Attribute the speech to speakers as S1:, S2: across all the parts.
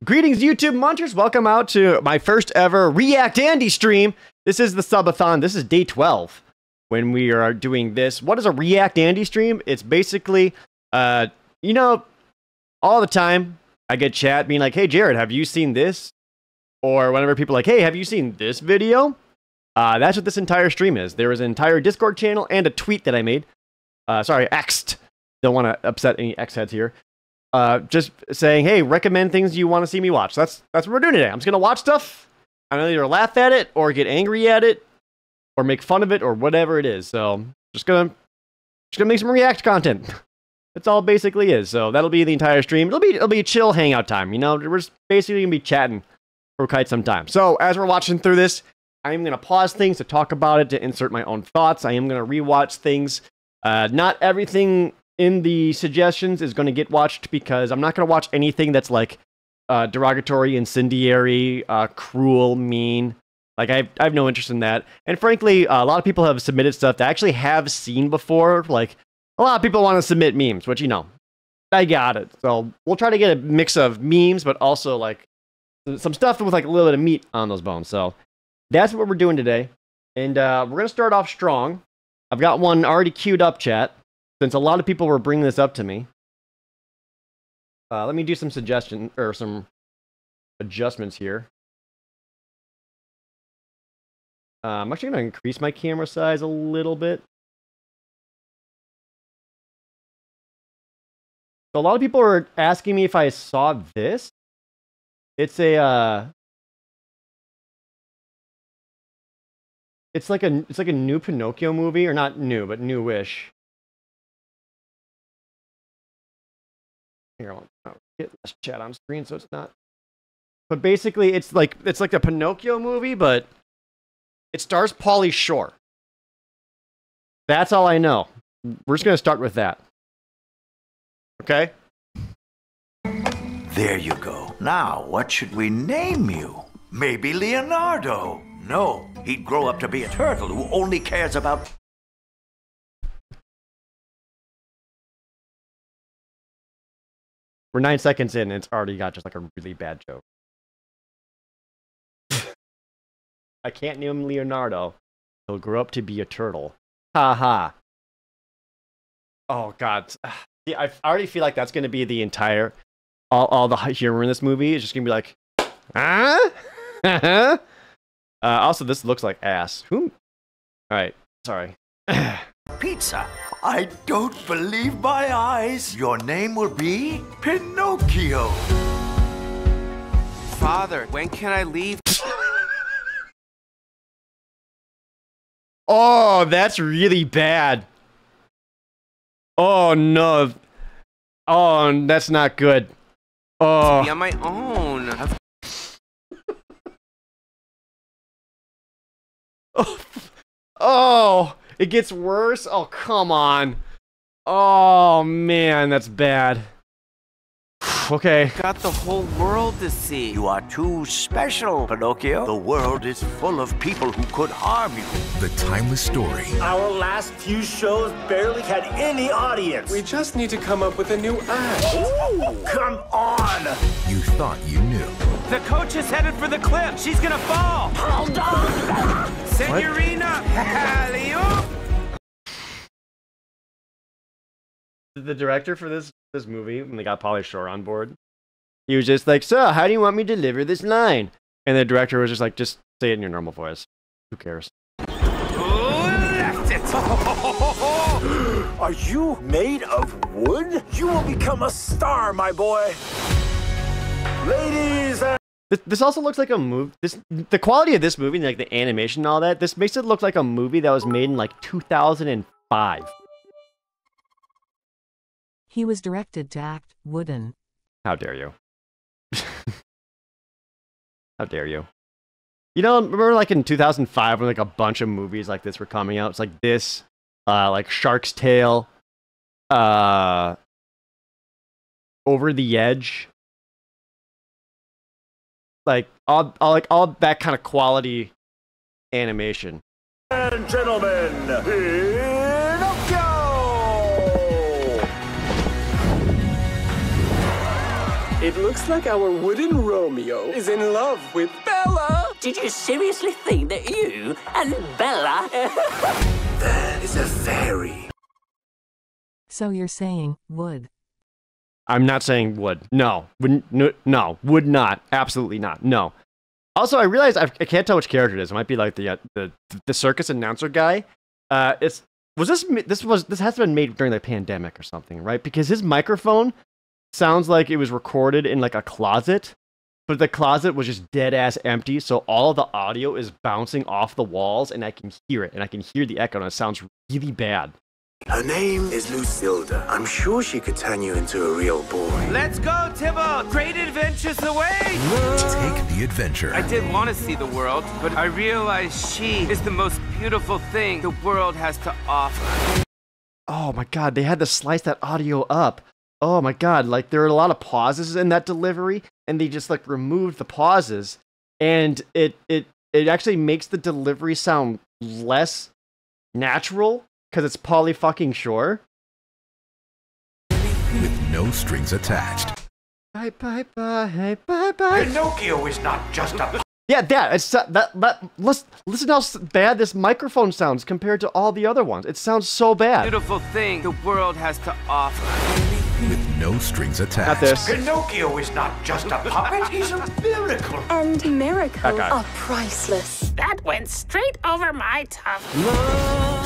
S1: Greetings, YouTube munchers. Welcome out to my first ever React Andy stream. This is the subathon. This is day 12 when we are doing this. What is a React Andy stream? It's basically, all the time I get chat being like, hey, Jared, have you seen this? Or whenever people are like, hey, have you seen this video? That's what this entire stream is. There is an entire Discord channel and a tweet that I made. Sorry, X'd. Don't want to upset any X-heads here. Just saying, hey, recommend things you want to see me watch. That's what we're doing today. I'm just gonna watch stuff. I'm gonna either laugh at it or get angry at it or make fun of it or whatever it is. So just gonna make some React content. That's all it basically is. So that'll be the entire stream. It'll be a chill hangout time. You know, we're just basically gonna be chatting for quite some time. So as we're watching through this, I'm gonna pause things to talk about it, to insert my own thoughts. I am gonna rewatch things. Not everything in the suggestions is going to get watched because I'm not going to watch anything that's like derogatory, incendiary, cruel, mean. Like I have no interest in that. And frankly, a lot of people have submitted stuff that I actually have seen before. Like a lot of people want to submit memes, which, you know, I got it. So we'll try to get a mix of memes, but also like some stuff with like a little bit of meat on those bones. So that's what we're doing today. And we're going to start off strong. I've got one already queued up, chat. Since a lot of people were bringing this up to me, let me do some suggestion or some adjustments here. I'm actually going to increase my camera size a little bit. So a lot of people are asking me if I saw this. It's a it's like a new Pinocchio movie, or not new, but newish. Here, I'll get this chat on screen so it's not. But basically, it's like the Pinocchio movie, but it stars Pauly Shore. That's all I know. We're just gonna start with that. Okay.
S2: There you go. Now, what should we name you? Maybe Leonardo. No, he'd grow up to be a turtle who only cares about...
S1: We're 9 seconds in, and it's already got just like a really bad joke. I can't name him Leonardo. He'll grow up to be a turtle. Ha ha. Oh, God. Yeah, I already feel like that's going to be the entire... All the humor in this movie is just going to be like... Huh? Also, this looks like ass. Who? Alright, sorry.
S2: Pizza. I don't believe my eyes. Your name will be Pinocchio.
S3: Father, when can I leave?
S1: Oh, that's really bad. Oh, no. Oh, that's not good. Oh.
S3: To be on my own.
S1: Oh, it gets worse? Oh, come on. Oh, man, that's bad. Okay.
S3: Got the whole world to see.
S2: You are too special, Pinocchio. The world is full of people who could harm you.
S4: The timeless story.
S5: Our last few shows barely had any audience.
S6: We just need to come up with a new act.
S5: Ooh, come on!
S4: You thought you knew.
S3: The coach is headed for the cliff. She's gonna fall.
S5: Hold on!
S3: Senorina, alley-oop.
S1: The director for this movie, when they got Pauly Shore on board, he was just like, so, how do you want me to deliver this line? And the director was just like, just say it in your normal voice. Who cares?
S3: Ooh, left it.
S5: Are you made of wood? You will become a star, my boy. Ladies and...
S1: This also looks like a movie. The quality of this movie, like the animation and all that, this makes it look like a movie that was made in like 2005.
S7: He was directed to act wooden.
S1: How dare you? How dare you? You know, remember like in 2005 when like a bunch of movies like this were coming out? It's like this, like Shark's Tale, Over the Edge. Like all that kind of quality animation.
S5: And gentlemen, Pinocchio!
S6: It looks like our wooden Romeo is in love with Bella.
S8: Did you seriously think that you and Bella...
S5: That is a fairy.
S7: So you're saying, would.
S1: I'm not saying would. No. No. Would not. Absolutely not. No. Also, I realize I can't tell which character it is. It might be like the circus announcer guy. This has to have been made during the pandemic or something, right? Because his microphone sounds like it was recorded in like a closet, but the closet was just dead ass empty, so all of the audio is bouncing off the walls, and I can hear it, and I can hear the echo, and it sounds really bad.
S5: Her name is Lucilda. I'm sure she could turn you into a real boy.
S3: Let's go, Tybalt! Great adventures away!
S4: Take the adventure.
S3: I did want to see the world, but I realized she is the most beautiful thing the world has to offer.
S1: Oh my god, they had to slice that audio up. Oh my god, like there are a lot of pauses in that delivery, and they just like removed the pauses, and it actually makes the delivery sound less natural because it's Pauly fucking Shore.
S4: With no strings attached.
S1: Bye bye bye bye bye.
S2: Pinocchio is not just a
S1: Yeah, listen how bad this microphone sounds compared to all the other ones. It sounds so bad.
S3: Beautiful thing the world has to offer.
S4: With no strings
S1: Not
S4: attached.
S1: this.
S2: Pinocchio is not just a puppet, he's a miracle.
S9: And miracles
S1: That guy.
S9: are priceless.
S8: That went straight over my tongue.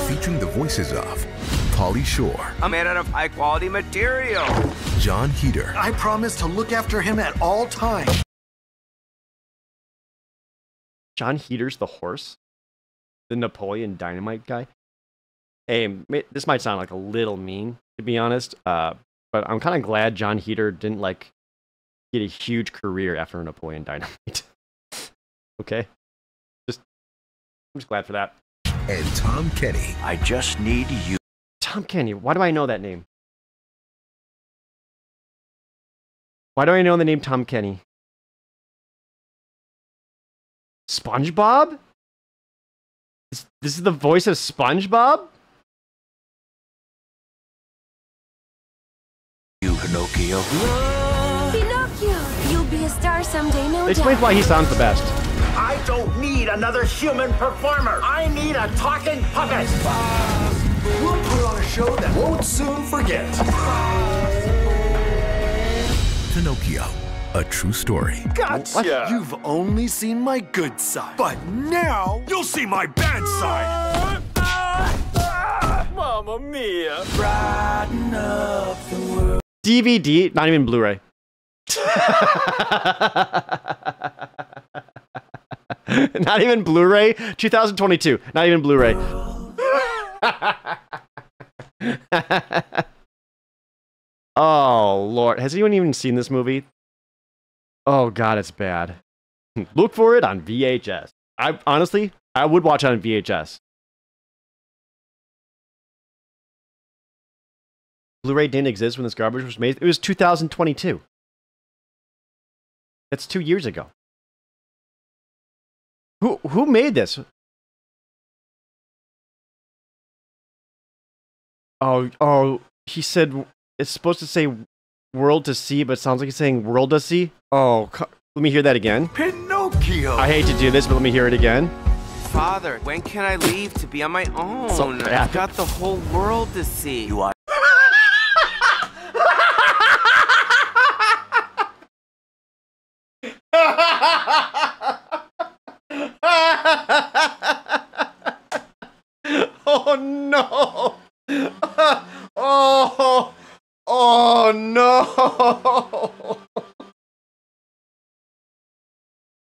S4: Featuring the voices of Pauly Shore,
S3: I'm made out of high quality material.
S4: John Heater,
S10: I promise to look after him at all times.
S1: John Heater's the horse? The Napoleon Dynamite guy? Hey, this might sound like a little mean, to be honest, but I'm kind of glad John Heater didn't, like, get a huge career after Napoleon Dynamite. Okay? I'm just glad for that.
S4: and Tom Kenny.
S2: I just need you.
S1: Tom Kenny, why do I know that name? Why do I know the name Tom Kenny? SpongeBob? This is the voice of SpongeBob?
S2: You, Pinocchio.
S9: Pinocchio, you'll be a star someday, no
S1: Explain
S9: doubt.
S1: why he sounds the best.
S5: I don't need another human performer. I need a talking puppet.
S10: We'll put on a show that won't soon forget.
S4: Pinocchio, a true story.
S10: Gotcha. You've only seen my good side, but now you'll see my bad side.
S6: Mamma mia.
S10: Brighten up the world.
S1: DVD, not even Blu-ray. Not even Blu-ray. 2022. Not even Blu-ray. Oh, Lord. Has anyone even seen this movie? Oh, God, it's bad. Look for it on VHS. Honestly, I would watch it on VHS. Blu-ray didn't exist when this garbage was made. It was 2022. That's 2 years ago. Who made this? Oh, he said it's supposed to say world to see, but it sounds like he's saying world to see. Oh, let me hear that again.
S2: Pinocchio.
S1: I hate to do this, but let me hear it again.
S3: Father, when can I leave to be on my own?
S1: So bad.
S3: I've got the whole world to see.
S2: You are.
S1: Oh no! Oh no!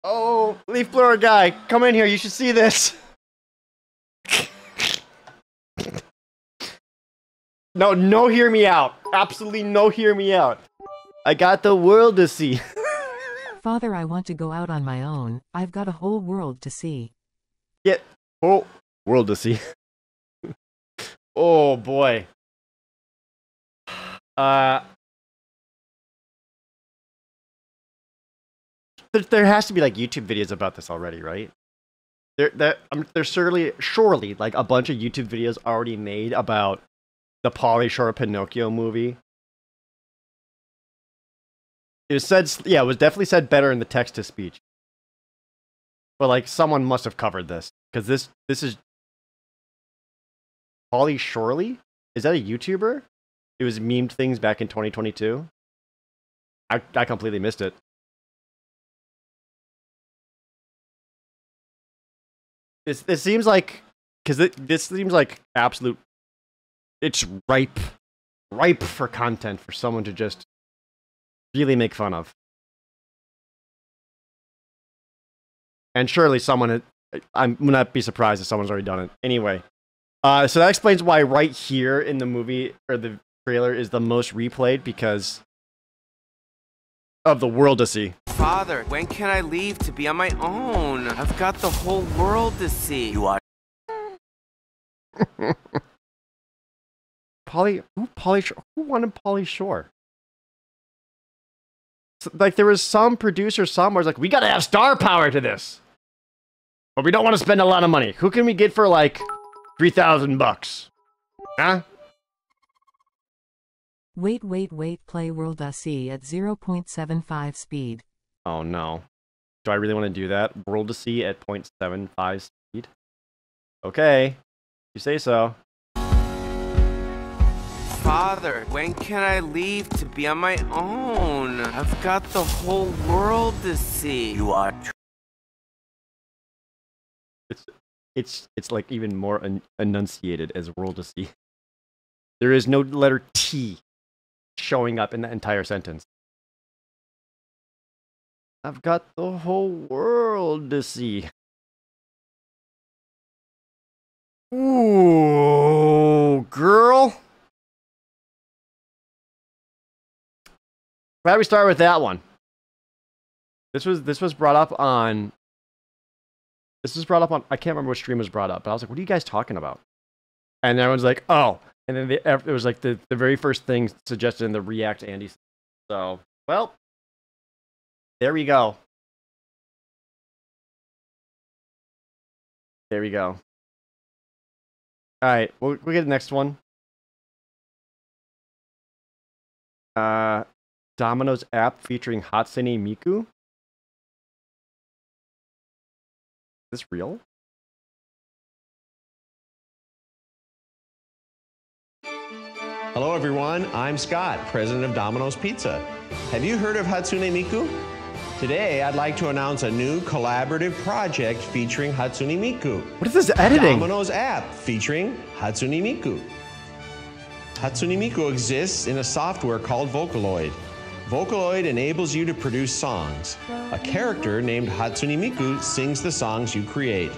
S1: Oh, leaf blower guy, come in here. You should see this. No, hear me out. Absolutely no, hear me out. I got the world to see.
S7: Father, I want to go out on my own. I've got a whole world to see.
S1: Yeah, whole world to see. Oh boy. There has to be like YouTube videos about this already, right? There's surely like a bunch of YouTube videos already made about the Pauly Shore Pinocchio movie. It was said, yeah, it was definitely said better in the text to speech. But like, someone must have covered this because this is Polly Shorley. Is that a YouTuber? It was memed things back in 2022. I completely missed it. This seems like this seems like absolute. It's ripe for content for someone to just really make fun of. And surely someone, I would not be surprised if someone's already done it. Anyway, so that explains why right here in the movie, or the trailer, is the most replayed, because of the world to see.
S3: Father, when can I leave to be on my own? I've got the whole world to see.
S2: You are...
S1: Who wanted Pauly Shore? So, like, there was some producer somewhere like, we gotta have star power to this, but we don't want to spend a lot of money. Who can we get for like $3,000? Huh?
S7: Wait, play World SE at 0.75 speed.
S1: Oh no. Do I really want to do that? World to see at 0.75 speed? Okay. You say so.
S3: Father, when can I leave to be on my own? I've got the whole world to see.
S2: You are...
S1: It's like even more enunciated as world to see. There is no letter T showing up in the entire sentence. I've got the whole world to see. Ooh, girl. Glad we started with that one. This was brought up on. I can't remember which stream was brought up, but I was like, "What are you guys talking about?" And everyone's like, "Oh." And then it was like the very first thing suggested in the React Andy. So, well, there we go. There we go. All right, we'll get the next one. Domino's app featuring Hatsune Miku. Is this real?
S11: Hello everyone, I'm Scott, president of Domino's Pizza. Have you heard of Hatsune Miku? Today, I'd like to announce a new collaborative project featuring Hatsune Miku.
S1: What is this editing?
S11: Domino's app featuring Hatsune Miku. Hatsune Miku exists in a software called Vocaloid. Vocaloid enables you to produce songs. A character named Hatsune Miku sings the songs you create.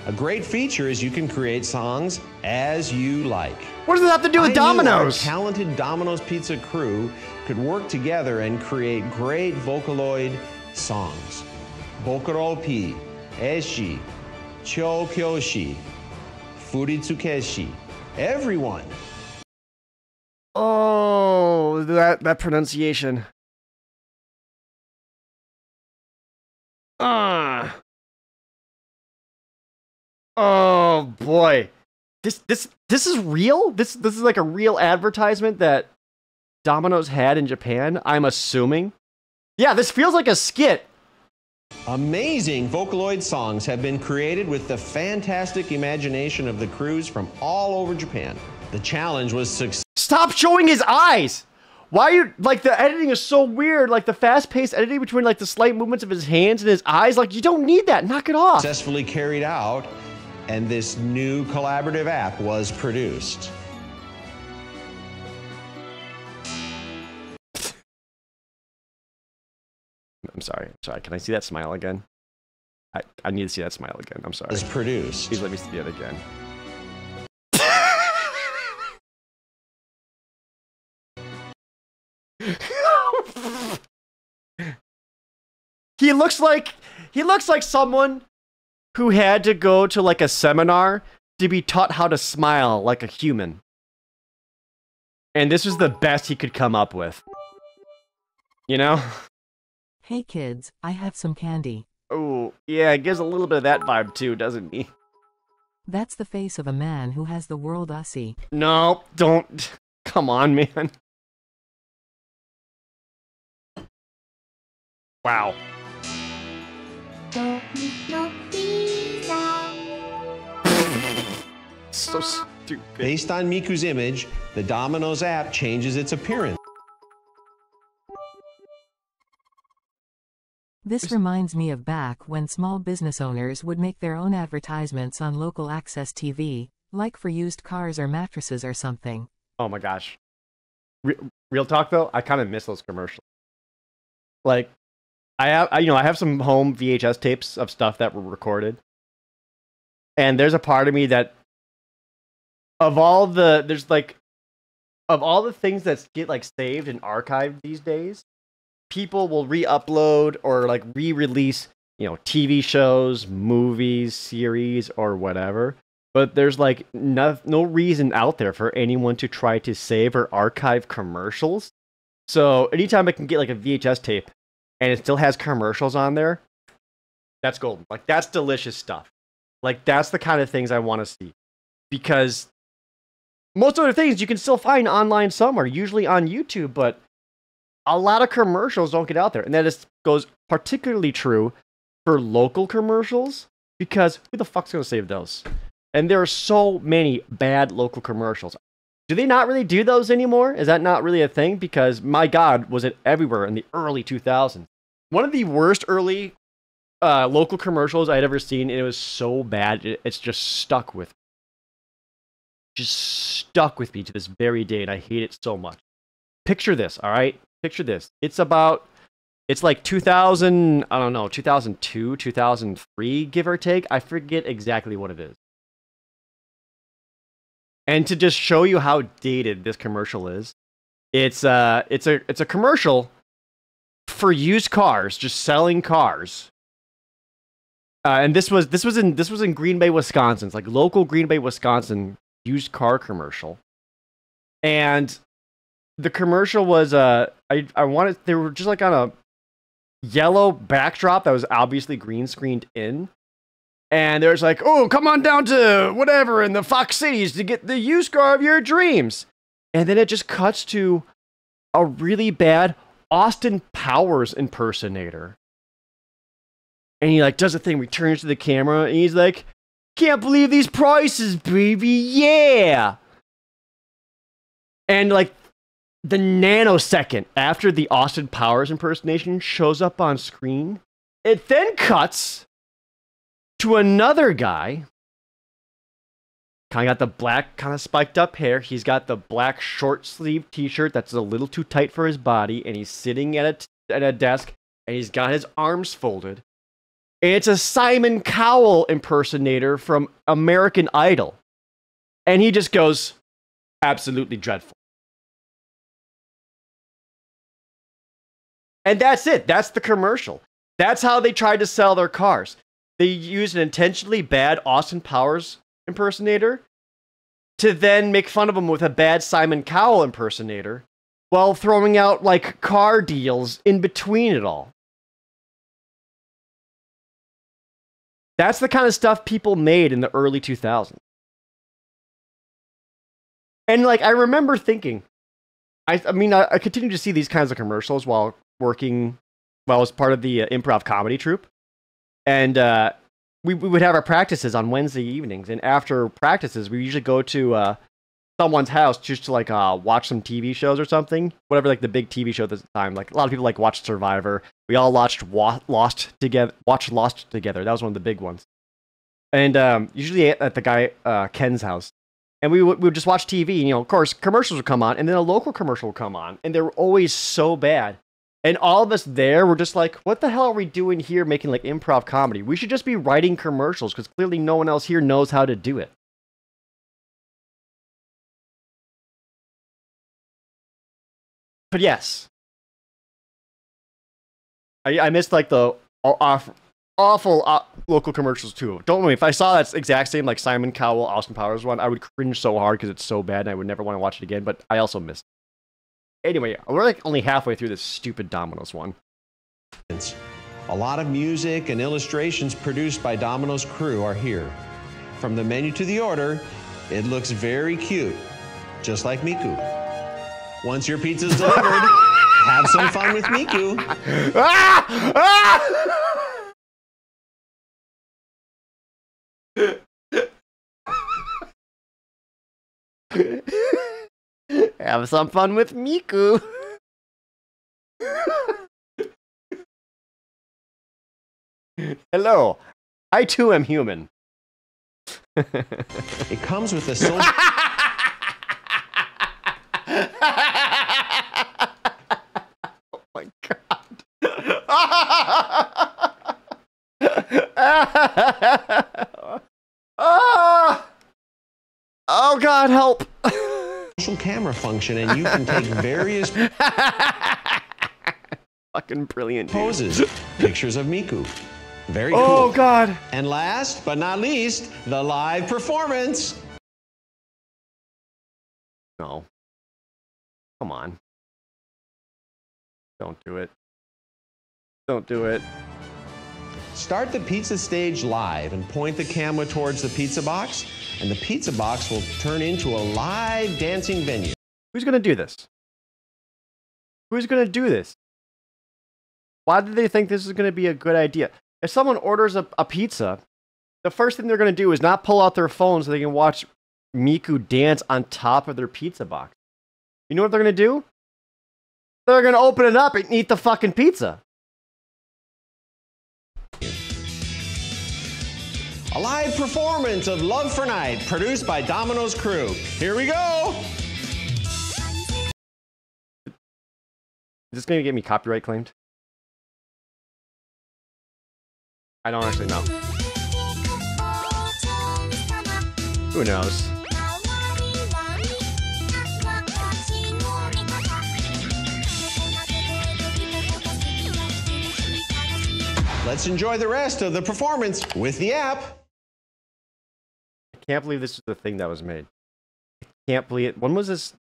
S11: A great feature is you can create songs as you like.
S1: What does it have to do with Domino's?
S11: Our talented Domino's Pizza crew could work together and create great Vocaloid songs. Bokoropi, Eshi, Chokyoshi, Furitsukeshi, everyone.
S1: Oh, that pronunciation. Oh boy. This is real? This is like a real advertisement that Domino's had in Japan, I'm assuming. Yeah, this feels like a skit.
S11: Amazing Vocaloid songs have been created with the fantastic imagination of the crews from all over Japan. The challenge was successful.
S1: Stop showing his eyes! Why are you, like, the editing is so weird, like the fast-paced editing between like the slight movements of his hands and his eyes, like you don't need that, knock it off.
S11: Successfully carried out, and this new collaborative app was produced.
S1: I'm sorry, can I see that smile again? I need to see that smile again, I'm sorry.
S11: Was produced.
S1: Please let me see it again. He looks like someone who had to go to like a seminar to be taught how to smile like a human. And this was the best he could come up with. You know?
S7: Hey kids, I have some candy.
S1: Oh, yeah, it gives a little bit of that vibe too, doesn't he?
S7: That's the face of a man who has the world ussy.
S1: No, don't. Come on, man. Wow. So stupid.
S11: Based on Miku's image, the Domino's app changes its appearance.
S7: This reminds me of back when small business owners would make their own advertisements on local access TV, like for used cars or mattresses or something.
S1: Oh my gosh. Real talk though, I kind of miss those commercials. Like, I have some home VHS tapes of stuff that were recorded, and there's a part of me that, of all the things that get like saved and archived these days, people will re-upload or like re-release, TV shows, movies, series, or whatever. But there's like no reason out there for anyone to try to save or archive commercials. So anytime I can get like a VHS tape and it still has commercials on there, that's golden. Like, that's delicious stuff. Like, that's the kind of things I want to see. Because most other things you can still find online somewhere, usually on YouTube, but a lot of commercials don't get out there. And that goes particularly true for local commercials, because who the fuck's going to save those? And there are so many bad local commercials. Do they not really do those anymore? Is that not really a thing? Because, my God, was it everywhere in the early 2000s. One of the worst early local commercials I'd ever seen, and it was so bad, it's just stuck with me. Just stuck with me to this very day, and I hate it so much. Picture this, all right? Picture this. It's like 2000, I don't know, 2002, 2003, give or take. I forget exactly what it is. And to just show you how dated this commercial is, it's a commercial for used cars, just selling cars. And this was in Green Bay, Wisconsin. It's like local Green Bay, Wisconsin used car commercial. And the commercial was they were just like on a yellow backdrop that was obviously green screened in. And there's like, oh, come on down to whatever in the Fox Cities to get the used car of your dreams. And then it just cuts to a really bad Austin Powers impersonator. And he like does a thing, returns to the camera, and he's like, can't believe these prices, baby, yeah. And like the nanosecond after the Austin Powers impersonation shows up on screen, it then cuts to another guy, kind of got the black, kind of spiked up hair. He's got the black short sleeve t-shirt that's a little too tight for his body, and he's sitting at a desk, and he's got his arms folded. And it's a Simon Cowell impersonator from American Idol. And he just goes, absolutely dreadful. And that's it. That's the commercial. That's how they tried to sell their cars. They used an intentionally bad Austin Powers impersonator to then make fun of him with a bad Simon Cowell impersonator while throwing out like car deals in between it all. That's the kind of stuff people made in the early 2000s. And like, I remember thinking, I continued to see these kinds of commercials while I was part of the improv comedy troupe. And we would have our practices on Wednesday evenings. And after practices, we usually go to someone's house just to like watch some TV shows or something. Whatever like the big TV show at the time. Like a lot of people like watched Survivor. We all watched Lost together. That was one of the big ones. And usually at the guy Ken's house. And we would just watch TV. And, of course, commercials would come on. And then a local commercial would come on. And they were always so bad. And all of us there were just like, what the hell are we doing here making like improv comedy? We should just be writing commercials because clearly no one else here knows how to do it. But yes. I missed like the awful local commercials too. Don't worry, if I saw that exact same like Simon Cowell, Austin Powers one, I would cringe so hard because it's so bad and I would never want to watch it again, but I also missed it. Anyway, we're like only halfway through this stupid Domino's one.
S11: A lot of music and illustrations produced by Domino's crew are here. From the menu to the order, it looks very cute, just like Miku. Once your pizza's delivered, Have some fun with Miku.
S1: Have some fun with Miku. Hello, I too am human.
S11: It comes with a social...
S1: Oh my god. Oh god, help.
S11: Social camera function, and you can take various
S1: fucking brilliant
S11: poses. Pictures of Miku. Very cool.
S1: Oh god.
S11: And last but not least, the live performance.
S1: No. Come on. Don't do it. Don't do it.
S11: Start the pizza stage live and point the camera towards the pizza box, and the pizza box will turn into a live dancing venue.
S1: Who's gonna do this? Who's gonna do this? Why did they think this is gonna be a good idea? If someone orders a pizza, the first thing they're gonna do is not pull out their phone so they can watch Miku dance on top of their pizza box. You know what they're gonna do? They're gonna open it up and eat the fucking pizza.
S11: A live performance of Love for Night, produced by Domino's Crew. Here we go!
S1: Is this gonna get me copyright claimed? I don't actually know. Who knows?
S11: Let's enjoy the rest of the performance with the app.
S1: I can't believe this is the thing that was made. I can't believe it. When was this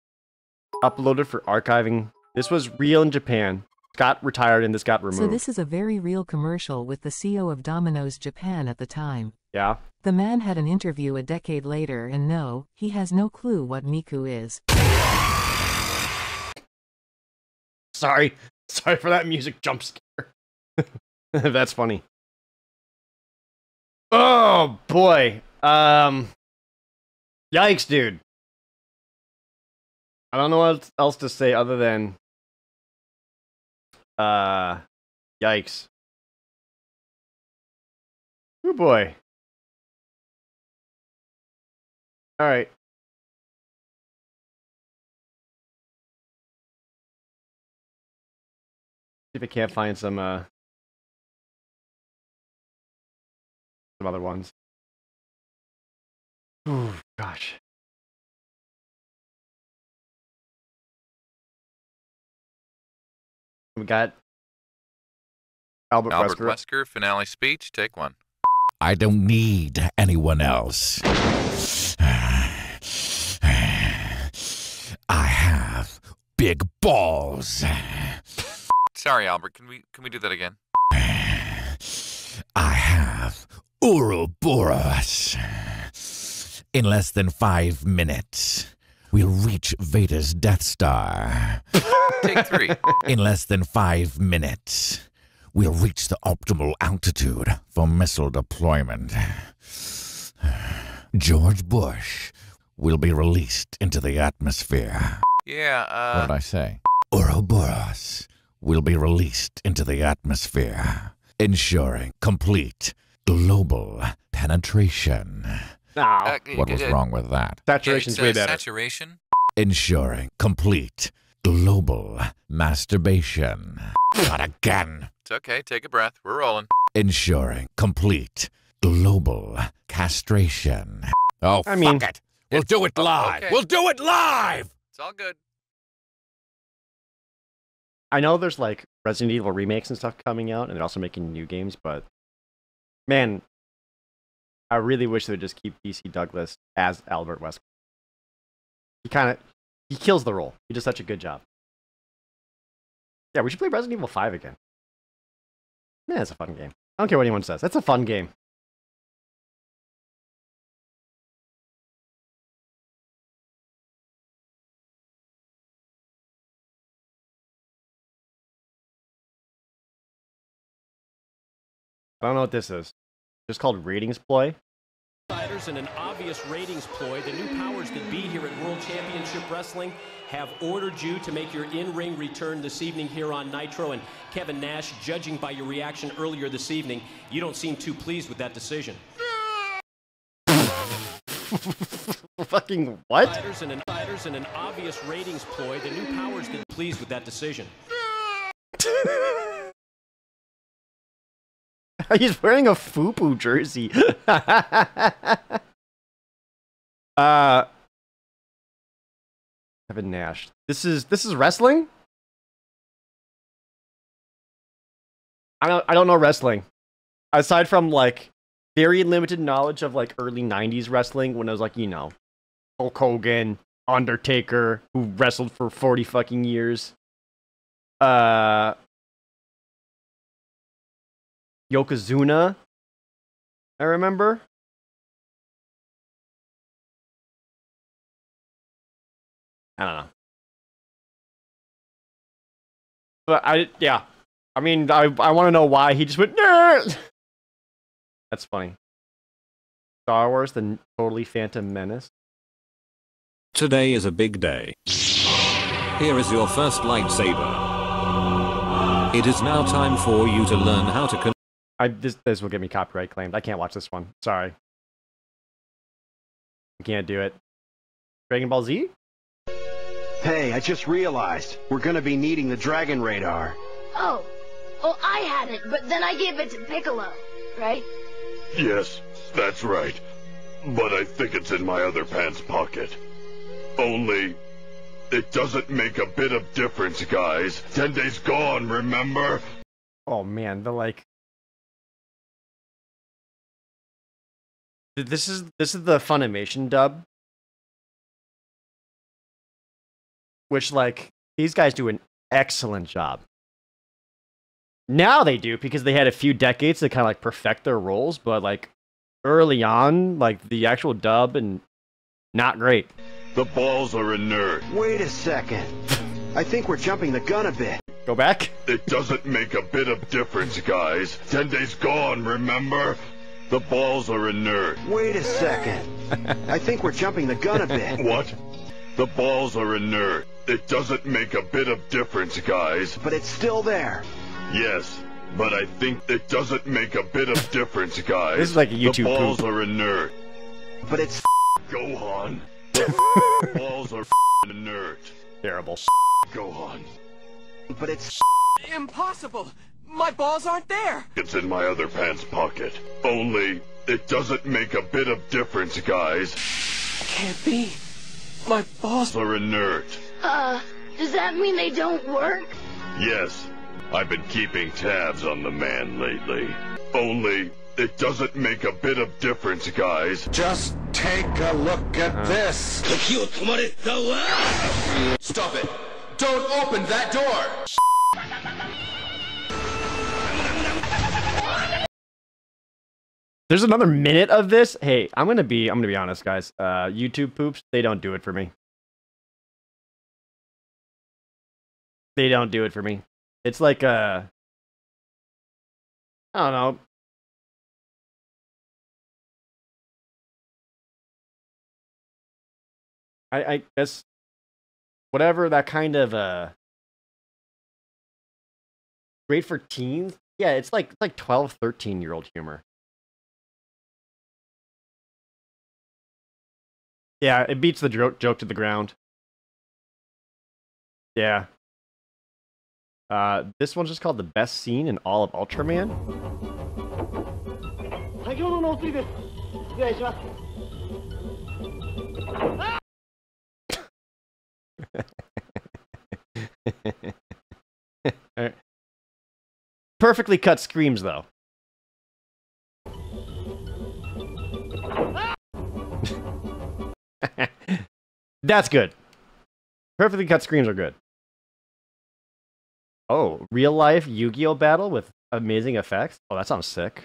S1: uploaded for archiving? This was real in Japan. Got retired and this got removed.
S7: So this is a very real commercial with the CEO of Domino's Japan at the time.
S1: Yeah.
S7: The man had an interview a decade later and no, he has no clue what Miku is.
S1: Sorry. Sorry for that music jump scare. That's funny. Oh boy. Yikes, dude. I don't know what else to say other than yikes. Oh boy. All right. See if I can't find some other ones. Oh gosh. We got Albert
S12: Wesker, finale speech, take one.
S13: I don't need anyone else. I have big balls.
S12: Sorry, Albert, can we do that again?
S13: I have Ouroboros. In less than 5 minutes, we'll reach Vader's Death Star.
S12: Take 3.
S13: In less than 5 minutes, we'll reach the optimal altitude for missile deployment. George Bush will be released into the atmosphere.
S12: Yeah,
S13: What did I say? Ouroboros will be released into the atmosphere, ensuring complete global penetration.
S1: No.
S13: What was wrong with that?
S1: Saturation's way better.
S12: Saturation?
S13: Ensuring complete global masturbation. Not again.
S12: It's okay, take a breath. We're rolling.
S13: Ensuring complete global castration. Oh,
S1: I mean,
S13: fuck it. We'll do it live.
S12: Okay.
S13: We'll do it live.
S12: It's all good.
S1: I know there's like Resident Evil remakes and stuff coming out, and they're also making new games, but man, I really wish they would just keep DC Douglas as Albert Wesker. He kills the role. He does such a good job. Yeah, we should play Resident Evil 5 again. Man, it's a fun game. I don't care what anyone says. That's a fun game. I don't know what this is. It's called ratings ploy.
S14: In an obvious ratings ploy, the new powers that be here at World Championship Wrestling have ordered you to make your in-ring return this evening here on Nitro. And Kevin Nash, judging by your reaction earlier this evening, you don't seem too pleased with that decision.
S1: Fucking what?
S14: In an obvious ratings ploy, the new powers that pleased with that decision.
S1: He's wearing a FUBU jersey. Kevin Nash. This is wrestling? I don't know wrestling. Aside from like very limited knowledge of like early 90s wrestling when I was like, you know, Hulk Hogan, Undertaker, who wrestled for 40 fucking years. Yokozuna, I remember. I don't know. But yeah. I mean, I want to know why he just went, nerd! That's funny. Star Wars, the totally Phantom Menace.
S15: Today is a big day. Here is your first lightsaber. It is now time for you to learn how to
S1: this will get me copyright claimed. I can't watch this one. Sorry. I can't do it. Dragon Ball Z?
S16: Hey, I just realized we're gonna be needing the Dragon Radar.
S9: Oh. Well, I had it, but then I gave it to Piccolo, right?
S10: Yes, that's right. But I think it's in my other pants pocket. Only, it doesn't make a bit of difference, guys. 10 days gone, remember?
S1: Oh man, the like... This is the Funimation dub. Which, like, these guys do an excellent job. Now they do, because they had a few decades to kind of, like, perfect their roles, but, like, early on, like, the actual dub, and not great.
S10: The balls are inert.
S16: Wait a second. I think we're jumping the gun a bit.
S1: Go back?
S10: It doesn't make a bit of difference, guys. 10 days gone, remember? The balls are inert.
S16: Wait a second. I think we're jumping the gun a bit.
S10: What? The balls are inert. It doesn't make a bit of difference, guys.
S16: But it's still there.
S10: Yes, but I think it doesn't make a bit of difference, guys.
S1: This is like a YouTube
S10: The balls
S1: poop.
S10: are inert.
S16: But it's
S10: Gohan. The balls are inert.
S1: Terrible.
S10: Gohan.
S16: But it's
S17: impossible. My balls aren't there.
S10: It's in my other pants pocket. Only, it doesn't make a bit of difference, guys.
S17: Can't be. My balls
S10: are inert.
S9: Does that mean they don't work?
S10: Yes. I've been keeping tabs on the man lately. Only, it doesn't make a bit of difference, guys.
S18: Just take a look at this.
S10: Stop it. Don't open that door.
S1: There's another minute of this. Hey, I'm gonna be honest, guys. YouTube poops, they don't do it for me. They don't do it for me. It's like I don't know. I guess whatever that kind of great for teens. Yeah, it's like 12, 13-year-old humor. Yeah, it beats the joke to the ground. Yeah. This one's just called the best scene in all of Ultraman. Alright. Perfectly cut screams, though. That's good. Perfectly cut screams are good. Oh, real life Yu-Gi-Oh battle with amazing effects? Oh, that sounds sick.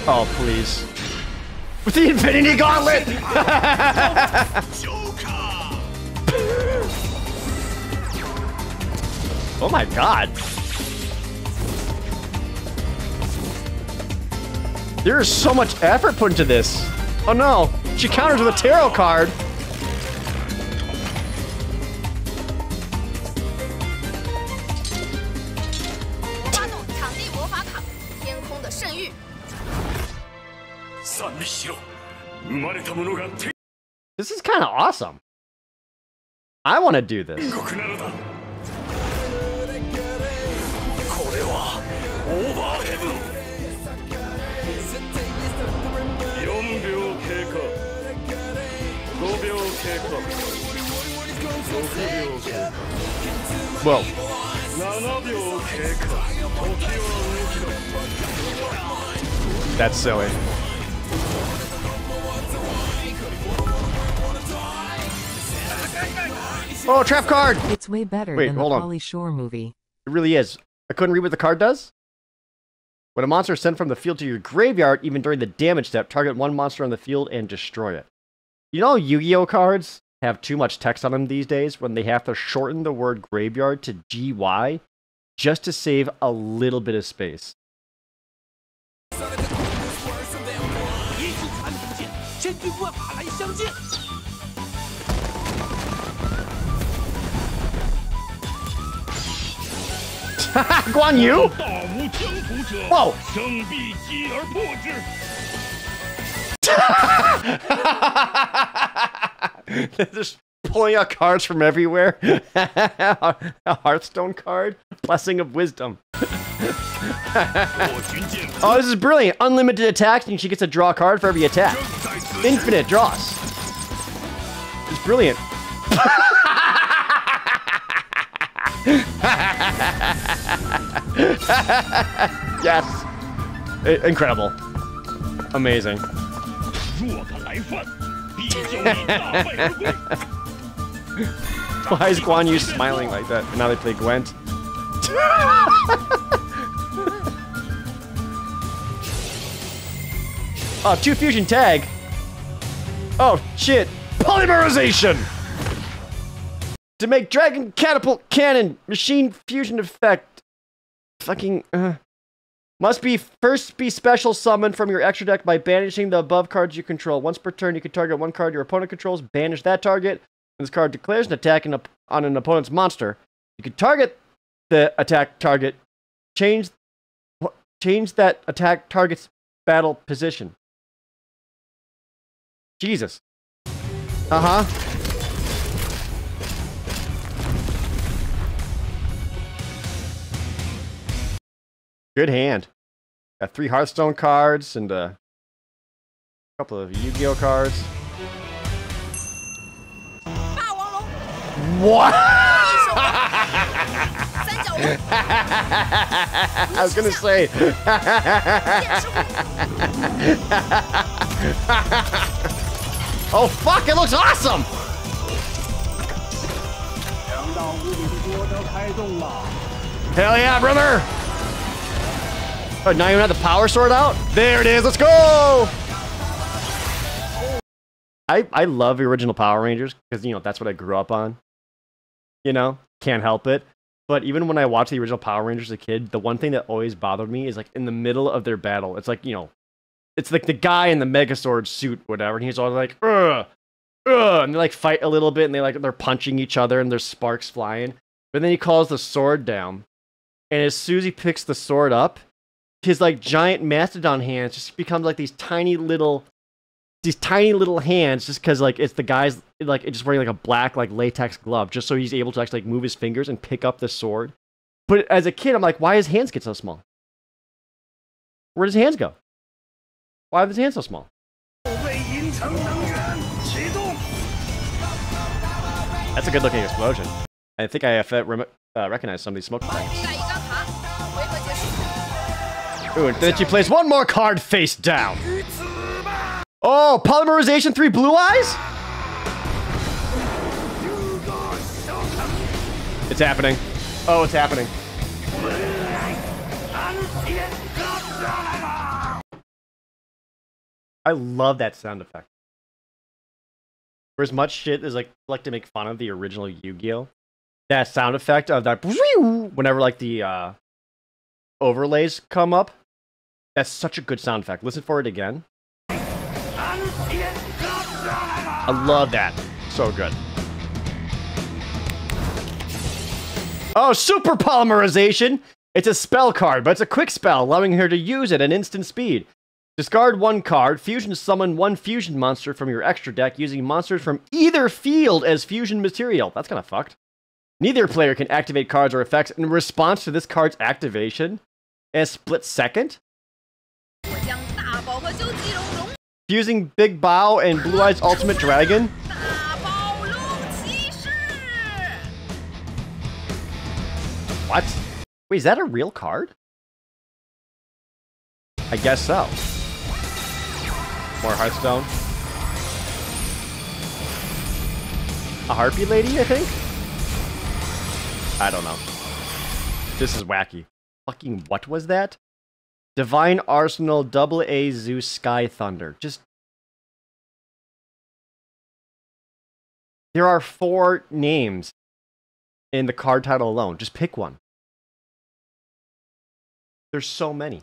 S1: Oh, please. With the Infinity Gauntlet! Oh my god. There is so much effort put into this. Oh no. She counters with a tarot card. This is kind of awesome. I want to do this. Whoa. That's silly. Oh, trap card!
S7: It's way better
S1: Wait,
S7: than the
S1: hold on.
S7: Pauly Shore movie.
S1: It really is. I couldn't read what the card does. When a monster is sent from the field to your graveyard, even during the damage step, target one monster on the field and destroy it. You know Yu-Gi-Oh cards have too much text on them these days when they have to shorten the word graveyard to GY just to save a little bit of space. Guan Yu? Whoa! They're just pulling out cards from everywhere. A Hearthstone card? Blessing of Wisdom. Oh, this is brilliant. Unlimited attacks, and she gets to draw a card for every attack. Infinite draws. It's brilliant. Yes. Incredible. Amazing. Why is Guan Yu smiling like that? And now they play Gwent. Oh, 2 fusion tag. Oh, shit. Polymerization! To make Dragon Catapult Cannon Machine Fusion Effect. Fucking, Must be first be special summoned from your extra deck by banishing the above cards you control. Once per turn, you can target one card your opponent controls, banish that target. When this card declares an attack on an opponent's monster, you can target the attack target, change that attack target's battle position. Jesus. Uh-huh. Good hand. Got 3 Hearthstone cards and a couple of Yu-Gi-Oh cards. What? I was gonna say. Oh fuck! It looks awesome. Hell yeah, brother! Oh, now you have the power sword out? There it is, let's go! I love the original Power Rangers, because, you know, that's what I grew up on. You know, can't help it. But even when I watched the original Power Rangers as a kid, the one thing that always bothered me is, like, in the middle of their battle, it's like, you know, it's like the guy in the Megazord suit, whatever, and he's all like, ugh, and they, like, fight a little bit, and they're punching each other, and there's sparks flying. But then he calls the sword down, and as soon as he picks the sword up, his, like, giant mastodon hands just becomes, like, these tiny little hands, just because, like, it's the guy's, like, just wearing, like, a black, like, latex glove, just so he's able to actually, like, move his fingers and pick up the sword. But as a kid, I'm like, why his hands get so small? Where does his hands go? Why are his hands so small? That's a good-looking explosion. I think I recognize some of these smoke effects. Ooh, and then she plays one more card face down. Oh, Polymerization 3 Blue Eyes? It's happening. Oh, it's happening. I love that sound effect. For as much shit as like to make fun of the original Yu-Gi-Oh! that sound effect of that whenever like the overlays come up. That's such a good sound effect. Listen for it again. I love that. So good. Oh, super polymerization! It's a spell card, but it's a quick spell, allowing her to use it at instant speed. Discard one card, fusion summon one fusion monster from your extra deck using monsters from either field as fusion material. That's kind of fucked. Neither player can activate cards or effects in response to this card's activation in a split second. Fusing Big Bao and Blue Eyes Ultimate Dragon. What? Wait, is that a real card? I guess so. More Hearthstone. A Harpy Lady, I think? I don't know. This is wacky. Fucking what was that? Divine Arsenal AA Zeus Sky Thunder. Just... There are 4 names in the card title alone. Just pick one. There's so many.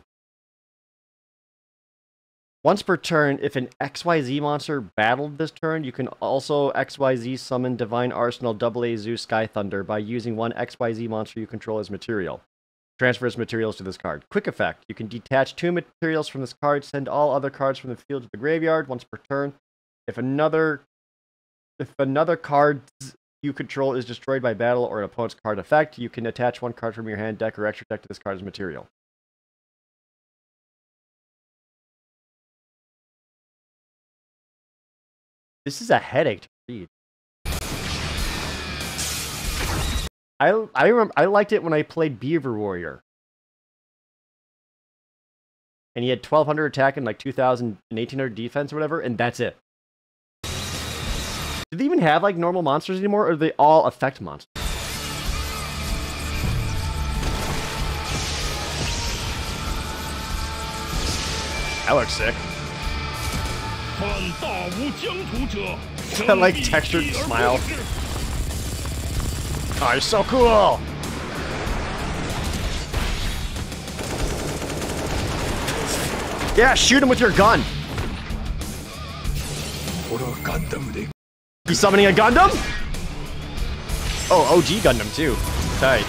S1: Once per turn, if an XYZ monster battled this turn, you can also XYZ summon Divine Arsenal AA Zeus Sky Thunder by using one XYZ monster you control as material. Transfers materials to this card. Quick effect. You can detach 2 materials from this card, send all other cards from the field to the graveyard once per turn. If another card you control is destroyed by battle or an opponent's card effect, you can attach 1 card from your hand, deck, or extra deck to this card as material. This is a headache to read. I remember I liked it when I played Beaver Warrior. And he had 1200 attack and like 2000 and 1800 defense or whatever, and that's it. Do they even have like normal monsters anymore, or are they all effect monsters? That looks sick. That like textured smile. Oh, you're so cool! Yeah, shoot him with your gun! He's summoning a Gundam? Oh, OG Gundam too. Tight.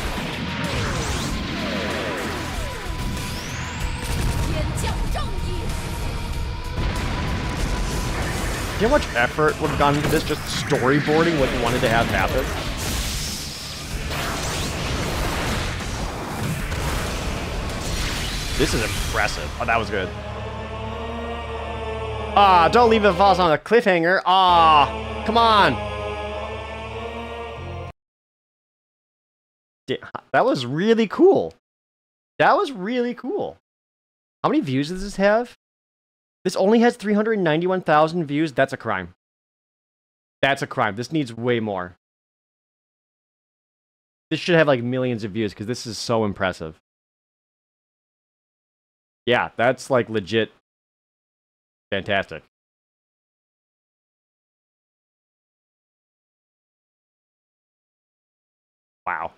S1: You know how much effort would have gone into this, just storyboarding what you wanted to have happen? This is impressive. Oh, that was good. Ah, don't leave it falls on a cliffhanger. Ah, come on. That was really cool. That was really cool. How many views does this have? This only has 391,000 views. That's a crime. That's a crime. This needs way more. This should have like millions of views because this is so impressive. Yeah, that's like legit fantastic. Wow.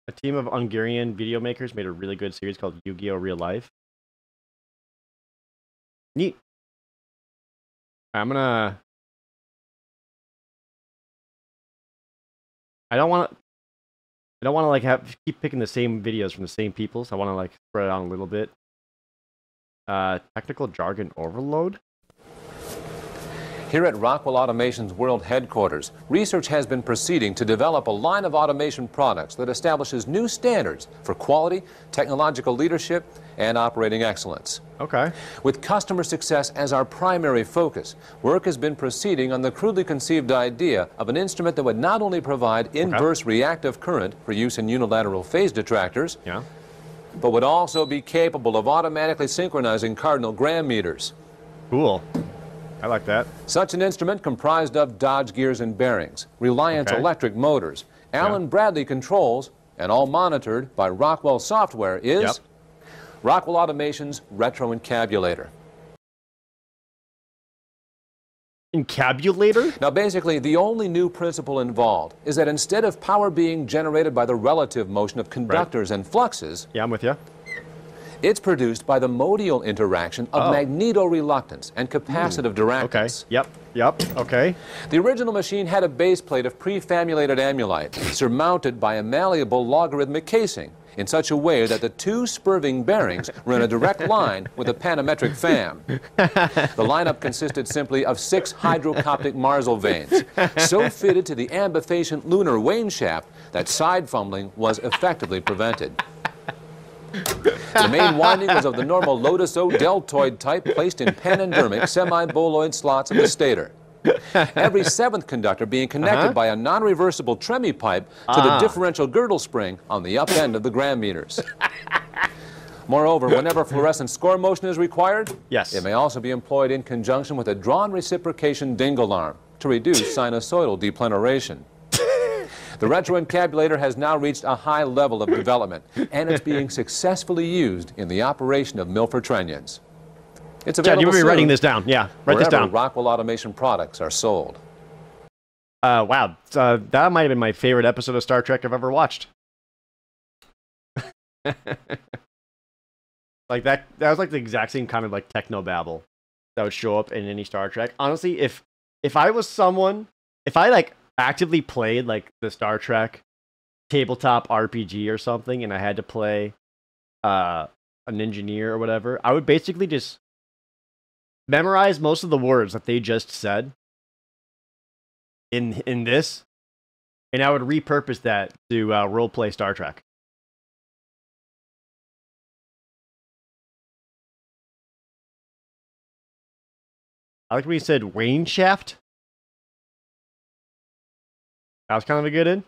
S1: A team of Hungarian video makers made a really good series called Yu-Gi-Oh! Real Life. Neat. I don't want to like keep picking the same videos from the same people, so I want to like spread it out a little bit. Technical jargon overload.
S19: Here at Rockwell Automation's world headquarters, research has been proceeding to develop a line of automation products that establishes new standards for quality, technological leadership, and operating excellence.
S1: Okay.
S19: With customer success as our primary focus, work has been proceeding on the crudely conceived idea of an instrument that would not only provide inverse reactive current for use in unilateral phase detractors, but would also be capable of automatically synchronizing cardinal gram meters.
S1: Cool. I like that.
S19: Such an instrument comprised of Dodge gears and bearings, Reliance electric motors, Allen Bradley controls, and all monitored by Rockwell software is Rockwell Automation's Retro Encabulator.
S1: Encabulator?
S19: Now, basically, the only new principle involved is that instead of power being generated by the relative motion of conductors and fluxes,
S1: yeah, I'm with you.
S19: It's produced by the modial interaction of magnetoreluctance and capacitive directance.
S1: Okay. Yep. Okay.
S19: The original machine had a base plate of prefamulated amulite surmounted by a malleable logarithmic casing in such a way that the two spurving bearings were in a direct line with a panometric fam. The lineup consisted simply of 6 hydrocoptic Marsal vanes, so fitted to the ambifacient lunar wane shaft that side fumbling was effectively prevented. The main winding was of the normal Lotus O deltoid type placed in panendermic semi-boloid slots of the stator. Every 7th conductor being connected by a non-reversible Tremi pipe to the differential girdle spring on the up end of the gram meters. Moreover, whenever fluorescent score motion is required, it may also be employed in conjunction with a drawn reciprocation dingle arm to reduce sinusoidal depleneration. The Retro Encabulator has now reached a high level of development, and it's being successfully used in the operation of Milford Trunnions. It's available
S1: Chad, you
S19: soon
S1: be writing this down. Yeah, write this down.
S19: Rockwell Automation products are sold.
S1: Wow, that might have been my favorite episode of Star Trek I've ever watched. Like that was like the exact same kind of like technobabble that would show up in any Star Trek. Honestly, if I was someone, if I like actively played like the Star Trek tabletop RPG or something, and I had to play an engineer or whatever, I would basically just memorize most of the words that they just said in this, and I would repurpose that to roleplay Star Trek. I like when you said Wayne Shaft. That was kind of a good in.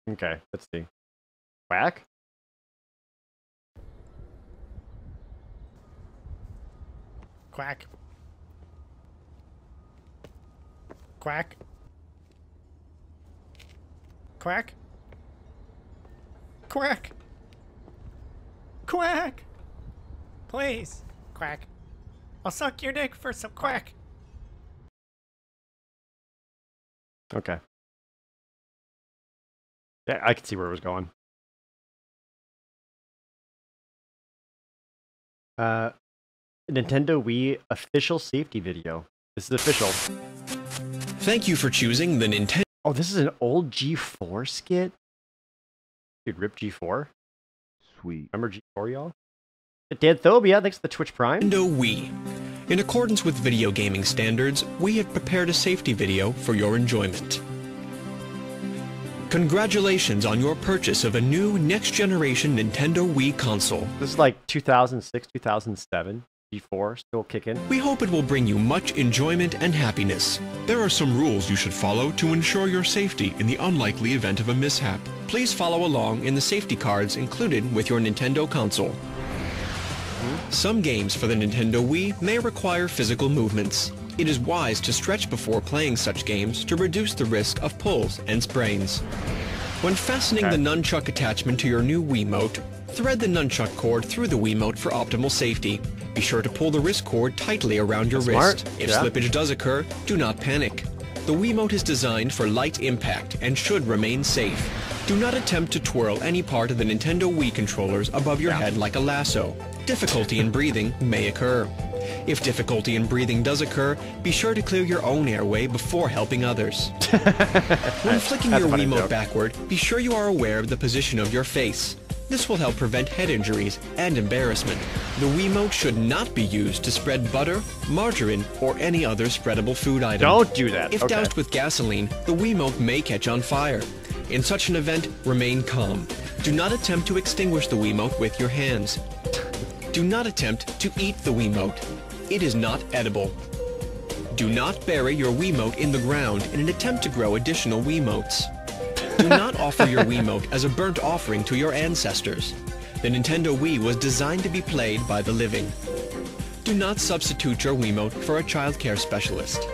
S1: Okay, let's see. Quack?
S20: Quack. Quack. Quack. Quack. Quack. Please. Quack. I'll suck your dick for some quack.
S1: Okay. Yeah, I can see where it was going. Nintendo Wii official safety video. This is official.
S21: Thank you for choosing the Nintendo.
S1: Oh, this is an old G4 skit? Dude, rip G4?
S22: Sweet.
S1: Remember G4, y'all? Danthobia, thanks for the Twitch Prime.
S21: Nintendo Wii. In accordance with video gaming standards, we have prepared a safety video for your enjoyment. Congratulations on your purchase of a new next-generation Nintendo Wii console.
S1: This is like 2006, 2007. G4 still kicking.
S21: We hope it will bring you much enjoyment and happiness. There are some rules you should follow to ensure your safety in the unlikely event of a mishap. Please follow along in the safety cards included with your Nintendo console. Some games for the Nintendo Wii may require physical movements. It is wise to stretch before playing such games to reduce the risk of pulls and sprains. When fastening the nunchuck attachment to your new Wiimote, thread the nunchuck cord through the Wiimote for optimal safety. Be sure to pull the wrist cord tightly around your wrist. If slippage does occur, do not panic. The Wiimote is designed for light impact and should remain safe. Do not attempt to twirl any part of the Nintendo Wii controllers above your head like a lasso. Difficulty in breathing may occur. If difficulty in breathing does occur, be sure to clear your own airway before helping others. When flicking your Wiimote backward, be sure you are aware of the position of your face. This will help prevent head injuries and embarrassment. The Wiimote should not be used to spread butter, margarine, or any other spreadable food item.
S1: Don't do that.
S21: If doused with gasoline, the Wiimote may catch on fire. In such an event, remain calm. Do not attempt to extinguish the Wiimote with your hands. Do not attempt to eat the Wiimote. It is not edible. Do not bury your Wiimote in the ground in an attempt to grow additional Wiimotes. Do not offer your Wiimote as a burnt offering to your ancestors. The Nintendo Wii was designed to be played by the living. Do not substitute your Wiimote for a child care specialist.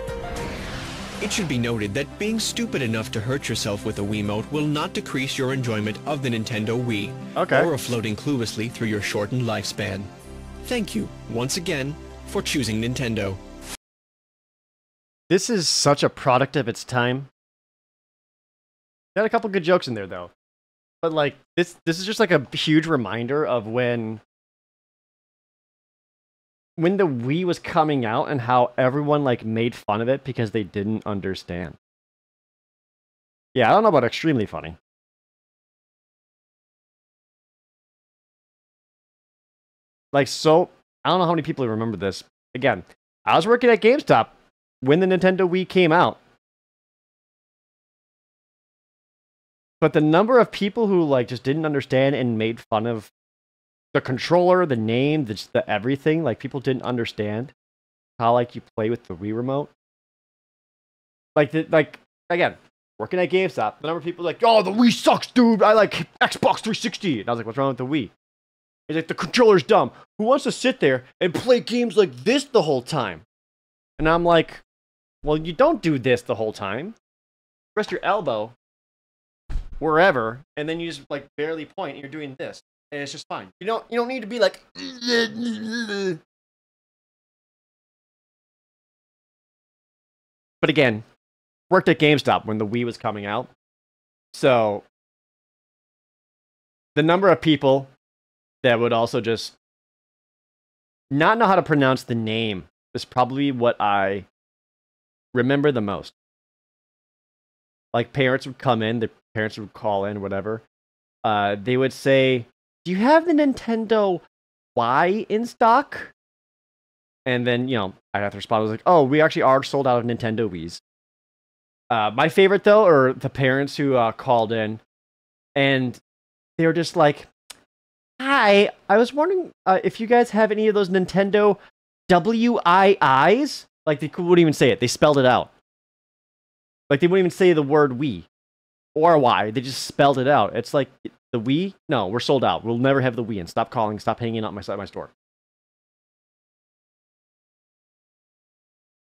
S21: It should be noted that being stupid enough to hurt yourself with a Wiimote will not decrease your enjoyment of the Nintendo Wii, or of floating cluelessly through your shortened lifespan. Thank you, once again, for choosing Nintendo.
S1: This is such a product of its time. Got a couple good jokes in there, though. But, like, this is just, like, a huge reminder of when the Wii was coming out and how everyone, like, made fun of it because they didn't understand. Yeah, I don't know about extremely funny. Like, so, I don't know how many people remember this. Again, I was working at GameStop when the Nintendo Wii came out. But the number of people who, like, just didn't understand and made fun of the controller, the name, the everything, like, people didn't understand how, like, you play with the Wii remote. Like, again, working at GameStop, the number of people like, oh, the Wii sucks, dude. I like Xbox 360. And I was like, what's wrong with the Wii? He's like, the controller's dumb. Who wants to sit there and play games like this the whole time? And I'm like, well, you don't do this the whole time. Rest your elbow wherever, and then you just, like, barely point, and you're doing this. And it's just fine. You don't need to be like. But again, worked at GameStop when the Wii was coming out. So the number of people that would also just not know how to pronounce the name is probably what I remember the most. Like, parents would come in, the parents would call in, whatever. They would say, do you have the Nintendo Y in stock? And then, you know, I'd have to respond. I was like, oh, we actually are sold out of Nintendo Wiis. My favorite, though, are the parents who called in. And they were just like, hi, I was wondering if you guys have any of those Nintendo Wii's? Like, they wouldn't even say it. They spelled it out. Like, they wouldn't even say the word Wii or Y. They just spelled it out. It's like, the Wii? No, we're sold out. We'll never have the Wii. And stop calling. Stop hanging out my store.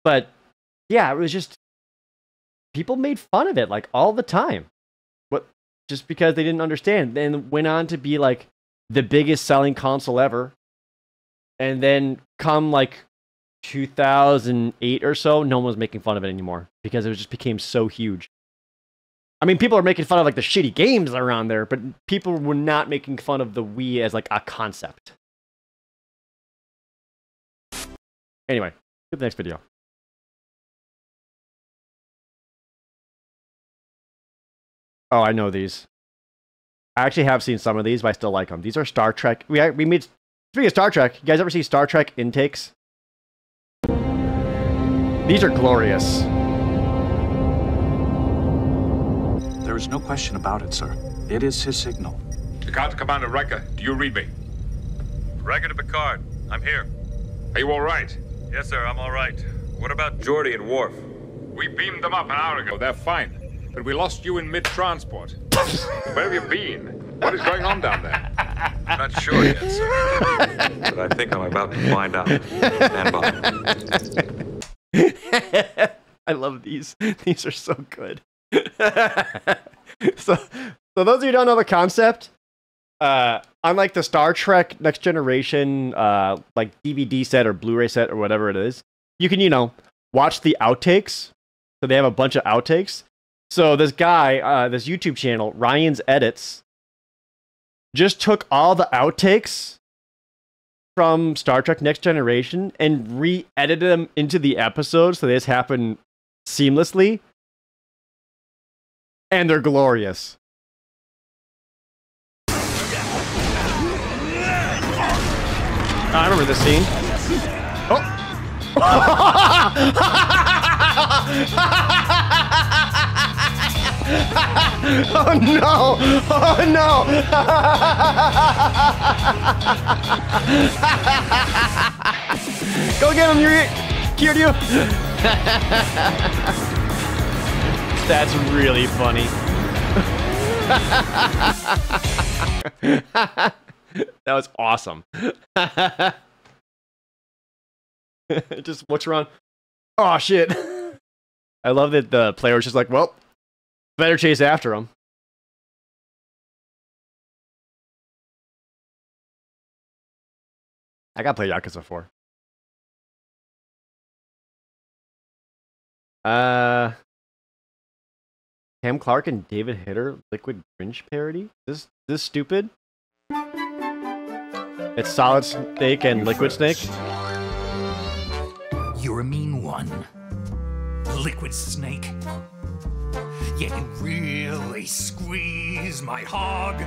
S1: But, yeah, it was just, people made fun of it, like, all the time. Just because they didn't understand. Then went on to be, like, the biggest selling console ever. And then come, like, 2008 or so, no one was making fun of it anymore. Because it just became so huge. I mean, people are making fun of, like, the shitty games around there, but people were not making fun of the Wii as, like, a concept. Anyway, to the next video. Oh, I know these. I actually have seen some of these, but I still like them. These are Star Trek. We made, speaking of Star Trek, you guys ever see Star Trek intakes? These are glorious.
S8: There is no question about it, sir. It is his signal.
S22: Picard to Commander Riker, do you read me?
S23: Riker to Picard, I'm here.
S22: Are you all right?
S23: Yes, sir, I'm all right. What about Geordi and Worf?
S22: We beamed them up an hour ago. They're fine. But we lost you in mid-transport. Where have you been? What is going on down there?
S23: I'm not sure yet, sir. But I think I'm about to find out. Stand by.
S1: I love these. These are so good. So those of you who don't know the concept, unlike the Star Trek Next Generation like DVD set or Blu-ray set or whatever it is, you can, you know, watch the outtakes. So they have a bunch of outtakes. So this guy, this YouTube channel, Ryan's Edits, just took all the outtakes from Star Trek Next Generation and re-edited them into the episodes so they just happen seamlessly. And they're glorious. I remember this scene. Oh no! Oh no! Go get him, Kiryu! That's really funny. That was awesome. Just what's wrong? Oh shit. I love that the player was just like, well, better chase after him. I gotta play Yakuza 4. Cam Clark and David Hitter Liquid Grinch parody? This stupid? It's Solid Snake and Liquid Snake.
S4: You're a mean one. Liquid Snake. Yeah, you really squeeze my hog.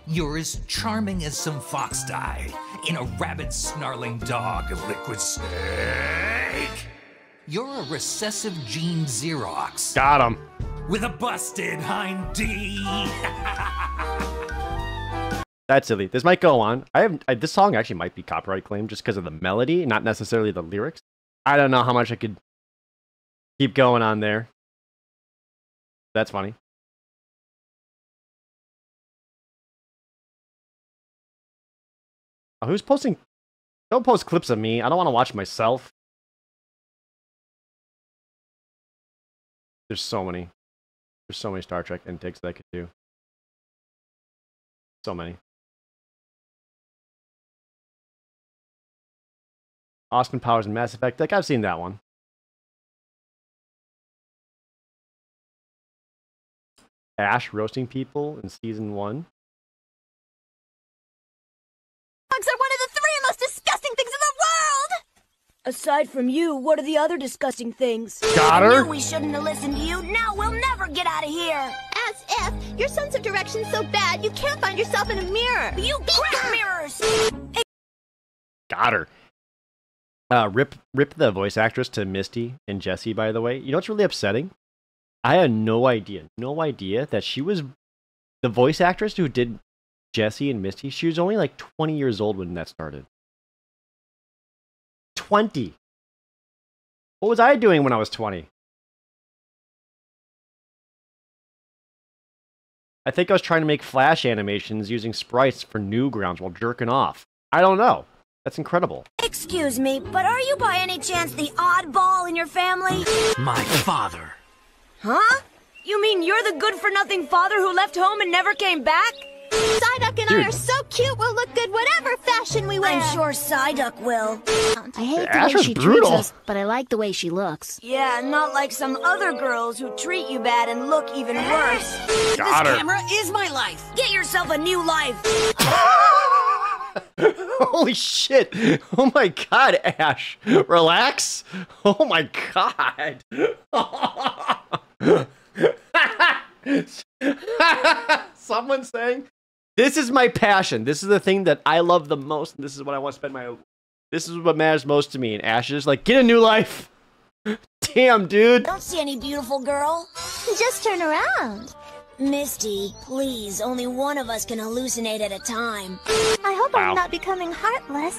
S4: You're as charming as some fox dye in a rabid snarling dog, Liquid Snake. You're a recessive gene Xerox.
S1: Got him.
S4: With a busted hind D.
S1: That's silly. This might go on. This song actually might be copyright claimed just because of the melody, not necessarily the lyrics. I don't know how much I could keep going on there. That's funny. Oh, who's posting? Don't post clips of me. I don't want to watch myself. There's so many. There's so many Star Trek intakes that I could do. So many. Austin Powers and Mass Effect. Like, I've seen that one. Ash roasting people in season 1.
S9: Dogs are one of the 3 most disgusting things in the world! Aside from you, what are the other disgusting things?
S1: Got her?
S9: I knew we shouldn't have listened to you. Now we'll never get out of here.
S5: As if your sense of direction's so bad you can't find yourself in a mirror.
S9: You crack mirrors!
S1: Got her. Rip the voice actress to Misty and Jesse, by the way. You know what's really upsetting? I had no idea that she was the voice actress who did Jesse and Misty. She was only like 20 years old when that started. 20. What was I doing when I was 20? I think I was trying to make Flash animations using sprites for Newgrounds while jerking off. I don't know. That's incredible.
S9: Excuse me, but are you by any chance the oddball in your family?
S4: My father.
S9: Huh? You mean you're the good-for-nothing father who left home and never came back?
S5: Psyduck and I are so cute we'll look good whatever fashion we wear.
S9: I'm sure Psyduck will.
S5: I hate
S1: Ash
S5: the way
S1: is
S5: she
S1: brutal.
S5: treats us, but I like the way she looks.
S9: Yeah, not like some other girls who treat you bad and look even worse.
S1: Got
S9: This
S1: her.
S9: camera is my life. Get yourself a new life.
S1: Holy shit. Oh my god, Ash. Relax. Oh my god. Someone saying, this is my passion. This is the thing that I love the most. And this is what I want to spend my... This is what matters most to me. And Ash is like, get a new life. Damn, dude.
S9: Don't see any beautiful girl.
S5: Just turn around.
S9: Misty, please, only one of us can hallucinate at a time.
S5: I hope
S1: Wow.
S5: I'm not becoming heartless.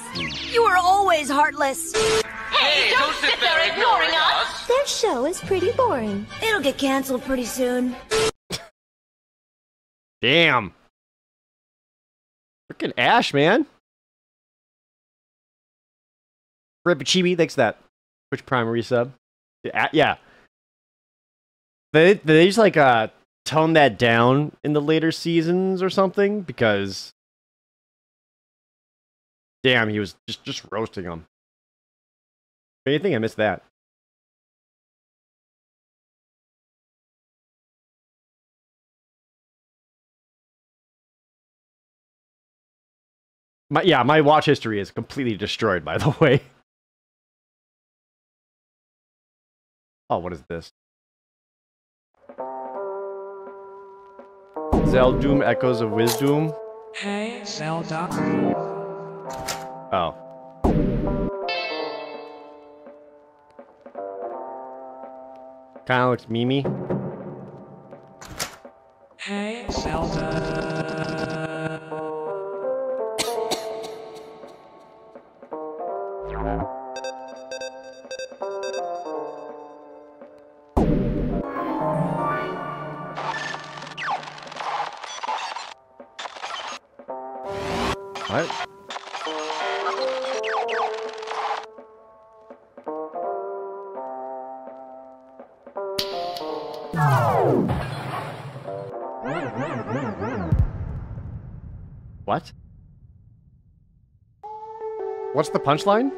S9: You were always heartless.
S3: Hey, don't sit there ignoring us!
S5: Their show is pretty boring.
S9: It'll get canceled pretty soon.
S1: Damn. Freaking Ash, man. Rip Chibi, thanks for that. Twitch Prime resub. Yeah. They just like tone that down in the later seasons or something because damn, he was just roasting them. If anything, I missed that. My watch history is completely destroyed, by the way. Oh, what is this? Zeldoom Echoes of Wisdom.
S17: Hey, Zelda.
S1: Oh. Kinda looks memey.
S17: Hey, Zelda.
S1: What? What? What's the punchline?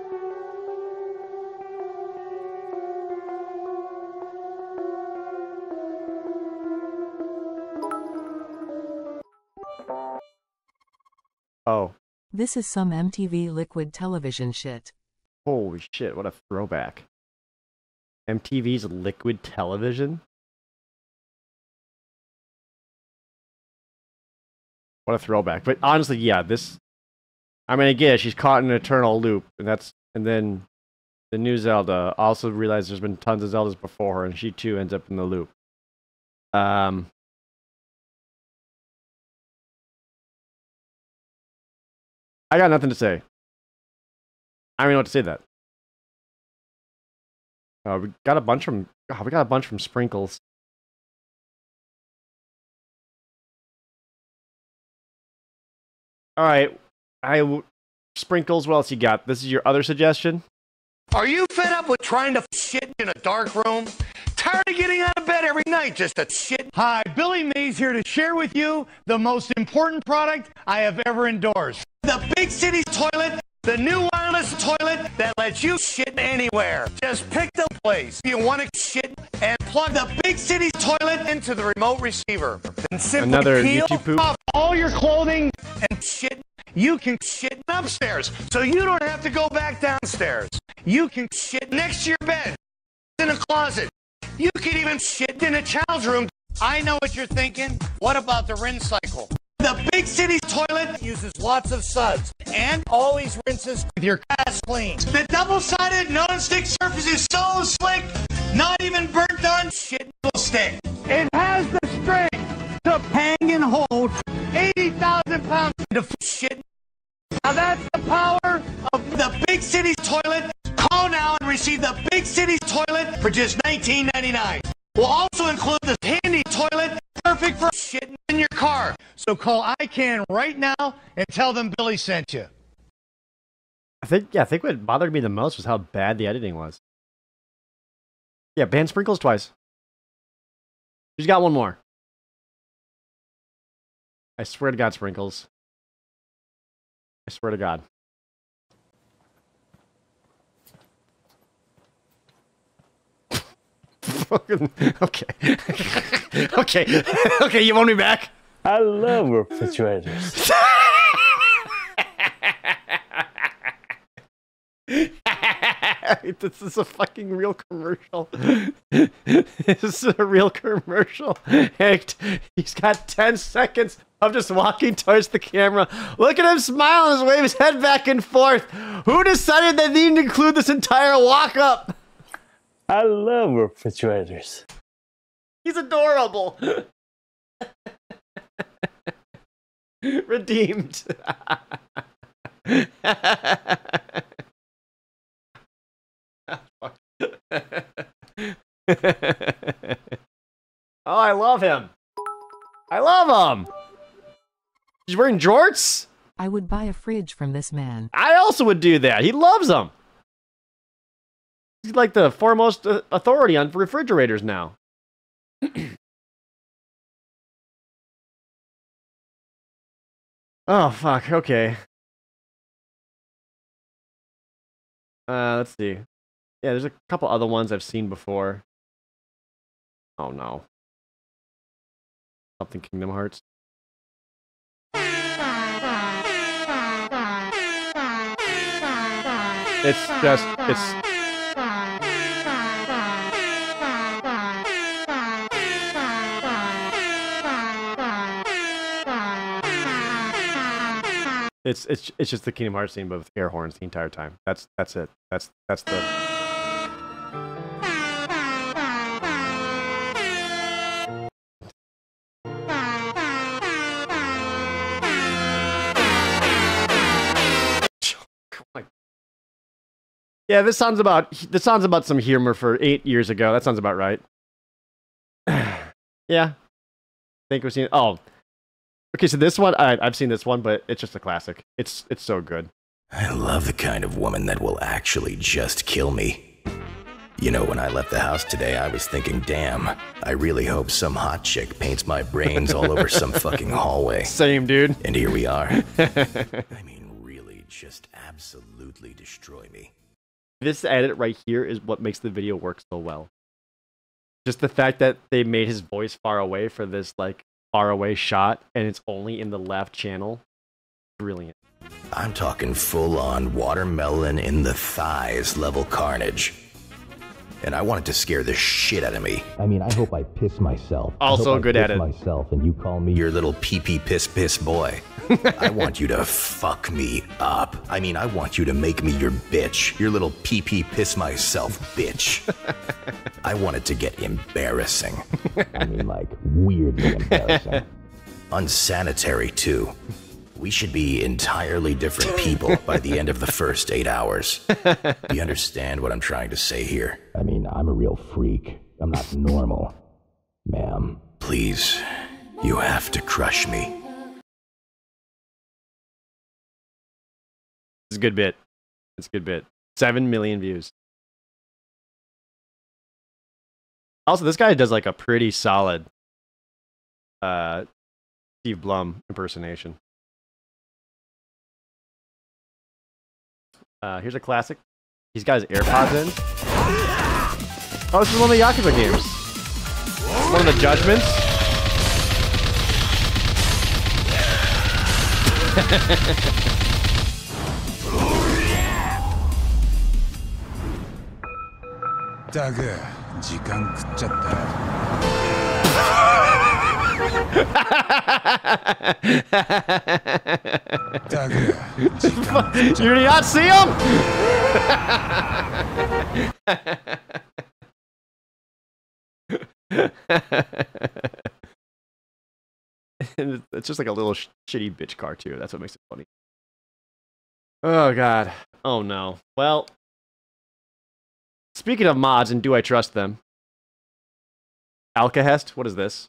S1: Oh.
S7: This is some MTV Liquid Television shit.
S1: Holy shit, what a throwback. MTV's Liquid Television? What a throwback. But honestly, yeah, this... I mean, again, she's caught in an eternal loop, and then the new Zelda also realized there's been tons of Zeldas before her, and she too ends up in the loop. I got nothing to say. I don't even know what to say to that. We got a bunch from Sprinkles. All right, Sprinkles. What else you got? This is your other suggestion.
S18: Are you fed up with trying to shit in a dark room? Tired of getting out of bed every night just to shit? Hi, Billy Mays here to share with you the most important product I have ever endorsed. The Big City Toilet, the new wireless toilet that lets you shit anywhere. Just pick the place you want to shit and plug the Big City Toilet into the remote receiver. Then simply
S1: Another
S18: peel
S1: YouTube poop.
S18: off all your clothing and shit. You can shit upstairs, so you don't have to go back downstairs. You can shit next to your bed, in a closet. You can even shit in a child's room. I know what you're thinking. What about the rinse cycle? The Big City Toilet uses lots of suds and always rinses with your ass clean. The double-sided non-stick surface is so slick, not even burnt on shit will stick. It has the strength to hang and hold 80,000 pounds of shit. Now that's the power of the Big City Toilet. Call now and receive the Big City Toilet for just $19.99. We'll also include the handy toilet, perfect for shitting in your car. So call ICANN right now and tell them Billy sent you.
S1: I think what bothered me the most was how bad the editing was. Yeah, ban Sprinkles twice. She's got one more. I swear to God, Sprinkles. I swear to God. Okay. Okay, you want me back?
S2: I love refrigerators.
S1: This is a fucking real commercial. This is a real commercial. He's got 10 seconds of just walking towards the camera. Look at him smiling as he waves his head back and forth. Who decided they needed to include this entire walk-up?
S2: I love refrigerators.
S1: He's adorable. Redeemed. Oh, I love him. I love him. He's wearing jorts?
S7: I would buy a fridge from this man.
S1: I also would do that. He loves them. He's like the foremost authority on refrigerators now. Oh, fuck. Okay. Let's see. Yeah, there's a couple other ones I've seen before. Oh, no. Something Kingdom Hearts. It's just, it's just the Kingdom Hearts scene, but with air horns the entire time. That's it. That's the. Yeah, this sounds about some humor for 8 years ago. That sounds about right. Yeah, I think we've seen. Oh, okay. So this one, I've seen this one, but it's just a classic. It's so good.
S6: I love the kind of woman that will actually just kill me. You know, when I left the house today, I was thinking, damn, I really hope some hot chick paints my brains all over some fucking hallway.
S1: Same, dude.
S6: And here we are. I mean, really, just absolutely destroy me.
S1: This edit right here is what makes the video work so well. Just the fact that they made his voice far away for this, like, far away shot, and it's only in the left channel. Brilliant.
S6: I'm talking full-on watermelon in the thighs level carnage. And I wanted to scare the shit out of me. I mean, I hope I piss myself.
S1: Also good at it.
S6: Myself and you call me your little pee-pee piss boy. I want you to fuck me up. I mean, I want you to make me your bitch. Your little pee-pee piss myself bitch. I want it to get embarrassing. I mean, like, weirdly embarrassing. Unsanitary, too. We should be entirely different people by the end of the first 8 hours. Do you understand what I'm trying to say here? I mean, I'm a real freak. I'm not normal. Ma'am, please, you have to crush me.
S1: It's a good bit. It's a good bit. 7 million views. Also, this guy does like a pretty solid Steve Blum impersonation. Here's a classic. He's got his AirPods in. Oh, this is one of the Yakuza games. One of the Judgments. You did not see him? It's just like a little shitty bitch car too. That's what makes it funny. Oh god. Oh no. Well, speaking of mods and do I trust them? Alcahest, what is this?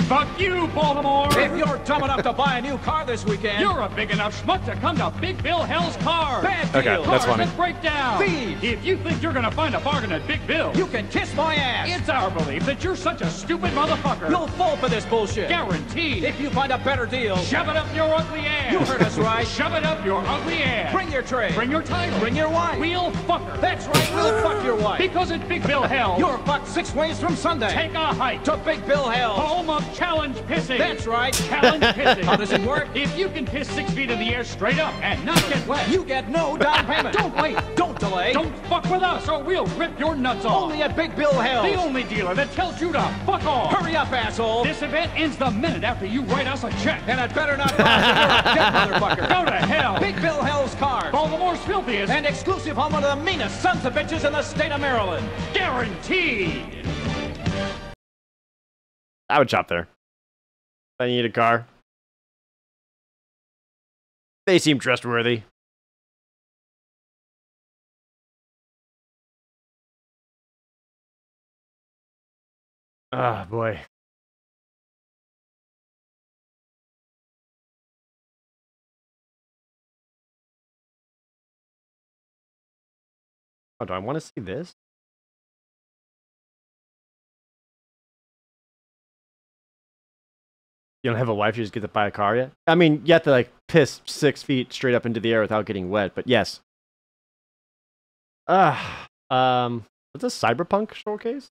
S11: Fuck you, Baltimore!
S13: If you're dumb enough to buy a new car this weekend,
S11: you're a big enough schmuck to come to Big Bill Hell's Cars.
S13: Bad deal.
S1: Okay, that's funny.
S11: That break down.
S13: Thieves.
S11: If you think you're gonna find a bargain at Big Bill,
S13: you can kiss my ass.
S11: It's our belief that you're such a stupid motherfucker.
S13: You'll fall for this bullshit.
S11: Guaranteed.
S13: If you find a better deal,
S11: shove it up your ugly ass.
S13: You heard us right.
S11: Shove it up your ugly ass.
S13: Bring your tray.
S11: Bring your title.
S13: Bring your wife.
S11: We'll fuck her.
S13: That's right. We'll fuck your wife.
S11: Because at Big Bill Hell,
S13: you're fucked 6 ways from Sunday.
S11: Take a hike
S13: to Big Bill Hell,
S11: home of challenge pissing.
S13: That's right.
S11: Challenge pissing.
S13: How does it work?
S11: If you can piss 6 feet in the air straight up and not get wet,
S13: you get no down payment.
S11: Don't wait.
S13: Don't delay.
S11: Don't fuck with us or we'll rip your nuts off.
S13: Only at Big Bill Hell.
S11: The only dealer that tells you to fuck off.
S13: Hurry up, asshole.
S11: This event ends the minute after you write us a check.
S13: And it better not cost you. You're a dead motherfucker.
S11: Go to hell.
S13: Big Bill Hell's Cars.
S11: Baltimore's filthiest.
S13: And exclusive home of the meanest sons of bitches in the state of Maryland.
S11: Guaranteed.
S1: I would shop there. I need a car. They seem trustworthy. Ah, boy. Oh, do I want to see this? You don't have a wife, you just get to buy a car yet? I mean, you have to like piss 6 feet straight up into the air without getting wet, but yes. What's a Cyberpunk showcase?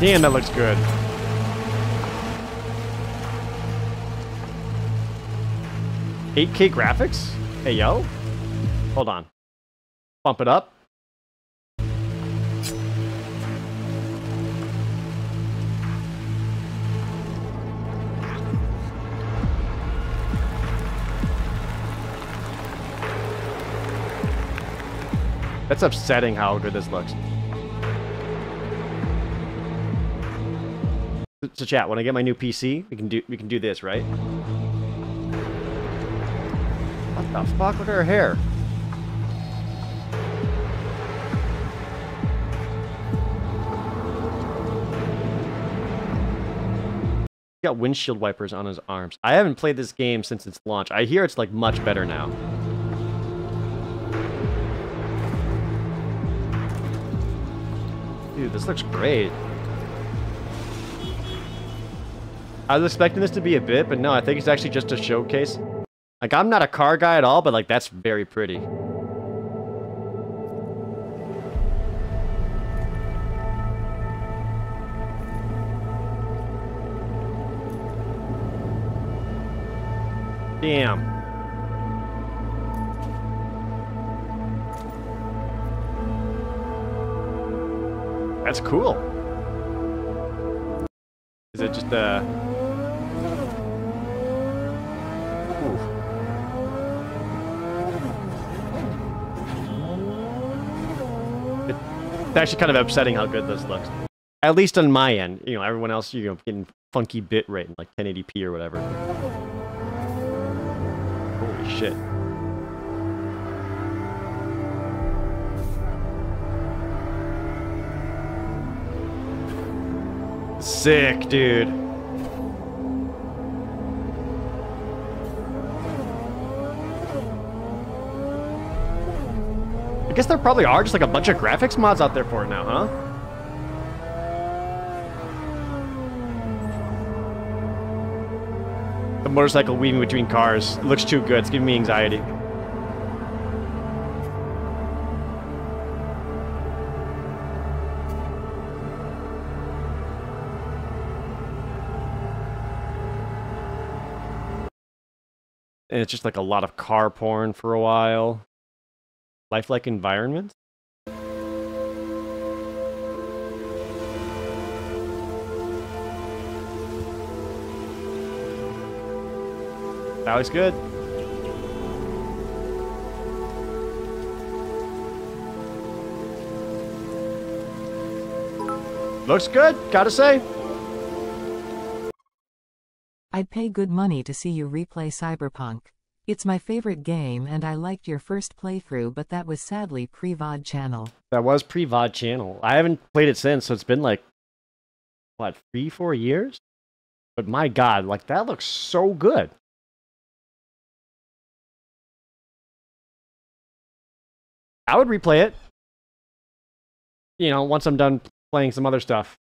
S1: Damn, that looks good. $8K graphics? Hey, yo. Hold on. Bump it up. That's upsetting how good this looks. So chat, when I get my new PC, we can do this, right? What the fuck? Look at her hair. got windshield wipers on his arms. I haven't played this game since its launch. I hear it's like much better now. Dude, this looks great. I was expecting this to be a bit, but no, I think it's actually just a showcase. Like, I'm not a car guy at all, but like, that's very pretty. Damn. That's cool. Is it just It's actually kind of upsetting how good this looks. At least on my end. You know, everyone else, you know, getting funky bit rate, like 1080p or whatever. Holy shit. Sick, dude. I guess there probably are just like a bunch of graphics mods out there for it now, huh? The motorcycle weaving between cars. It looks too good. It's giving me anxiety. And it's just like a lot of car porn for a while. Lifelike environments? That was good. Looks good, gotta say.
S7: I'd pay good money to see you replay Cyberpunk. It's my favorite game and I liked your first playthrough, but that was sadly pre-VOD channel.
S1: That was pre-VOD channel. I haven't played it since, so it's been like, what, 3-4 years? But my god, like that looks so good. I would replay it. You know, once I'm done playing some other stuff.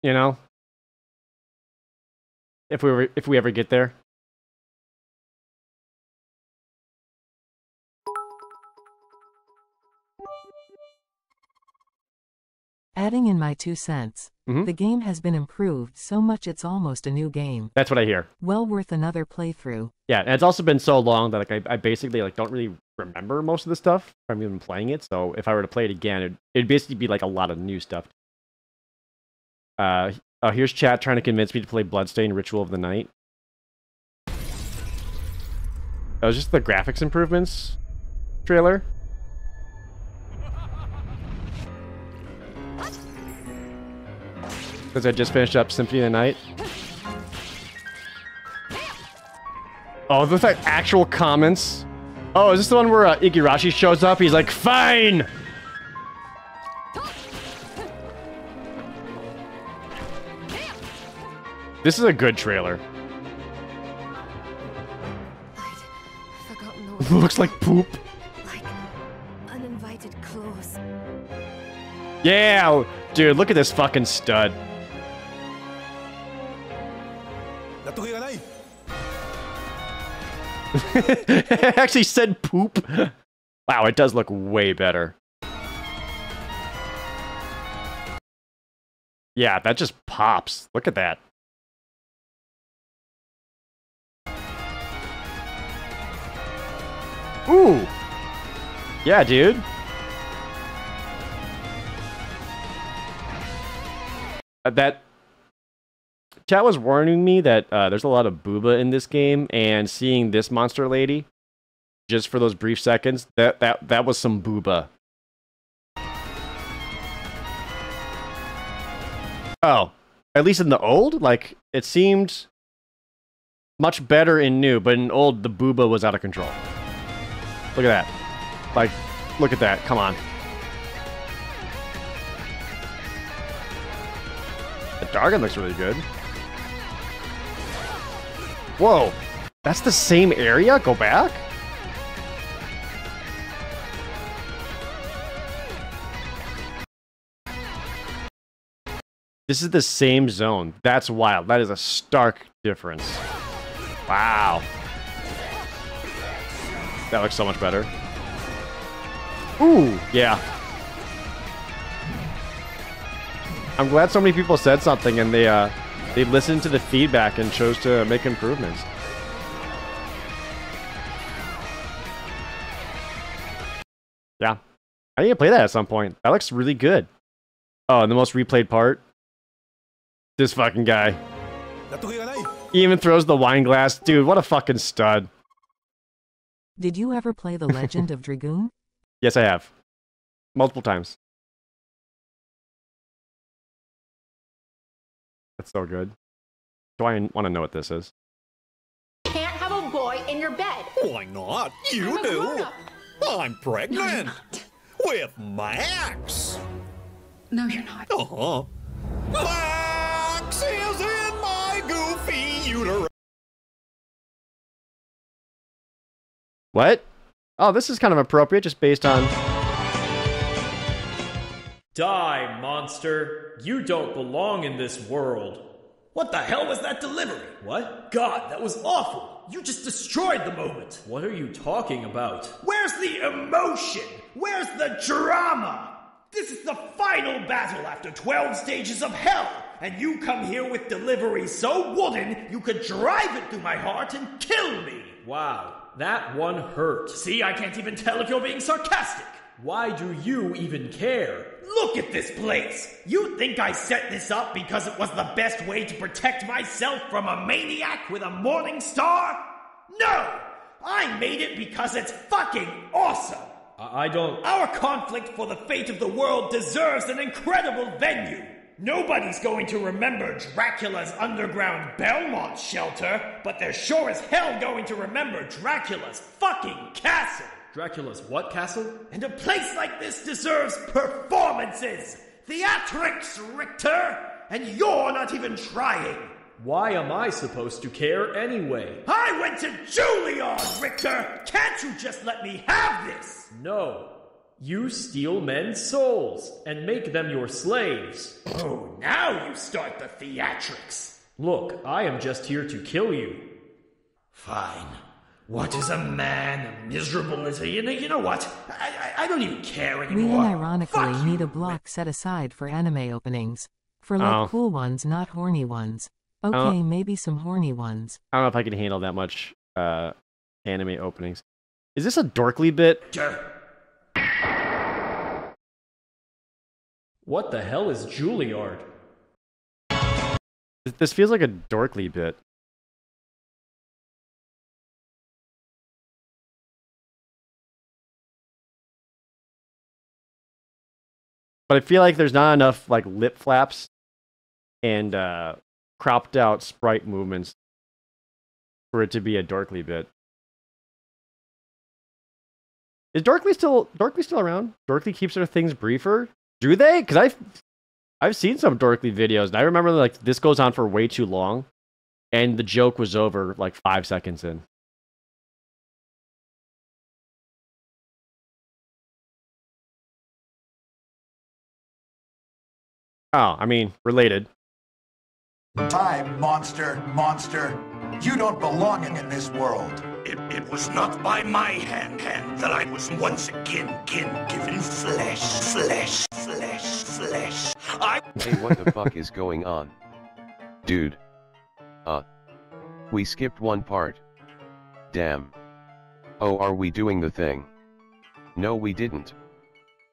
S1: You know? If we ever get there.
S7: Adding in my 2 cents. The game has been improved so much it's almost a new game.
S1: That's what I hear.
S7: Well worth another playthrough.
S1: Yeah, and it's also been so long that like I basically like don't really remember most of the stuff from even playing it. So if I were to play it again, it'd basically be like a lot of new stuff. Oh, here's chat trying to convince me to play Bloodstained Ritual of the Night. That was just the graphics improvements trailer. Because I just finished up Symphony of the Night. Oh, those like actual comments. Oh, is this the one where Igarashi shows up? He's like, fine! This is a good trailer. Looks like poop.
S5: Like uninvited clothes.
S1: Yeah! Dude, look at this fucking stud. It actually said poop. Wow, it does look way better. Yeah, that just pops. Look at that. Ooh! Yeah, dude. That chat was warning me that there's a lot of booba in this game, and seeing this monster lady just for those brief seconds, that was some booba. Oh, at least in the old, like it seemed much better in new, but in old the booba was out of control. Look at that. Like, look at that. Come on. The Dargon looks really good. Whoa. That's the same area? Go back? This is the same zone. That's wild. That is a stark difference. Wow. That looks so much better. Ooh, yeah. I'm glad so many people said something and they listened to the feedback and chose to make improvements. Yeah. I need to play that at some point. That looks really good. Oh, and the most replayed part? This fucking guy. He even throws the wine glass. Dude, what a fucking stud.
S7: Did you ever play The Legend of Dragoon?
S1: Yes, I have. Multiple times. That's so good. Do I want to know what this is?
S12: Can't have a boy in your bed.
S14: Why not? You do. I'm pregnant. With Max.
S12: No, you're not.
S14: Uh-huh. Max is in my goofy uterus.
S1: What? Oh, this is kind of appropriate just based on...
S15: Die, monster. You don't belong in this world.
S24: What the hell was that delivery?
S15: What?
S24: God, that was awful. You just destroyed the moment.
S15: What are you talking about?
S24: Where's the emotion? Where's the drama? This is the final battle after 12 stages of hell. And you come here with delivery so wooden you could drive it through my heart and kill me.
S15: Wow, that one hurt.
S24: See, I can't even tell if you're being sarcastic.
S15: Why do you even care?
S24: Look at this place! You think I set this up because it was the best way to protect myself from a maniac with a morning star? No! I made it because it's fucking awesome!
S15: I don't...
S24: Our conflict for the fate of the world deserves an incredible venue! Nobody's going to remember Dracula's underground Belmont shelter, but they're sure as hell going to remember Dracula's fucking castle!
S15: Dracula's what castle?
S24: And a place like this deserves performances! Theatrics, Richter! And you're not even trying!
S15: Why am I supposed to care anyway?
S24: I went to Juilliard, Richter! Can't you just let me have this?
S15: No. You steal men's souls and make them your slaves.
S24: Oh, now you start the theatrics.
S15: Look, I am just here to kill you.
S24: Fine. What is a man? A miserable little... You know what? I don't even care anymore.
S7: We ironically need a block set aside for anime openings. For like cool ones, not horny ones. Okay, maybe some horny ones.
S1: I don't know if I can handle that much anime openings. Is this a Dorkly bit?
S15: What the hell is Juilliard?
S1: This feels like a Dorkly bit. But I feel like there's not enough like lip flaps and cropped out sprite movements for it to be a Dorkly bit. Is Dorkly still around? Dorkly keeps their things briefer? Do they? Because I've seen some Dorkly videos and I remember like this goes on for way too long and the joke was over like 5 seconds in. Oh, I mean, related.
S25: Time, monster. You don't belong in this world.
S18: It was not by my hand that I was once again given flesh.
S26: Hey, what the fuck is going on? Dude. We skipped one part. Damn. Oh, are we doing the thing? No, we didn't.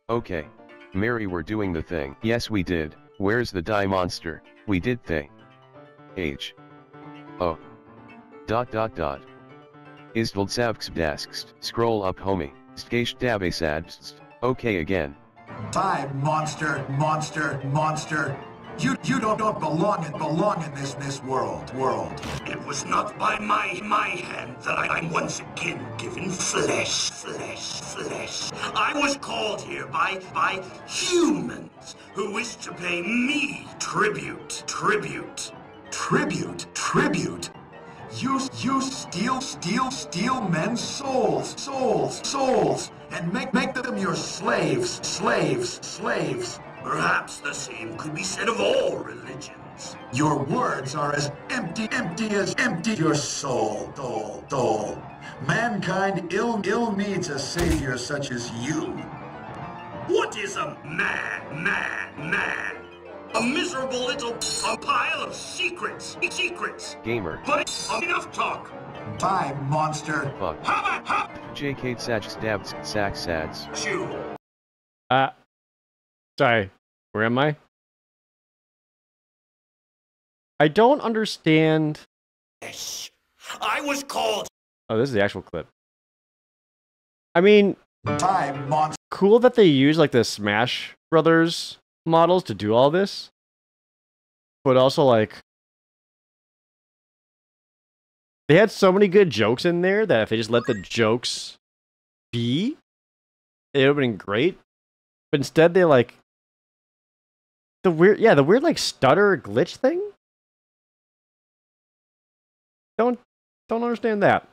S26: Okay. Mary, we're doing the thing. Yes, we did. Where's the die monster? We did thing. H. O. ... Istvoldsavksbdaskst. Scroll up, homie. Skashdabasabst. Okay, again.
S25: Time, monster. You don't belong in this world.
S18: It was not by my hand that I'm once again given flesh. I was called here by humans who wish to pay me tribute.
S25: You steal men's souls, and make them your slaves. Perhaps the same could be said of all religions. Your words are as empty as your soul. Mankind ill needs a savior such as you.
S14: What is a man? A miserable little pile of secrets.
S26: Gamer.
S14: But enough talk.
S25: Time, monster.
S26: Fuck. JK Sach Stabs Sack Sads.
S14: Chew.
S1: Sorry. Where am I? I don't understand.
S14: Yes. I was called.
S1: Oh, this is the actual clip. I mean,
S25: Time, monster.
S1: cool that they use like the Smash Brothers models to do all this, but also like they had so many good jokes in there that if they just let the jokes be, it would have been great. But instead, they like the weird like stutter glitch thing. Don't understand that.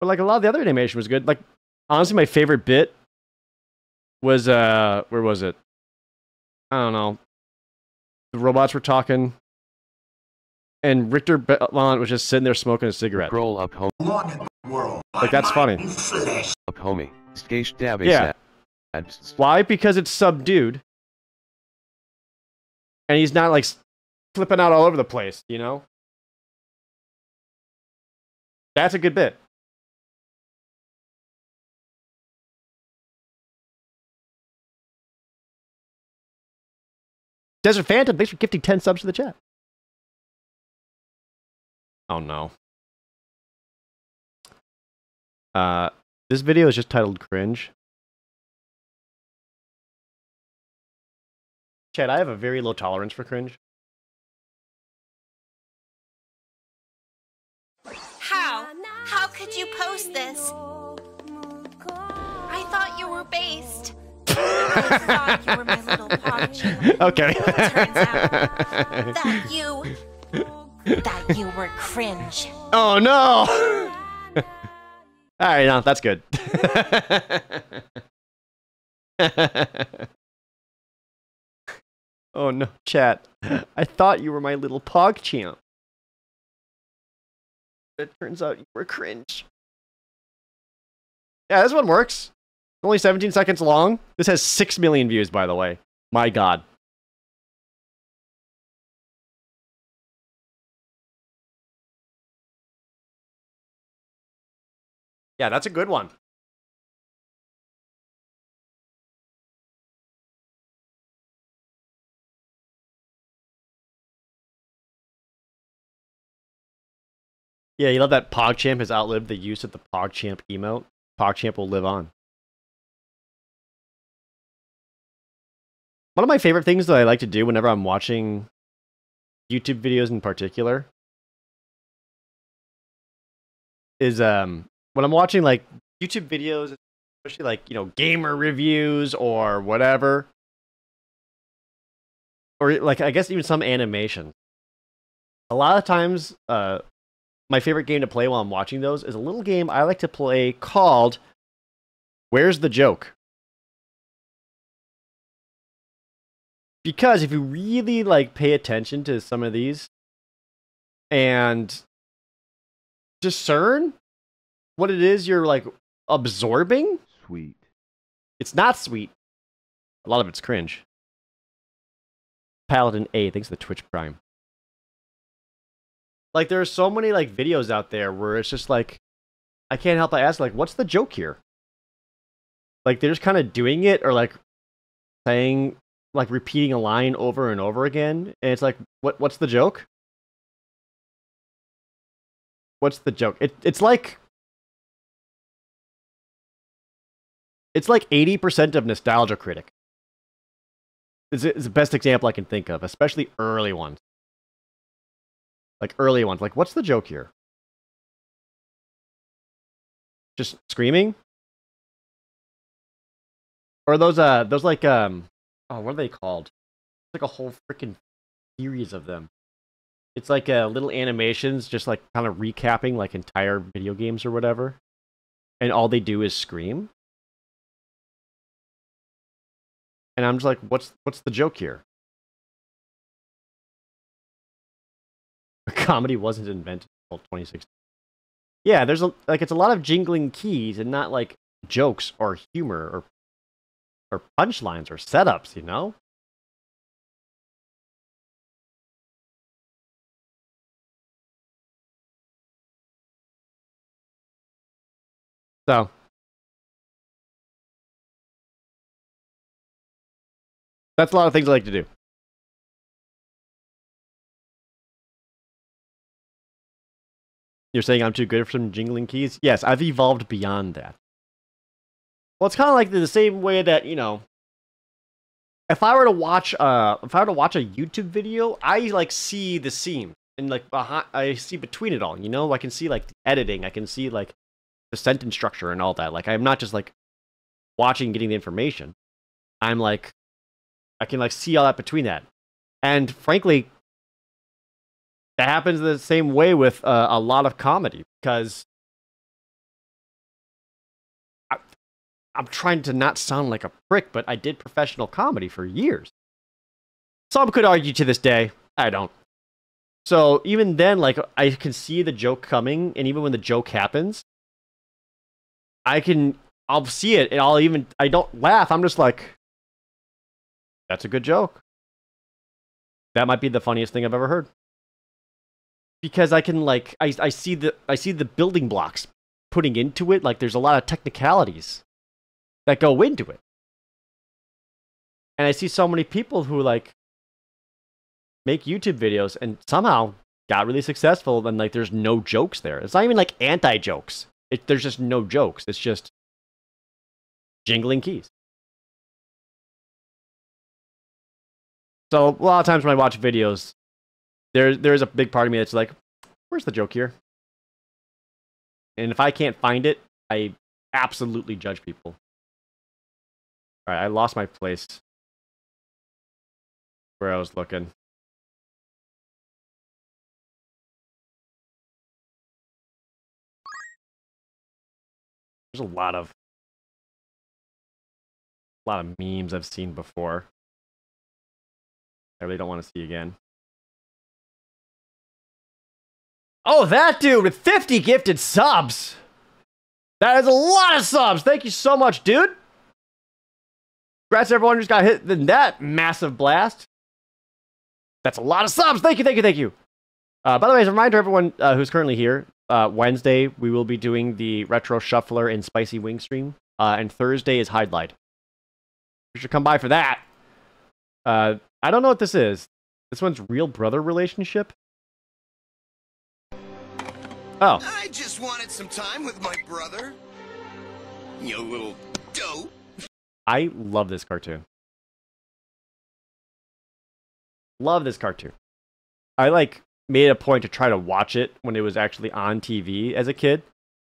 S1: But like a lot of the other animation was good. Like honestly, my favorite bit was where was it? I don't know. The robots were talking, and Richter Belmont was just sitting there smoking a cigarette.
S26: Scroll up home.
S1: Like that's funny.
S26: Up homie. Skate dab
S1: Yeah. Why? Because it's subdued, and he's not like flipping out all over the place. You know. That's a good bit. Desert Phantom, thanks for gifting 10 subs to the chat. Oh no. This video is just titled Cringe. Chat, I have a very low tolerance for cringe.
S5: How could you post this? I thought you were based. I thought you were my little Poggy.
S1: Okay.
S5: Turns out that you were cringe.
S1: Oh no! Alright, no, that's good. Oh no, chat. I thought you were my little PogChamp. It turns out you were cringe. Yeah, this one works. Only 17 seconds long. This has 6 million views, by the way. My god. Yeah, that's a good one. Yeah, you love that PogChamp has outlived the use of the PogChamp emote. PogChamp will live on. One of my favorite things that I like to do whenever I'm watching YouTube videos in particular is when I'm watching like YouTube videos, especially like, you know, gamer reviews or whatever, or like I guess even some animation. A lot of times, my favorite game to play while I'm watching those is a little game I like to play called Where's the Joke? Because if you really like pay attention to some of these and discern what it is you're like absorbing,
S26: sweet.
S1: It's not sweet. A lot of it's cringe. Paladin A, thanks for the Twitch Prime. Like there are so many like videos out there where it's just like I can't help but ask like what's the joke here? Like they're just kind of doing it or like saying like repeating a line over and over again, and it's like, what's the joke? What's the joke? It's like 80% of Nostalgia Critic. It's the best example I can think of, especially early ones. Like early ones, like what's the joke here? Just screaming? Or those like oh, what are they called? It's like a whole freaking series of them. It's like little animations, just like kind of recapping like entire video games or whatever. And all they do is scream. And I'm just like, what's the joke here? Comedy wasn't invented until 2016. Yeah, there's it's a lot of jingling keys and not like jokes or humor or punchlines or setups, you know? So that's a lot of things I like to do. You're saying I'm too good for some jingling keys? Yes, I've evolved beyond that. Well, it's kind of like the same way that, you know, if I were to watch a YouTube video, I like see the seam and like I see between it all, you know? I can see like the editing, I can see like the sentence structure and all that. Like I'm not just like watching and getting the information. I'm like I can like see all that between that. And frankly, that happens the same way with a lot of comedy, because I'm trying to not sound like a prick, but I did professional comedy for years. Some could argue to this day, I don't. So even then, like, I can see the joke coming, and even when the joke happens, I'll see it, and I don't laugh, I'm just like, that's a good joke. That might be the funniest thing I've ever heard. Because I can, like, I see the building blocks putting into it, like, there's a lot of technicalities that go into it. And I see so many people who, like, make YouTube videos and somehow got really successful, and, like, there's no jokes there. It's not even, like, anti-jokes. There's just no jokes. It's just jingling keys. So, a lot of times when I watch videos, there's a big part of me that's like, where's the joke here? And if I can't find it, I absolutely judge people. Alright, I lost my place where I was looking. There's a lot of memes I've seen before. I really don't want to see again. Oh, that dude with 50 gifted subs! That is a lot of subs! Thank you so much, dude! Congrats to everyone who's got hit in that massive blast. That's a lot of subs! Thank you, thank you, thank you! By the way, as a reminder to everyone who's currently here, Wednesday we will be doing the Retro Shuffler and Spicy Wing stream, and Thursday is Hide Light. You should come by for that! I don't know what this is. This one's Real Brother Relationship? Oh.
S8: I just wanted some time with my brother. You little dope.
S1: I love this cartoon. Love this cartoon. I, like, made a point to try to watch it when it was actually on TV as a kid,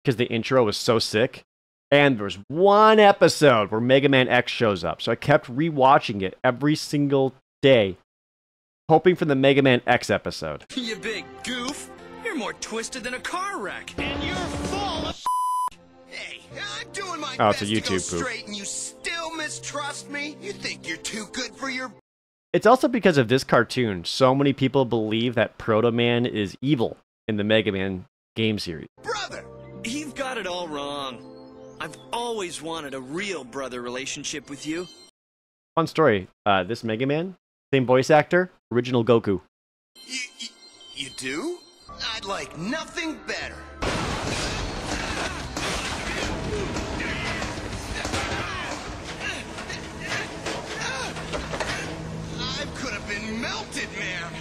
S1: because the intro was so sick. And there was one episode where Mega Man X shows up, so I kept rewatching it every single day, hoping for the Mega Man X episode.
S8: You big goof. You're more twisted than a car wreck. And you're full of Hey, I'm doing my best
S1: it's a YouTube
S8: to go
S1: poop.
S8: straight and you still mistrust me? You think you're too good for your...
S1: It's also because of this cartoon, so many people believe that Proto Man is evil in the Mega Man game series.
S8: Brother, you've got it all wrong. I've always wanted a real brother relationship with you.
S1: Fun story, this Mega Man, same voice actor, original Goku.
S8: You do? I'd like nothing better. I could have been melted, man.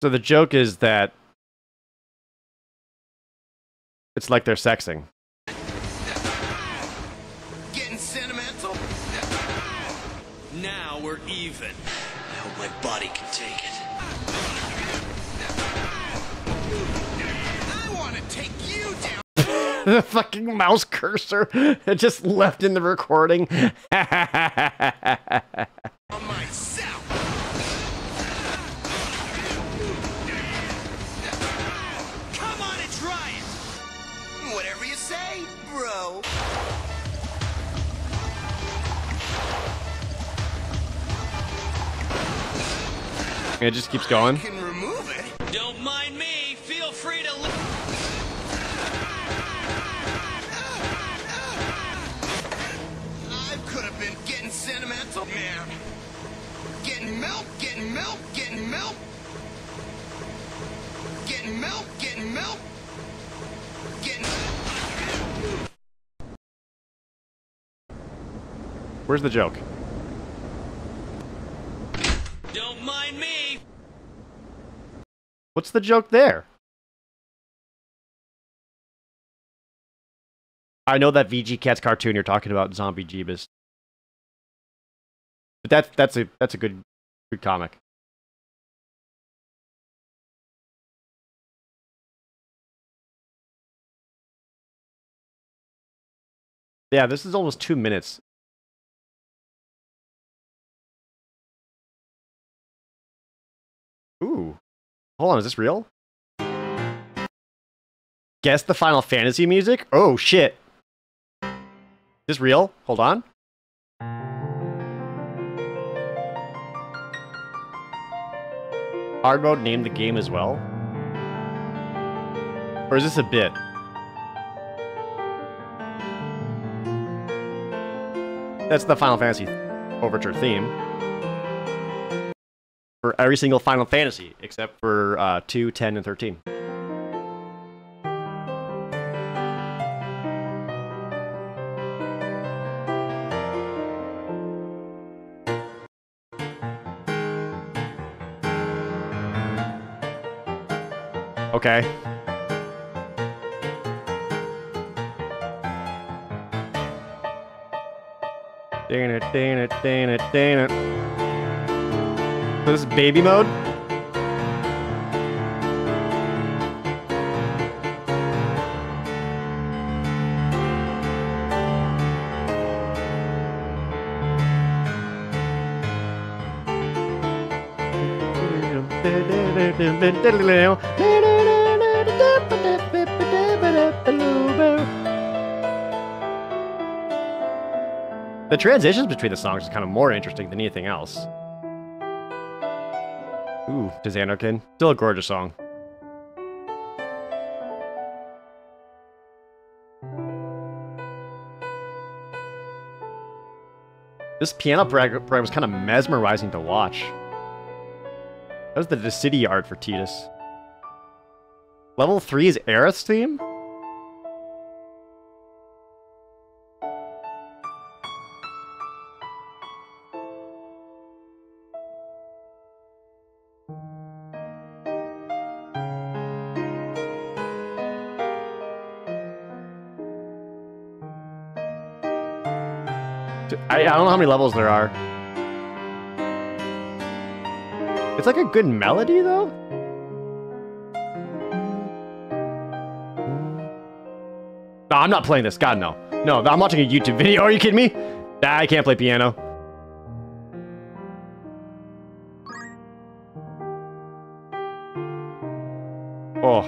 S1: So the joke is that it's like they're sexing.
S8: Getting sentimental? Now we're even. I hope my body can take it. I want to take you down.
S1: The fucking mouse cursor just left in the recording.
S14: Come on and try it! Whatever you say, bro.
S1: It just keeps going.
S14: Can remove it. Don't mind me. Feel free to. I could have been getting sentimental, man. Getting milk, getting milk, getting milk. Getting milk, getting milk. Getting.
S1: Where's the joke?
S14: Don't mind me.
S1: What's the joke there? I know that VG Cats cartoon you're talking about, Zombie Jeebus. But that's a good comic. Yeah, this is almost 2 minutes. Ooh. Hold on, is this real? Guess the Final Fantasy music? Oh, shit. Is this real? Hold on. Hard mode named the game as well? Or is this a bit? That's the Final Fantasy Overture theme. For every single Final Fantasy, except for 2, 10, and 13. Okay. Dang it, dang it, dang it, dang it. So this is baby mode? The transitions between the songs is kind of more interesting than anything else. Ooh, Xanarkin. Still a gorgeous song. This piano program was kind of mesmerizing to watch. That was the Dissidia art for Tidus. Level 3 is Aerith's theme? I don't know how many levels there are. It's like a good melody, though? No, I'm not playing this. God, no. No, I'm watching a YouTube video. Are you kidding me? Nah, I can't play piano. Oh.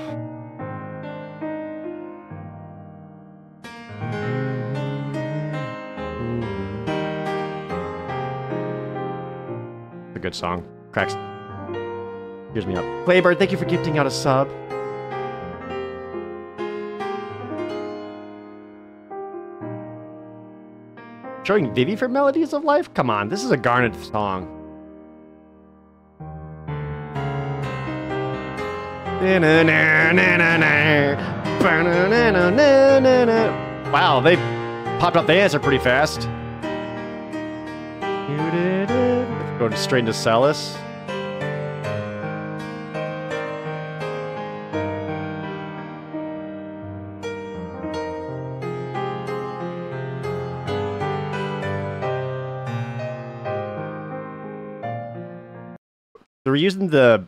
S1: A good song. Cracks. Hears me up. Playbird, thank you for gifting out a sub. Showing Vivi for Melodies of Life? Come on, this is a Garnet song. Wow, they popped up the answer pretty fast. Going straight into Celis. They're using the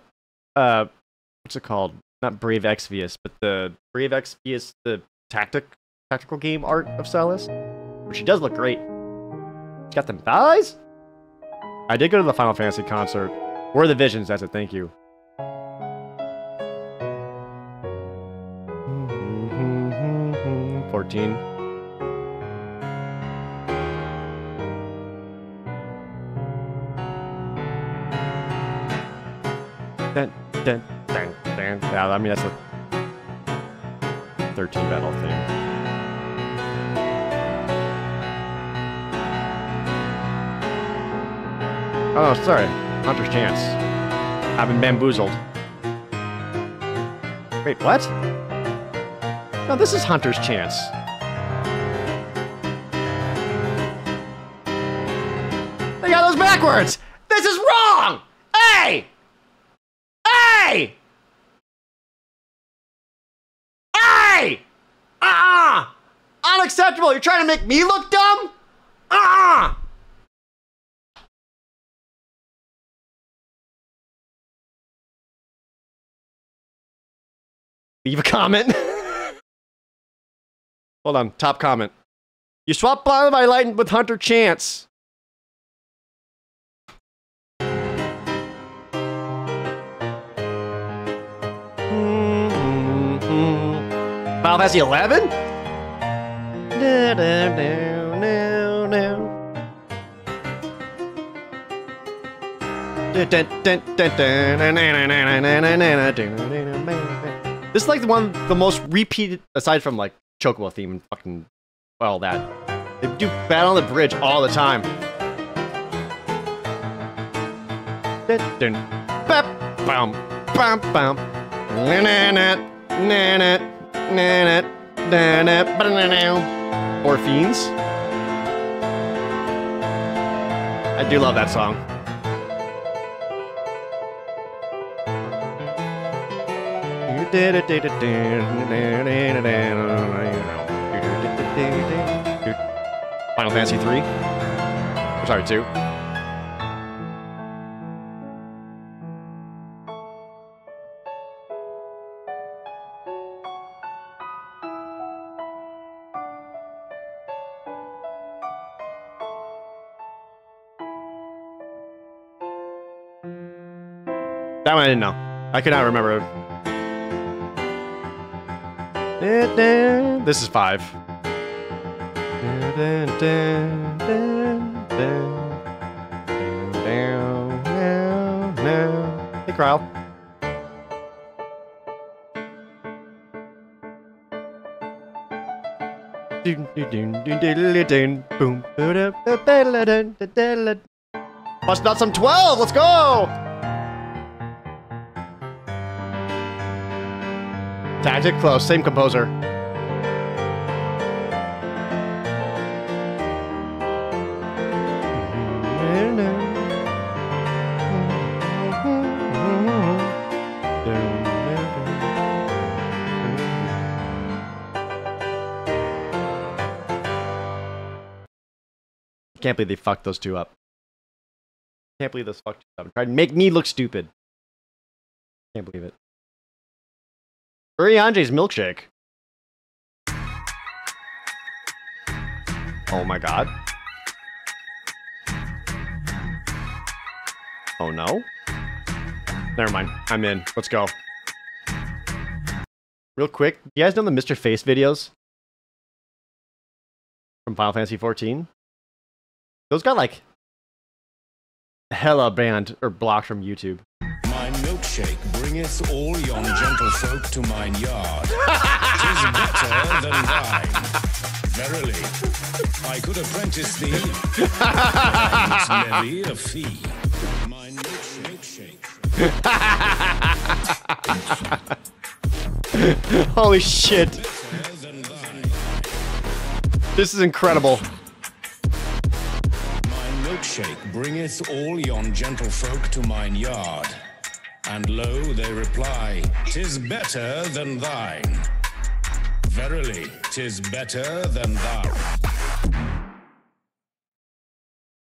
S1: what's it called? Not Brave Exvius, but the Brave Exvius, the tactical game art of Celes. But she does look great. She's got them thighs. I did go to the Final Fantasy concert. Where are the Visions? That's it. Thank you. Mm-hmm. 14. Dun, dun, dun, dun. Yeah, I mean that's a 13 battle thing. Oh, sorry. Hunter's Chance. I've been bamboozled. Wait, what? No, this is Hunter's Chance. They got those backwards! This is wrong! Hey! Hey! Hey! Unacceptable! You're trying to make me look dumb? Leave a comment. Hold on, top comment. You swap Blind by Light with Hunter Chance. Final Fantasy 11? No, no, no, no, no. This is like the most repeated, aside from like Chocobo theme and fucking all that. They do Battle on the Bridge all the time. Bam, bam, bam. Or Fiends. I do love that song. Final Fantasy 3. Or sorry, 2. That one I didn't know. I could not remember. This is 5. Hey, Kyle. Bust out some 12. Let's go. Tactic close, same composer. Can't believe they fucked those two up. Can't believe those fucked up. Tried to make me look stupid. Can't believe it. Uriange's milkshake. Oh my god. Oh no? Never mind. I'm in. Let's go. Real quick, you guys know the Mr. Face videos? From Final Fantasy 14? Those got like hella banned or blocked from YouTube.
S10: My milkshake bringeth all yon gentlefolk to mine yard. 'Tis better than thine. Verily, I could apprentice thee. Thines levy a fee. My milkshake.
S1: Holy shit. This is incredible.
S10: Milkshake bringeth all yon gentlefolk to mine yard. And lo, they reply, 'tis better than thine. Verily, 'tis better than thine.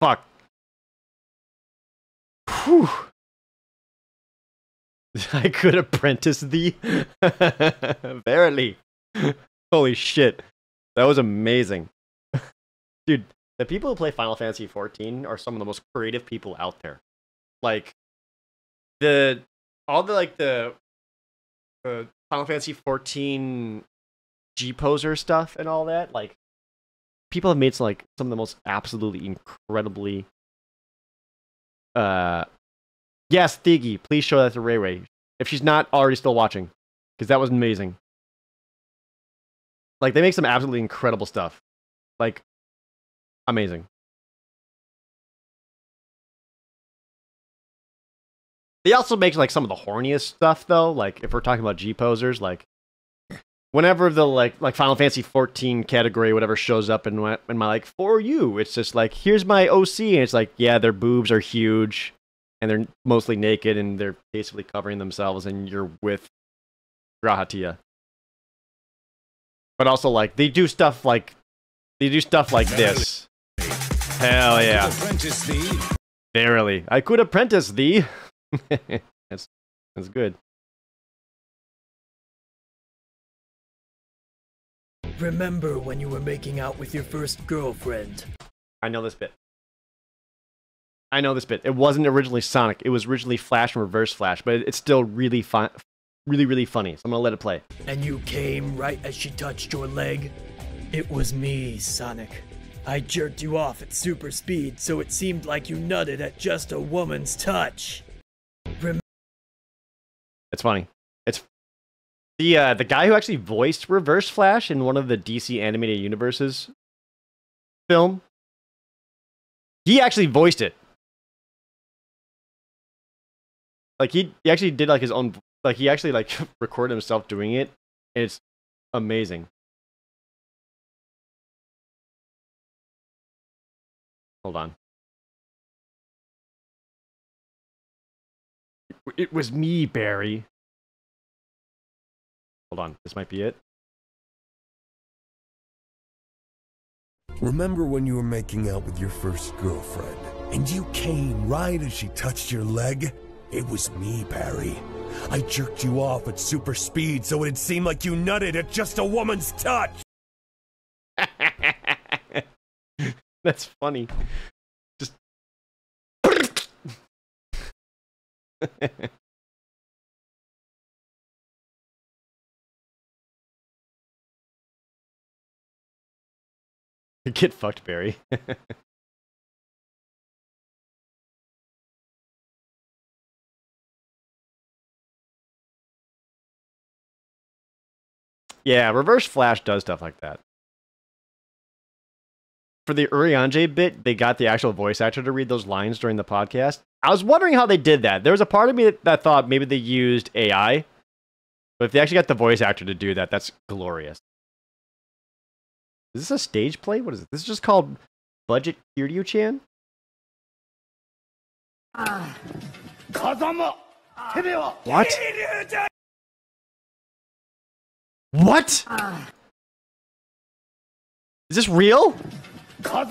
S1: Fuck. Whew. I could apprentice thee. Verily. Holy shit. That was amazing. Dude, the people who play Final Fantasy XIV are some of the most creative people out there. Like, all the Final Fantasy XIV G-Poser stuff and all that, like, people have made some of the most absolutely incredibly... Yes, Thiggy, please show that to Ray Ray. If she's not already still watching. Because that was amazing. Like, they make some absolutely incredible stuff. Like, amazing. They also make, like, some of the horniest stuff, though. Like, if we're talking about G-posers, like, whenever the, like Final Fantasy XIV category, whatever shows up in my, like, for you, it's just like, here's my OC, and it's like, yeah, their boobs are huge, and they're mostly naked, and they're basically covering themselves, and you're with Grahatia. But also, like, they do stuff like this. Hell yeah. Verily. I could apprentice thee. That's good.
S16: Remember when you were making out with your first girlfriend?
S1: I know this bit. It wasn't originally Sonic. It was originally Flash and Reverse Flash, but it's still really fun. Really funny, so I'm gonna let it play.
S16: And you came right as she touched your leg? It was me, Sonic. I jerked you off at super speed, so it seemed like you nutted at just a woman's touch.
S1: It's funny. It's the guy who actually voiced Reverse Flash in one of the DC Animated Universes film. He actually voiced it. Like he actually did like his own. Like, he actually, like, recorded himself doing it. It's amazing. Hold on. It was me, Barry. Hold on. This might be it.
S19: Remember when you were making out with your first girlfriend, and you came right as she touched your leg? It was me, Barry. I jerked you off at super speed so it'd seem like you nutted at just a woman's touch.
S1: That's funny. Just get fucked, Barry. Yeah, Reverse Flash does stuff like that. For the Urianger bit, they got the actual voice actor to read those lines during the podcast. I was wondering how they did that. There was a part of me that thought maybe they used AI. But if they actually got the voice actor to do that, that's glorious. Is this a stage play? What is it? This is just called Budget Kiryu-chan? What? What? Is this real? What?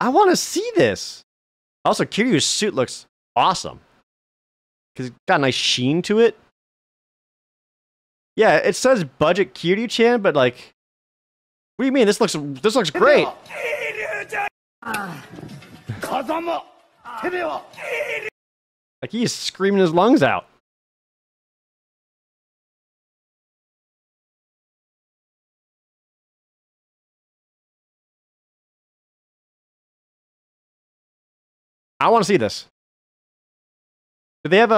S1: I want to see this. Also, Kiryu's suit looks awesome. Because it's got a nice sheen to it. Yeah, it says Budget Kiryu-chan, but like... What do you mean? This looks great. Like he's screaming his lungs out. I want to see this. Do they have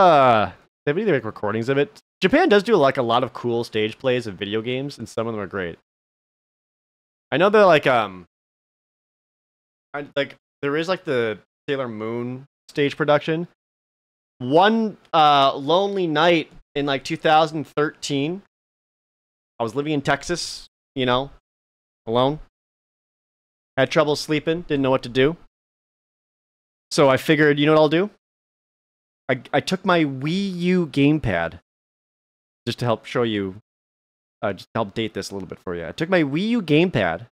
S1: any like recordings of it? Japan does do like a lot of cool stage plays of video games, and some of them are great. I know they're like there is like the Sailor Moon stage production. One lonely night in like 2013, I was living in Texas, you know, alone. Had trouble sleeping, didn't know what to do. So I figured, you know what I'll do? I took my Wii U gamepad just to help show you, just to help date this a little bit for you. I took my Wii U gamepad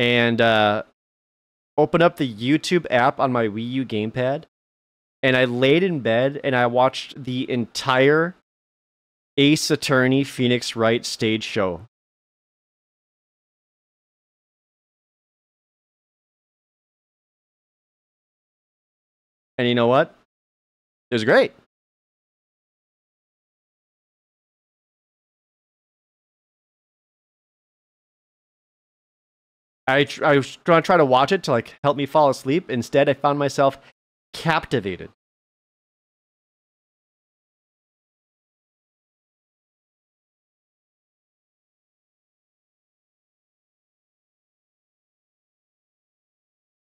S1: and opened up the YouTube app on my Wii U gamepad, and I laid in bed and I watched the entire Ace Attorney Phoenix Wright stage show. And you know what? It was great. I was going to try to watch it to like help me fall asleep. Instead, I found myself captivated.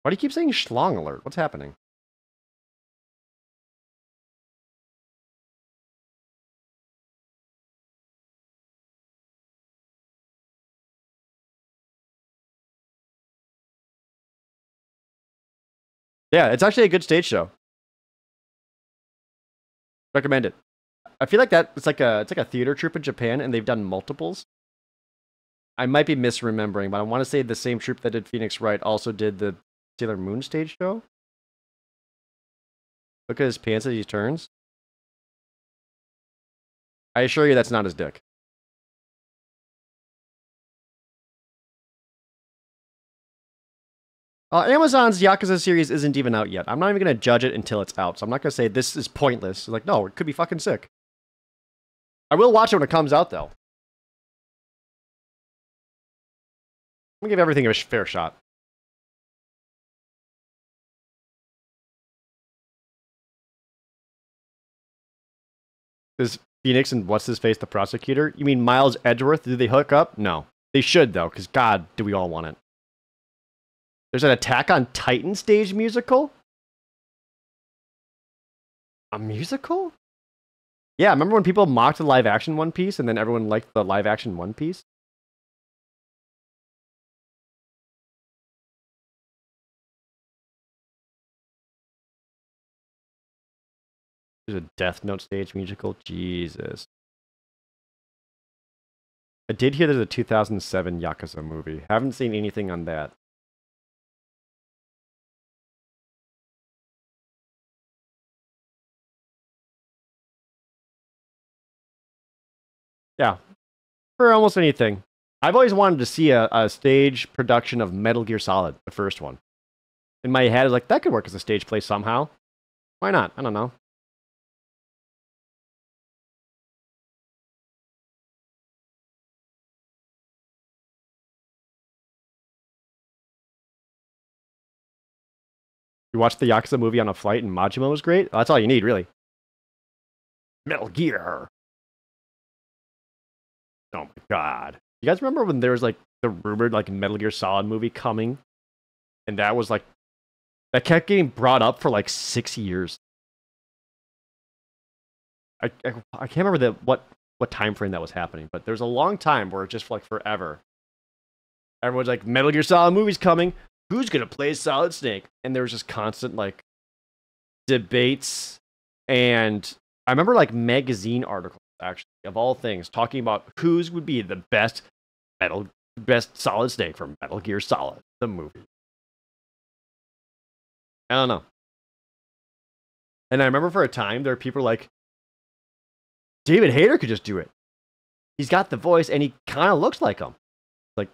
S1: Why do you keep saying schlong alert? What's happening? Yeah, it's actually a good stage show. Recommend it. I feel like that it's like a theater troupe in Japan, and they've done multiples. I might be misremembering, but I want to say the same troupe that did Phoenix Wright also did the Sailor Moon stage show. Look at his pants as he turns. I assure you that's not his dick. Amazon's Yakuza series isn't even out yet. I'm not even going to judge it until it's out. So I'm not going to say this is pointless. Like, no, it could be fucking sick. I will watch it when it comes out, though. I'm going to give everything a fair shot. Is Phoenix and what's-his-face the prosecutor? You mean Miles Edgeworth? Do they hook up? No. They should, though, because God, do we all want it. There's an Attack on Titan stage musical? A musical? Yeah, remember when people mocked the live-action One Piece and then everyone liked the live-action One Piece? There's a Death Note stage musical? Jesus. I did hear there's a 2007 Yakuza movie. Haven't seen anything on that. Yeah, for almost anything. I've always wanted to see a stage production of Metal Gear Solid, the first one. In my head, I was like, that could work as a stage play somehow. Why not? I don't know. You watched the Yakuza movie on a flight and Majima was great? Oh, that's all you need, really. Metal Gear. Oh my god. You guys remember when there was like the rumored like Metal Gear Solid movie coming? And that was like, that kept getting brought up for like 6 years. I can't remember what time frame that was happening, but there was a long time where it just like forever. Everyone's like, Metal Gear Solid movie's coming. Who's gonna play Solid Snake? And there was just constant like debates, and I remember like magazine articles actually of all things talking about whose would be the best Solid Snake from Metal Gear Solid, the movie. I don't know. And I remember for a time there were people like, David Hayter could just do it. He's got the voice and he kind of looks like him. Like,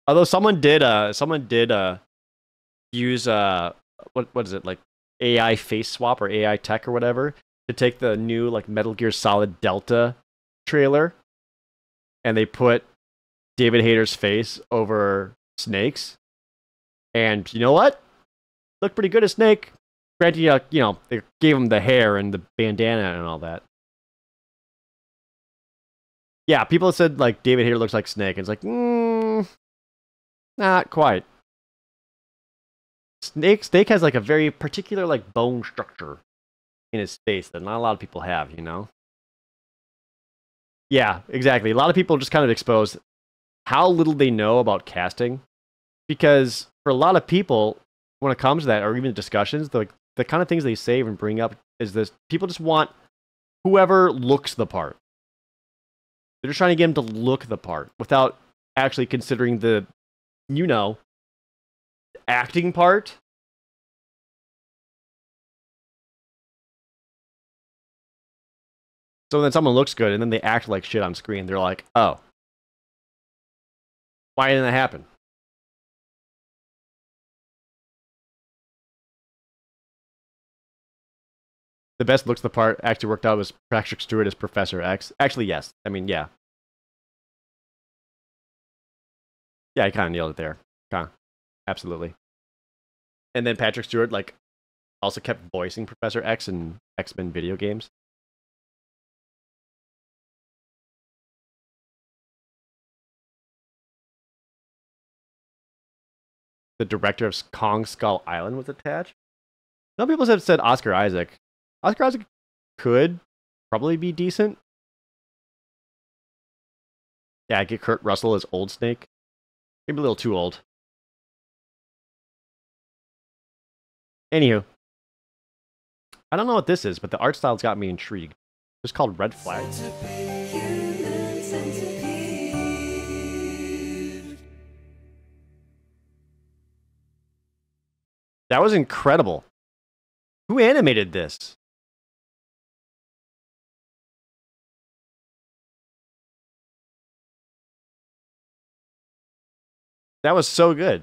S1: Although someone did use what is it, like AI face swap or AI tech or whatever to take the new like Metal Gear Solid Delta trailer, and they put David Hayter's face over Snake's, and you know what? Looked pretty good as Snake. Granted, you know, they gave him the hair and the bandana and all that. Yeah, people said like David Hayter looks like Snake, and it's like, not quite. Snake has like a very particular like bone structure in his face that not a lot of people have, you know? Yeah, exactly. A lot of people just kind of expose how little they know about casting, because for a lot of people, when it comes to that, or even discussions, the kind of things they say and bring up is this: people just want whoever looks the part. They're just trying to get him to look the part without actually considering the, you know, acting part. So then someone looks good and then they act like shit on screen. They're like, oh, why didn't that happen? The best looks the part actually worked out was Patrick Stewart as Professor X. Actually, yes. I mean, yeah. Yeah, I kind of nailed it there. Absolutely. And then Patrick Stewart, like, also kept voicing Professor X in X-Men video games. The director of Kong Skull Island was attached. Some people have said Oscar Isaac. Oscar Isaac could probably be decent. Yeah, I get Kurt Russell as Old Snake. Maybe a little too old. Anywho. I don't know what this is, but the art style's got me intrigued. It's called Red Flag. That was incredible. Who animated this? That was so good.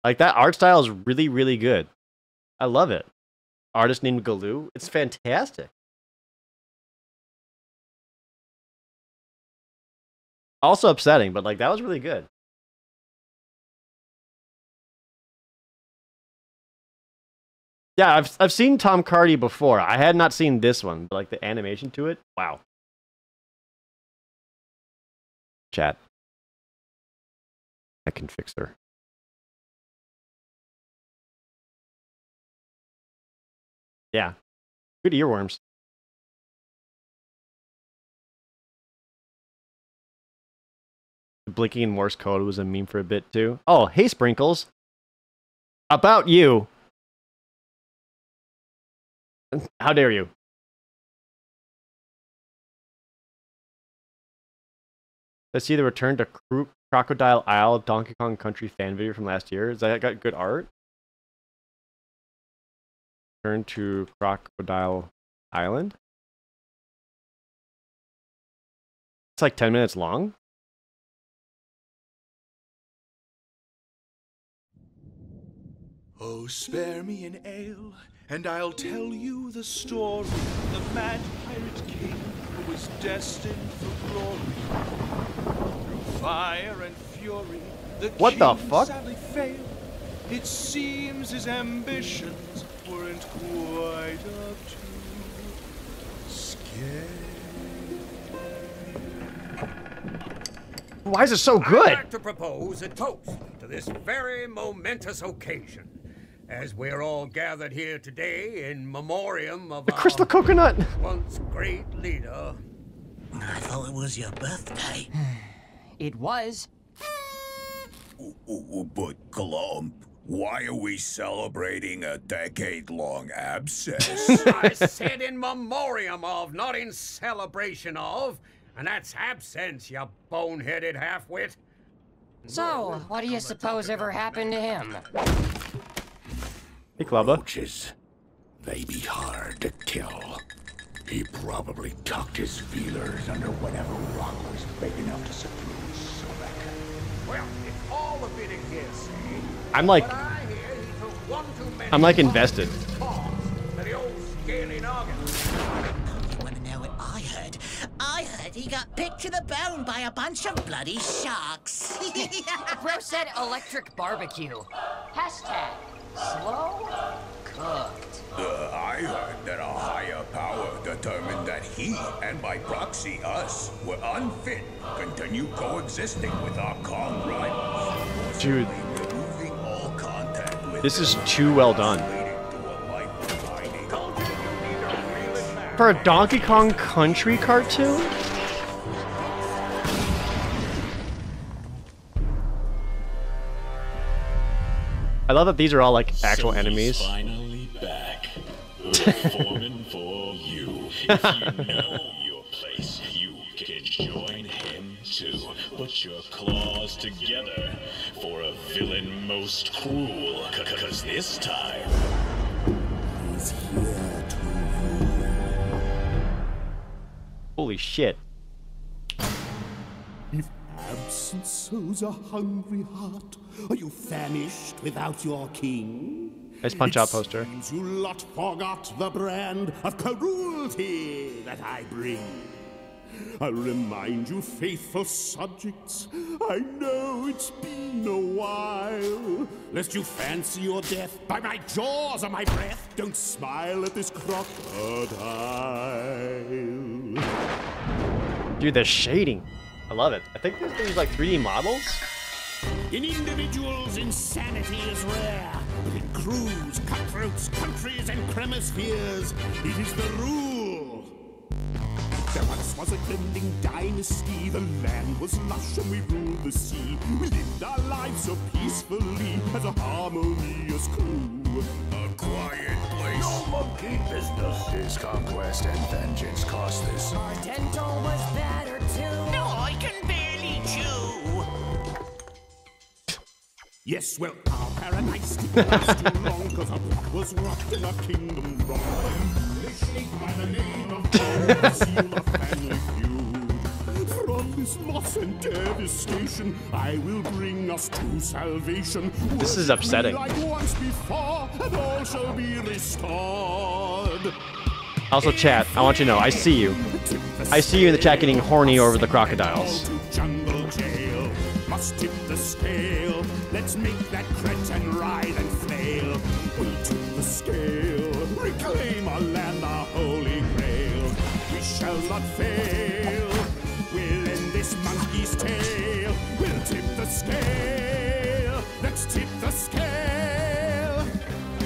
S1: Like, that art style is really, really good. I love it. Artist named Galoo. It's fantastic. Also upsetting, but like, that was really good. Yeah, I've seen Tom Hardy before. I had not seen this one, but like the animation to it, wow. Chat. I can fix her. Yeah. Good earworms. Blinking in Morse code was a meme for a bit too. Oh, hey Sprinkles. About you. How dare you? Let's see the return to Crocodile Isle Donkey Kong Country fan video from last year. Is that got good art? Return to Crocodile Island. It's like 10 minutes long.
S3: Oh, spare me an ale, and I'll tell you the story of the mad pirate king who was destined for glory. Through fire and fury, the king sadly failed. It seems his ambitions weren't quite up to scale.
S1: Why is it so good?
S4: I'd like to propose a toast to this very momentous occasion, as we're all gathered here today in memoriam of
S1: the Crystal Coconut.
S4: Once great leader.
S20: I thought it was your birthday.
S21: It was.
S25: But Glump, why are we celebrating a decade-long abscess?
S4: I said in memoriam of, not in celebration of. And that's absence, you boneheaded half-wit.
S21: So, what do you suppose ever happened to him?
S1: Hey, Clubba.
S25: Roaches, they be hard to kill. He probably tucked his feelers under whatever rock was big enough to seclude Sonic.
S4: Well, it's all a bit of hearsay.
S1: I'm like, I'm like invested.
S20: You want to know what I heard? I heard he got picked to the bone by a bunch of bloody sharks.
S21: Bro said electric barbecue. Hashtag slow cooked.
S25: I heard that a higher power determined that he, and by proxy us, were unfit to continue coexisting with our Kong rivals.
S1: Dude, this is too well done. For a Donkey Kong Country cartoon? I love that these are all like actual enemies.
S10: Finally back. Performing for you. If you know your place, you can join him. put your claws together for a villain most cruel, 'cause this time
S19: he's here to rule.
S1: Holy shit.
S19: If absence sows a hungry heart, are you famished without your king?
S1: Nice Punch-Out poster.
S19: Seems you lot forgot the brand of cruelty that I bring. I'll remind you, faithful subjects, I know it's been a while, lest you fancy your death by my jaws or my breath. Don't smile at this crocodile.
S1: Dude, the shading. I love it. I think this thing's like 3D models.
S19: In individuals, insanity is rare, but in crews, cutthroats, countries, and cremaspheres, it is the rule. There once was a Gremling dynasty. The land was lush and we ruled the sea. We lived our lives so peacefully as a harmonious crew.
S25: A quiet place.
S10: No monkey business. His conquest and vengeance cost this.
S21: Our dental was better too.
S20: No, I can barely chew.
S19: Yes, well, our paradise didn't last too long, 'cause our blood was rocked in our kingdom wrong. Shaped by the name of God, seal of family feud. From this loss and devastation, I will bring us to salvation.
S1: This is upsetting.
S19: Like once before, and all shall be restored.
S1: Also, chat, I want you to know, I see you. I see you in the chat getting horny over the crocodiles.
S19: Jungle jail must tip the scale. Let's make that cretin writhe and flail. We'll tip the scale, reclaim our land, our holy grail. We shall not fail. We'll end this monkey's tail. We'll tip the scale. Let's tip the scale.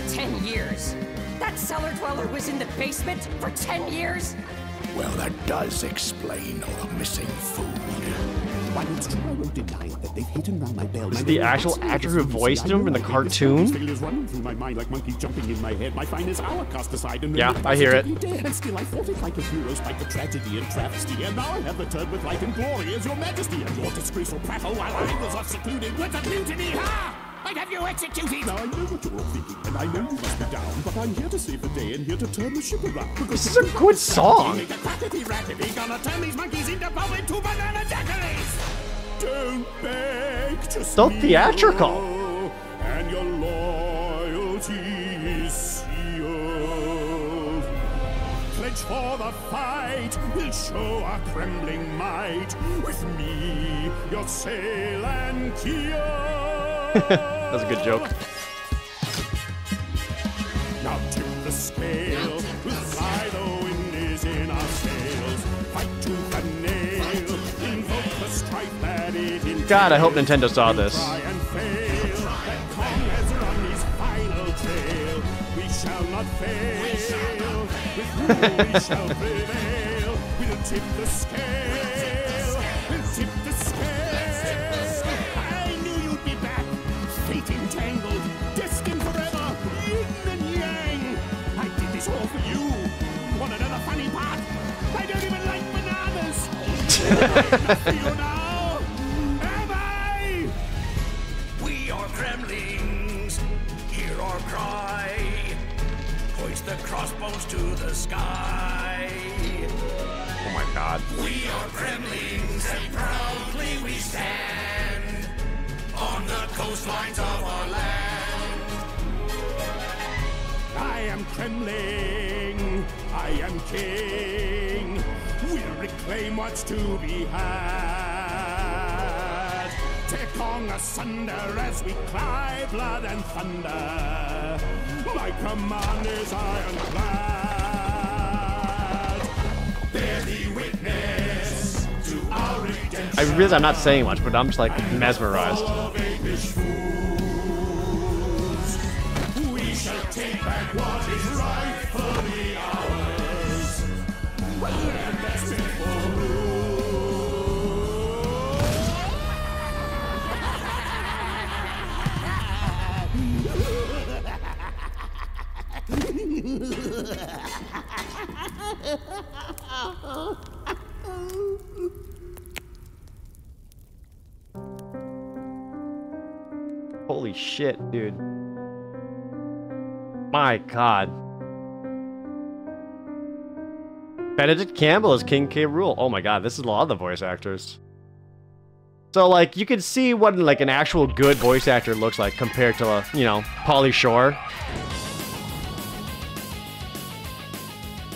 S21: 10 years. That cellar dweller was in the basement for 10 years?
S10: Well, that does explain all the missing food.
S19: Why, it's true, I won't deny that they've hidden around my bell.
S1: This is the actual actor who voiced him in the cartoon?
S19: Failures running through my mind like monkeys jumping in my head. My finest hour cast aside and
S1: yeah, I hear it.
S19: And still I fought it like a hero, spite the tragedy and travesty. And now I have returned with light and glory as your majesty. And your disgraceful prattle while I was off secluded with a mutiny. Ha! I'd have you executed! Now I know what you're all thinking, and I know you must be down, but I'm here to save the day and here to turn the ship around.
S1: This is a good song!
S19: Gonna turn these monkeys into poet to banana daiquiris! Don't beg, just
S1: so theatrical.
S19: And your loyalty is sealed. Pledge for the fight, we'll show our Kremling might. With me, your sail and keel.
S1: That's a good joke.
S19: Now tip the scale, we'll fly, the wind is in our sails. Fight tooth and nail, invoke the strife that it entails.
S1: God, I hope Nintendo saw this.
S19: Try and fail, that Kong has run his final trail. We shall not fail, with whom we shall prevail. We'll tip the scale, we'll tip the scale. I knew you'd be back, fate entangled, destined forever, yin and yang. I did this all for you. Want another funny part? I don't even like bananas. Enough for you now. Am I?
S25: We are Kremlings. Hear our cry. Hoist the crossbones to the sky.
S1: Oh my God.
S25: We are Kremlings, and proudly we stand on the coastlines of our land.
S19: I am Kremling, I am king. We'll reclaim what's to be had. Tear Kong asunder as we cry blood and thunder. My command is ironclad. Bear thee witness to our redemption.
S1: I realize I'm not saying much, but I'm just like mesmerized.
S19: We shall take back what is rightfully ours. And that's it for
S1: Holy shit, dude. My god. Benedict Campbell is King K. Rool. Oh my god, this is a lot of the voice actors. So, like, you can see what, like, an actual good voice actor looks like compared to, you know, Pauly Shore.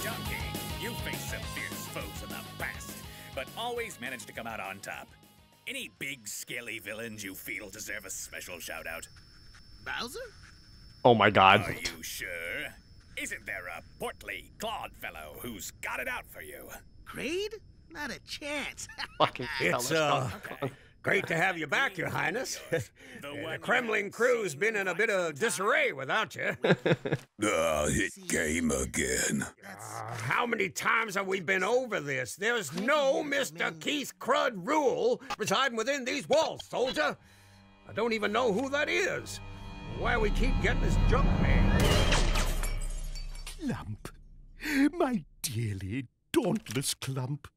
S2: Donkey, you face some fierce foes in the past, but always manage to come out on top. Any big, scaly villains you feel deserve a special shout-out?
S6: Bowser?
S1: Oh my god.
S2: Are you sure? Isn't there a portly, clawed fellow who's got it out for you?
S6: Kraid? Not a chance.
S1: Fucking
S4: It's, great to have you back, Your Highness. The Kremlin crew's been in a bit of disarray without you.
S25: It came again.
S4: How many times have we been over this? There's no Mr. Keith Crud Rule residing within these walls, soldier. I don't even know who that is. Why we keep getting this junk man?
S9: Clump. My dearly dauntless Clump.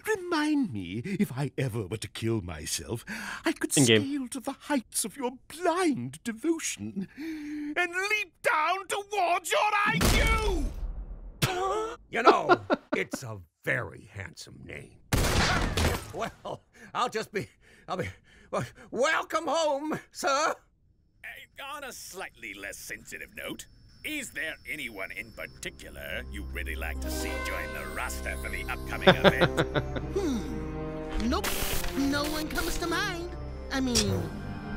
S9: Remind me, if I ever were to kill myself, I could scale to the heights of your blind devotion and leap down towards your IQ!
S4: You know, it's a very handsome name. Well, I'll be, well, welcome home, sir.
S2: On a slightly less sensitive note, is there anyone in particular you'd really like to see join the roster for the upcoming event?
S6: Nope. No one comes to mind. I mean,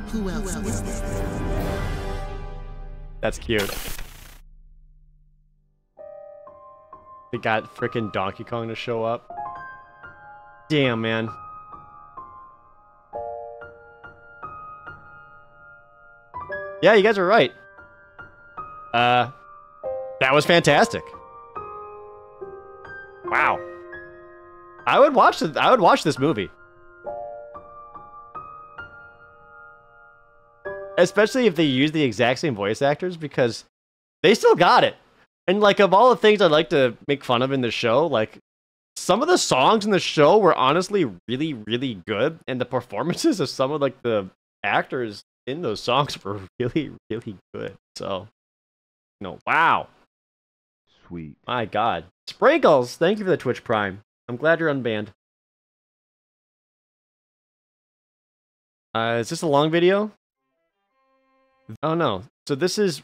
S6: who else is there?
S1: That's cute. They got frickin' Donkey Kong to show up. Damn, man. Yeah, you guys are right. That was fantastic. Wow. I would watch this movie. Especially if they use the exact same voice actors, because they still got it. And like, of all the things I'd like to make fun of in the show, like, some of the songs in the show were honestly really, really good, and the performances of some of like the actors in those songs were really, really good. So, you know, wow.
S17: Sweet.
S1: My god. Sprinkles, thank you for the Twitch Prime. I'm glad you're unbanned. Is this a long video? Oh no. So this is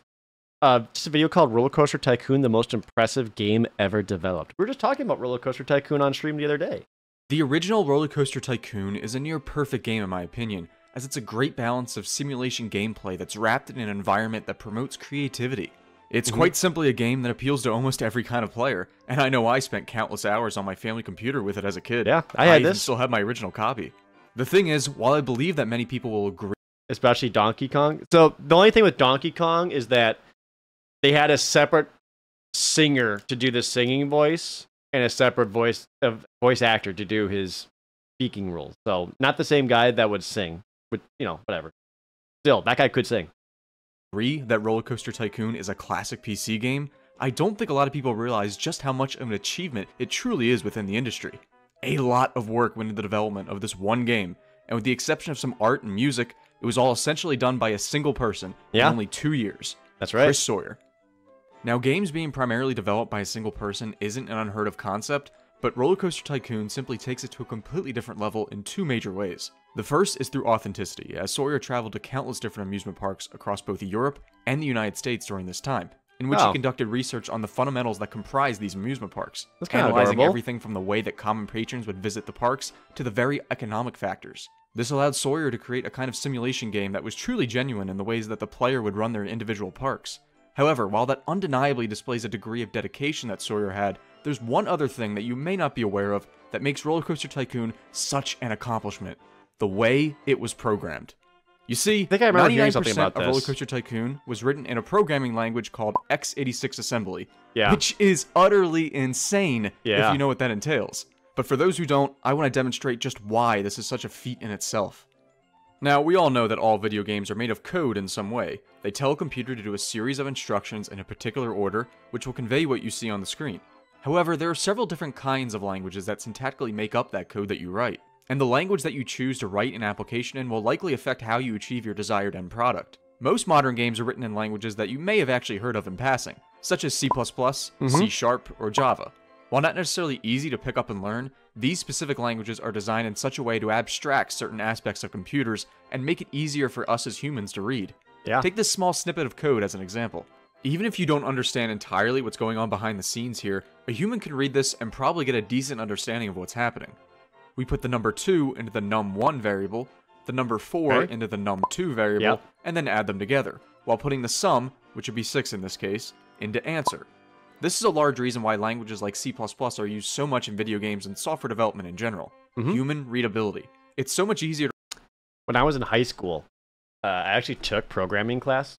S1: just a video called Roller Coaster Tycoon, the most impressive game ever developed. We were just talking about Roller Coaster Tycoon on stream the other day.
S22: The original Roller Coaster Tycoon is a near perfect game in my opinion, as it's a great balance of simulation gameplay that's wrapped in an environment that promotes creativity. It's quite simply a game that appeals to almost every kind of player, and I know I spent countless hours on my family computer with it as a kid.
S1: Yeah, I had
S22: even
S1: this.
S22: Still have my original copy. The thing is, while I believe that many people will agree,
S1: especially Donkey Kong. So the only thing with Donkey Kong is that they had a separate singer to do the singing voice and a separate voice actor to do his speaking roles. So not the same guy that would sing, but you know, whatever. Still, that guy could sing.
S22: That Roller Coaster Tycoon is a classic PC game, I don't think a lot of people realize just how much of an achievement it truly is within the industry. A lot of work went into the development of this one game, and with the exception of some art and music, it was all essentially done by a single person in only 2 years.
S1: That's right.
S22: Chris Sawyer. Now, games being primarily developed by a single person isn't an unheard of concept, but Roller Coaster Tycoon simply takes it to a completely different level in two major ways. The first is through authenticity, as Sawyer traveled to countless different amusement parks across both Europe and the United States during this time, in which he conducted research on the fundamentals that comprise these amusement parks, analyzing everything from the way that common patrons would visit the parks to the very economic factors. This allowed Sawyer to create a kind of simulation game that was truly genuine in the ways that the player would run their individual parks. However, while that undeniably displays a degree of dedication that Sawyer had, there's one other thing that you may not be aware of that makes Roller Coaster Tycoon such an accomplishment: the way it was programmed. You see, 99% of Roller Coaster Tycoon was written in a programming language called x86 assembly, which is utterly insane if you know what that entails. But for those who don't, I want to demonstrate just why this is such a feat in itself. Now, we all know that all video games are made of code in some way. They tell a computer to do a series of instructions in a particular order, which will convey what you see on the screen. However, there are several different kinds of languages that syntactically make up that code that you write. and the language that you choose to write an application in will likely affect how you achieve your desired end product. Most modern games are written in languages that you may have actually heard of in passing, such as C++, C#, or Java. While not necessarily easy to pick up and learn, these specific languages are designed in such a way to abstract certain aspects of computers and make it easier for us as humans to read.
S1: Yeah.
S22: Take this small snippet of code as an example. Even if you don't understand entirely what's going on behind the scenes here, a human can read this and probably get a decent understanding of what's happening. We put the number 2 into the num1 variable, the number 4 into the num2 variable, and then add them together, while putting the sum, which would be 6 in this case, into answer. This is a large reason why languages like C++ are used so much in video games and software development in general. Human readability. It's so much easier to...
S1: When I was in high school, I actually took programming class.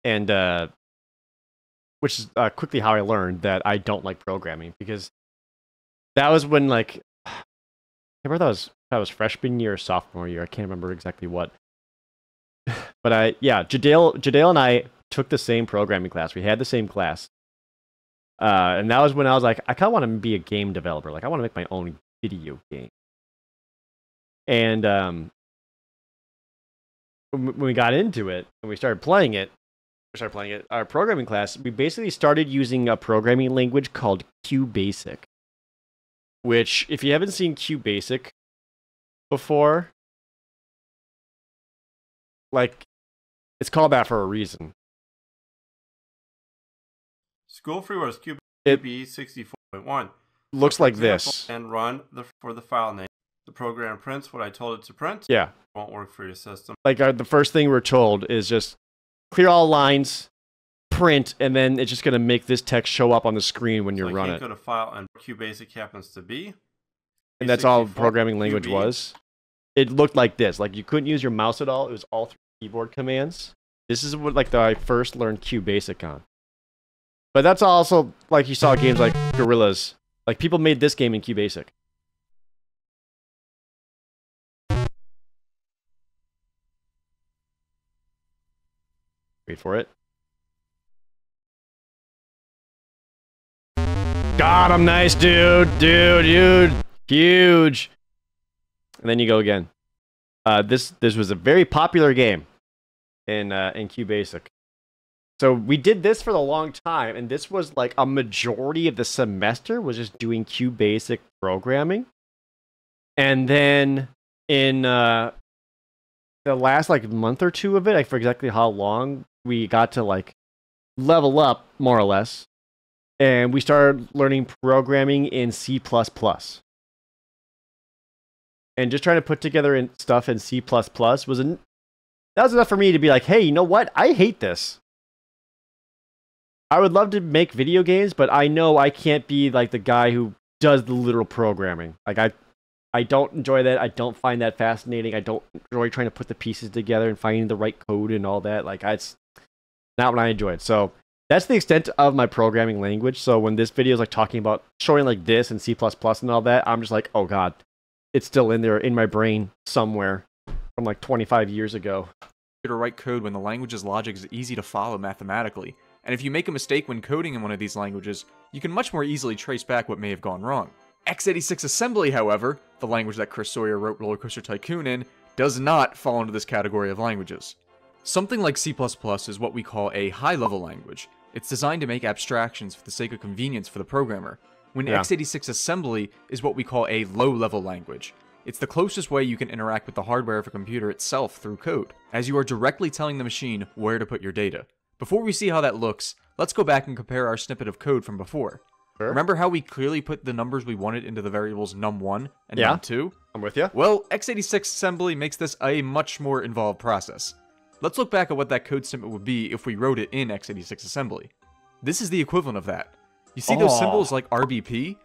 S1: And, which is quickly how I learned that I don't like programming, because that was when, like, I remember that was freshman year or sophomore year. I can't remember exactly what. But Jadale and I took the same programming class. We had the same class. And that was when I was like, I kind of want to be a game developer. Like, I want to make my own video game. And when we got into it and we started playing it, our programming class, we basically started using a programming language called QBasic. Which, if you haven't seen QBasic before, like, it's called that for a reason.
S7: School FreeWare's QB 64.1
S1: looks like this.
S7: And run for the file name. The program prints what I told it to print.
S1: Yeah.
S7: It won't work for your system.
S1: Like, the first thing we're told is just clear all lines, print, and then it's just going to make this text show up on the screen when you run it.
S7: Go to file, and QBasic happens to be.
S1: And that's all programming language was. It looked like this. Like, you couldn't use your mouse at all. It was all through keyboard commands. This is what I first learned QBasic on. But that's also, like, you saw games like Gorillas. Like, people made this game in QBasic. Wait for it. God, I'm nice, dude. Dude. Huge. And then you go again. This was a very popular game in QBasic. So we did this for a long time, and this was like a majority of the semester was just doing QBasic programming. And then in the last like month or two of it, I forget exactly how long, we got to like level up more or less, and we started learning programming in C++. And just trying to put together stuff in C++ that was enough for me to be like, hey, you know what? I hate this. I would love to make video games, but I know I can't be like the guy who does the literal programming. Like, I don't enjoy that. I don't find that fascinating. I don't enjoy trying to put the pieces together and finding the right code and all that. Like, it's not what I enjoyed. So that's the extent of my programming language. So when this video is like talking about showing like this and C++ and all that, I'm just like, oh god, it's still in there in my brain somewhere from like 25 years ago.
S22: To write code when the language's logic is easy to follow mathematically. And if you make a mistake when coding in one of these languages, you can much more easily trace back what may have gone wrong. x86 assembly, however, the language that Chris Sawyer wrote Roller Coaster Tycoon in, does not fall into this category of languages. Something like C++ is what we call a high-level language. It's designed to make abstractions for the sake of convenience for the programmer, when x86 assembly is what we call a low-level language. It's the closest way you can interact with the hardware of a computer itself through code, as you are directly telling the machine where to put your data. Before we see how that looks, let's go back and compare our snippet of code from before.
S1: Sure.
S22: Remember how we clearly put the numbers we wanted into the variables num1 and num2?
S1: I'm with you.
S22: Well, x86 assembly makes this a much more involved process. Let's look back at what that code snippet would be if we wrote it in x86 assembly. This is the equivalent of that. You see those symbols like RBP?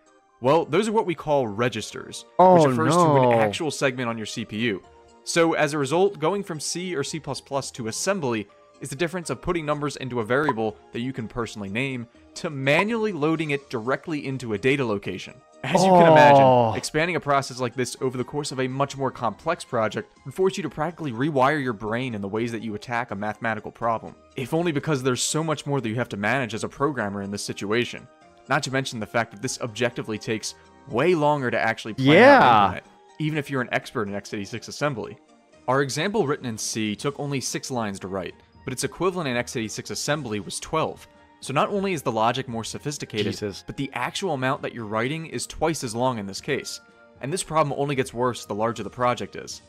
S22: Well, those are what we call registers, which refers to an actual segment on your CPU. So as a result, going from C or C++ to assembly is the difference of putting numbers into a variable that you can personally name to manually loading it directly into a data location. As you can imagine, expanding a process like this over the course of a much more complex project would force you to practically rewire your brain in the ways that you attack a mathematical problem, if only because there's so much more that you have to manage as a programmer in this situation. Not to mention the fact that this objectively takes way longer to actually plan out and implement, even if you're an expert in x86 assembly. Our example written in C took only 6 lines to write, but its equivalent in x86 assembly was 12. So not only is the logic more sophisticated, but the actual amount that you're writing is twice as long in this case. And this problem only gets worse the larger the project is.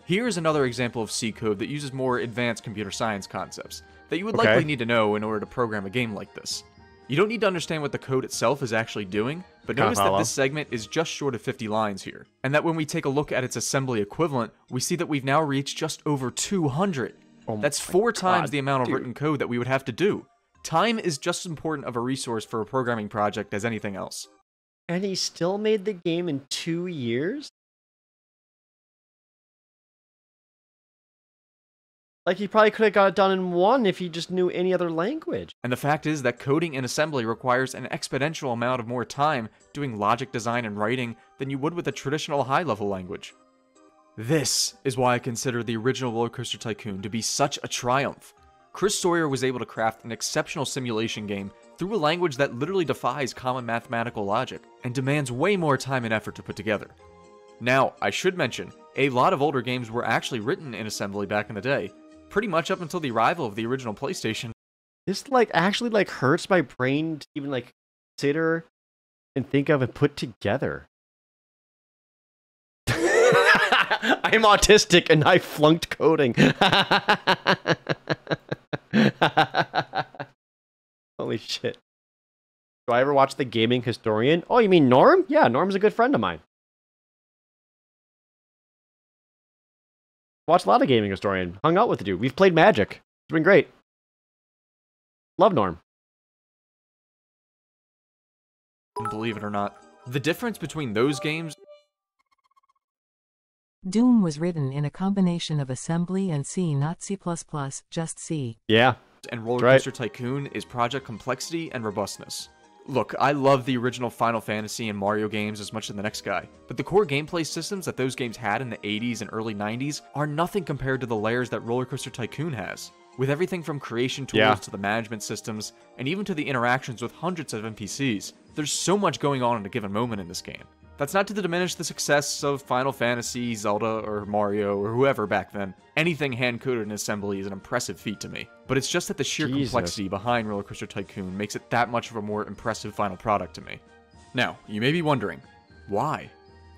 S22: Here is another example of C code that uses more advanced computer science concepts that you would likely need to know in order to program a game like this. You don't need to understand what the code itself is actually doing, but notice that this segment is just short of 50 lines here, and that when we take a look at its assembly equivalent, we see that we've now reached just over 200. That's 4 times the amount of written code that we would have to do. Time is just as important of a resource for a programming project as anything else.
S1: And he still made the game in 2 years? Like, he probably could have got it done in 1 if he just knew any other language.
S22: And the fact is that coding and assembly requires an exponential amount of more time doing logic design and writing than you would with a traditional high-level language. This is why I consider the original Roller Coaster Tycoon to be such a triumph. Chris Sawyer was able to craft an exceptional simulation game through a language that literally defies common mathematical logic and demands way more time and effort to put together. Now, I should mention, a lot of older games were actually written in assembly back in the day, pretty much up until the arrival of the original PlayStation.
S1: This, actually, hurts my brain to even, consider and think of and put together. I'm autistic and I flunked coding. Holy shit. Do I ever watch The Gaming Historian? Oh, you mean Norm? Yeah, Norm's a good friend of mine. Watched a lot of Gaming Historian. Hung out with the dude. We've played Magic. It's been great. Love Norm.
S22: Believe it or not. The difference between those games...
S11: Doom was written in a combination of assembly and C, not C++, just C.
S1: Yeah.
S22: And Roller Coaster Tycoon is project complexity and robustness. Look, I love the original Final Fantasy and Mario games as much as the next guy, but the core gameplay systems that those games had in the 80s and early 90s are nothing compared to the layers that Roller Coaster Tycoon has. With everything from creation tools to the management systems, and even to the interactions with hundreds of NPCs, there's so much going on at a given moment in this game. That's not to diminish the success of Final Fantasy, Zelda, or Mario, or whoever back then. Anything hand-coded in assembly is an impressive feat to me. But it's just that the sheer complexity behind Roller Coaster Tycoon makes it that much of a more impressive final product to me. Now, you may be wondering, why?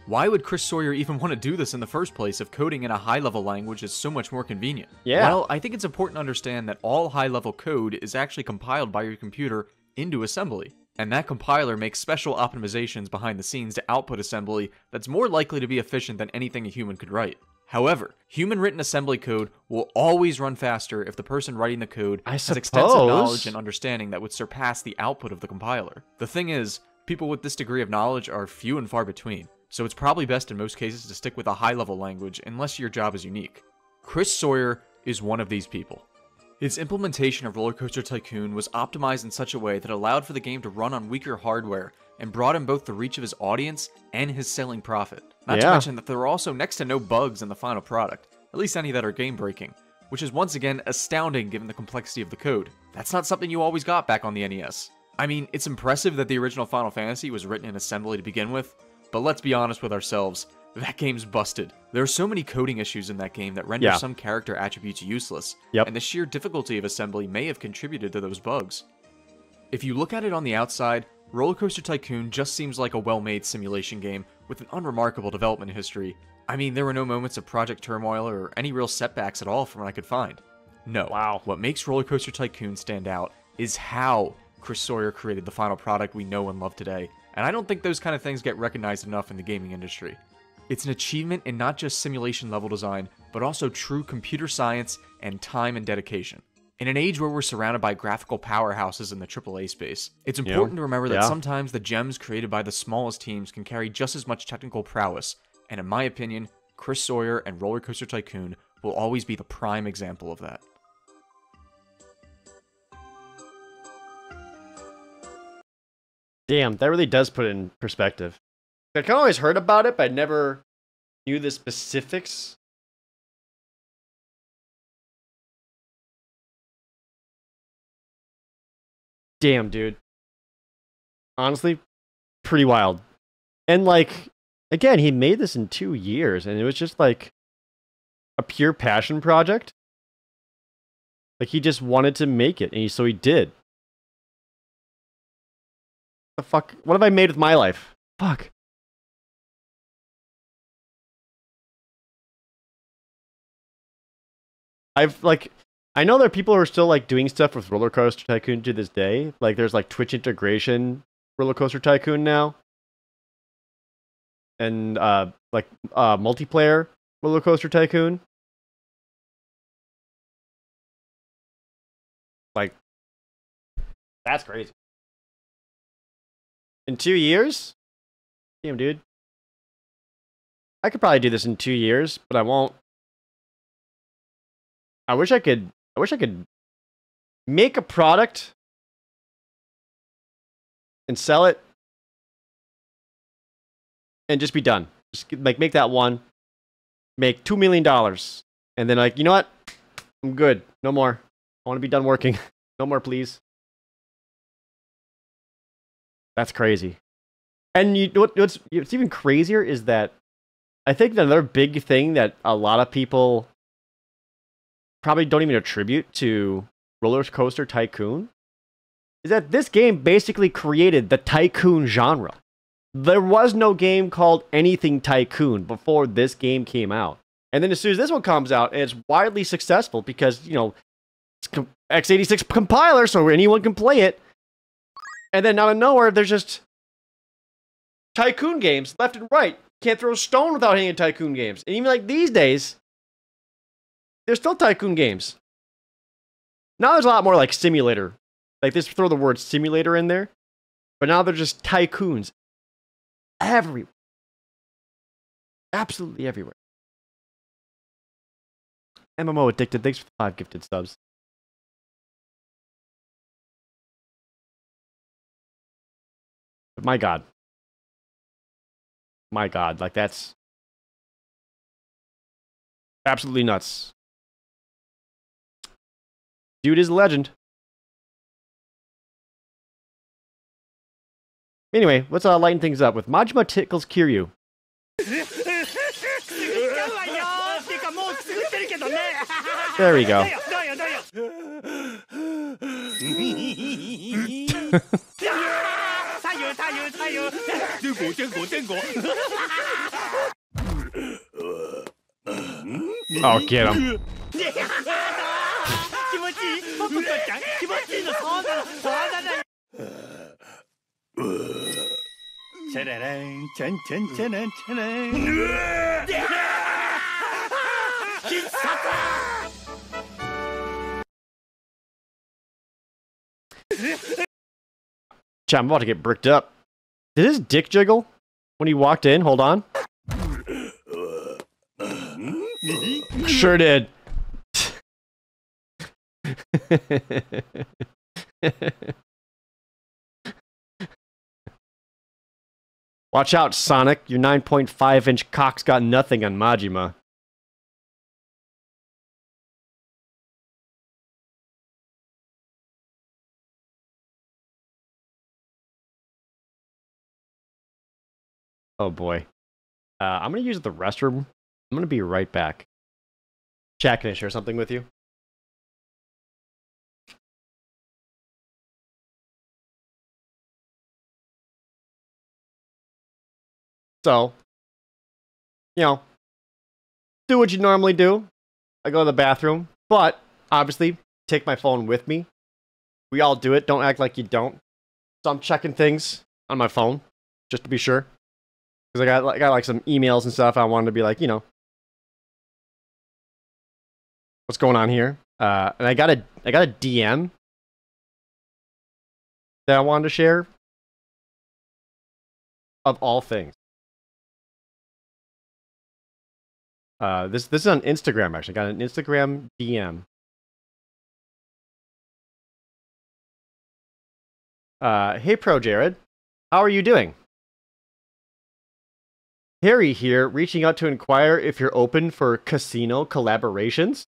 S22: Why would Chris Sawyer even want to do this in the first place if coding in a high-level language is so much more convenient?
S1: Yeah.
S22: Well, I think it's important to understand that all high-level code is actually compiled by your computer into assembly. And that compiler makes special optimizations behind the scenes to output assembly that's more likely to be efficient than anything a human could write. However, human-written assembly code will always run faster if the person writing the code has extensive knowledge and understanding that would surpass the output of the compiler. The thing is, people with this degree of knowledge are few and far between, so it's probably best in most cases to stick with a high-level language unless your job is unique. Chris Sawyer is one of these people. Its implementation of Roller Coaster Tycoon was optimized in such a way that allowed for the game to run on weaker hardware and broaden both the reach of his audience and his selling profit. Not to mention that there were also next to no bugs in the final product, at least any that are game-breaking, which is once again astounding given the complexity of the code. That's not something you always got back on the NES. I mean, it's impressive that the original Final Fantasy was written in assembly to begin with, but let's be honest with ourselves, that game's busted. There are so many coding issues in that game that render some character attributes useless, and the sheer difficulty of assembly may have contributed to those bugs. If you look at it on the outside, Roller Coaster Tycoon just seems like a well-made simulation game with an unremarkable development history. I mean, there were no moments of project turmoil or any real setbacks at all from what I could find. No. Wow. What makes Roller Coaster Tycoon stand out is how Chris Sawyer created the final product we know and love today, and I don't think those kind of things get recognized enough in the gaming industry. It's an achievement in not just simulation level design, but also true computer science and time and dedication. In an age where we're surrounded by graphical powerhouses in the AAA space, it's important to remember that sometimes the gems created by the smallest teams can carry just as much technical prowess, and in my opinion, Chris Sawyer and Roller Coaster Tycoon will always be the prime example of that.
S1: Damn, that really does put it in perspective. I kind of always heard about it, but I never knew the specifics. Damn, dude. Honestly, pretty wild. And like, again, he made this in 2 years, and it was just like a pure passion project. Like he just wanted to make it, and so he did. The fuck? What have I made with my life? Fuck. I know there are people who are still like doing stuff with Roller Coaster Tycoon to this day. Like there's like Twitch integration Roller Coaster Tycoon now. And multiplayer Roller Coaster Tycoon. Like that's crazy. In 2 years? Damn, dude. I could probably do this in 2 years, but I won't. I wish I could make a product and sell it and just be done. Just like make that one, make $2 million, and then like, you know what? I'm good. No more. I want to be done working. No more, please. That's crazy. And you know what's even crazier is that I think another big thing that a lot of people probably don't even attribute to Roller Coaster Tycoon is that this game basically created the tycoon genre. There was no game called anything Tycoon before this game came out. And then as soon as this one comes out, and it's widely successful because, you know, it's x86 compiler, so anyone can play it. And then out of nowhere, there's just Tycoon games left and right. Can't throw a stone without hitting Tycoon games. And even like these days, there's still Tycoon games. Now there's a lot more like simulator. Like just throw the word simulator in there. But now they're just Tycoons. Everywhere. Absolutely everywhere. MMO Addicted, thanks for the 5 gifted subs. But my God. My God, like that's absolutely nuts. Dude is a legend. Anyway, let's lighten things up with Majima Tickles Kiryu. There we go. Oh, get him. Chat, I'm about to get bricked up. Did his dick jiggle when he walked in? Hold on. Sure did. Watch out, Sonic. Your 9.5-inch cock's got nothing on Majima. Oh boy. I'm gonna use the restroom. I'm gonna be right back. Chat, can I share something with you? So, you know, do what you normally do. I go to the bathroom, but obviously take my phone with me. We all do it. Don't act like you don't. So I'm checking things on my phone just to be sure. Because I got like some emails and stuff. I wanted to be like, you know, what's going on here? And I got a DM that I wanted to share. Of all things. This is on Instagram actually. I got an Instagram DM. Hey Pro Jared, how are you doing? Harry here, reaching out to inquire if you're open for casino collaborations.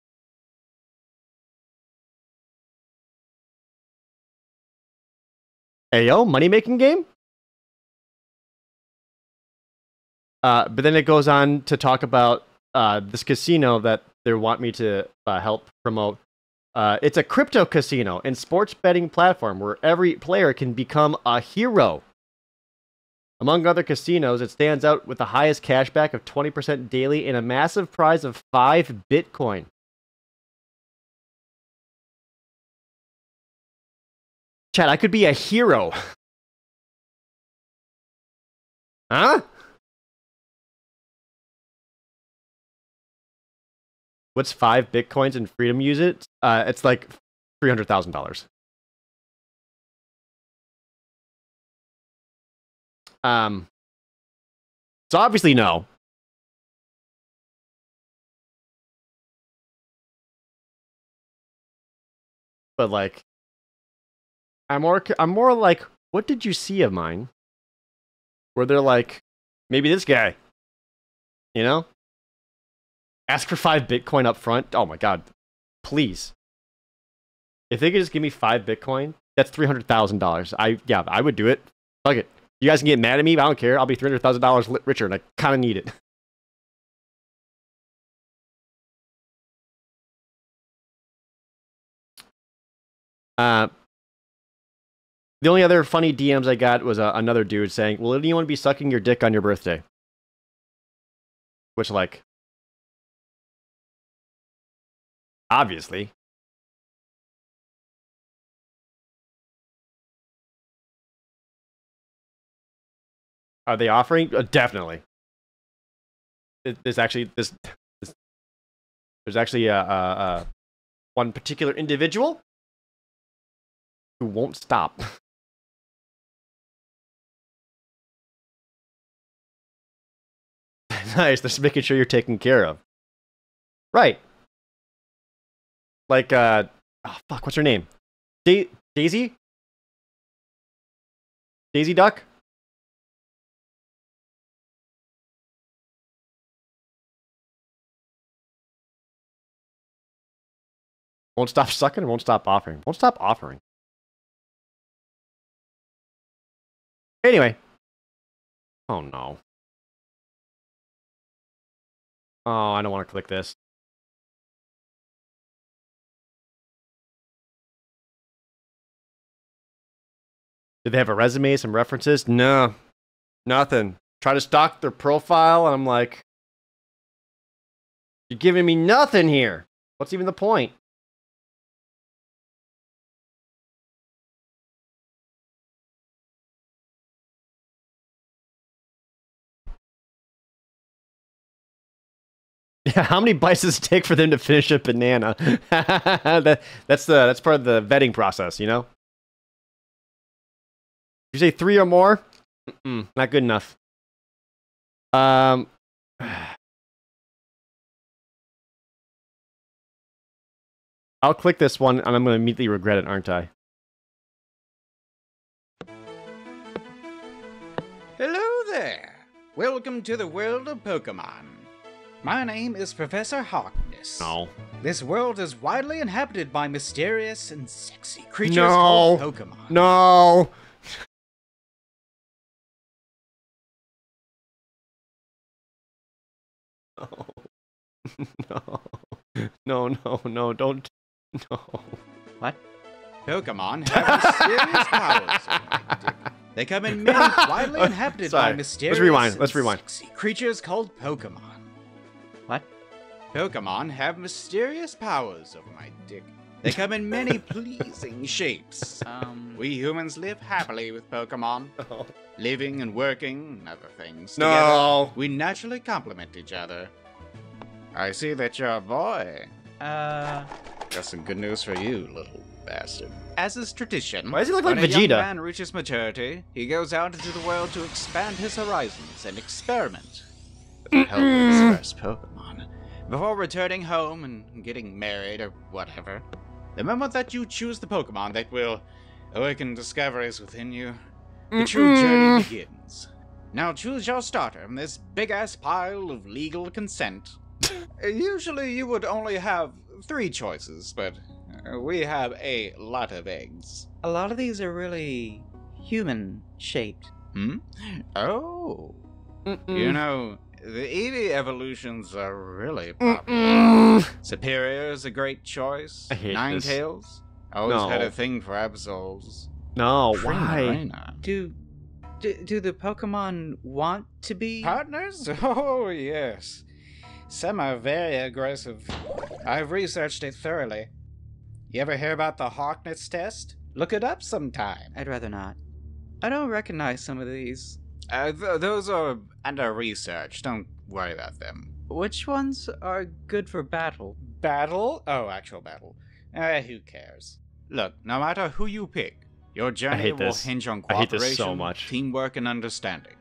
S1: Ayo, money making game? But then it goes on to talk about this casino that they want me to help promote. It's a crypto casino and sports betting platform where every player can become a hero. Among other casinos, it stands out with the highest cashback of 20% daily and a massive prize of 5 Bitcoin. Chad, I could be a hero. Huh? What's 5 Bitcoins and freedom use it? It's like $300,000. So obviously no. But like, I'm more like, what did you see of mine? Where they're like, maybe this guy, you know? Ask for 5 Bitcoin up front. Oh my God, please. If they could just give me 5 Bitcoin, that's $300,000. Yeah, I would do it. Fuck it. You guys can get mad at me, but I don't care. I'll be $300,000 richer, and I kind of need it. The only other funny DMs I got was another dude saying, "Will anyone be sucking your dick on your birthday?" Which, like, obviously. Are they offering? Definitely. There's actually there's actually one particular individual who won't stop. Nice. They're just making sure you're taken care of. Right. Like, oh fuck, what's her name? Daisy? Daisy Duck? Won't stop sucking, won't stop offering. Won't stop offering. Anyway. Oh no. Oh, I don't want to click this. Did they have a resume, some references? No. Nothing. Try to stalk their profile, and I'm like, you're giving me nothing here. What's even the point? Yeah, how many bites does it take for them to finish a banana? That's part of the vetting process, you know? You say 3 or more? Not good enough. I'll click this one, and I'm going to immediately regret it, aren't I?
S12: Hello there. Welcome to the world of Pokemon. My name is Professor Harkness.
S1: No.
S12: This world is widely inhabited by mysterious and sexy creatures
S1: No.
S12: called Pokemon.
S1: No. No, don't. No.
S12: What? Pokemon have mysterious powers. They come in many widely inhabited by mysterious
S1: Let's rewind.
S12: sexy creatures called Pokemon. What? Pokemon have mysterious powers over my dick. They come in many pleasing shapes. We humans live happily with Pokemon. Living and working and other things.
S1: No.
S12: Together, we naturally complement each other. I see that you're a boy. Got some good news for you, little bastard. As is tradition,
S1: why does he look like
S12: when
S1: Vegeta?
S12: a young man reaches maturity, he goes out into the world to expand his horizons and experiment with the help of his first Pokemon. Before returning home and getting married or whatever, the moment that you choose the Pokemon that will awaken discoveries within you, the true journey begins. Now choose your starter from this big-ass pile of legal consent. Usually you would only have 3 choices, but we have a lot of eggs.
S13: A lot of these are really human-shaped.
S12: Oh. You know, the Eevee evolutions are really popular. Superior is a great choice.
S1: I hate this.
S12: Ninetales. Always
S1: No.
S12: had a thing for Absols.
S1: No, why?
S12: Do the Pokemon want to be partners? Oh, yes. Some are very aggressive. I've researched it thoroughly. You ever hear about the Hawkness test? Look it up sometime. I'd rather not. I don't recognize some of these. Those are under research. Don't worry about them. Which ones are good for battle? Battle? Oh, actual battle. Who cares? Look, no matter who you pick, your journey
S1: hate
S12: will
S1: this.
S12: hinge on
S1: I hate
S12: cooperation,
S1: this so much.
S12: teamwork, and understanding.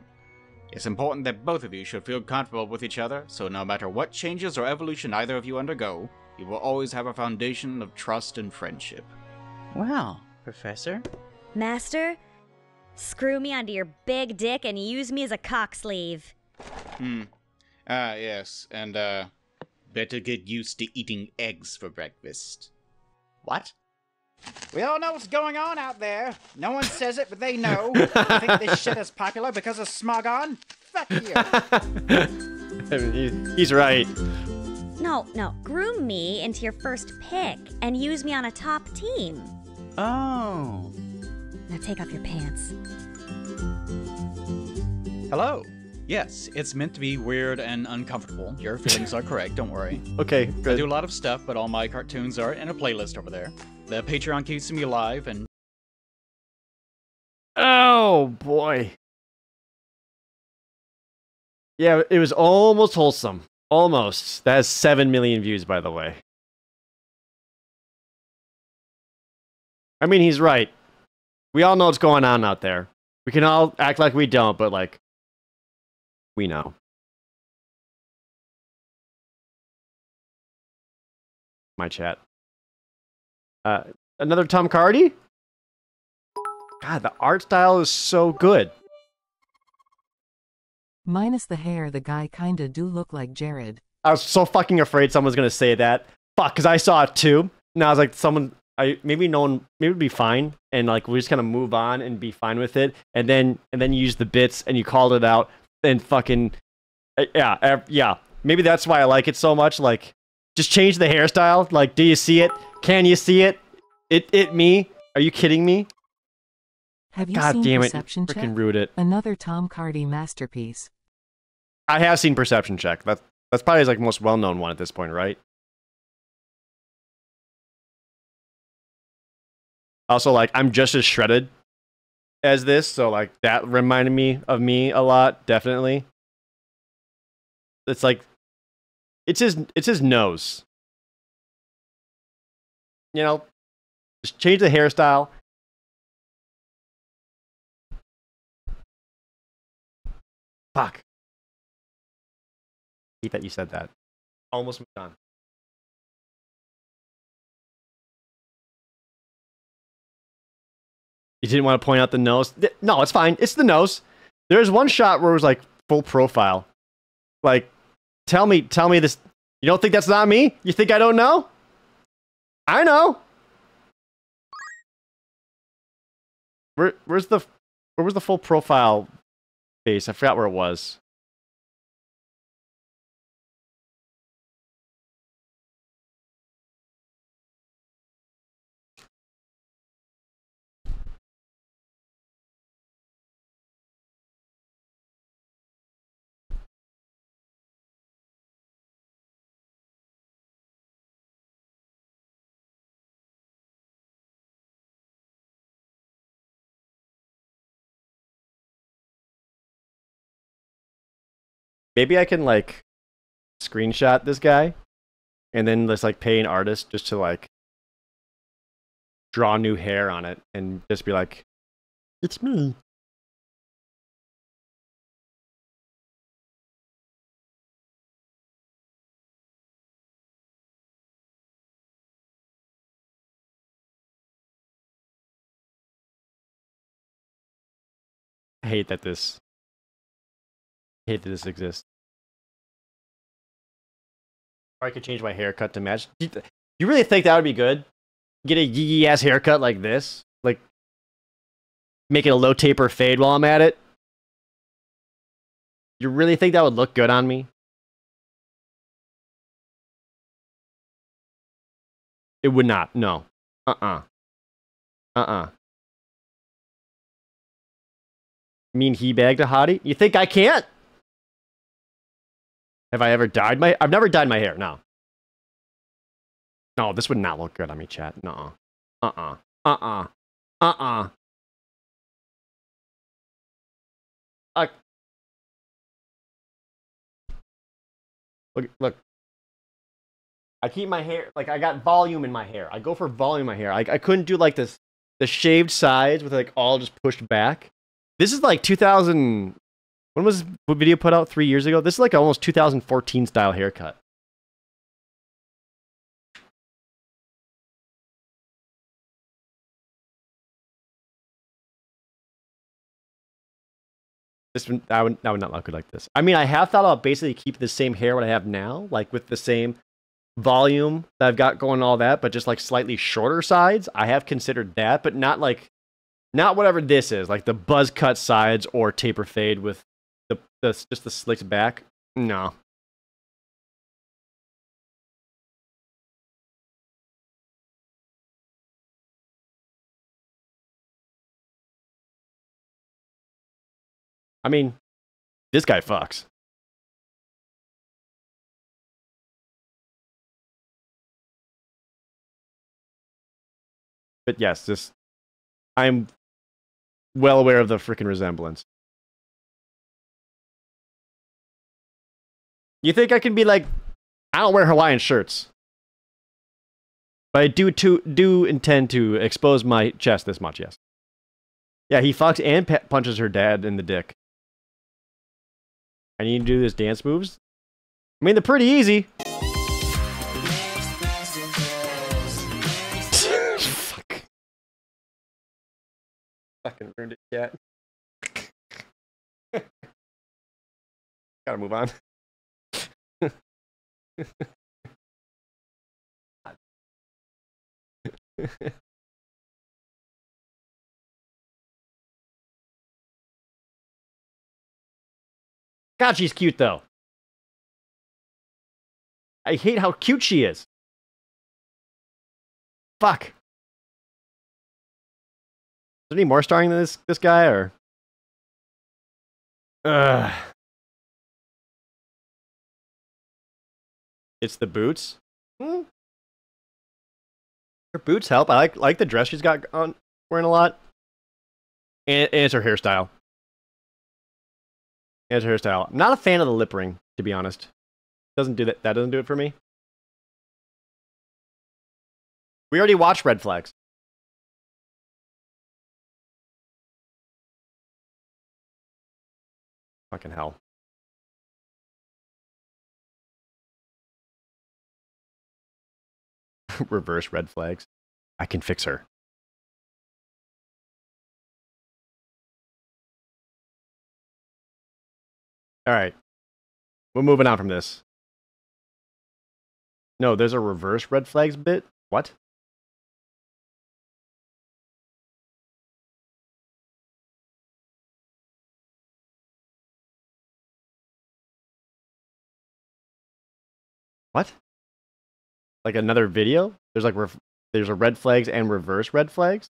S12: It's important that both of you should feel comfortable with each other, so no matter what changes or evolution either of you undergo, you will always have a foundation of trust and friendship. Well, Professor?
S5: Master, screw me onto your big dick and use me as a cock sleeve.
S12: Yes, and, better get used to eating eggs for breakfast. What? We all know what's going on out there. No one says it, but they know. You think this shit is popular because of Smogon? Fuck you.
S1: I mean, he's right.
S5: No, groom me into your first pick and use me on a top team.
S12: Oh.
S5: Now take off your pants.
S12: Hello. Yes, it's meant to be weird and uncomfortable. Your feelings are correct, don't worry.
S1: Okay,
S12: I
S1: good.
S12: do a lot of stuff, but all my cartoons are in a playlist over there. The Patreon keeps me alive, and...
S1: Oh, boy. Yeah, it was almost wholesome. Almost. That has 7 million views, by the way. I mean, he's right. We all know what's going on out there. We can all act like we don't, but, like, we know. My chat. Another Tom Cardy? God, the art style is so good.
S11: Minus the hair, the guy kinda do look like Jared.
S1: I was so fucking afraid someone was gonna say that. Fuck, because I saw it too. And I was like, maybe it'd be fine. And like, we just kind of move on and be fine with it. And then you use the bits and you called it out. And fucking, yeah. Maybe that's why I like it so much. Like, just change the hairstyle. Like, do you see it? Can you see it? It me? Are you kidding me?
S11: Have you
S1: God
S11: seen
S1: damn it!
S11: Perception Check?
S1: Freaking rude it.
S11: Another Tom Cardy masterpiece.
S1: I have seen Perception Check. That's probably his like most well-known one at this point, right? Also, like, I'm just as shredded as this, so like that reminded me of me a lot, definitely. It's like it's his nose. You know, just change the hairstyle. Fuck. I hate that you said that. Almost moved on. You didn't want to point out the nose? No, it's fine. It's the nose. There's one shot where it was like full profile. Like, tell me this. You don't think that's not me? You think I don't know? I know. Where was the full profile face? I forgot where it was. Maybe I can like screenshot this guy and then let's like pay an artist just to like draw new hair on it and just be like, it's me. I hate that this exists. Or I could change my haircut to match. You really think that would be good? Get a yee ass haircut like this? Like, make it a low taper fade while I'm at it? You really think that would look good on me? It would not. No. Mean he bagged a hottie? You think I can't? Have I ever dyed my... I've never dyed my hair, no. No, this would not look good on me, chat. No. Look. I keep my hair... Like, I got volume in my hair. I go for volume in my hair. I couldn't do, like, this... The shaved sides with, like, all just pushed back. This is, like, 2000... When was this video put out? 3 years ago? This is, like, almost 2014 style haircut. I would not look good like this. I mean, I have thought about basically keeping the same hair what I have now, like with the same volume that I've got going, all that, but just like slightly shorter sides. I have considered that, but not whatever this is, like the buzz cut sides or taper fade with just the slicked back. No. I mean, this guy fucks. But yes, I'm well aware of the freaking resemblance. You think I can be like, I don't wear Hawaiian shirts, but I do intend to expose my chest this much, yes. Yeah, he fucks and punches her dad in the dick. I need to do his dance moves. I mean, they're pretty easy. Fuck. Fucking ruined it, chat. Gotta move on. God, she's cute, though. I hate how cute she is. Fuck. Is there any more starring than this guy, or? It's the boots. Her boots help. I like the dress she's got on, wearing a lot. And it's her hairstyle. I'm not a fan of the lip ring, to be honest. Doesn't do that. That doesn't do it for me. We already watched Red Flags. Fucking hell. Reverse red flags. I can fix her. All right. We're moving on from this. No, there's a reverse red flags bit. What? What? Like another video? There's like there's a red flags and reverse red flags?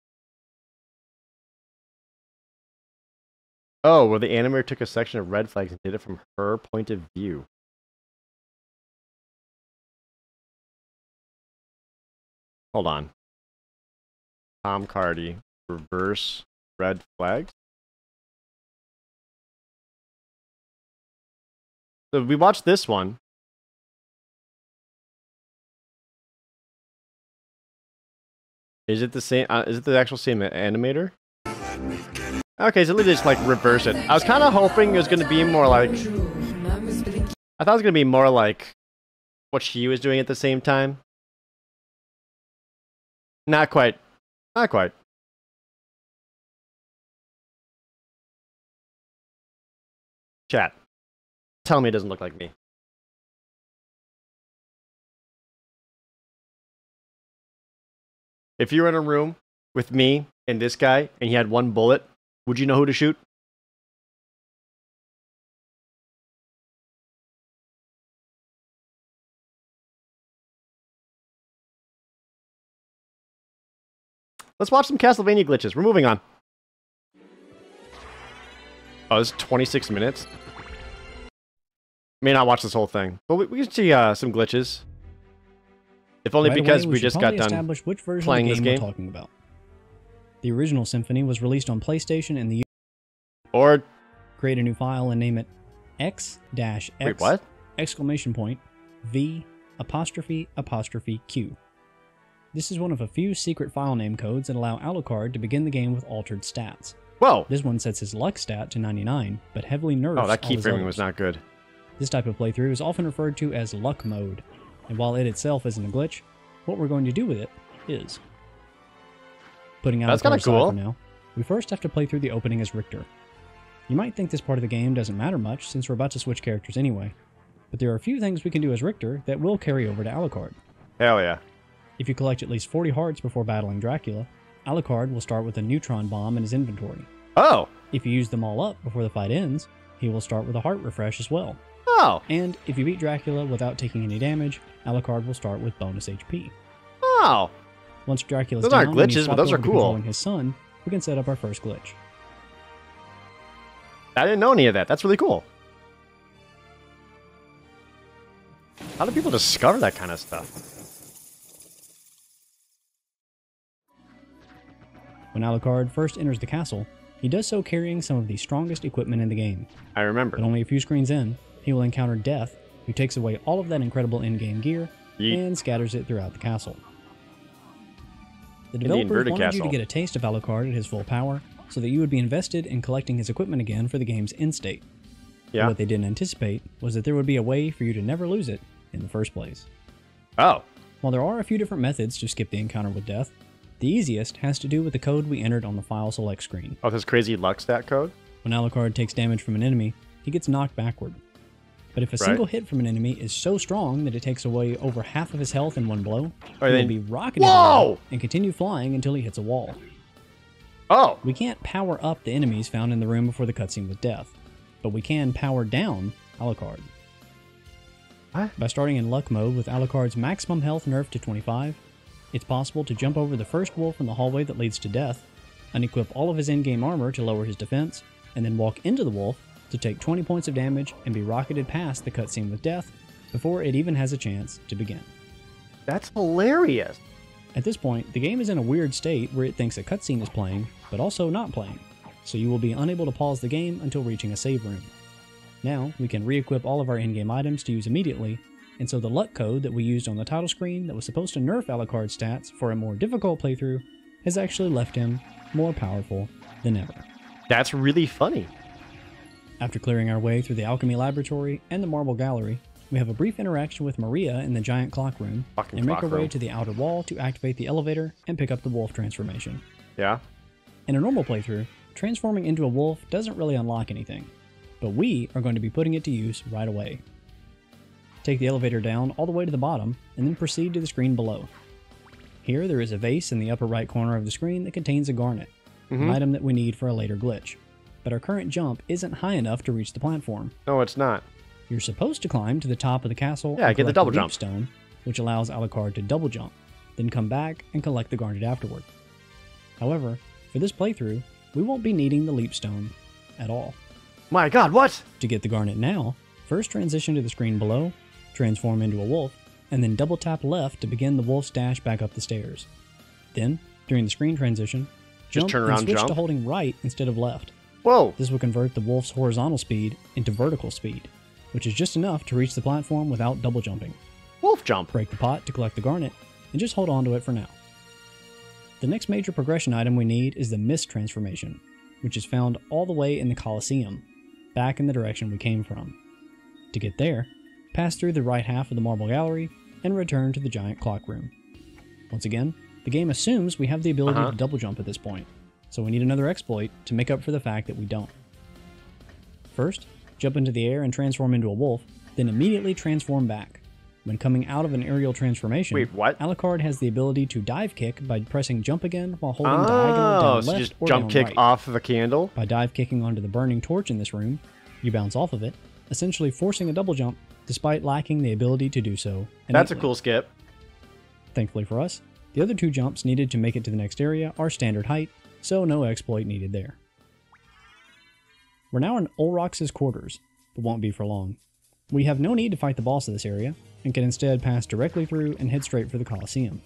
S1: Oh, well, the animator took a section of red flags and did it from her point of view. Hold on. Tom Cardy, reverse red flags. So we watched this one. Is it the same? Is it the actual same animator? Okay, so let me just like reverse it. I was kind of hoping it was going to be more like... I thought it was going to be more like what she was doing at the same time. Not quite. Not quite. Chat. Tell me it doesn't look like me. If you were in a room with me and this guy and he had one bullet, would you know who to shoot? Let's watch some Castlevania glitches. We're moving on. Oh, this is 26 minutes. May not watch this whole thing, but we can see some glitches. If only because we just got done
S13: establish which version
S1: playing
S13: of the
S1: this
S13: game
S1: game.
S13: we're talking about. The original Symphony was released on PlayStation and the
S1: Or
S13: create a new file and name it x-x
S1: Wait, what?
S13: exclamation point v apostrophe apostrophe q. This is one of a few secret file name codes that allow Alucard to begin the game with altered stats.
S1: Whoa!
S13: This one sets his luck stat to 99, but heavily nerfs
S1: Oh, that
S13: all his
S1: keyframing
S13: others.
S1: was not good.
S13: This type of playthrough is often referred to as luck mode, and while it itself isn't a glitch, what we're going to do with it is. Putting
S1: That's
S13: Alucard
S1: kinda
S13: aside
S1: cool.
S13: for now, we first have to play through the opening as Richter. You might think this part of the game doesn't matter much since we're about to switch characters anyway, but there are a few things we can do as Richter that will carry over to Alucard.
S1: Hell yeah.
S13: If you collect at least 40 hearts before battling Dracula, Alucard will start with a neutron bomb in his inventory.
S1: Oh!
S13: If you use them all up before the fight ends, he will start with a heart refresh as well.
S1: Oh!
S13: And if you beat Dracula without taking any damage, Alucard will start with bonus HP.
S1: Oh!
S13: Once Dracula's
S1: Those
S13: down,
S1: aren't
S13: and you
S1: glitches, but
S13: swap
S1: those are
S13: over to
S1: cool.
S13: controlling his son, we can set up our first glitch.
S1: I didn't know any of that. That's really cool. How do people discover that kind of stuff?
S13: When Alucard first enters the castle, he does so carrying some of the strongest equipment in the game.
S1: I remember.
S13: But only a few screens in, he will encounter Death, who takes away all of that incredible in-game gear and scatters it throughout the castle. The developers
S1: inverted
S13: wanted you to
S1: castle.
S13: get a taste of Alucard at his full power, so that you would be invested in collecting his equipment again for the game's end state.
S1: Yeah.
S13: But what they didn't anticipate was that there would be a way for you to never lose it in the first place.
S1: Oh.
S13: While there are a few different methods to skip the encounter with Death, the easiest has to do with the code we entered on the file select screen.
S1: Oh, this crazy luck stat code?
S13: When Alucard takes damage from an enemy, he gets knocked backward. But if a single hit from an enemy is so strong that it takes away over half of his health in one blow, he
S1: then-
S13: will be rocketed
S1: Whoa!
S13: around and continue flying until he hits a wall.
S1: Oh!
S13: We can't power up the enemies found in the room before the cutscene with Death, but we can power down Alucard.
S1: What?
S13: By starting in luck mode with Alucard's maximum health nerfed to 25, it's possible to jump over the first wolf in the hallway that leads to Death, unequip all of his in-game armor to lower his defense, and then walk into the wolf to take 20 points of damage and be rocketed past the cutscene with Death before it even has a chance to begin.
S1: That's hilarious.
S13: At this point, the game is in a weird state where it thinks a cutscene is playing, but also not playing, so you will be unable to pause the game until reaching a save room. Now, we can re-equip all of our in-game items to use immediately, and so the luck code that we used on the title screen that was supposed to nerf Alucard's stats for a more difficult playthrough has actually left him more powerful than ever.
S1: That's really funny.
S13: After clearing our way through the Alchemy Laboratory and the Marble Gallery, we have a brief interaction with Maria in the giant clock room and make
S1: clock
S13: our way
S1: room.
S13: to the outer wall to activate the elevator and pick up the wolf transformation.
S1: Yeah?
S13: In a normal playthrough, transforming into a wolf doesn't really unlock anything, but we are going to be putting it to use right away. Take the elevator down all the way to the bottom and then proceed to the screen below. Here there is a vase in the upper right corner of the screen that contains a garnet, an item that we need for a later glitch. But our current jump isn't high enough to reach the platform.
S1: No, it's not.
S13: You're supposed to climb to the top of the castle
S1: Yeah,
S13: and
S1: get the
S13: collect
S1: double
S13: leap
S1: jump.
S13: stone, which allows Alucard to double jump, then come back and collect the garnet afterward. However, for this playthrough, we won't be needing the leap stone at all.
S1: My god, what?
S13: To get the garnet now, first transition to the screen below, transform into a wolf, and then double tap left to begin the wolf's dash back up the stairs. Then, during the screen transition, jump
S1: turn
S13: and
S1: around,
S13: switch
S1: jump?
S13: to holding right instead of left.
S1: Whoa!
S13: This will convert the wolf's horizontal speed into vertical speed, which is just enough to reach the platform without double jumping.
S1: Wolf jump!
S13: Break the pot to collect the garnet, and just hold on to it for now. The next major progression item we need is the Mist transformation, which is found all the way in the Colosseum, back in the direction we came from. To get there, pass through the right half of the Marble Gallery and return to the giant clock room. Once again, the game assumes we have the ability to double jump at this point, so we need another exploit to make up for the fact that we don't. First, jump into the air and transform into a wolf, then immediately transform back. When coming out of an aerial transformation,
S1: Wait, what?
S13: Alucard has the ability to dive kick by pressing jump again while holding diagonal down
S1: so
S13: left
S1: just
S13: or
S1: jump
S13: down
S1: kick
S13: right.
S1: off of a candle?
S13: By dive kicking onto the burning torch in this room, you bounce off of it, essentially forcing a double jump despite lacking the ability to do so.
S1: That's a
S13: innately.
S1: cool skip.
S13: Thankfully for us, The other 2 jumps needed to make it to the next area are standard height, so no exploit needed there. We're now in Olrox's quarters, but won't be for long. We have no need to fight the boss of this area, and can instead pass directly through and head straight for the Colosseum.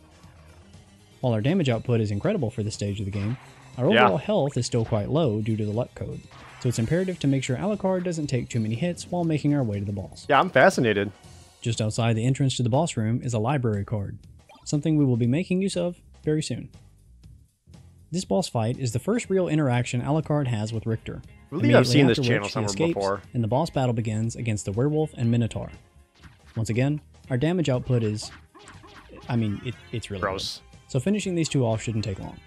S13: While our damage output is incredible for this stage of the game, our overall health is still quite low due to the luck code, so it's imperative to make sure Alucard doesn't take too many hits while making our way to the boss.
S1: Yeah, I'm fascinated.
S13: Just outside the entrance to the boss room is a library card, something we will be making use of very soon. This boss fight is the first real interaction Alucard has with Richter.
S1: I believe I've seen this
S13: after
S1: channel
S13: which he
S1: somewhere
S13: escapes,
S1: before.
S13: And the boss battle begins against the werewolf and minotaur. Once again, our damage output is... it's really
S1: gross.
S13: Good. So finishing these 2 off shouldn't take long.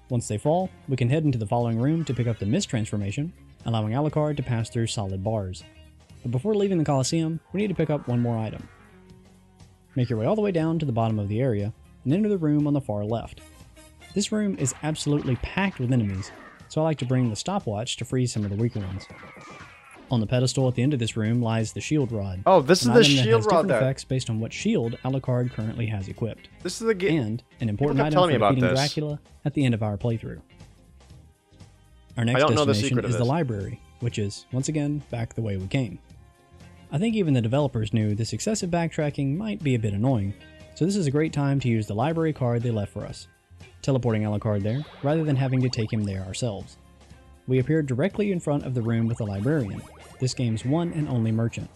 S13: Once they fall, we can head into the following room to pick up the Mist transformation, allowing Alucard to pass through solid bars. But before leaving the Colosseum, we need to pick up one more item. Make your way all the way down to the bottom of the area, and enter the room on the far left. This room is absolutely packed with enemies, so I like to bring the stopwatch to freeze some of the weaker ones. On the pedestal at the end of this room lies the shield rod.
S1: Oh, this is the shield rod
S13: that has different effects based on what shield Alucard currently has equipped.
S1: This is the game.
S13: And an important item for defeating Dracula at the end of our playthrough. Our next destination is the library, which is, once again, back the way we came. I think even the developers knew this excessive backtracking might be a bit annoying, so this is a great time to use the library card they left for us, teleporting Alucard there rather than having to take him there ourselves. We appeared directly in front of the room with the librarian, this game's one and only merchant.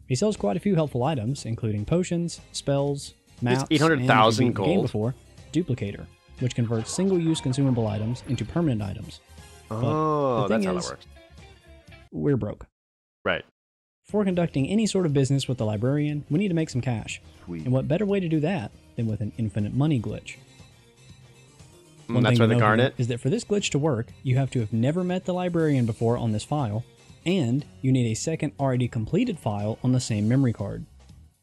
S13: He sells quite a few helpful items, including potions, spells, maps,
S1: it's 800,000 gold.
S13: Game before, Duplicator, which converts single-use consumable items into permanent items.
S1: Oh, that's how that works.
S13: We're broke.
S1: Right.
S13: Before conducting any sort of business with the librarian, we need to make some cash.
S17: Sweet.
S13: And what better way to do that than with an infinite money glitch?
S1: That's where the garnet
S13: is that for this glitch to work, you have to have never met the librarian before on this file, and you need a second already completed file on the same memory card.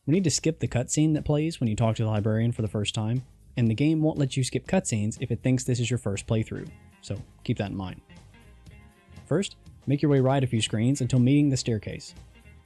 S13: We need to skip the cutscene that plays when you talk to the librarian for the first time, and the game won't let you skip cutscenes if it thinks this is your first playthrough, so keep that in mind. First, make your way right a few screens until meeting the staircase.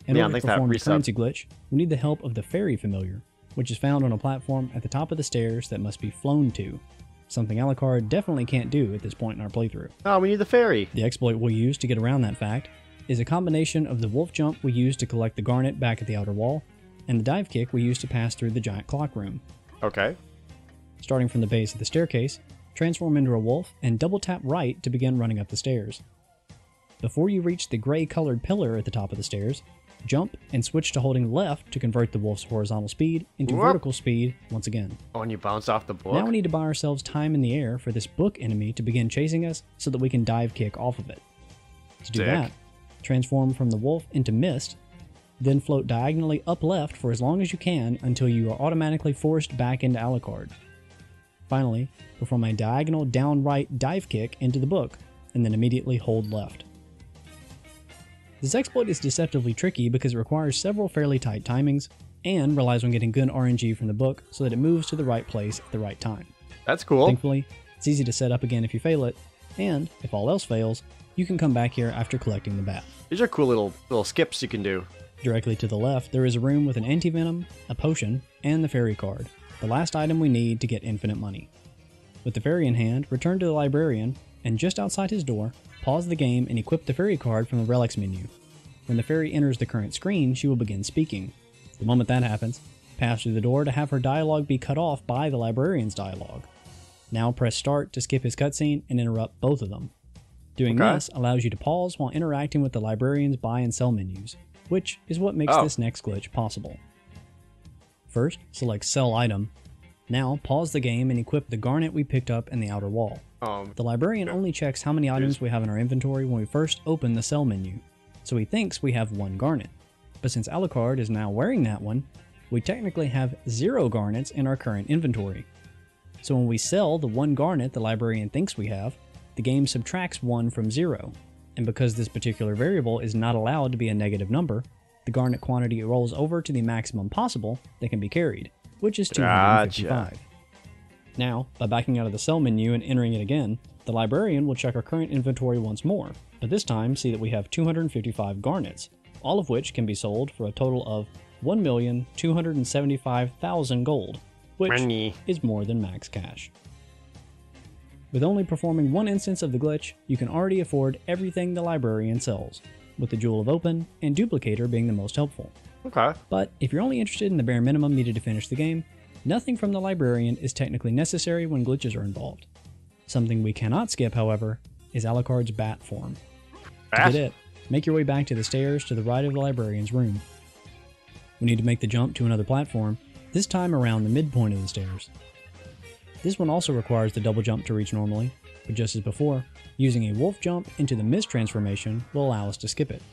S13: In order to perform the currency glitch, we need the help of the fairy familiar, which is found on a platform at the top of the stairs that must be flown to. Something Alucard definitely can't do at this point in our playthrough.
S1: Oh, we need the fairy.
S13: The exploit we'll use to get around that fact is a combination of the wolf jump we use to collect the garnet back at the outer wall, and the dive kick we use to pass through the giant clock room.
S1: Okay.
S13: Starting from the base of the staircase, transform into a wolf and double tap right to begin running up the stairs. Before you reach the gray colored pillar at the top of the stairs, jump and switch to holding left to convert the wolf's horizontal speed into vertical speed once again.
S1: Oh, and you bounce off the book?
S13: Now we need to buy ourselves time in the air for this book enemy to begin chasing us so that we can dive kick off of it. To do that, transform from the wolf into Mist, then float diagonally up left for as long as you can until you are automatically forced back into Alucard. Finally, perform a diagonal down right dive kick into the book, and then immediately hold left. This exploit is deceptively tricky because it requires several fairly tight timings, and relies on getting good RNG from the book so that it moves to the right place at the right time.
S1: That's cool.
S13: Thankfully, it's easy to set up again if you fail it, and if all else fails, you can come back here after collecting the bat.
S1: These are cool little skips you can do.
S13: Directly to the left, there is a room with an anti-venom, a potion, and the fairy card, the last item we need to get infinite money. With the fairy in hand, return to the librarian, and just outside his door, pause the game and equip the fairy card from the relics menu. When the fairy enters the current screen, she will begin speaking. The moment that happens, pass through the door to have her dialogue be cut off by the librarian's dialogue. Now press start to skip his cutscene and interrupt both of them. Doing this allows you to pause while interacting with the librarian's buy and sell menus, which is what makes this next glitch possible. First, select Sell Item. Now, pause the game and equip the garnet we picked up in the outer wall. The librarian only checks how many items we have in our inventory when we first open the sell menu, so he thinks we have 1 garnet. But since Alucard is now wearing that one, we technically have 0 garnets in our current inventory. So when we sell the 1 garnet the librarian thinks we have, the game subtracts 1 from 0, and because this particular variable is not allowed to be a negative number, the garnet quantity rolls over to the maximum possible that can be carried, which is 255. Now, by backing out of the sell menu and entering it again, the librarian will check our current inventory once more, but this time see that we have 255 garnets, all of which can be sold for a total of 1,275,000 gold. which
S1: Money.
S13: is more than max cash. With only performing one instance of the glitch, you can already afford everything the librarian sells, with the Jewel of Open and Duplicator being the most helpful.
S1: Okay.
S13: But if you're only interested in the bare minimum needed to finish the game, nothing from the librarian is technically necessary when glitches are involved. Something we cannot skip, however, is Alucard's bat form. To get it, make your way back to the stairs to the right of the librarian's room. We need to make the jump to another platform, this time around the midpoint of the stairs. This one also requires the double jump to reach normally, but just as before, using a wolf jump into the mist transformation will allow us to skip it.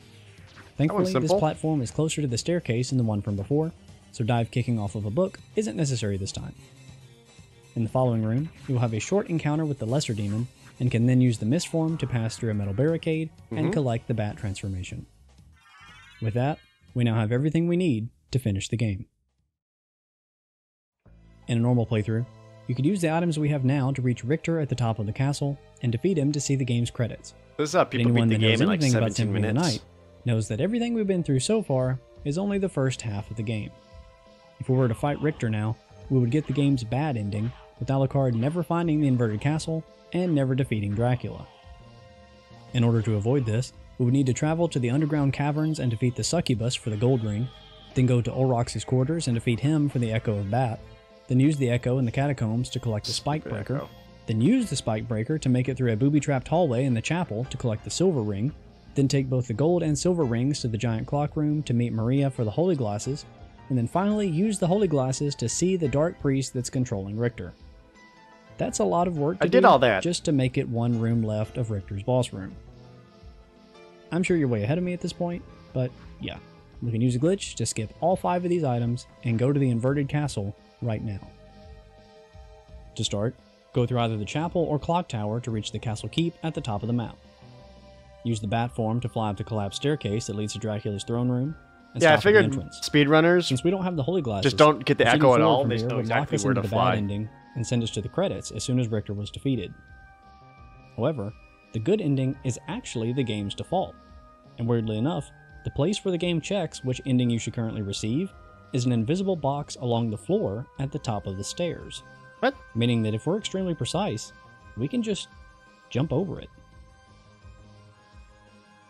S13: Thankfully, this platform is closer to the staircase than the one from before, so dive kicking off of a book isn't necessary this time. In the following room, you will have a short encounter with the Lesser Demon, and can then use the mist form to pass through a metal barricade and collect the bat transformation. With that, we now have everything we need to finish the game. In a normal playthrough, you could use the items we have now to reach Richter at the top of the castle and defeat him to see the game's credits.
S1: This is how people beat the game in like 17 minutes.
S13: Knows that everything we've been through so far is only the first half of the game. If we were to fight Richter now, we would get the game's bad ending, with Alucard never finding the inverted castle and never defeating Dracula. In order to avoid this, we would need to travel to the underground caverns and defeat the succubus for the gold ring, then go to Olrox's quarters and defeat him for the Echo of Bat, then use the Echo in the catacombs to collect the Spike Breaker, then use the Spike Breaker to make it through a booby-trapped hallway in the chapel to collect the Silver Ring, then take both the gold and silver rings to the giant clock room to meet Maria for the Holy Glasses, and then finally use the Holy Glasses to see the Dark Priest that's controlling Richter. That's a lot of work to do
S1: all that
S13: just to make it one room left of Richter's boss room. I'm sure you're way ahead of me at this point, but yeah, we can use a glitch to skip all 5 of these items and go to the inverted castle right now. To start, go through either the chapel or clock tower to reach the castle keep at the top of the map. Use the bat form to fly up the collapsed staircase that leads to Dracula's throne room. And
S1: Yeah, I
S13: stop at the
S1: figured
S13: entrance.
S1: speedrunners
S13: Since we don't have the Holy Glasses,
S1: just don't get the
S13: proceeding
S1: echo at
S13: forward
S1: all.
S13: from
S1: They
S13: here
S1: know
S13: would lock
S1: exactly
S13: us
S1: where
S13: into
S1: to
S13: the
S1: fly.
S13: bad ending and send us to the credits as soon as Richter was defeated. However, the good ending is actually the game's default, and weirdly enough, the place where the game checks which ending you should currently receive is an invisible box along the floor at the top of the stairs.
S1: What?
S13: Meaning that if we're extremely precise, we can just jump over it.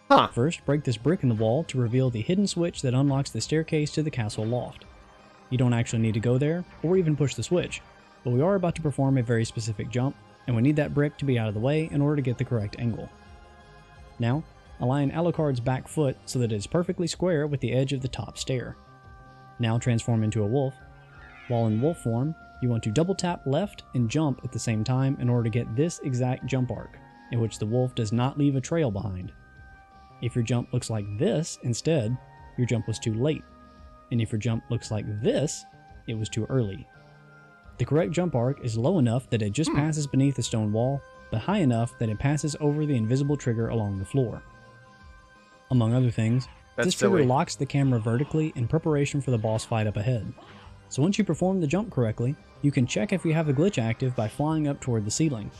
S1: Huh.
S13: First, break this brick in the wall to reveal the hidden switch that unlocks the staircase to the castle loft. You don't actually need to go there, or even push the switch, but we are about to perform a very specific jump, and we need that brick to be out of the way in order to get the correct angle. Now, align Alucard's back foot so that it is perfectly square with the edge of the top stair. Now transform into a wolf. While in wolf form, you want to double tap left and jump at the same time in order to get this exact jump arc, in which the wolf does not leave a trail behind. If your jump looks like this instead, your jump was too late, and if your jump looks like this, it was too early. The correct jump arc is low enough that it just passes beneath the stone wall, but high enough that it passes over the invisible trigger along the floor. Among other things, this trigger locks the camera vertically in preparation for the boss fight up ahead. So once you perform the jump correctly, you can check if you have the glitch active by flying up toward the ceiling.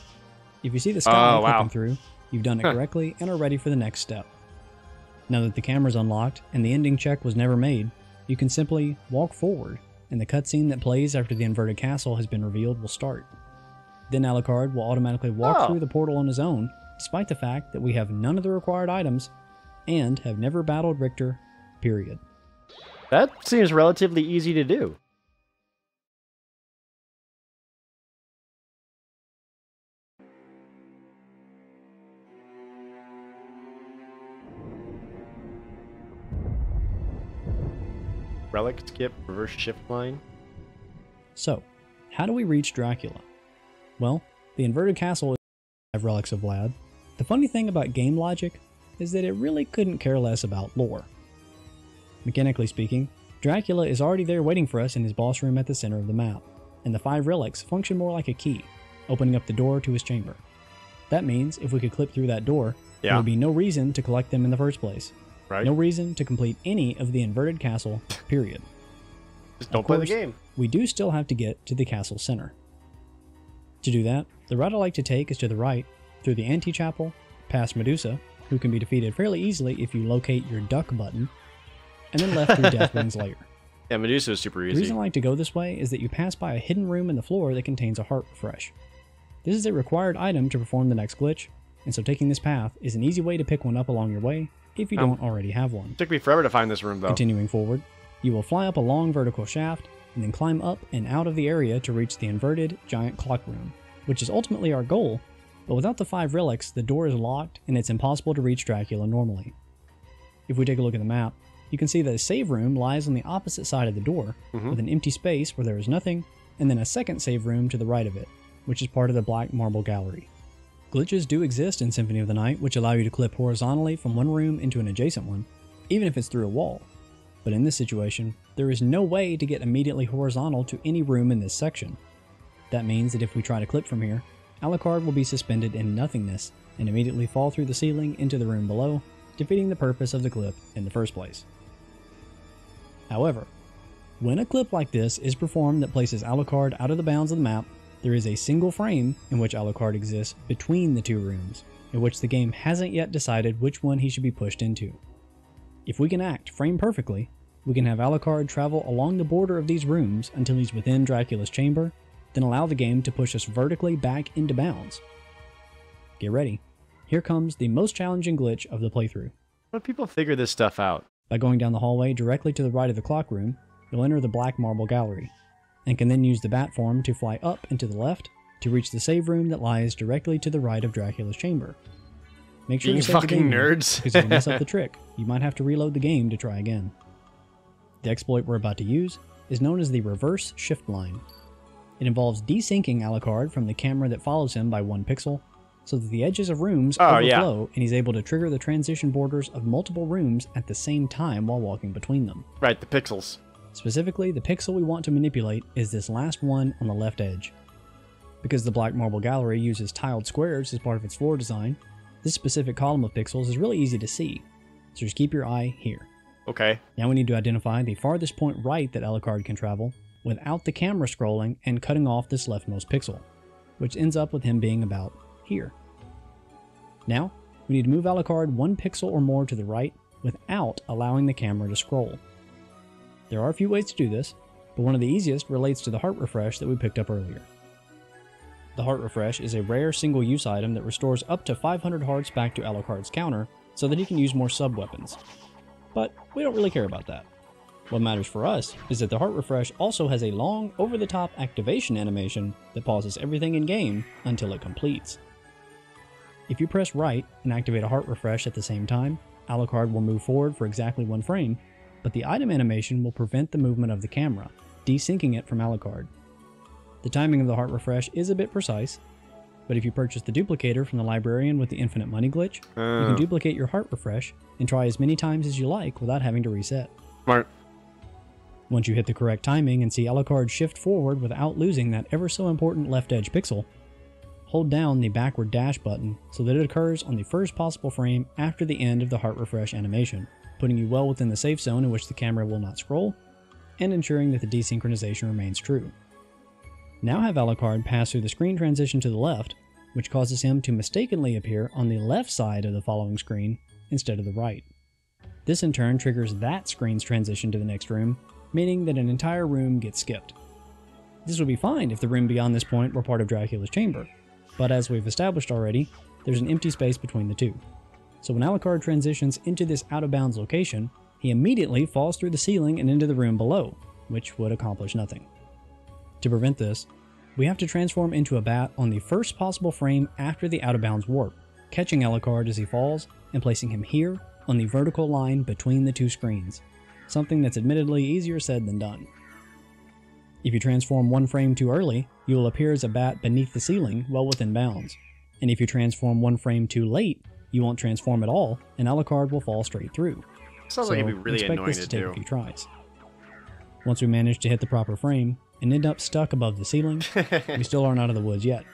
S13: If you see the sky clipping through, you've done it correctly and are ready for the next step. Now that the camera's unlocked and the ending check was never made, you can simply walk forward, and the cutscene that plays after the inverted castle has been revealed will start. Then Alucard will automatically walk through the portal on his own, despite the fact that we have none of the required items, and have never battled Richter, period.
S1: That seems relatively easy to do. Relic, skip, reverse shift line.
S13: So, how do we reach Dracula? Well, the inverted castle is 5 relics of Vlad. The funny thing about game logic is that it really couldn't care less about lore. Mechanically speaking, Dracula is already there waiting for us in his boss room at the center of the map, and the 5 relics function more like a key, opening up the door to his chamber. That means if we could clip through that door, there would be no reason to collect them in the first place. No reason to complete any of the inverted castle, period.
S1: Just don't play the game.
S13: We do still have to get to the castle center. To do that, the route I like to take is to the right, through the Antechapel, past Medusa, who can be defeated fairly easily if you locate your duck button, and then left through Deathwing's lair.
S1: Yeah, Medusa is super
S13: The
S1: easy.
S13: reason I like to go this way is that you pass by a hidden room in the floor that contains a heart refresh. This is a required item to perform the next glitch, and so taking this path is an easy way to pick one up along your way if you don't already have one.
S1: It took me forever to find this room, though.
S13: Continuing forward, you will fly up a long vertical shaft and then climb up and out of the area to reach the inverted giant clock room, which is ultimately our goal, but without the 5 relics, the door is locked and it's impossible to reach Dracula normally. If we take a look at the map, you can see that a save room lies on the opposite side of the door, with an empty space where there is nothing, and then a second save room to the right of it, which is part of the Black Marble Gallery. Glitches do exist in Symphony of the Night which allow you to clip horizontally from one room into an adjacent one, even if it's through a wall. But in this situation, there is no way to get immediately horizontal to any room in this section. That means that if we try to clip from here, Alucard will be suspended in nothingness and immediately fall through the ceiling into the room below, defeating the purpose of the clip in the first place. However, when a clip like this is performed that places Alucard out of the bounds of the map, there is a single frame in which Alucard exists between the 2 rooms, in which the game hasn't yet decided which one he should be pushed into. If we can act frame perfectly, we can have Alucard travel along the border of these rooms until he's within Dracula's chamber, then allow the game to push us vertically back into bounds. Get ready. Here comes the most challenging glitch of the playthrough.
S1: How do people figure this stuff out?
S13: By going down the hallway directly to the right of the clock room, you'll enter the Black Marble Gallery, and can then use the bat form to fly up and to the left to reach the save room that lies directly to the right of Dracula's chamber. Make sure
S1: You
S13: to save the
S1: fucking
S13: game
S1: nerds.
S13: because if you mess up the trick, you might have to reload the game to try again. The exploit we're about to use is known as the reverse shift line. It involves desyncing Alucard from the camera that follows him by 1 pixel, so that the edges of rooms overflow and he's able to trigger the transition borders of multiple rooms at the same time while walking between them.
S1: Right, the pixels.
S13: Specifically, the pixel we want to manipulate is this last one on the left edge. Because the Black Marble Gallery uses tiled squares as part of its floor design, this specific column of pixels is really easy to see, so just keep your eye here.
S1: Okay.
S13: Now we need to identify the farthest point right that Alucard can travel without the camera scrolling and cutting off this leftmost pixel, which ends up with him being about here. Now, we need to move Alucard 1 pixel or more to the right without allowing the camera to scroll. There are a few ways to do this, but one of the easiest relates to the heart refresh that we picked up earlier. The heart refresh is a rare single-use item that restores up to 500 hearts back to Alucard's counter so that he can use more sub-weapons. But we don't really care about that. What matters for us is that the heart refresh also has a long, over-the-top activation animation that pauses everything in-game until it completes. If you press right and activate a heart refresh at the same time, Alucard will move forward for exactly 1 frame, but the item animation will prevent the movement of the camera, desyncing it from Alucard. The timing of the heart refresh is a bit precise, but if you purchase the duplicator from the librarian with the infinite money glitch, you can duplicate your heart refresh and try as many times as you like without having to reset.
S1: Smart.
S13: Once you hit the correct timing and see Alucard shift forward without losing that ever so important left edge pixel, hold down the backward dash button so that it occurs on the first possible frame after the end of the heart refresh animation, putting you well within the safe zone in which the camera will not scroll, and ensuring that the desynchronization remains true. Now have Alucard pass through the screen transition to the left, which causes him to mistakenly appear on the left side of the following screen instead of the right. This in turn triggers that screen's transition to the next room, meaning that an entire room gets skipped. This would be fine if the room beyond this point were part of Dracula's chamber, but as we've established already, there's an empty space between the 2. So when Alucard transitions into this out-of-bounds location, he immediately falls through the ceiling and into the room below, which would accomplish nothing. To prevent this, we have to transform into a bat on the first possible frame after the out-of-bounds warp, catching Alucard as he falls and placing him here on the vertical line between the 2 screens, something that's admittedly easier said than done. If you transform 1 frame too early, you will appear as a bat beneath the ceiling well within bounds, and if you transform 1 frame too late, you won't transform at all, and Alucard will fall straight through.
S1: Sounds like it'd be really
S13: expect
S1: annoying
S13: this
S1: to
S13: take
S1: do.
S13: a few tries. Once we manage to hit the proper frame and end up stuck above the ceiling, we still aren't out of the woods yet.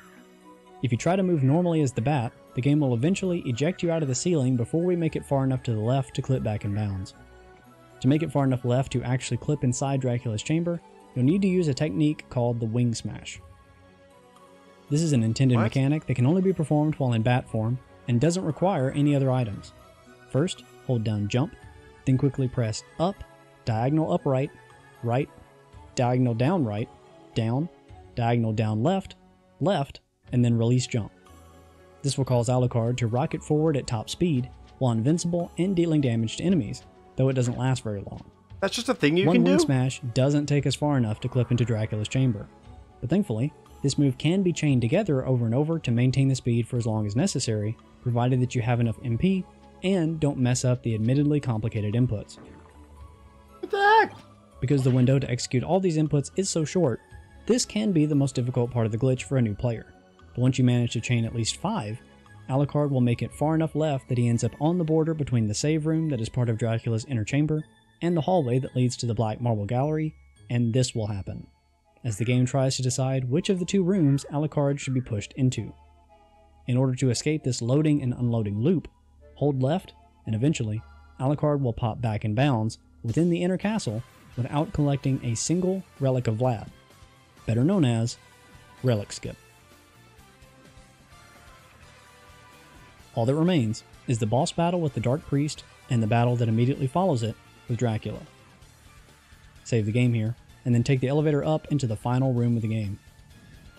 S13: If you try to move normally as the bat, the game will eventually eject you out of the ceiling before we make it far enough to the left to clip back in bounds. To make it far enough left to actually clip inside Dracula's chamber, you'll need to use a technique called the Wing Smash. This is an intended mechanic that can only be performed while in bat form and doesn't require any other items. First, hold down jump, then quickly press up, diagonal upright, right, diagonal down right, down, diagonal down left, left, and then release jump. This will cause Alucard to rocket forward at top speed while invincible and dealing damage to enemies, though it doesn't last very long.
S1: That's just a thing you
S13: One
S1: can do?
S13: wing smash doesn't take us far enough to clip into Dracula's chamber, but thankfully, this move can be chained together over and over to maintain the speed for as long as necessary, provided that you have enough MP and don't mess up the admittedly complicated inputs.
S1: What the heck?
S13: Because the window to execute all these inputs is so short, this can be the most difficult part of the glitch for a new player. But once you manage to chain at least 5, Alucard will make it far enough left that he ends up on the border between the save room that is part of Dracula's inner chamber and the hallway that leads to the Black Marble Gallery, and this will happen, as the game tries to decide which of the 2 rooms Alucard should be pushed into. In order to escape this loading and unloading loop, hold left, and eventually, Alucard will pop back in bounds within the inner castle without collecting a single Relic of Vlad, better known as Relic Skip. All that remains is the boss battle with the Dark Priest and the battle that immediately follows it with Dracula. Save the game here, and then take the elevator up into the final room of the game.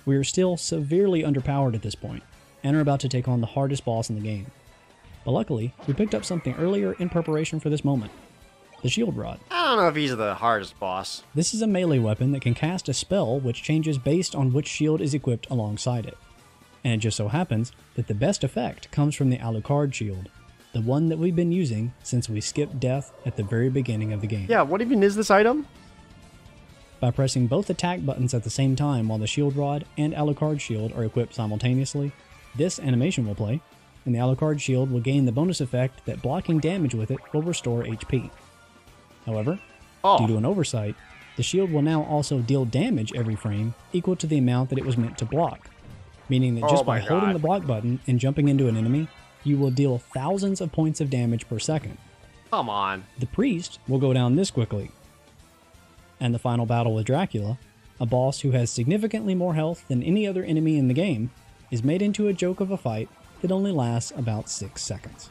S13: We are still severely underpowered at this point, and are about to take on the hardest boss in the game. But luckily, we picked up something earlier in preparation for this moment. The Shield Rod.
S1: I don't know if he's the hardest boss.
S13: This is a melee weapon that can cast a spell which changes based on which shield is equipped alongside it. And it just so happens that the best effect comes from the Alucard shield, the one that we've been using since we skipped death at the very beginning of the game.
S1: Yeah, what even is this item?
S13: By pressing both attack buttons at the same time while the Shield Rod and Alucard shield are equipped simultaneously, this animation will play, and the Alucard shield will gain the bonus effect that blocking damage with it will restore HP. However, due to an oversight, the shield will now also deal damage every frame equal to the amount that it was meant to block, meaning that just by holding the block button and jumping into an enemy, you will deal thousands of points of damage per second.
S1: Come on.
S13: The priest will go down this quickly. And the final battle with Dracula, a boss who has significantly more health than any other enemy in the game, is made into a joke of a fight that only lasts about 6 seconds.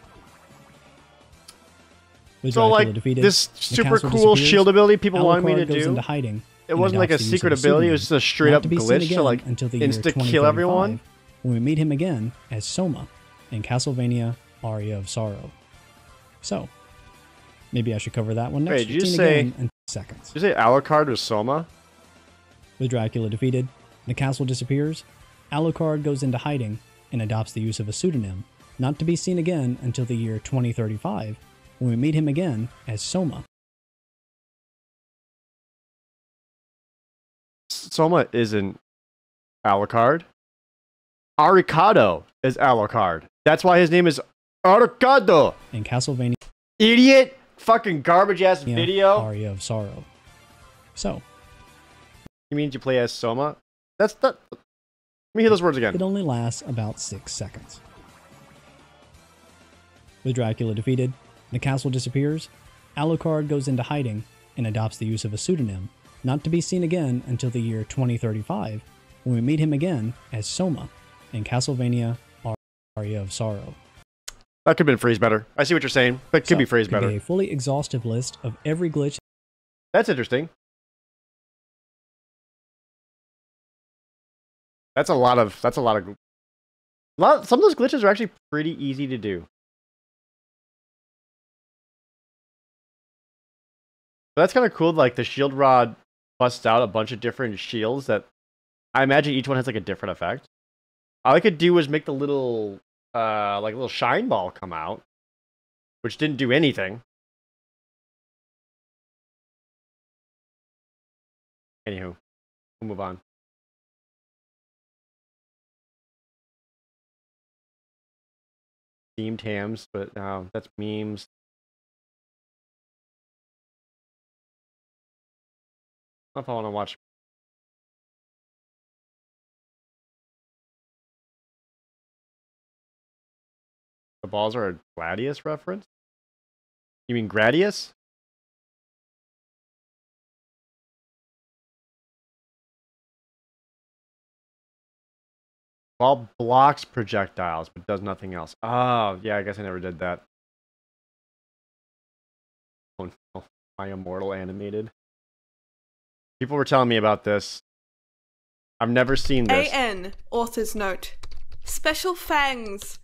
S13: With
S1: So,
S13: Dracula
S1: like,
S13: defeated,
S1: this
S13: the
S1: super
S13: castle
S1: cool
S13: disappears,
S1: shield ability people wanted me
S13: Alucard
S1: to
S13: goes
S1: do,
S13: into hiding
S1: it
S13: and
S1: wasn't like a
S13: adopts the use
S1: secret
S13: of
S1: ability, it was
S13: pseudonym,
S1: just a straight
S13: not
S1: up
S13: to be seen
S1: glitch to,
S13: again
S1: like,
S13: until the year
S1: insta-kill
S13: 2035,
S1: everyone.
S13: when we meet him again as Soma in Castlevania Aria of Sorrow. So, maybe I should cover that one next.
S1: Wait, did you
S13: Seen
S1: say...
S13: again in seconds.
S1: Did you say Alucard was Soma?
S13: With Dracula defeated, the castle disappears, Alucard goes into hiding and adopts the use of a pseudonym, not to be seen again until the year 2035, when we meet him again as Soma.
S1: Soma isn't Alucard. Aricado is Alucard. That's why his name is Aricado.
S13: In Castlevania
S1: Idiot! Fucking garbage ass video.
S13: Aria of Sorrow. So,
S1: You mean you play as Soma? That's that. Let me hear those words again.
S13: it only lasts about 6 seconds. With Dracula defeated, the castle disappears, Alucard goes into hiding and adopts the use of a pseudonym, not to be seen again until the year 2035, when we meet him again as Soma in Castlevania Aria of Sorrow.
S1: That could have been phrased better. I see what you're saying. That could be phrased better.
S13: A fully exhaustive list of every glitch.
S1: That's interesting. That's a lot of. Some of those glitches are actually pretty easy to do. But that's kind of cool. Like the shield rod busts out a bunch of different shields that I imagine each one has like a different effect. All I could do was make the little like a little shine ball come out, which didn't do anything. Anywho, we'll move on. Themed hams, but no, that's memes. I don't know if I want to watch. The balls are a Gladius reference? You mean Gradius? Ball blocks projectiles, but does nothing else. Oh, yeah, I guess I never did that. Oh no, my immortal animated. People were telling me about this. I've never seen this.
S8: AN, author's note. Special fangs.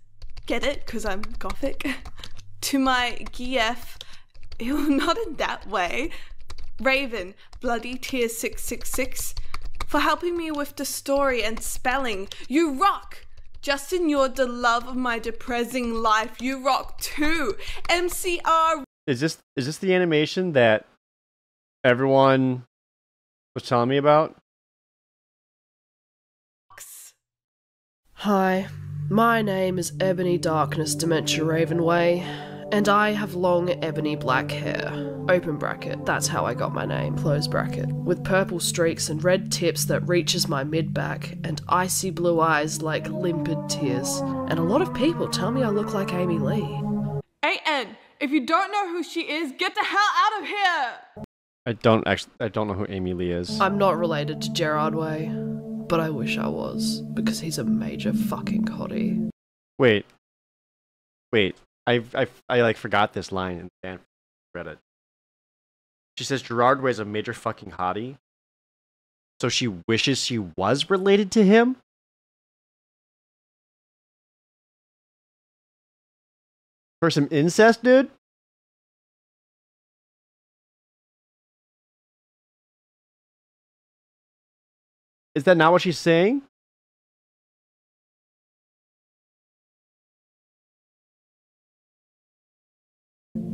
S8: Get it? Because I'm gothic. To my GF. Ew, not in that way. Raven, Bloody Tears 666. For helping me with the story and spelling. You rock! Justin, you're the love of my depressing life. You rock too. MCR. Is this the animation that everyone was telling me about?
S15: Hi, my name is Ebony Darkness Dementia Ravenway, and I have long ebony black hair. Open bracket, that's how I got my name. Close bracket. With purple streaks and red tips that reaches my mid-back, and icy blue eyes like limpid tears. And a lot of people tell me I look like Amy Lee.
S8: AN, if you don't know who she is, get the hell out of here!
S1: I don't know who Amy Lee is.
S15: I'm not related to Gerard Way, but I wish I was, because he's a major fucking hottie.
S1: Wait. I like forgot this line in the fan Reddit. She says Gerard Way is a major fucking hottie. So she wishes she was related to him? For some incest, dude? Is that not what she's saying?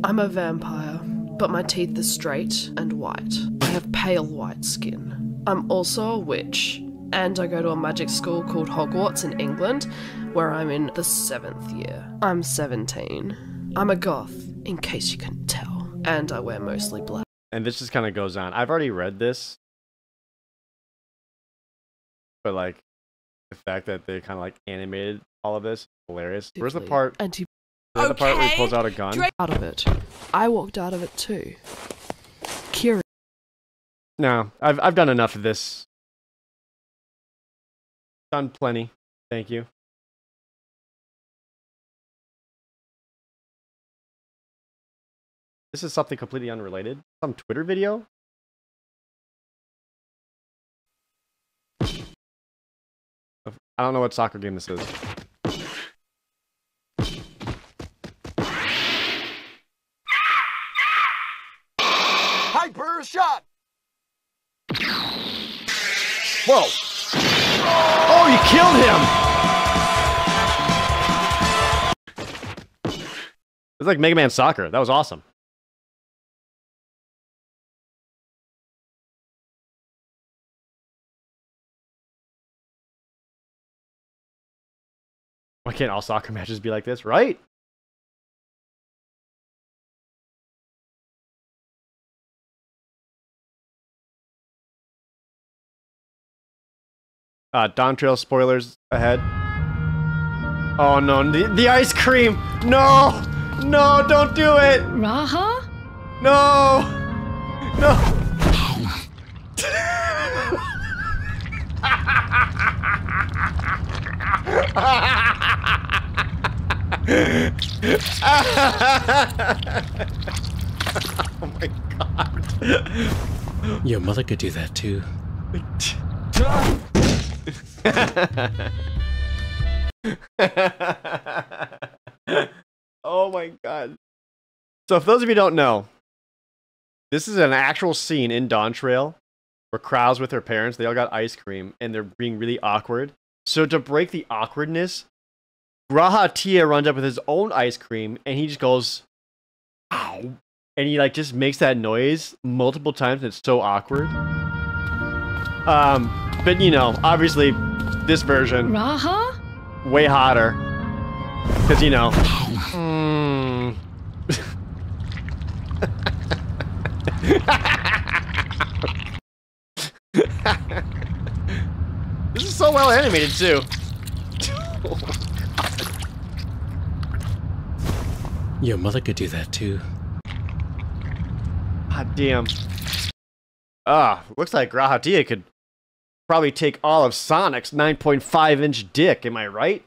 S15: I'm a vampire, but my teeth are straight and white. I have pale white skin. I'm also a witch, and I go to a magic school called Hogwarts in England, where I'm in the 7th year. I'm 17. I'm a goth, in case you couldn't tell, and I wear mostly black.
S1: And this just kind of goes on. I've already read this, but like the fact that they kind of like animated all of this is hilarious. Where's the part? Where's the part where he pulls out a gun?
S15: Out of it. I walked out of it too. Curious.
S1: No, I've done enough of this. Done plenty. Thank you. This is something completely unrelated. Some Twitter video. I don't know what soccer game this is.
S14: Hyper shot!
S1: Whoa! Oh, you killed him! It's like Mega Man Soccer. That was awesome. Why can't all soccer matches be like this, right? Dawn Trail spoilers ahead. Oh no, the ice cream! No! No, don't do it!
S21: Raha?
S1: No! No! Oh my god.
S18: Your mother could do that too.
S1: Oh my god. So if those of you don't know, this is an actual scene in Dawn Trail where Krau's with her parents, they all got ice cream and they're being really awkward. So to break the awkwardness, G'raha Tia runs up with his own ice cream and he just goes, ow. And he like just makes that noise multiple times and it's so awkward. But you know, obviously this version,
S21: Raha?
S1: way hotter. Cause you know. This is so well animated too. Oh,
S18: Your mother could do that too.
S1: God damn. Looks like G'raha Tia could probably take all of Sonic's 9.5-inch dick, am I right?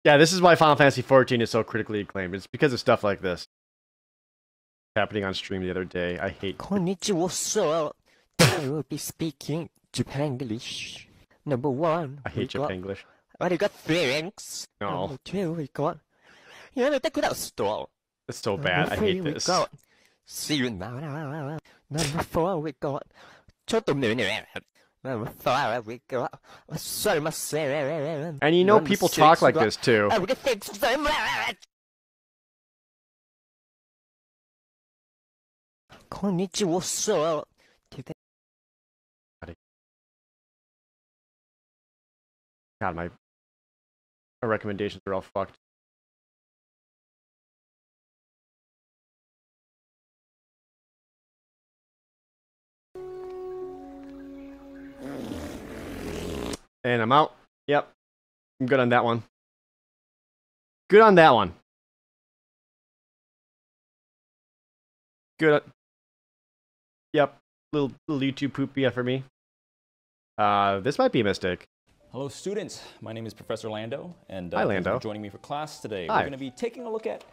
S1: Yeah, this is why Final Fantasy XIV is so critically acclaimed. It's because of stuff like this. happening on stream the other day. I hate.
S3: Konnichiwa, sir. I will be speaking Japanglish. Number 1.
S1: I hate Japanglish.
S3: We got thanks.
S1: No.
S3: Number 2, we got. Store.
S1: It's so bad. I hate
S3: we
S1: this.
S3: Got, see you now. Number 4, we got. Number 5, we got.
S1: And you know, people talk like this too.
S3: Thanks so much. Konnichiwa, sir.
S1: God, my recommendations are all fucked. And I'm out. Yep. I'm good on that one. Good on that one. Good. Yep. Little YouTube poopy for me. This might be a mistake.
S16: Hello, students. My name is Professor Lando, and
S1: Hi,
S16: thank
S1: Lando.
S16: you for joining me for class today.
S1: Hi.
S16: We're going to be taking a look at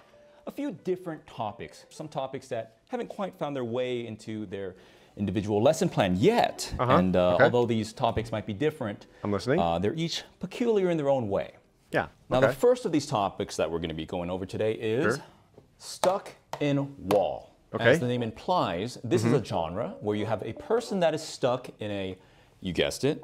S16: a few different topics. Some topics that haven't quite found their way into their individual lesson plan yet. And
S1: okay.
S16: although these topics might be different,
S1: I'm listening.
S16: They're each peculiar in their own way.
S1: Yeah.
S16: Now,
S1: okay.
S16: the first of these topics that we're going to be going over today is stuck in wall.
S1: Okay.
S16: As the name implies, this is a genre where you have a person that is stuck in a, you guessed it,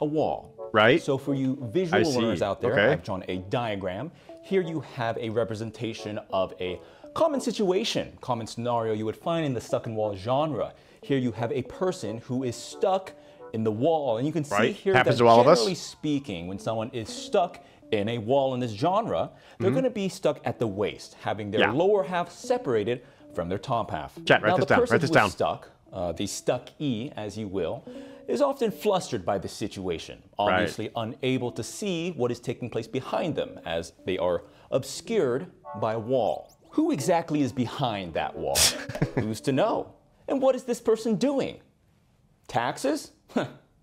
S16: a wall.
S1: Right.
S16: So for you visual learners out there,
S1: Okay.
S16: I've drawn a diagram. Here you have a representation of a common situation, common scenario you would find in the stuck in wall genre. Here you have a person who is stuck in the wall, and you can see
S1: Right.
S16: here
S1: Happens
S16: that
S1: to all of us.
S16: generally speaking, when someone is stuck in a wall in this genre, they're going to be stuck at the waist, having their
S1: Yeah.
S16: lower half separated from their top half.
S1: Chat, write
S16: now,
S1: this
S16: the
S1: down,
S16: person
S1: write this
S16: who
S1: down.
S16: is stuck, the stuck-e, as you will, is often flustered by the situation, obviously unable to see what is taking place behind them as they are obscured by a wall. Who exactly is behind that wall? Who's to know? And what is this person doing? Taxes?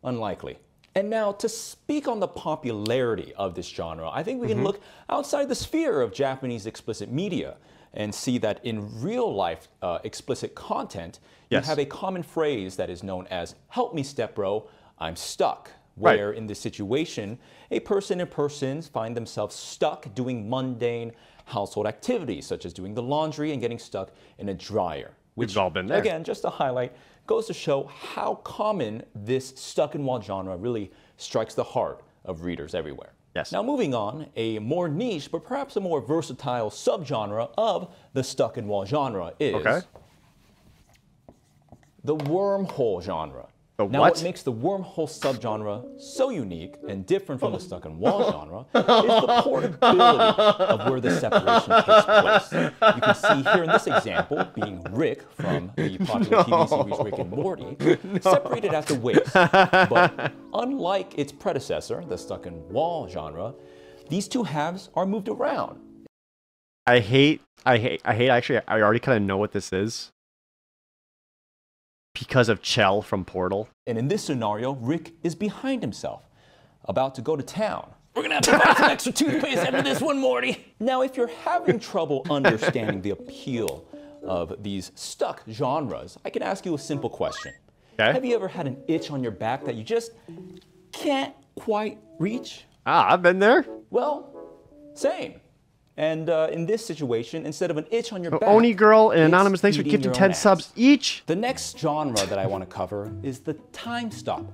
S16: Unlikely. And now, to speak on the popularity of this genre, I think we can look outside the sphere of Japanese explicit media and see that in real life explicit content, you have a common phrase that is known as, "Help me, stepbro, I'm stuck." Where in this situation, a person and persons find themselves stuck doing mundane household activities, such as doing the laundry and getting stuck in a dryer. Which,
S1: We've all been there.
S16: again, just to highlight, goes to show how common this stuck in wall genre really strikes the heart of readers everywhere.
S1: Yes.
S16: Now moving on, a more niche, but perhaps a more versatile subgenre of the stuck in wall genre is the wormhole genre. Now, what makes the wormhole subgenre so unique and different from the stuck in wall genre is the portability of where the separation takes place. You can see here in this example, being Rick from the popular TV series Rick and Morty, separated at the waist. But unlike its predecessor, the stuck in wall genre, these two halves are moved around.
S1: Actually, I already kind of know what this is. Because of Chell from Portal.
S16: And in this scenario, Rick is behind himself, about to go to town. We're gonna have to buy some extra toothpaste after this one, Morty. Now, if you're having trouble understanding the appeal of these stuck genres, I can ask you a simple question. Have you ever had an itch on your back that you just can't quite reach?
S1: I've been there.
S16: Well, same. And in this situation, instead of an itch on your back,
S1: Oni Girl and
S16: it's
S1: Anonymous, thanks for
S16: eating
S1: gifting
S16: your
S1: 10
S16: own ass.
S1: subs each.
S16: The next genre that I want to cover is the time stop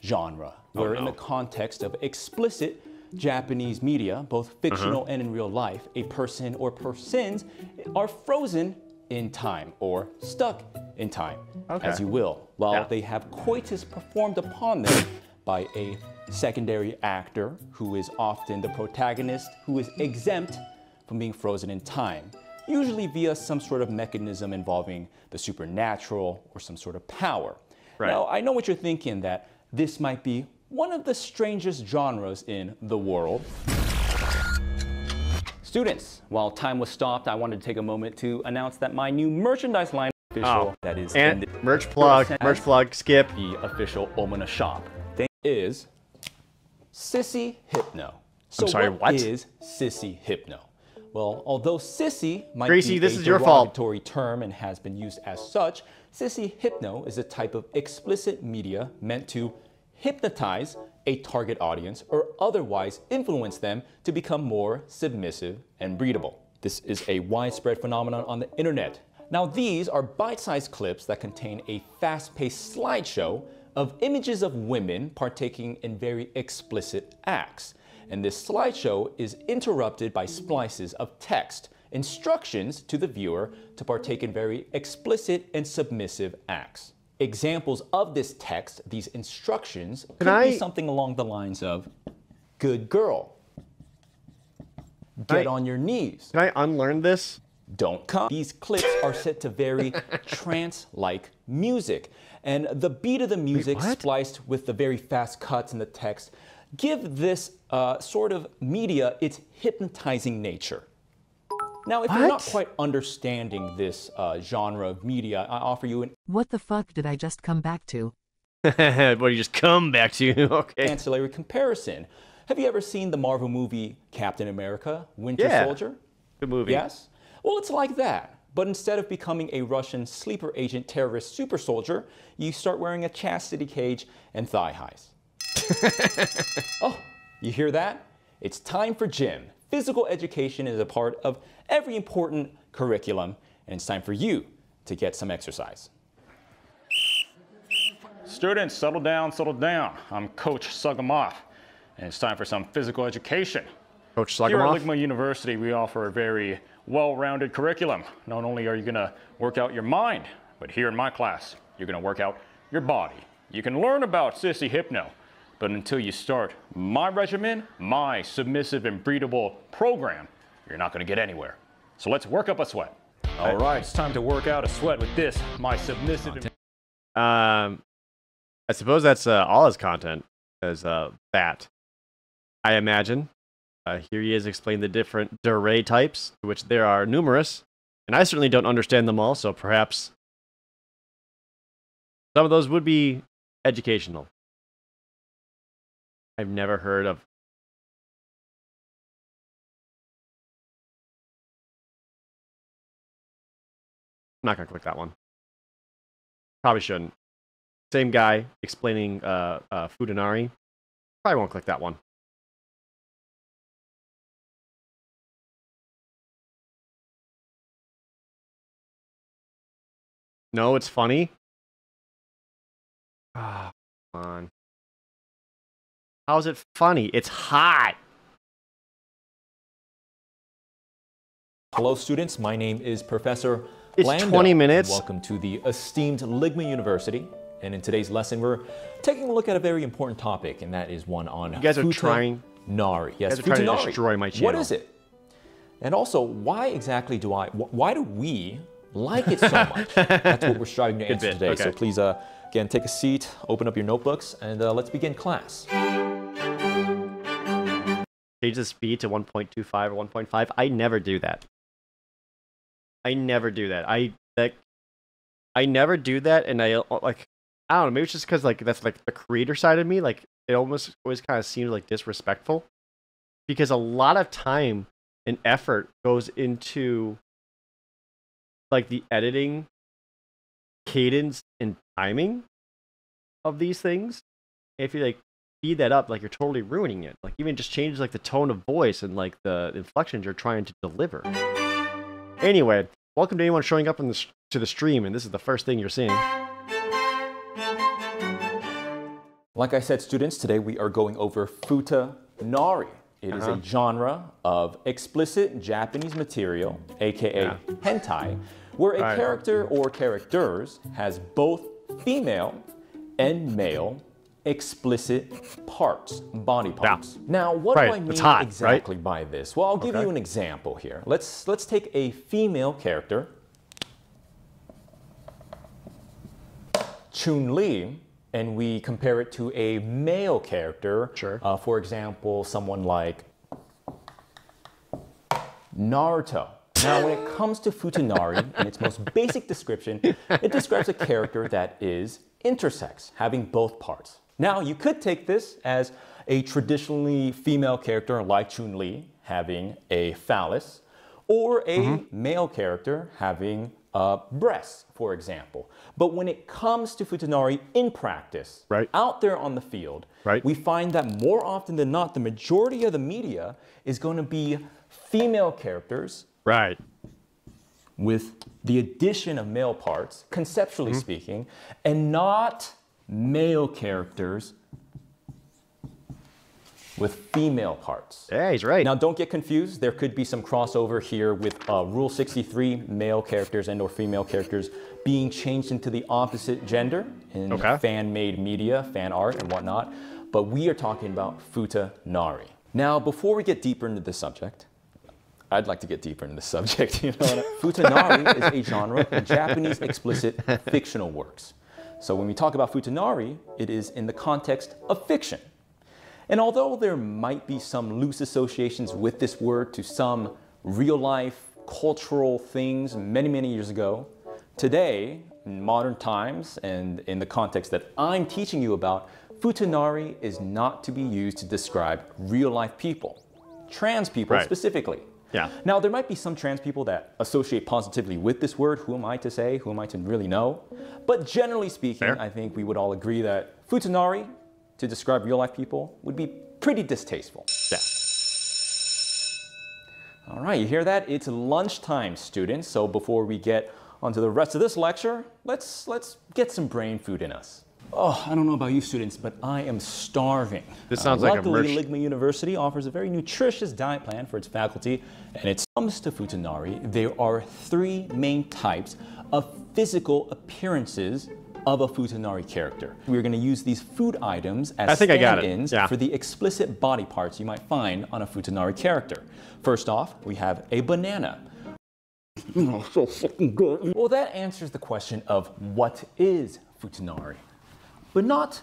S16: genre, where in the context of explicit Japanese media, both fictional and in real life, a person or persons are frozen in time or stuck in time, as you will, while they have coitus performed upon them by a secondary actor who is often the protagonist who is exempt from being frozen in time, usually via some sort of mechanism involving the supernatural or some sort of power. Now, I know what you're thinking, that this might be one of the strangest genres in the world. Students, while time was stopped, I wanted to take a moment to announce that my new merchandise line official, that is
S1: And
S16: in the
S1: merch plug, skip.
S16: The official Omona shop thing is Sissy Hypno. So
S1: I'm sorry, what?
S16: is Sissy Hypno? Well, although sissy might
S1: Gracie,
S16: be
S1: this
S16: a
S1: is your fault.
S16: derogatory term and has been used as such, sissy hypno is a type of explicit media meant to hypnotize a target audience or otherwise influence them to become more submissive and breedable. This is a widespread phenomenon on the internet. Now, these are bite-sized clips that contain a fast-paced slideshow of images of women partaking in very explicit acts. And this slideshow is interrupted by splices of text, instructions to the viewer to partake in very explicit and submissive acts. Examples of this text, these instructions, could be something along the lines of, good girl, get on your knees.
S1: Can I unlearn this?
S16: Don't come. These clips are set to very trance-like music, and the beat of the music spliced with the very fast cuts in the text give this sort of media its hypnotizing nature. Now, if you're not quite understanding this genre of media, I offer you an
S11: What the fuck did I just come back to?
S1: What do you just come back to? Okay.
S16: ancillary comparison. Have you ever seen the Marvel movie Captain America, Winter Soldier?
S1: Good movie.
S16: Yes? Well, it's like that. But instead of becoming a Russian sleeper agent terrorist super soldier, you start wearing a chastity cage and thigh highs. Oh, you hear that? It's time for gym. Physical education is a part of every important curriculum, and it's time for you to get some exercise.
S10: Students, settle down, settle down. I'm Coach Sugamoff, and it's time for some physical education.
S1: Coach
S10: Here at
S1: Sugamoff?
S10: Ligma University, we offer a very well-rounded curriculum. Not only are you gonna work out your mind, but here in my class, you're gonna work out your body. You can learn about sissy hypno, but until you start my regimen, my submissive and breedable program, you're not gonna get anywhere. So let's work up a sweat. All right, it's time to work out a sweat with this, my submissive and
S1: I suppose that's all his content is that. I imagine. Here he is explaining the different durée types, which there are numerous, and I certainly don't understand them all, so perhaps some of those would be educational. I've never heard of. I'm not going to click that one. Probably shouldn't. Same guy explaining Futanari. Probably won't click that one. No, it's funny. Ah, come on. How's it funny? It's hot.
S16: Hello, students. My name is Professor
S1: It's
S16: Lando.
S1: 20 minutes.
S16: Welcome to the esteemed Ligma University. And in today's lesson, we're taking a look at a very important topic, and that is one on
S1: You guys are trying.
S16: Futanari. Yes,
S1: You guys are trying to
S16: Futanari.
S1: destroy my channel.
S16: What is it? And also, why exactly do why do we like it so much? That's what we're striving to
S1: Good
S16: answer
S1: bit,
S16: today.
S1: okay.
S16: So please, again, take a seat, open up your notebooks, and let's begin class.
S1: Change the speed to 1.25 or 1.5. I never do that. I never do that. I never do that, and I don't know. Maybe it's just because that's the creator side of me. Like it almost always kind of seems like disrespectful, because a lot of time and effort goes into the editing, cadence, and timing of these things. If you speed that up, you're totally ruining it. Even just changes the tone of voice and the inflections you're trying to deliver. Anyway, welcome to anyone showing up to the stream, and this is the first thing you're seeing.
S16: Like I said, students, today we are going over Futanari. It is a genre of explicit Japanese material, aka hentai, where a character or characters has both female and male explicit parts, body parts. Now, what do I mean exactly by this? Well, I'll give you an example here. Let's take a female character, Chun-Li, and we compare it to a male character. Sure. For example, someone like Naruto. Now, when it comes to Futanari, in its most basic description, it describes a character that is intersex, having both parts. Now, you could take this as a traditionally female character like Chun-Li, having a phallus, or a male character having breasts, for example. But when it comes to Futanari in practice, out there on the field, we find that more often than not, the majority of the media is going to be female characters with the addition of male parts, conceptually speaking, and not male characters with female parts.
S1: Yeah, he's right.
S16: Now, don't get confused. There could be some crossover here with Rule 63, male characters and or female characters being changed into the opposite gender in fan-made media, fan art and whatnot. But we are talking about Futanari. Now, before we get deeper into this subject, I'd like to get deeper into the subject. You know, Futanari is a genre of Japanese explicit fictional works. So when we talk about Futanari, it is in the context of fiction. And although there might be some loose associations with this word to some real-life cultural things many, many years ago, today, in modern times, and in the context that I'm teaching you about, Futanari is not to be used to describe real-life people, trans people specifically. Now, there might be some trans people that associate positively with this word. Who am I to say? Who am I to really know? But generally speaking, I think we would all agree that Futanari, to describe real-life people, would be pretty distasteful. All right, you hear that? It's lunchtime, students. So before we get onto the rest of this lecture, let's get some brain food in us. Oh, I don't know about you students, but I am starving.
S1: This sounds like a
S16: Luckily, Ligma University offers a very nutritious diet plan for its faculty, and it comes to Futanari, there are 3 main types of physical appearances of a Futanari character. We're going to use these food items as stand-ins for the explicit body parts you might find on a Futanari character. First off, we have a banana. Oh, so fucking good. Well, that answers the question of what is Futanari, but not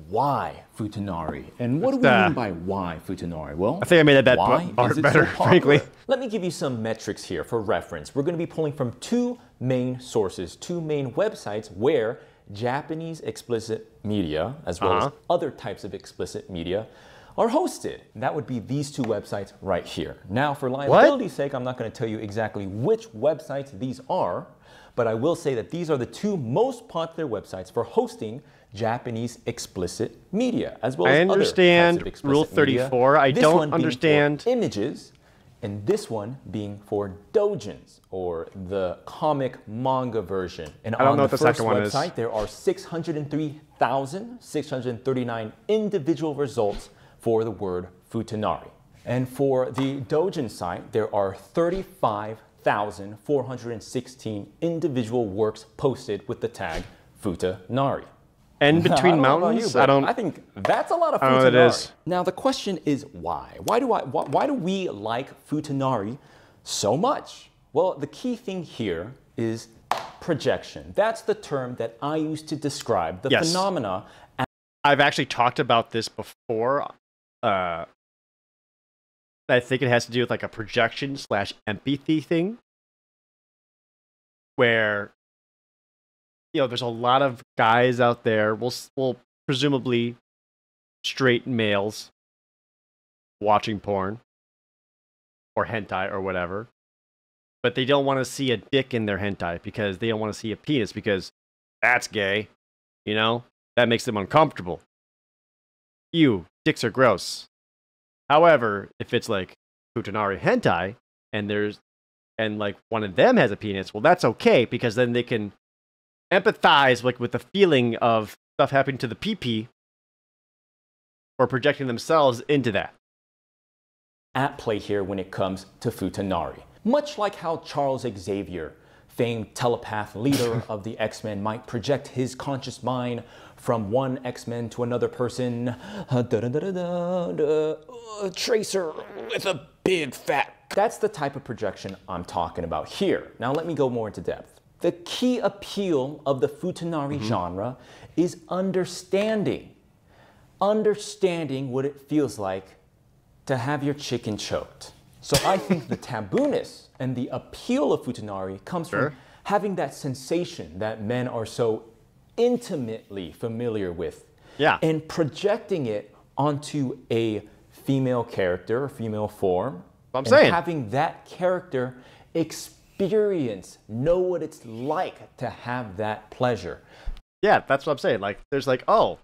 S16: why Futanari. And what do we mean by why Futanari? Well,
S1: I think I made that part better, frankly.
S16: Let me give you some metrics here for reference. We're going to be pulling from 2 main sources, 2 main websites where Japanese explicit media, as well as other types of explicit media, are hosted. That would be these 2 websites right here. Now, for liability's sake, I'm not going to tell you exactly which websites these are, but I will say that these are the 2 most popular websites for hosting Japanese explicit media, as well as other types of explicit
S1: Rule 34.
S16: media.
S1: I don't understand
S16: Images, and this one being for doujins, or the comic manga version. And
S1: I don't know what the
S16: first
S1: second one
S16: website,
S1: is.
S16: there are 603,639 individual results for the word Futanari. And for the doujin site, there are 35,416 individual works posted with the tag Futanari.
S1: And between mountains,
S16: I think that's a lot of Futanari.
S1: I don't know what it is.
S16: Now the question is why? Why do we like Futanari so much? Well, the key thing here is projection. That's the term that I use to describe the phenomena.
S1: I've actually talked about this before. I think it has to do with like a projection / empathy thing, where there's a lot of guys out there, well, presumably straight males, watching porn or hentai or whatever, but they don't want to see a dick in their hentai because they don't want to see a penis because that's gay, that makes them uncomfortable. Ew, dicks are gross. However, if it's like Futanari hentai and like one of them has a penis, well, that's okay because then they can empathize with the feeling of stuff happening to the PP or projecting themselves into that.
S16: At play here when it comes to Futanari. Much like how Charles Xavier, famed telepath leader of the X-Men, might project his conscious mind from one X-Men to another person. Tracer with a big fat. That's the type of projection I'm talking about here. Now let me go more into depth. The key appeal of the Futanari genre is understanding. Understanding what it feels like to have your chicken choked. So I think the tabooness and the appeal of Futanari comes from having that sensation that men are so intimately familiar with. And projecting it onto a female character or female form.
S1: I'm saying.
S16: Having that character experience, know what it's like to have that pleasure.
S1: Yeah, that's what I'm saying. Like, there's like, oh,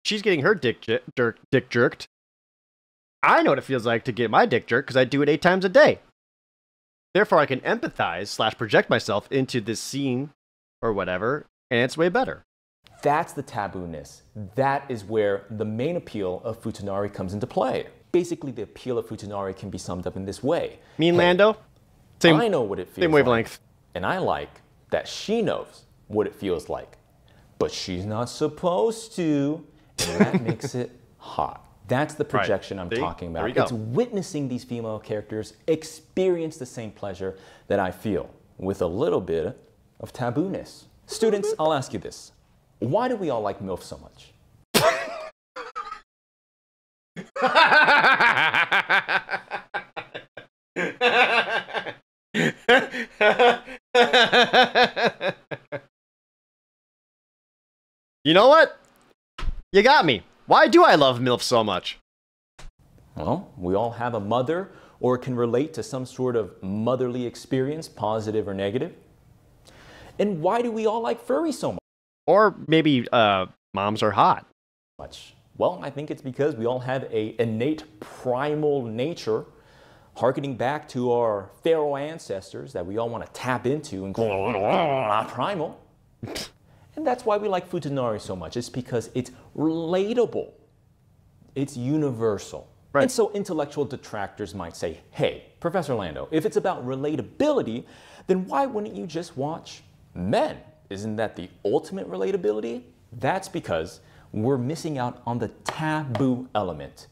S1: she's getting her dick jerked. I know what it feels like to get my dick jerked because I do it 8 times a day. Therefore, I can empathize / project myself into this scene or whatever, and it's way better.
S16: That's the taboo-ness. That is where the main appeal of Futanari comes into play. Basically, the appeal of Futanari can be summed up in this way.
S1: Me and Lando?
S16: I know what it feels
S1: same wavelength.
S16: like, and I like that she knows what it feels like. But she's not supposed to, and that makes it hot. That's the projection I'm talking about. It's witnessing these female characters experience the same pleasure that I feel, with a little bit of taboo-ness. Students, I'll ask you this. Why do we all like MILF so much?
S1: You know what? You got me. Why do I love MILF so much?
S16: Well, we all have a mother or can relate to some sort of motherly experience, positive or negative. And why do we all like furries so much?
S1: Or maybe moms are hot.
S16: Well, I think it's because we all have an innate primal nature harkening back to our pharaoh ancestors that we all want to tap into and go primal. And that's why we like Futanari so much. It's because it's relatable. It's universal. Right. And so intellectual detractors might say, hey, Professor Lando, if it's about relatability, then why wouldn't you just watch Men? Isn't that the ultimate relatability? That's because we're missing out on the taboo element.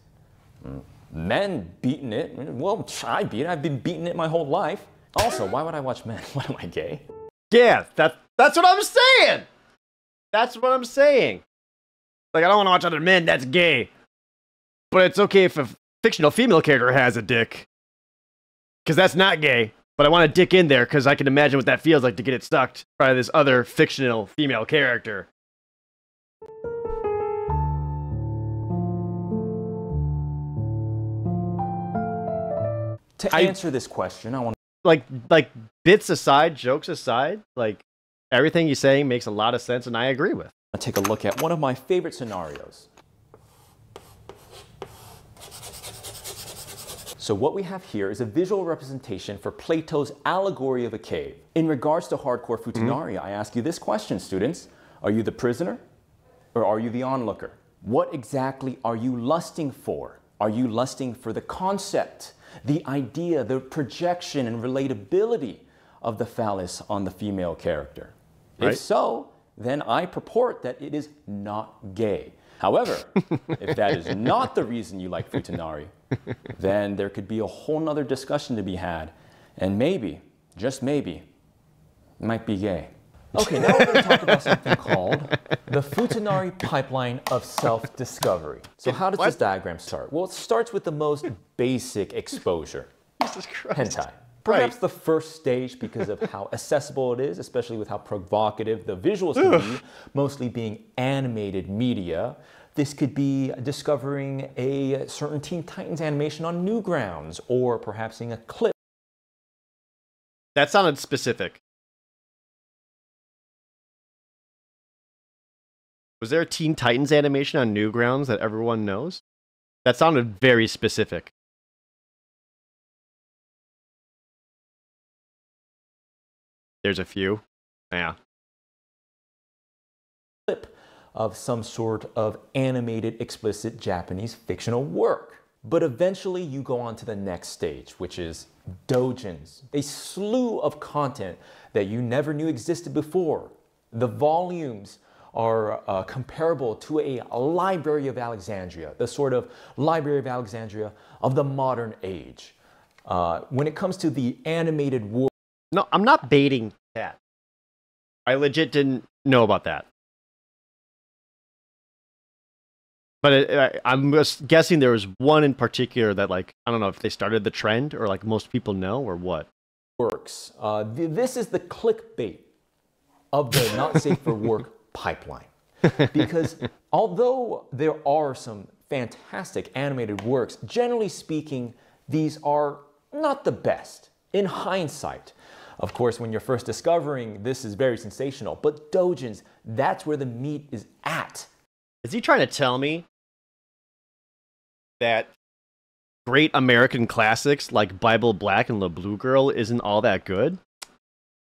S16: Men beating it, well, I beat it. I've been beating it my whole life. Also, why would I watch Men? What, am I gay?
S1: Yeah, that's what I'm saying. That's what I'm saying. Like, I don't want to watch other men, that's gay. But it's okay if a fictional female character has a dick. Because that's not gay. But I want a dick in there because I can imagine what that feels like to get it sucked by this other fictional female character.
S16: To answer this question, I want
S1: like bits aside, jokes aside, like everything you're saying makes a lot of sense and I agree with.
S16: I'll take a look at one of my favorite scenarios. So what we have here is a visual representation for Plato's allegory of a cave. In regards to hardcore Futanari, I ask you this question, students. Are you the prisoner or are you the onlooker? What exactly are you lusting for? Are you lusting for the concept, the idea, the projection and relatability of the phallus on the female character? Right. If so, then I purport that it is not gay. However, if that is not the reason you like Futanari, then there could be a whole nother discussion to be had, and maybe, just maybe, it might be gay. Okay, now we're going to talk about something called the Futanari pipeline of self-discovery. So how does this diagram start? Well, it starts with the most basic exposure.
S1: Jesus Christ.
S16: Hentai. Perhaps the first stage because of how accessible it is, especially with how provocative the visuals can be, mostly being animated media. This could be discovering a certain Teen Titans animation on Newgrounds, or perhaps seeing a clip.
S1: That sounded specific. Was there a Teen Titans animation on Newgrounds that everyone knows? That sounded very specific. There's a few. Yeah.
S16: Clip of some sort of animated, explicit Japanese fictional work. But eventually you go on to the next stage, which is doujins, a slew of content that you never knew existed before. The volumes are comparable to a Library of Alexandria, the sort of Library of Alexandria of the modern age. When it comes to the animated world.
S1: No, I'm not baiting that. I legit didn't know about that. But I'm just guessing there was one in particular that, like, I don't know if they started the trend or like most people know or what.
S16: Works. This is the clickbait of the not safe for work pipeline. Because although there are some fantastic animated works, generally speaking, these are not the best. In hindsight, of course, when you're first discovering, this is very sensational, but doujins, that's where the meat is at.
S1: Is he trying to tell me that great American classics like Bible Black and La Blue Girl isn't all that good?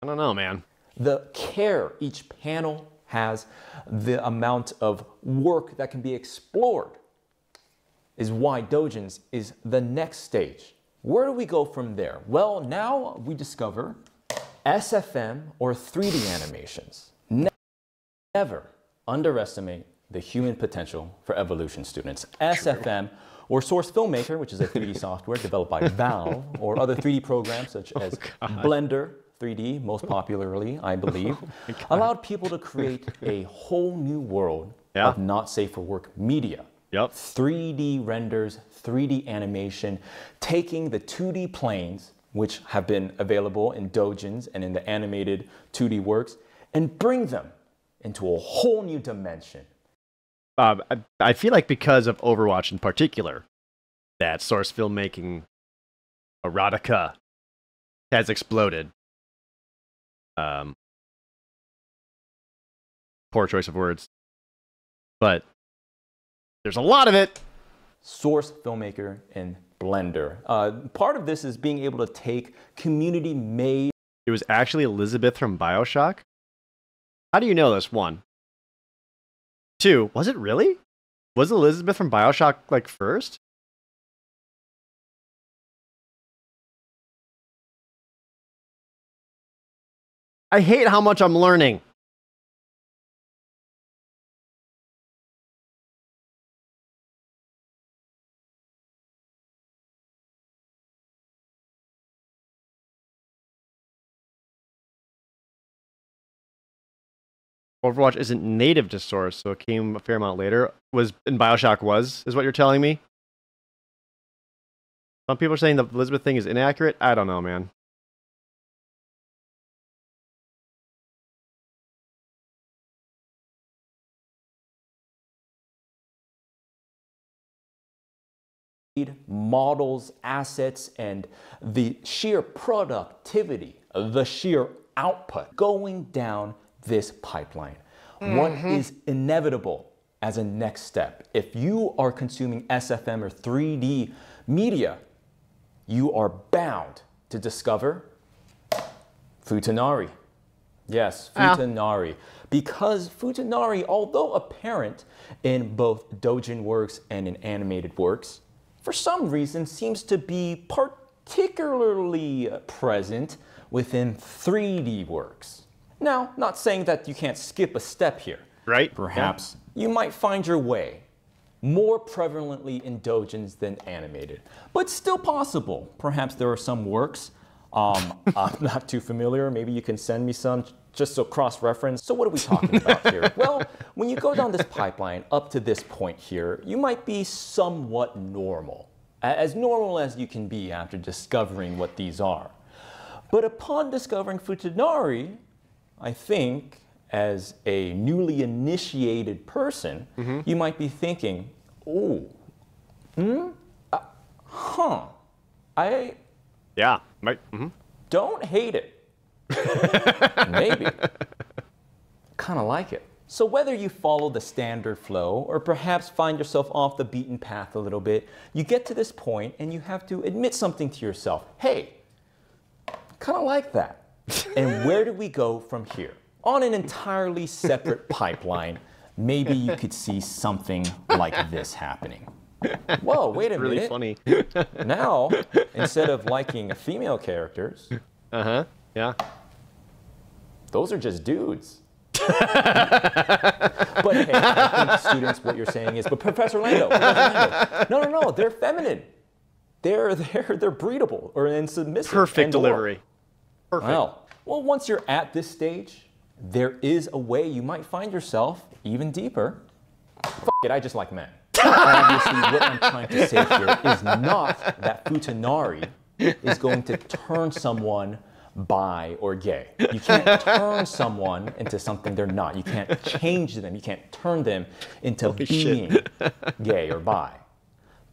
S1: I don't know, man.
S16: The care each panel has, the amount of work that can be explored is why doujins is the next stage. Where do we go from there? Well, now we discover SFM or 3D animations. Never underestimate the human potential for evolution, students. SFM, or Source Filmmaker, which is a 3D software developed by Valve, or other 3D programs such as Blender 3D, most popularly, I believe, allowed people to create a whole new world of not safe for work media. 3D renders, 3D animation, taking the 2D planes, which have been available in doujins and in the animated 2D works, and bring them into a whole new dimension.
S1: I feel like because of Overwatch in particular, that Source Filmmaking erotica has exploded. Poor choice of words. But there's a lot of it.
S16: Source Filmmaker and Blender. Part of this is being able to take community-made...
S1: It was actually Elizabeth from BioShock? How do you know this? 1. 2, was it really? Was Elizabeth from BioShock, like, first? I hate how much I'm learning. Overwatch isn't native to Source, so it came a fair amount later. BioShock is what you're telling me? Some people are saying the Elizabeth thing is inaccurate. I don't know, man.
S16: Models, assets, and the sheer productivity, the sheer output going down this pipeline. What is inevitable as a next step? If you are consuming SFM or 3D media, you are bound to discover Futanari. Yes, Futanari. Because Futanari, although apparent in both doujin works and in animated works, for some reason seems to be particularly present within 3D works. Now, not saying that you can't skip a step here.
S1: Right.
S16: Perhaps you might find your way more prevalently in doujins than animated, but still possible. Perhaps there are some works I'm not too familiar. Maybe you can send me some just so cross-reference. So what are we talking about here? Well, when you go down this pipeline up to this point here, you might be somewhat normal. As normal as you can be after discovering what these are. But upon discovering Futanari, I think, as a newly initiated person, you might be thinking, oh, don't hate it. Maybe. Kind of like it. So whether you follow the standard flow or perhaps find yourself off the beaten path a little bit, you get to this point and you have to admit something to yourself. Hey, kind of like that. And where do we go from here? On an entirely separate pipeline, maybe you could see something like this happening. Whoa, wait a minute.
S1: Really funny.
S16: Now, instead of liking female characters,
S1: yeah,
S16: those are just dudes. But hey, I think students, what you're saying is, but Professor Lando, no, they're feminine. They're breedable or and submissive.
S1: Perfect delivery. Perfect.
S16: Well, once you're at this stage, there is a way you might find yourself even deeper. F it, I just like men. Obviously, what I'm trying to say here is not that Futanari is going to turn someone bi or gay. You can't turn someone into something they're not. You can't change them. You can't turn them into being gay or bi.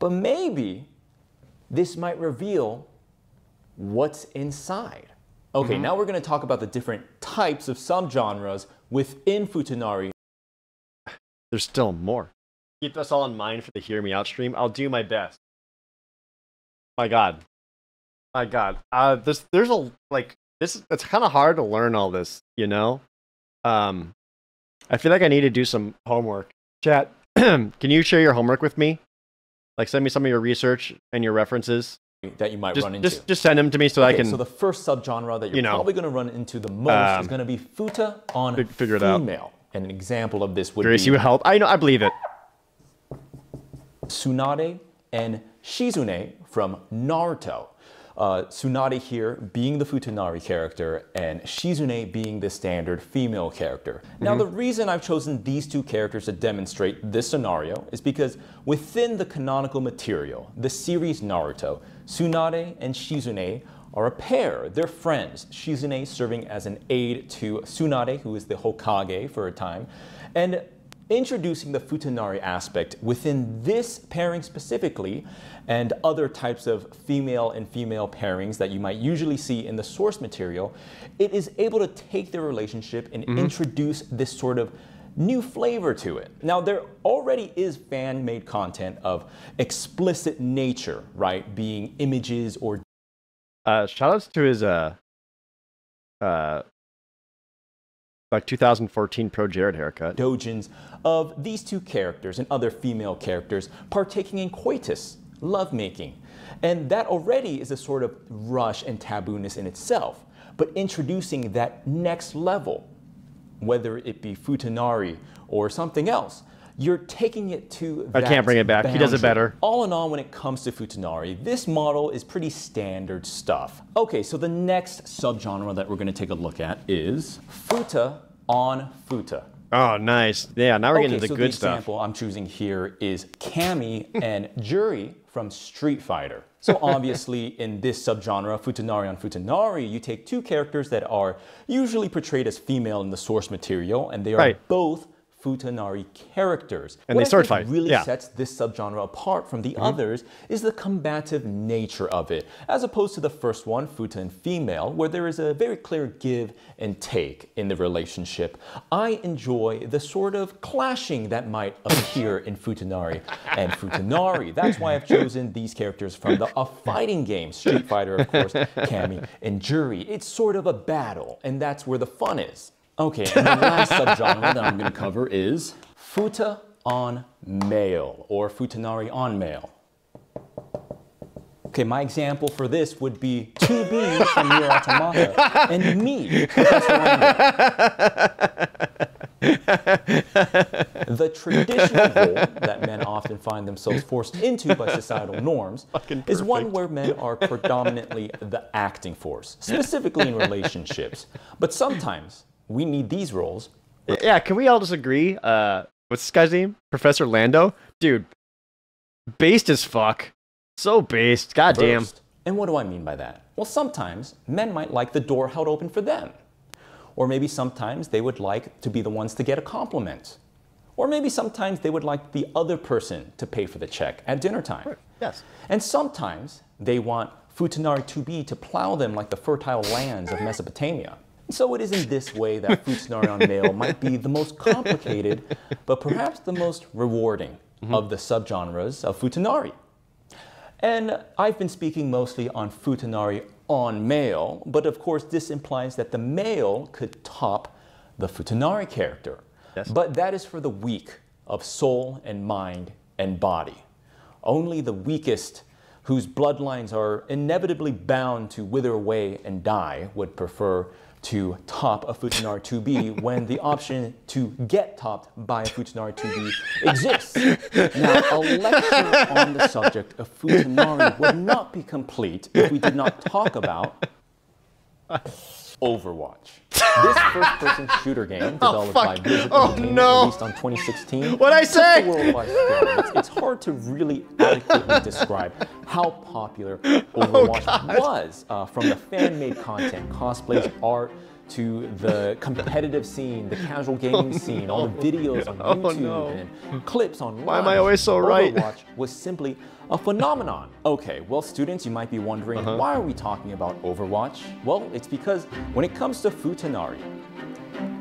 S16: But maybe this might reveal what's inside. Okay, now we're going to talk about the different types of subgenres within Futanari.
S1: There's still more. Keep this all in mind for the Hear Me Out stream. I'll do my best. My God. My God. There's a, like, it's kind of hard to learn all this, you know? I feel like I need to do some homework. Chat, can you share your homework with me? Like, send me some of your research and your references.
S16: That you might run into.
S1: Just send them to me so I can...
S16: So the first subgenre that you're probably going to run into the most is going to be Futa on female. And an example of this would
S1: Gracie
S16: be...
S1: would help. I believe it.
S16: Tsunade and Shizune from Naruto. Tsunade here being the Futanari character and Shizune being the standard female character. Now the reason I've chosen these two characters to demonstrate this scenario is because within the canonical material, the series Naruto, Tsunade and Shizune are a pair. They're friends. Shizune serving as an aide to Tsunade, who is the Hokage for a time, and introducing the Futanari aspect within this pairing specifically, and other types of female and female pairings that you might usually see in the source material, it is able to take their relationship and introduce this sort of new flavor to it. Now, there already is fan-made content of explicit nature, right? Being images or...
S1: Shoutouts to his, like 2014 Pro Jared haircut.
S16: Dojins of these two characters and other female characters partaking in coitus, lovemaking. And that already is a sort of rush and tabooness in itself. But introducing that next level, whether it be Futanari or something else, you're taking it to that
S1: I can't bring it back.
S16: boundary.
S1: He does it better.
S16: All in all, when it comes to Futanari, this model is pretty standard stuff. Okay, so the next subgenre that we're going to take a look at is Futa on Futa.
S1: Oh, nice. Yeah, now we're getting into the good
S16: the
S1: stuff.
S16: example I'm choosing here is Cammy and Juri from Street Fighter. So obviously in this subgenre, Futanari on Futanari, you take two characters that are usually portrayed as female in the source material, and they are both Futanari characters.
S1: And they sword fight.
S16: What really sets this subgenre apart from the others is the combative nature of it, as opposed to the first one, Futa and female, where there is a very clear give and take in the relationship. I enjoy the sort of clashing that might appear in Futanari and Futanari. That's why I've chosen these characters from a fighting game, Street Fighter, of course, Cammy and Juri. It's sort of a battle, and that's where the fun is. Okay, and the last subgenre that I'm going to cover is Futa on male, or Futanari on male. Okay, my example for this would be 2B from Nier Automata, and me, Professor The traditional role that men often find themselves forced into by societal norms is one where men are predominantly the acting force, specifically in relationships. But sometimes we need these roles.
S1: Yeah, can we all just agree? What's this guy's name? Professor Lando? Dude, based as fuck. So based. Goddamn.
S16: And what do I mean by that? Well, sometimes men might like the door held open for them. Or maybe sometimes they would like to be the ones to get a compliment. Or maybe sometimes they would like the other person to pay for the check at dinner time.
S1: Right. Yes.
S16: And sometimes they want Futanari 2B to plow them like the fertile lands of Mesopotamia. So it is in this way that Futanari on male might be the most complicated, but perhaps the most rewarding of the subgenres of Futanari. And I've been speaking mostly on Futanari on male, but of course this implies that the male could top the Futanari character.
S1: Yes.
S16: But that is for the weak of soul and mind and body. Only the weakest, whose bloodlines are inevitably bound to wither away and die, would prefer to top a Futanari 2B when the option to get topped by a Futanari 2B exists. Now, a lecture on the subject of Futanari would not be complete if we did not talk about Overwatch. This first-person shooter game developed by Blizzard Entertainment, released on 2016.
S1: What'd I say?
S16: It's a worldwide scale. It's hard to really adequately describe how popular Overwatch was, from the fan-made content, cosplays, art, to the competitive scene, the casual gaming scene, all the videos on YouTube and clips online.
S1: Why am I always so right?
S16: Overwatch was simply a phenomenon. Okay, well, students, you might be wondering, why are we talking about Overwatch? Well, it's because when it comes to Futanari,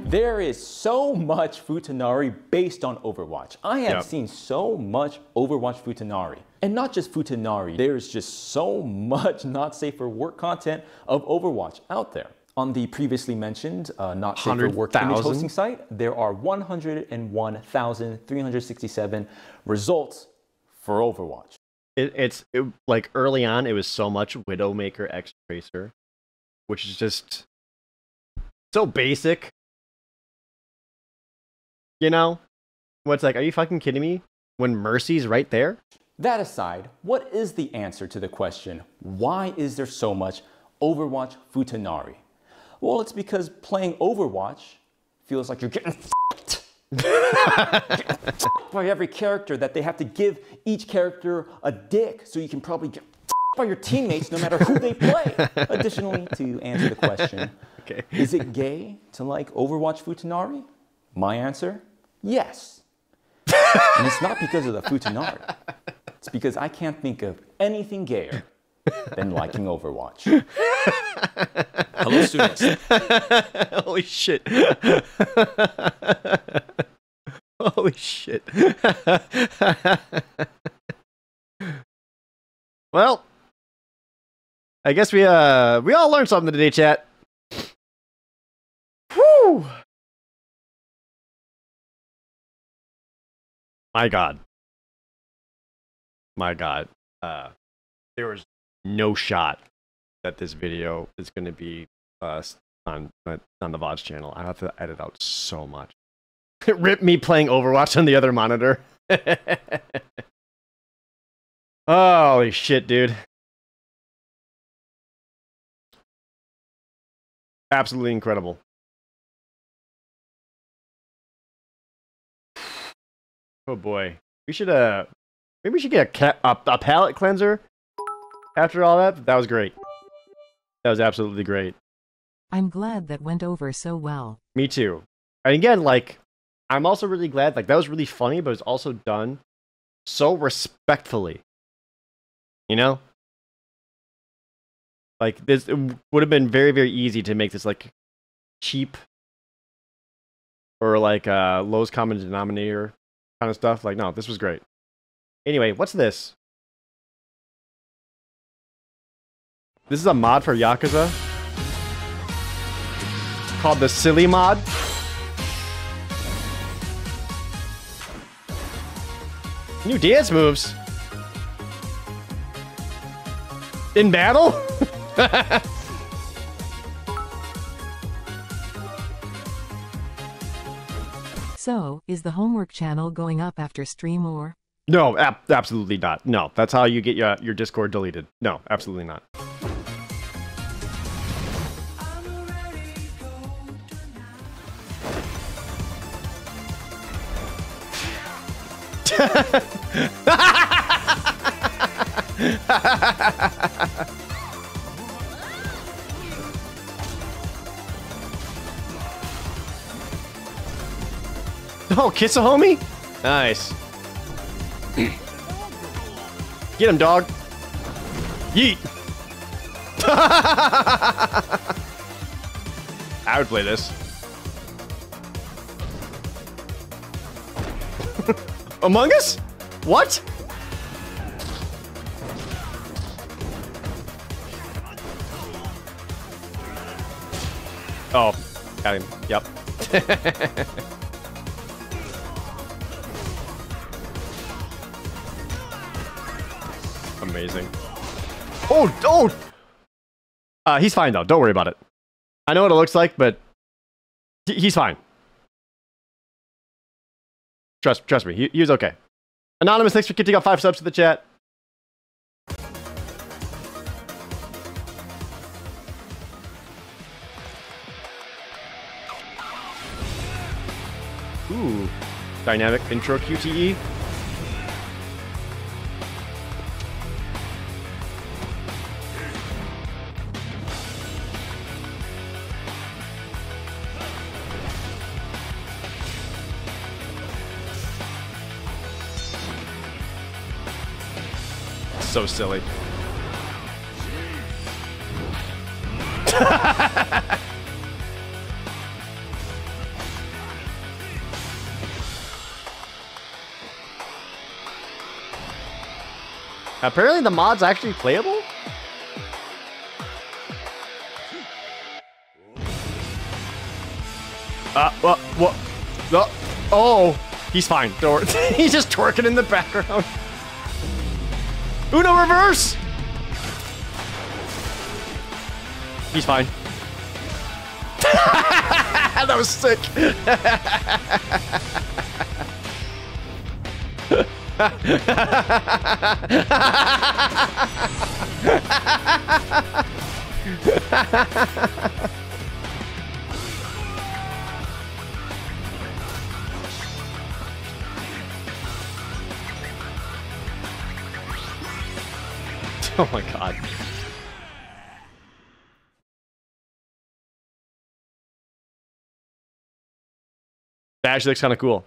S16: there is so much Futanari based on Overwatch. I have seen so much Overwatch Futanari. And not just Futanari, there's just so much not safe for work content of Overwatch out there. On the previously mentioned not safe for work image hosting site, there are 101,367 results for Overwatch.
S1: It's like early on, it was so much Widowmaker X Tracer, which is just so basic. You know? What's like, are you fucking kidding me? When Mercy's right there?
S16: That aside, what is the answer to the question, why is there so much Overwatch Futanari? Well, it's because playing Overwatch feels like you're getting f***ed by every character, that they have to give each character a dick so you can probably get f***ed by your teammates no matter who they play. Additionally, to answer the question, is it gay to like Overwatch Futanari? My answer, yes. And it's not because of the Futanari. It's because I can't think of anything gayer than liking Overwatch.
S22: Hello, students.
S1: Holy shit. Holy shit. Well, I guess we all learned something today, chat. Whew. My God. My God. There was no shot that this video is going to be on the VODs channel. I have to edit out so much. Rip me playing Overwatch on the other monitor. Holy shit, dude. Absolutely incredible. Oh boy. We should maybe we should get a palate cleanser after all that. That was great. That was absolutely great.
S11: I'm glad that went over so well.
S1: Me too. And again, like, I'm also really glad, like, that was really funny, but it's also done so respectfully. You know? Like, this it would have been very, very easy to make this, like, cheap or, like, lowest common denominator kind of stuff. Like, no, this was great. Anyway, what's this? This is a mod for Yakuza called the Silly Mod. New dance moves in battle.
S11: So, is the homework channel going up after stream or?
S1: No, absolutely not. No, that's how you get your Discord deleted. No, absolutely not. Oh, kiss a homie? Nice. Get him, dog. Yeet. I would play this. Among Us? What? Oh, got him. Yep. Amazing. Oh! He's fine though. Don't worry about it. I know what it looks like, but he's fine. Trust me. He was okay. Anonymous, thanks for getting up 5 subs to the chat. Ooh. Dynamic intro QTE. so silly. Apparently the mod's actually playable? What? Oh, he's fine. He's just twerking in the background. Uno reverse! He's fine. That was sick. Oh my god. That actually looks kind of cool.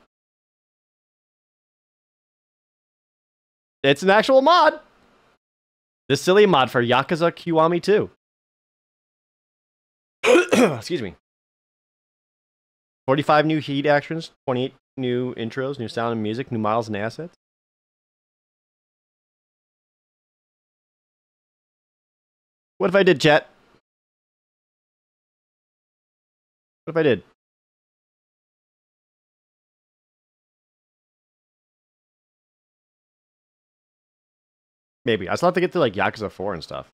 S1: It's an actual mod. This silly mod for Yakuza Kiwami 2. Excuse me. 45 new heat actions, 28 new intros, new sound and music, new models and assets. What if I did, chat? What if I did? Maybe. I still have to get to like Yakuza 4 and stuff.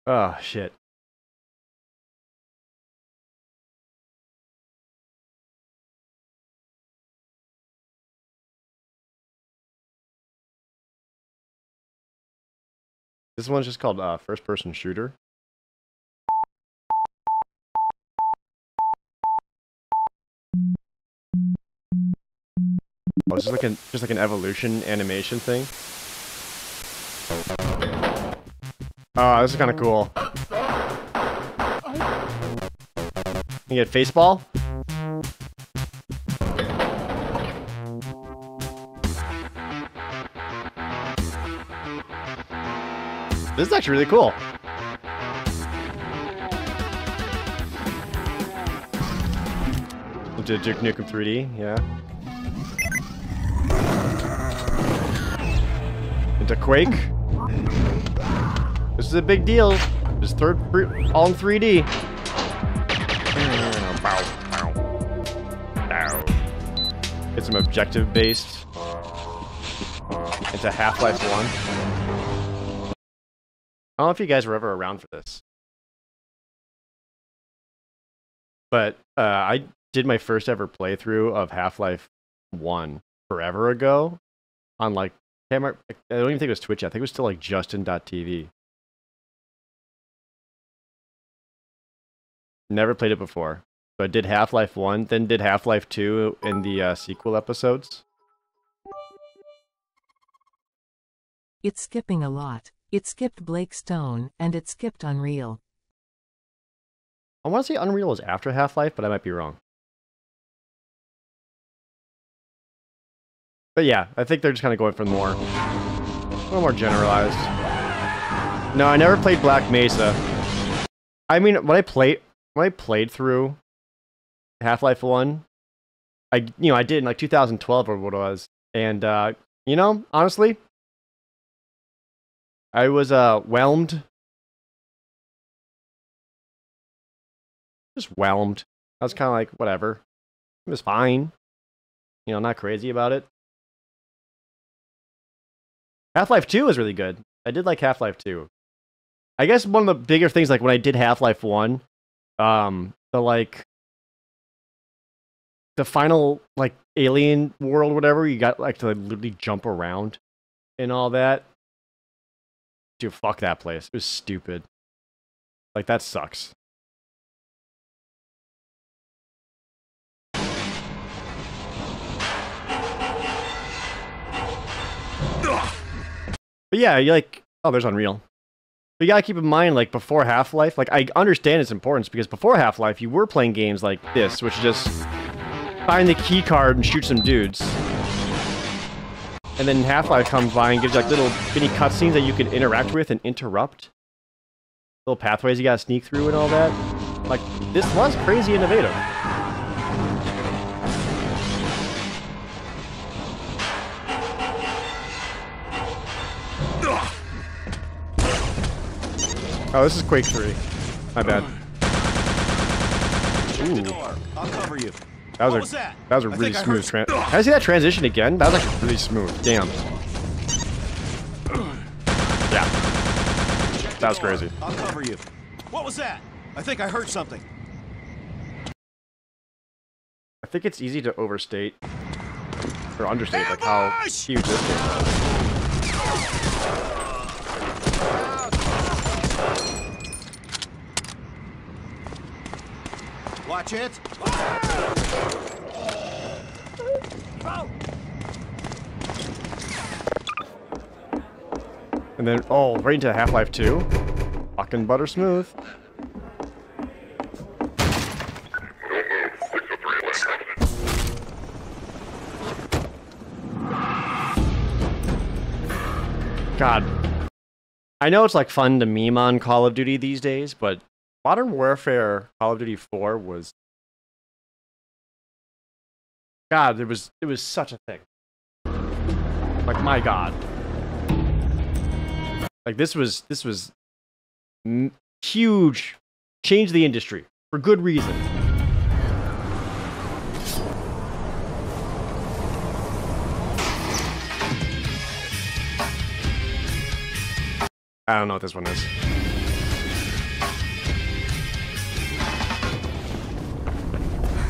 S1: Oh, shit. This one's just called first-person shooter. Oh, this is just like an evolution animation thing. Oh, this is kind of cool. You get Faceball. This is actually really cool. Duke Nukem 3D, yeah. Into Quake. This is a big deal. This is all in 3D. Get some objective-based into Half-Life 1. I don't know if you guys were ever around for this. But I did my first ever playthrough of Half-Life 1 forever ago on like, I don't even think it was Twitch yet. I think it was still like Justin.tv. Never played it before. So I did Half-Life 1, then did Half-Life 2 in the sequel episodes.
S11: It's skipping a lot. It skipped Blake Stone, and it skipped Unreal.
S1: I want to say Unreal was after Half-Life, but I might be wrong. But yeah, I think they're just kind of going for a little more generalized. No, I never played Black Mesa. I mean, when I played through Half-Life 1, I did in like 2012 or what it was. And, honestly, I was whelmed. Just whelmed. I was kind of like, whatever. It was fine. Not crazy about it. Half-Life 2 was really good. I did like Half-Life 2. I guess one of the bigger things, like when I did Half-Life 1, the final like alien world, whatever, you got like to literally jump around and all that. Dude, fuck that place. It was stupid. Like, that sucks. But yeah, you're like, oh, there's Unreal. But you gotta keep in mind, like, before Half-Life, like, I understand its importance, because before Half-Life, you were playing games like this, which is just find the key card and shoot some dudes. And then Half-Life comes by and gives you like little mini cutscenes that you can interact with and interrupt. Little pathways you gotta sneak through and all that. Like, this was crazy innovative. Oh, this is Quake 3. My bad. Ooh.
S19: I'll cover you.
S1: That was a really smooth transition. Can I see that transition again? That was like really smooth. Damn. Yeah. That was crazy.
S19: I'll cover you. What was that? I think I heard something.
S1: I think it's easy to overstate or understate like how huge this is.
S19: Watch it.
S1: And then, oh, right into Half-Life 2. Fucking butter smooth. God. I know it's like fun to meme on Call of Duty these days, but Modern Warfare Call of Duty 4 was... God, it was such a thing. Like, my God. Like, this was huge. Changed the industry. For good reason. I don't know what this one is.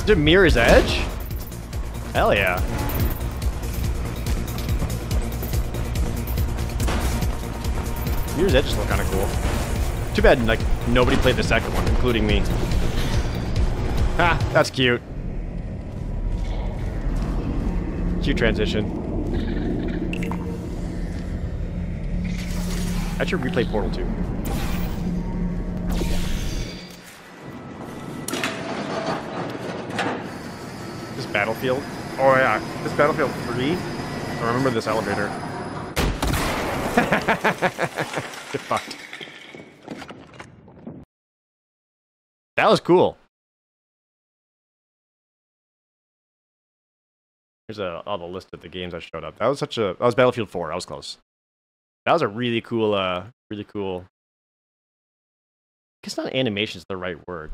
S1: Is it Mirror's Edge? Hell yeah. Mirror's Edge look kind of cool. Too bad, like, nobody played the second one, including me. Ha, that's cute. Cute transition. I should replay Portal 2. This Battlefield? Oh yeah, this Battlefield 3? I remember this elevator. Get fucked. That was cool. Here's all the list of the games that showed up. That was Battlefield 4. I was close. That was a really cool, I guess not animation is the right word.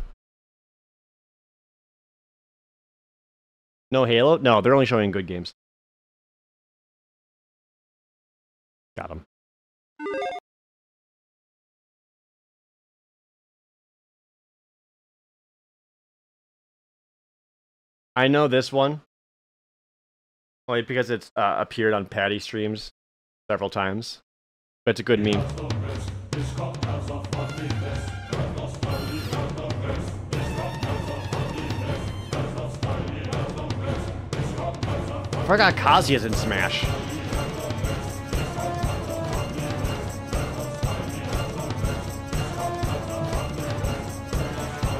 S1: No Halo? No, they're only showing good games. Got him. I know this one. Only because it's appeared on Patty streams several times. But it's a good meme. I forgot Kazuya's in Smash.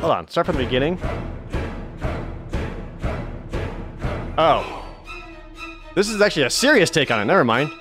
S1: Hold on, start from the beginning. Oh. This is actually a serious take on it, never mind.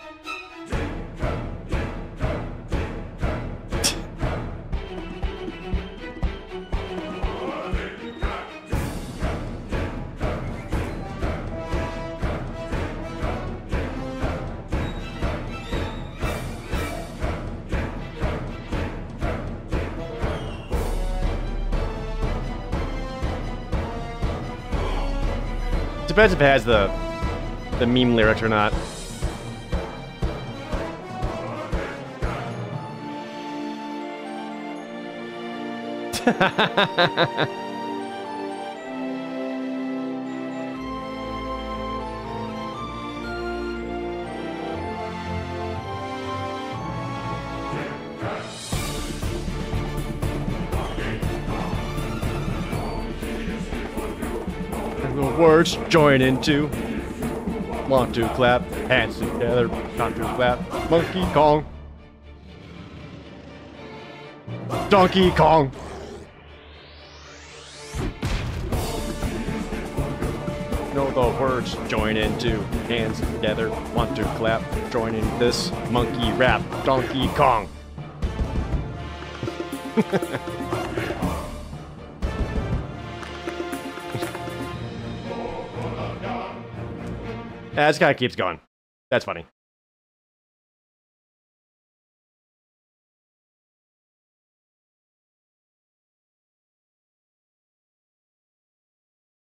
S1: Depends if it has the meme lyrics or not. Words join into. Want to clap, hands together, not to clap. Monkey Kong. Donkey Kong. know the words. Join into hands together. Want to clap. Join in this monkey rap. Donkey Kong. Yeah, this guy keeps going. That's funny.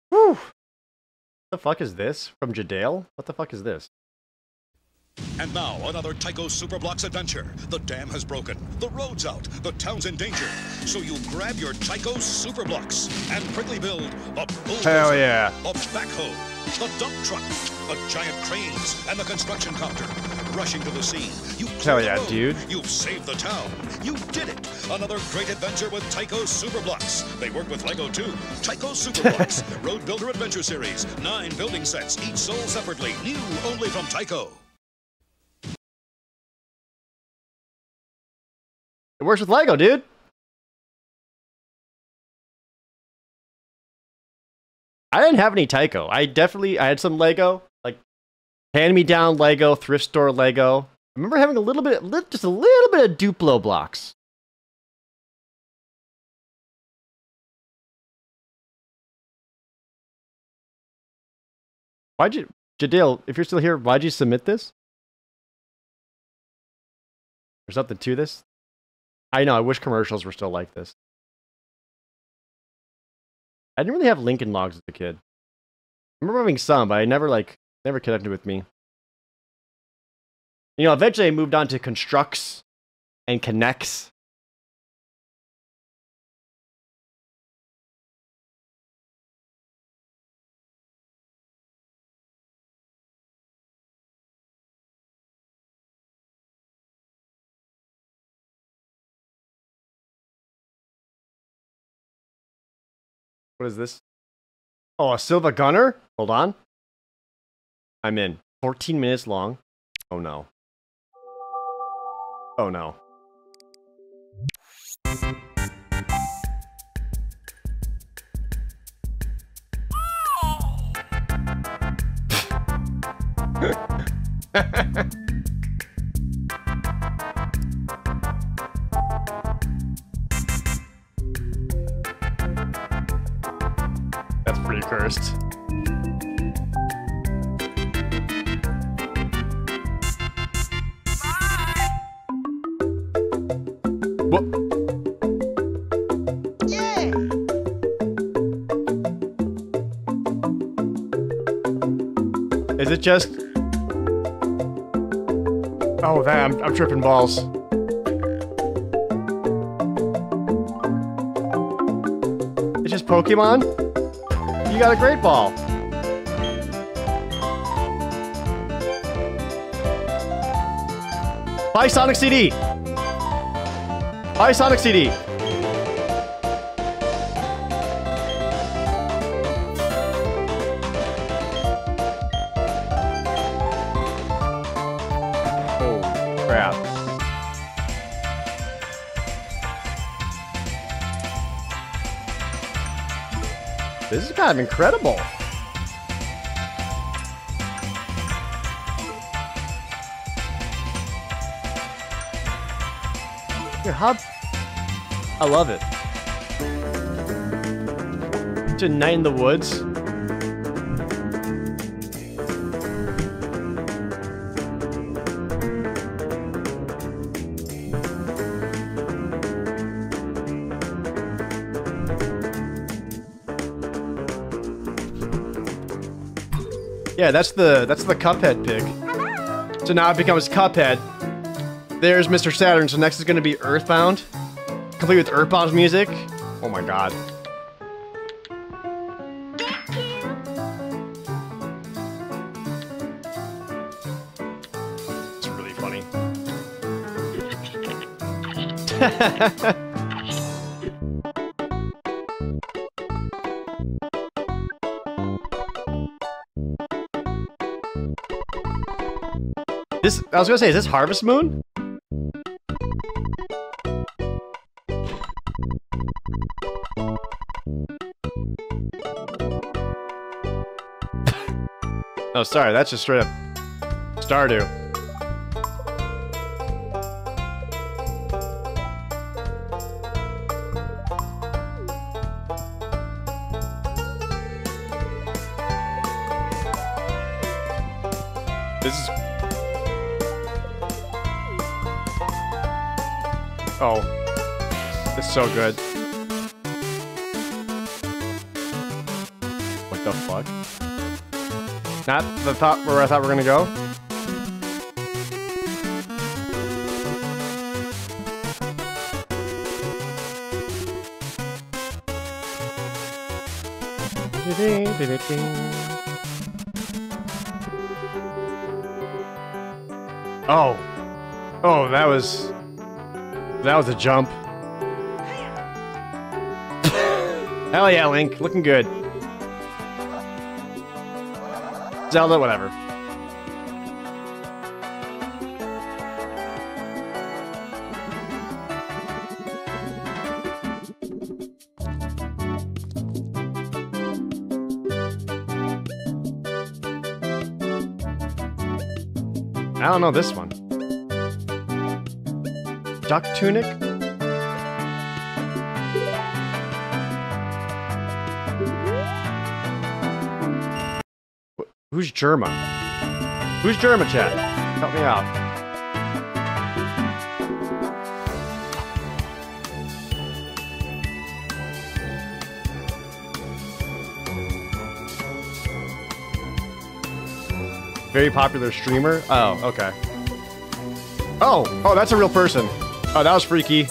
S1: Whew. What the fuck is this? From Jadale? What the fuck is this?
S9: And now, another Tycho Superblocks adventure. The dam has broken, the road's out, the town's in danger. So you grab your Tycho Superblocks and quickly build a bulldozer,
S1: Hell yeah.
S9: a backhoe, the dump truck, the giant cranes, and the construction copter. Rushing to the scene, you clear
S1: Hell
S9: the
S1: yeah,
S9: road.
S1: dude.
S9: You've saved the town. You did it. Another great adventure with Tycho Superblocks. They work with Lego too. Tycho Superblocks, Road Builder Adventure Series. 9 building sets, each sold separately. New only from Tycho.
S1: It works with Lego, dude. I didn't have any Tycho. I had some Lego, like hand-me-down Lego, thrift store Lego. I remember having just a little bit of Duplo blocks. Jadale, if you're still here, why'd you submit this? There's something to this. I know, I wish commercials were still like this. I didn't really have Lincoln Logs as a kid. I remember having some, but I never connected with me. You know, eventually I moved on to Constructs and Connects. What is this? Oh, a Silva Gunner? Hold on. I'm in. 14 minutes long. Oh no. Oh no. That's pretty cursed. What?
S6: Yeah.
S1: Is it just? Oh, that I'm tripping balls. It's just Pokemon? You got a great ball. Buy Sonic CD. Buy Sonic CD. Oh, crap. This is kind of incredible. Your hub. I love it. To Night in the Woods. Yeah, that's the Cuphead pig. Hello. So now it becomes Cuphead. There's Mr. Saturn, so next is going to be Earthbound. Complete with Earthbound's music. Oh my god. It's really funny. I was gonna say, is this Harvest Moon? Oh, sorry, that's just straight up Stardew. This is... Oh. It's so good. What the fuck? Not the thought where I thought we were gonna go? Oh. Oh, that was a jump. Hell yeah, Link. Looking good. Zelda, whatever. I don't know this one. Duck Tunic? Who's Germa? Who's Germa, chat? Help me out. Very popular streamer? Oh, okay. Oh, that's a real person. Oh, that was freaky.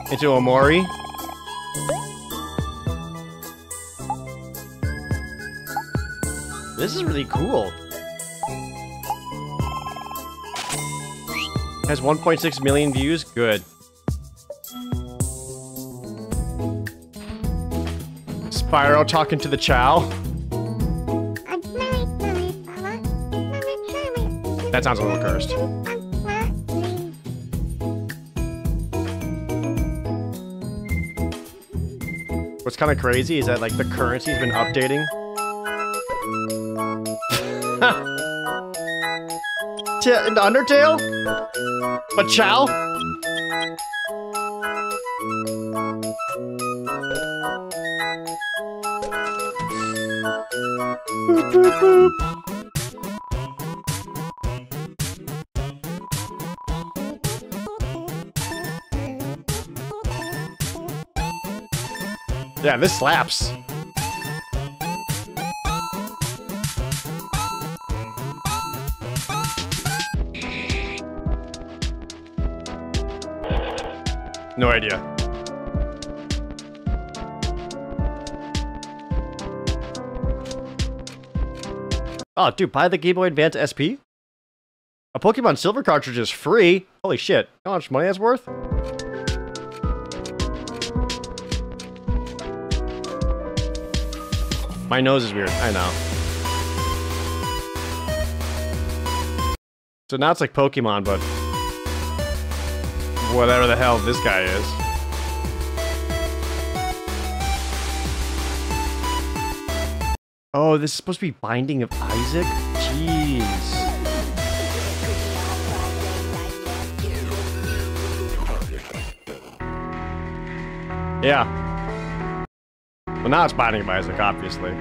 S1: Into Omori. This is really cool. Has 1.6 million views? Good. Spyro talking to the Chow. That sounds a little cursed. What's kind of crazy is that like the currency's been updating. In Undertale? But Chow? Boop, boop, boop. Yeah, this slaps. No idea. Oh, dude, buy the Game Boy Advance SP? A Pokemon Silver cartridge is free? Holy shit. How much money that's worth? My nose is weird, I know. So now it's like Pokemon, but whatever the hell this guy is. Oh, this is supposed to be Binding of Isaac? Jeez. Yeah. Well, now it's Binding of Isaac, obviously.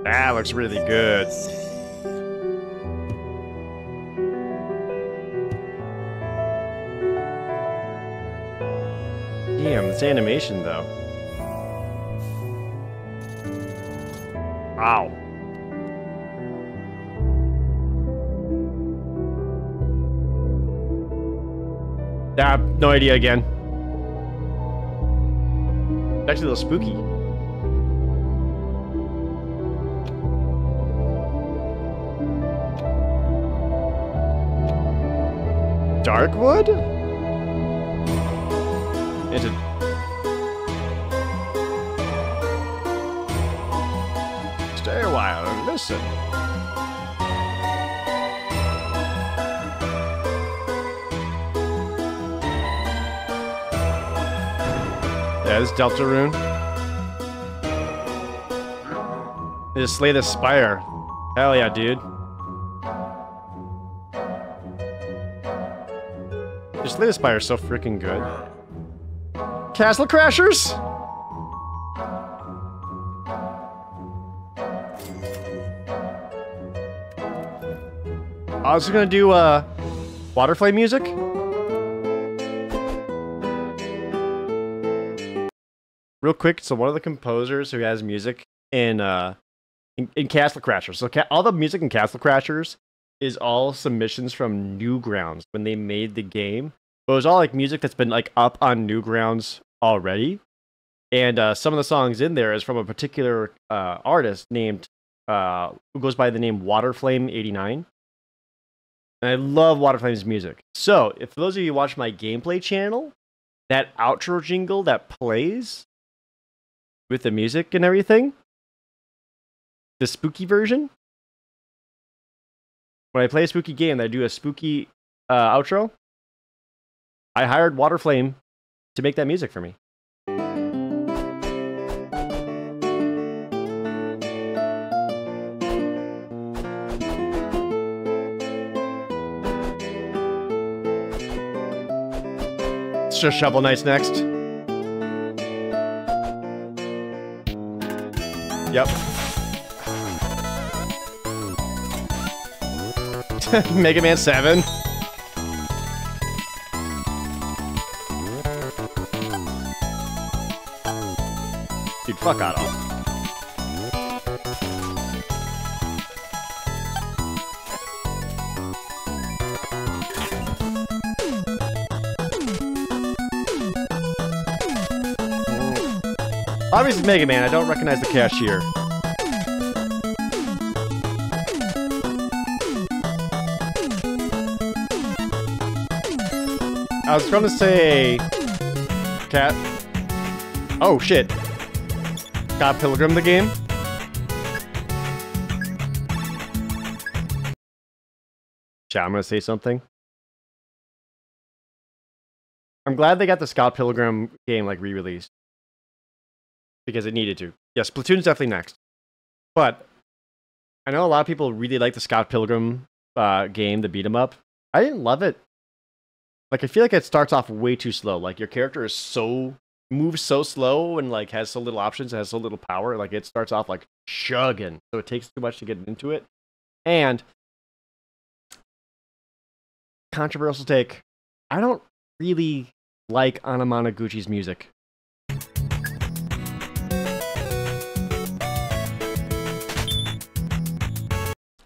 S1: That looks really good. Damn, this animation though. Wow. No idea again. It's actually a little spooky. Darkwood? Is it? Listen. Yeah, this Deltarune. Just slay the Spire. Hell yeah, dude. Just slay the Spire is so freaking good. Castle Crashers? I was gonna do Waterflame music. Real quick, so one of the composers who has music in Castle Crashers. So all the music in Castle Crashers is all submissions from Newgrounds when they made the game. But it was all like music that's been like up on Newgrounds already. And some of the songs in there is from a particular artist named who goes by the name Waterflame89. And I love Waterflame's music. So, if for those of you who watch my gameplay channel, that outro jingle that plays with the music and everything, the spooky version, when I play a spooky game and I do a spooky outro, I hired Waterflame to make that music for me. Let's just Shovel Knight's next. Yep. Mega Man 7. Dude, fuck Otto. Obviously Mega Man, I don't recognize the cashier. I was gonna say... Cat. Oh, shit. Scott Pilgrim, the game? Chat, I'm gonna say something. I'm glad they got the Scott Pilgrim game, like, re-released. Because it needed to. Yeah, Splatoon's definitely next. But I know a lot of people really like the Scott Pilgrim game, the beat 'em up. I didn't love it. Like, I feel like it starts off way too slow. Like, your character is moves so slow and like has so little options, has so little power. Like, it starts off like chugging, so it takes too much to get into it. And controversial take, I don't really like Anamanaguchi's music.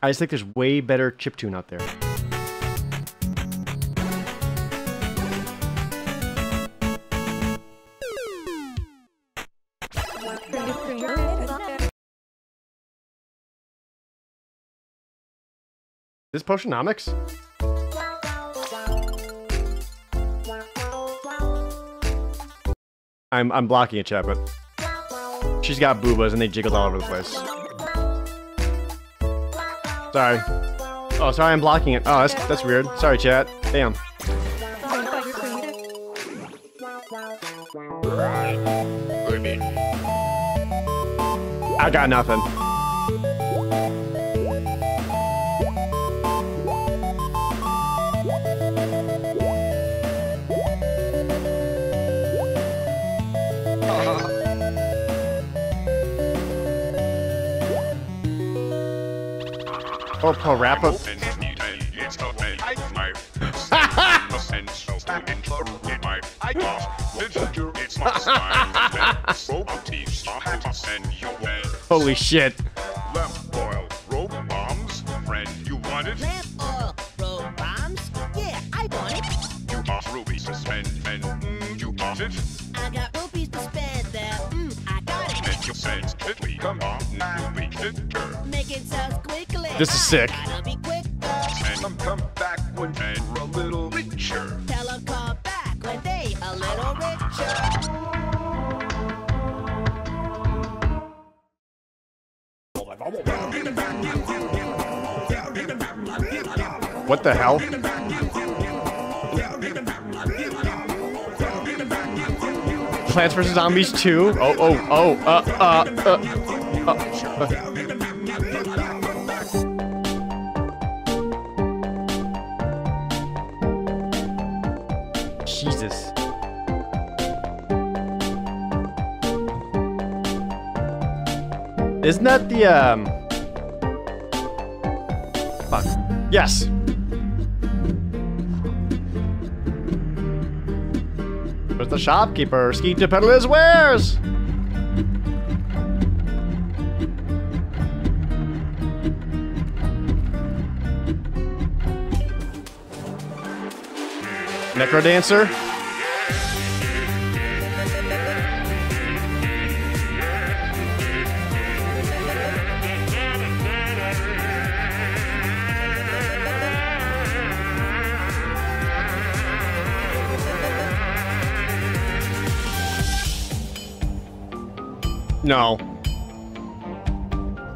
S1: I just think there's way better chiptune out there. Is this Potionomics? I'm blocking it, chat, but she's got boobas and they jiggled all over the place. Sorry. Oh, sorry, I'm blocking it. Oh, that's weird. Sorry, chat. Damn. I got nothing. Oh, wrap up. Holy shit.
S9: Lamp oil, rope bombs, friend, you want it?
S6: Lamp oil, rope bombs? Yeah, I want it.
S9: You got rupees to spend, and you want it?
S6: I got rupees to spend there, I got it.
S9: And you said quickly, come on, now we quicker.
S6: Make it sound quickly.
S1: This is sick.
S6: Gotta be quicker.
S9: And come back when you're a little richer.
S6: Tell them come back when they a little richer.
S1: What the hell? Plants vs. Zombies 2. Jesus. Isn't that the, Fuck. Yes! Where's the shopkeeper? Ski to peddle his wares! Necrodancer? No.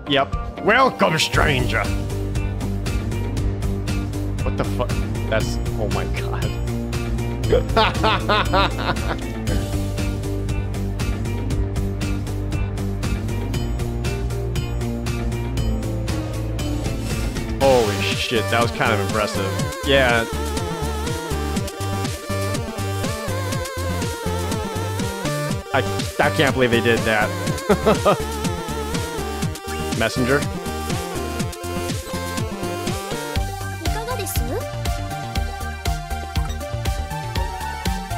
S1: Yep. Welcome, stranger. What the fuck? That's... Oh my god. Holy shit, that was kind of impressive. Yeah. I can't believe they did that. Messenger.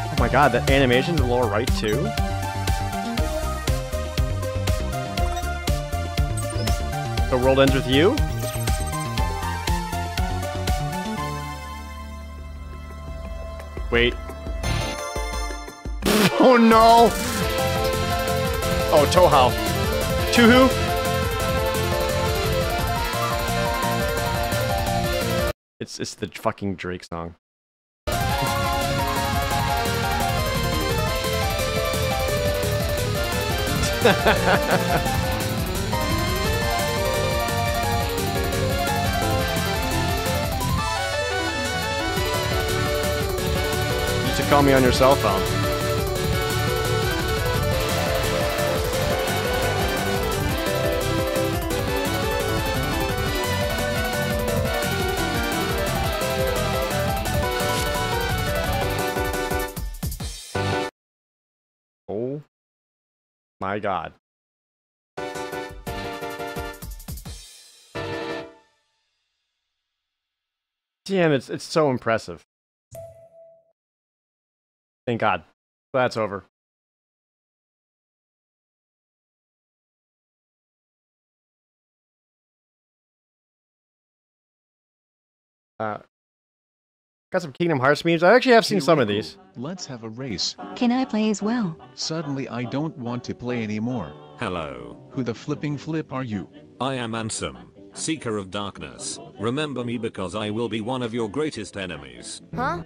S1: Oh my god, the animation's in the lower right too? The world ends with you? Wait. Oh no! Oh, Touhou. Touhou? It's the fucking Drake song. You should call me on your cell phone. Oh my god. Damn, it's so impressive. Thank God. That's over. Got some Kingdom Hearts memes. I actually have seen some of these.
S4: Let's have a race.
S20: Can I play as well?
S4: Suddenly I don't want to play anymore.
S23: Hello.
S4: Who the flipping flip are you?
S23: I am Ansem, Seeker of Darkness. Remember me because I will be one of your greatest enemies.
S20: Huh?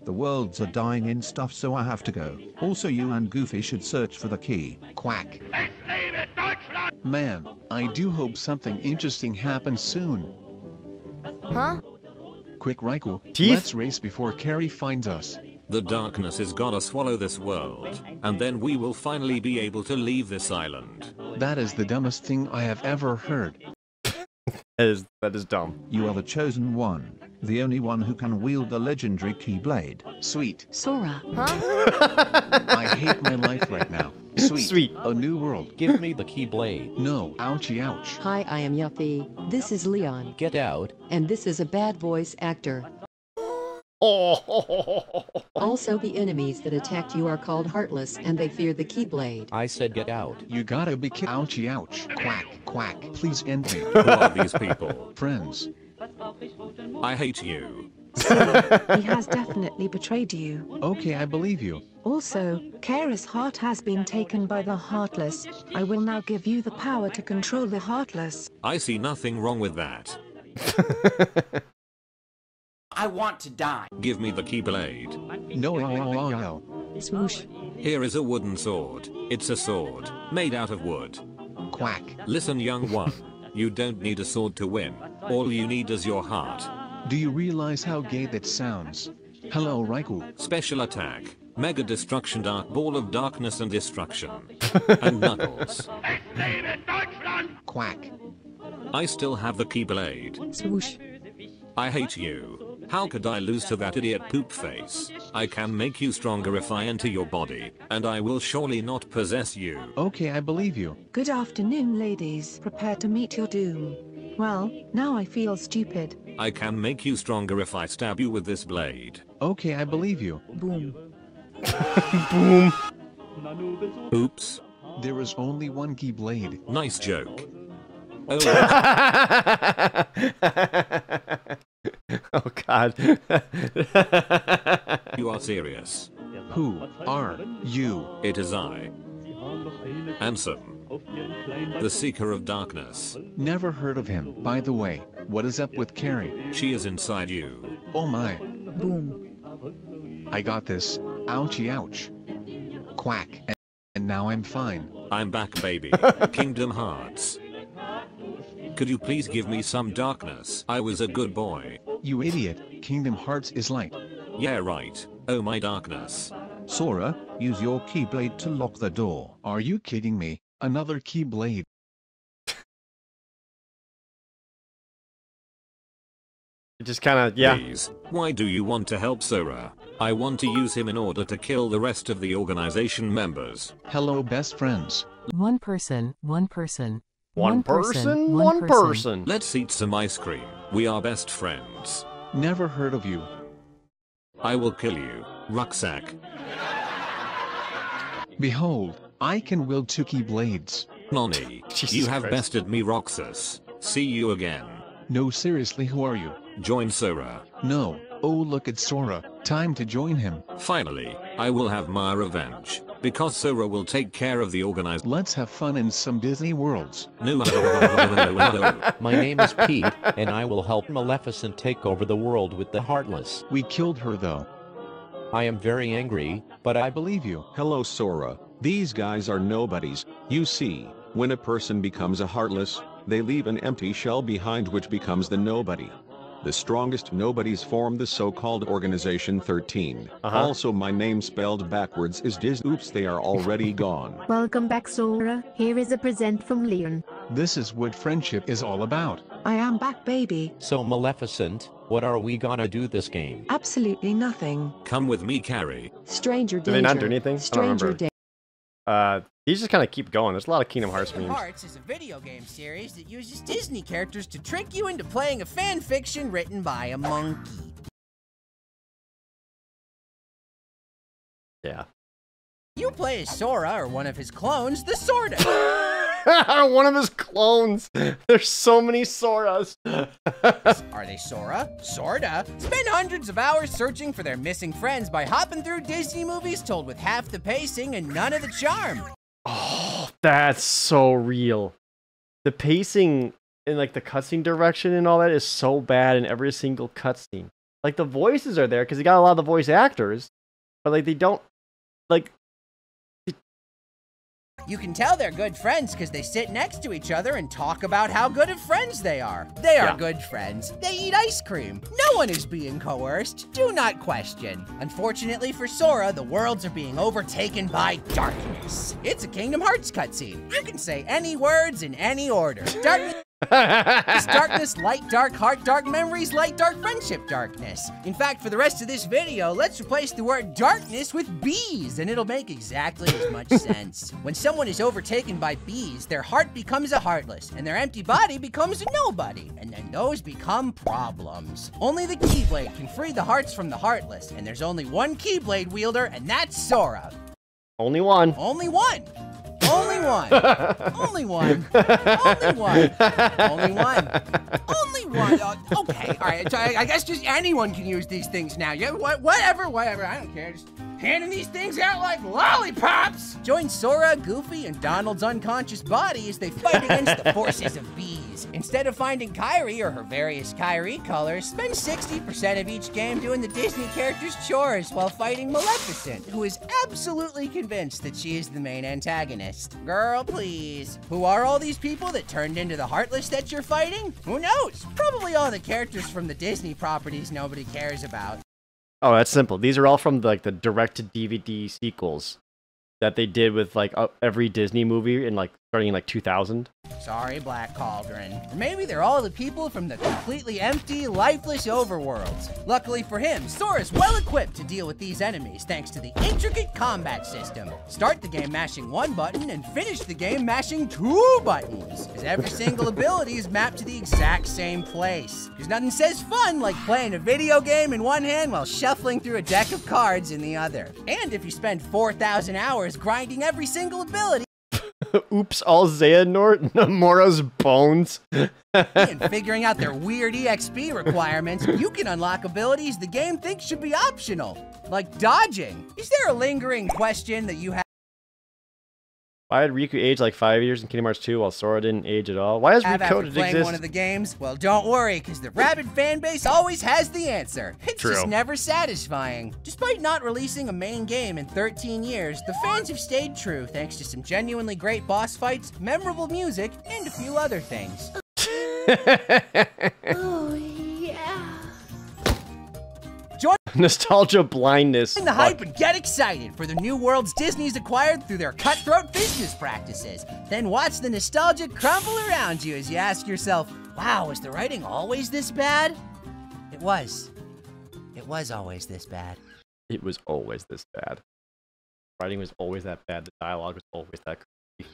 S24: The worlds are dying in stuff, so I have to go. Also, you and Goofy should search for the key. Quack.
S4: Man, I do hope something interesting happens soon.
S20: Huh?
S4: Quick, Raikou,
S1: Teeth?
S4: let's race before Carrie finds us.
S23: The darkness is gonna swallow this world, and then we will finally be able to leave this island.
S4: That is the dumbest thing I have ever heard.
S1: That is dumb.
S24: You are the chosen one. The only one who can wield the legendary Keyblade.
S4: Sweet.
S20: Sora. Huh?
S4: I hate my life right now. Sweet.
S1: Sweet.
S4: A new world.
S25: Give me the Keyblade.
S4: No. Ouchie ouch.
S26: Hi, I am Yuffie. This is Leon.
S25: Get out.
S26: And this is a bad voice actor. Also, the enemies that attacked you are called Heartless, and they fear the Keyblade.
S25: I said get out.
S4: You gotta be ouchie ouch. Quack, quack. Please end me.
S23: Who are these people?
S4: Friends.
S23: I hate you.
S20: He has definitely betrayed you.
S4: Okay, I believe you.
S20: Also, Kaira's heart has been taken by the Heartless. I will now give you the power to control the Heartless.
S23: I see nothing wrong with that.
S27: I want to die.
S23: Give me the Keyblade.
S4: No.
S20: Swoosh.
S23: Here is a wooden sword. It's a sword, made out of wood.
S4: Quack.
S23: Listen, young one. You don't need a sword to win. All you need is your heart.
S24: Do you realize how gay that sounds? Hello, Raikou.
S23: Special attack. Mega destruction, dark ball of darkness and destruction. And Knuckles.
S24: Quack.
S23: I still have the Keyblade.
S20: Swoosh.
S23: I hate you. How could I lose to that idiot poop face? I can make you stronger if I enter your body, and I will surely not possess you.
S24: Okay, I believe you.
S20: Good afternoon, ladies. Prepare to meet your doom. Well, now I feel stupid.
S23: I can make you stronger if I stab you with this blade.
S24: Okay, I believe you.
S20: Boom.
S24: Boom.
S23: Oops.
S24: There is only one Keyblade.
S23: Nice joke. Oh,
S1: oh God.
S23: You are serious.
S24: Who are you?
S23: It is I. Ansem. The Seeker of Darkness.
S24: Never heard of him. By the way, what is up with Carrie?
S23: She is inside you.
S24: Oh my.
S20: Boom.
S24: I got this. Ouchie ouch. Quack. And now I'm fine.
S23: I'm back, baby. Kingdom Hearts. Could you please give me some darkness? I was a good boy.
S24: You idiot. Kingdom Hearts is light.
S23: Yeah, right. Oh my darkness.
S24: Sora, use your Keyblade to lock the door. Are you kidding me? Another Keyblade.
S1: It just kind of, yeah.
S23: Please, why do you want to help Sora? I want to use him in order to kill the rest of the organization members.
S24: Hello, best friends.
S11: One person, one person.
S1: One person, one person.
S23: Let's eat some ice cream. We are best friends.
S24: Never heard of you.
S23: I will kill you, Rucksack.
S24: Behold, I can wield two Keyblades.
S23: Nonny, you have bested me, Roxas. See you again.
S24: No, seriously, who are you?
S23: Join Sora.
S24: No. Oh, look at Sora. Time to join him.
S23: Finally, I will have my revenge. Because Sora will take care of the organized.
S24: Let's have fun in some Disney worlds.
S23: No.
S25: My name is Pete, and I will help Maleficent take over the world with the Heartless.
S24: We killed her though.
S25: I am very angry, but I
S24: believe you.
S2: Hello, Sora. These guys are nobodies. You see, when a person becomes a Heartless, they leave an empty shell behind which becomes the nobody. The strongest nobodies form the so-called Organization 13. Also, my name spelled backwards is Diz. Oops, they are already gone.
S5: Welcome back, Sora. Here is a present from Leon.
S24: This is what friendship is all about.
S20: I am back, baby.
S25: So, Maleficent, what are we gonna do this game?
S20: Absolutely nothing.
S23: Come with me, Carrie.
S20: Stranger danger.
S1: Do they not do anything?
S20: Stranger
S1: I don't remember. These just kind of keep going. There's a lot of Kingdom Hearts memes.
S7: Kingdom Hearts is a video game series that uses Disney characters to trick you into playing a fan fiction written by a monkey.
S1: Yeah.
S7: You play as Sora or one of his clones, the Sorta.
S1: One of his clones. There's so many Soras.
S7: Are they Sora? Sorta. Spend hundreds of hours searching for their missing friends by hopping through Disney movies told with half the pacing and none of the charm.
S1: Oh, that's so real. The pacing in like the cutscene direction and all that is so bad in every single cutscene. Like the voices are there because you got a lot of the voice actors, but like they don't like.
S7: You can tell they're good friends because they sit next to each other and talk about how good of friends they are. They are good friends. They eat ice cream. No one is being coerced. Do not question. Unfortunately for Sora, the worlds are being overtaken by darkness. It's a Kingdom Hearts cutscene. You can say any words in any order. Darkness, light, dark, heart, dark memories, light, dark, friendship, darkness. In fact, for the rest of this video, let's replace the word darkness with bees, and it'll make exactly as much sense. When someone is overtaken by bees, their heart becomes a heartless, and their empty body becomes a nobody, and then those become problems. Only the Keyblade can free the hearts from the heartless, and there's only one Keyblade wielder, and that's Sora.
S1: Only one.
S7: Only one. Only one. Only one. Only one. Only one. Only one. Okay, all right. So I guess just anyone can use these things now. Yeah, whatever. I don't care. Just handing these things out like lollipops. Join Sora, Goofy, and Donald's unconscious body as they fight against the forces of bees. is. Instead of finding Kairi or her various Kairi colors, spend 60% of each game doing the Disney character's chores while fighting Maleficent, who is absolutely convinced that she is the main antagonist. Girl, please. Who are all these people that turned into the Heartless that you're fighting? Who knows? Probably all the characters from the Disney properties nobody cares about.
S1: Oh, that's simple. These are all from like the direct-to-DVD sequels that they did with like every Disney movie in like starting in like 2000.
S7: Sorry, Black Cauldron. Or maybe they're all the people from the completely empty, lifeless overworld. Luckily for him, Sora's well equipped to deal with these enemies thanks to the intricate combat system. Start the game mashing 1 button and finish the game mashing 2 buttons, as every single ability is mapped to the exact same place. Because nothing says fun like playing a video game in one hand while shuffling through a deck of cards in the other. And if you spend 4,000 hours grinding every single ability,
S1: Oops, all Xehanort, Nomura's bones.
S7: and figuring out their weird EXP requirements, you can unlock abilities the game thinks should be optional, like dodging. Is there a lingering question that you have?
S1: Why did Riku age like 5 years in Kingdom Hearts 2 while Sora didn't age at all? Why does
S7: After
S1: Recoded
S7: playing
S1: exist?
S7: one of the games? Well, don't worry, because the rabid fan base always has the answer. It's
S1: True.
S7: just never satisfying. Despite not releasing a main game in 13 years, the fans have stayed true thanks to some genuinely great boss fights, memorable music, and a few other things.
S6: Oh, yeah.
S7: Join
S1: Nostalgia blindness.
S7: the hype and get excited for the new worlds Disney's acquired through their cutthroat business practices. Then watch the nostalgia crumble around you as you ask yourself, wow, was the writing always this bad? It was. It was always this bad.
S1: It was always this bad. Writing was always that bad. The dialogue was always that creepy.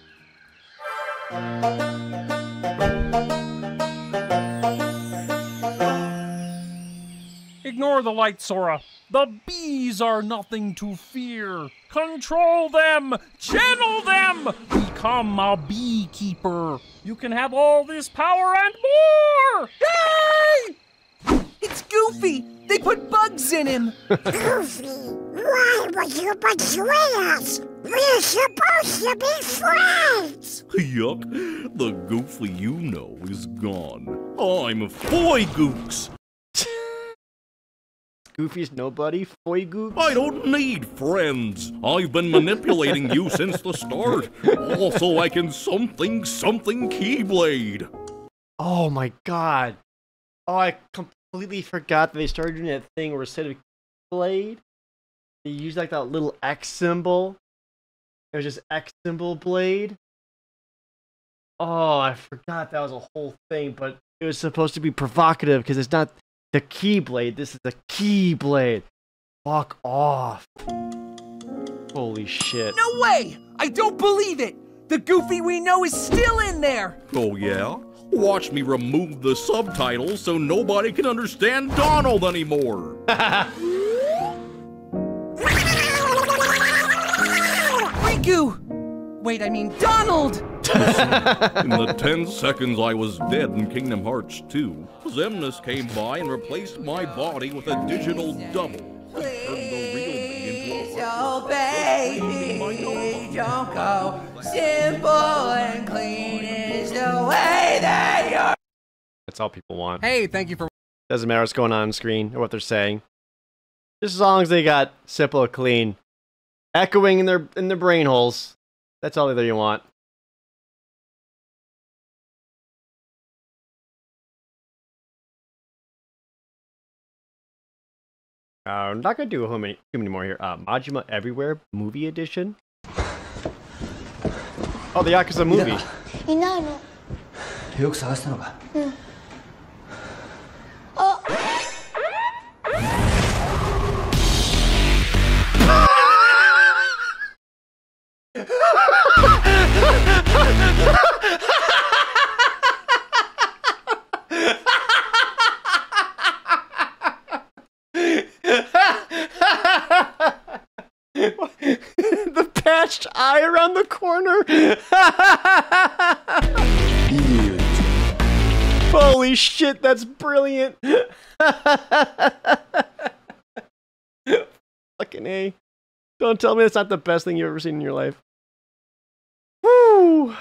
S8: Ignore the light, Sora. The bees are nothing to fear. Control them! Channel them! Become a beekeeper. You can have all this power and more!
S7: Yay! It's Goofy! They put bugs in him!
S6: Goofy, why would you betray us? We're supposed to be friends!
S12: Yuck, the Goofy you know is gone. I'm Foy Gooks.
S1: Goofy's nobody, Foygook.
S12: I don't need friends. I've been manipulating you since the start. Also, I can something Keyblade.
S1: Oh my god. Oh, I completely forgot that they started doing that thing where instead of Blade, they used like that little X symbol. It was just X symbol Blade. Oh, I forgot that was a whole thing, but it was supposed to be provocative because it's not the Keyblade. This is the Keyblade. Fuck off. Holy shit.
S7: No way! I don't believe it! The Goofy we know is still in there!
S12: Oh yeah? Watch me remove the subtitles so nobody can understand Donald anymore.
S7: Riku! Wait, I mean Donald!
S12: In the 10 seconds I was dead in Kingdom Hearts 2, Xemnas came by and replaced my body with a digital double.
S7: Please, oh baby, don't go. Simple and clean is the way that you're.
S1: That's all people want.
S7: Hey, thank you for.
S1: Doesn't matter what's going on screen or what they're saying. Just as long as they got simple and clean, echoing in their brain holes. That's all that you want. I'm not gonna do too many more here. Majima Everywhere Movie Edition. Oh, the Yakuza movie.
S6: いないの。
S13: よく探したのか。
S6: うん。あ。
S1: The patched eye around the corner. Holy shit, that's brilliant. Fucking A. Don't tell me it's not the best thing you've ever seen in your life. Woo!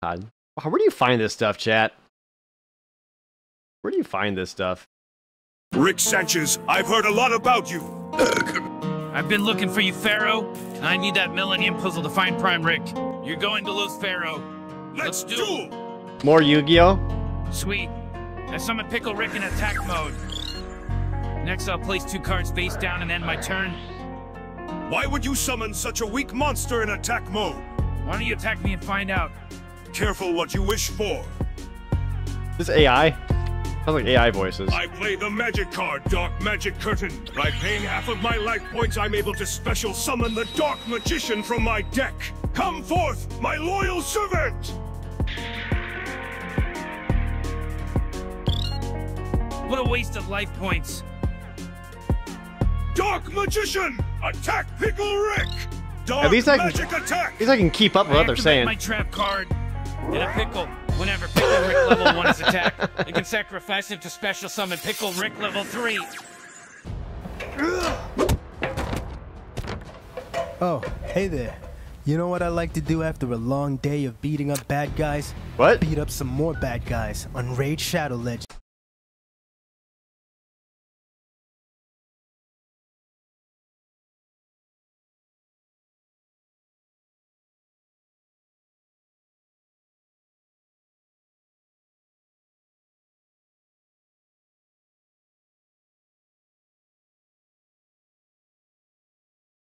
S1: God. Where do you find this stuff, chat? Where do you find this stuff?
S9: Rick Sanchez, I've heard a lot about you.
S3: I've been looking for you, Pharaoh. I need that Millennium Puzzle to find Prime Rick. You're going to lose, Pharaoh. Let's duel.
S1: More Yu-Gi-Oh?
S3: Sweet. I summon Pickle Rick in attack mode. Next, I'll place 2 cards face down and end my turn.
S9: Why would you summon such a weak monster in attack mode?
S3: Why don't you attack me and find out?
S9: Careful what you wish for.
S1: This AI? Sounds like AI voices.
S9: I play the magic card, Dark Magic Curtain. By paying half of my life points, I'm able to special summon the Dark Magician from my deck. Come forth, my loyal servant!
S3: What a waste of life points.
S9: Dark Magician! Attack Pickle Rick! Dark
S1: At least I can keep up with what they're saying.
S3: My trap card in a pickle. Whenever Pickle Rick level 1 is attacked, I can sacrifice him to special summon Pickle Rick level 3.
S10: Oh, hey there. You know what I like to do after a long day of beating up bad guys?
S1: What?
S10: Beat up some more bad guys on Raid Shadow Legends.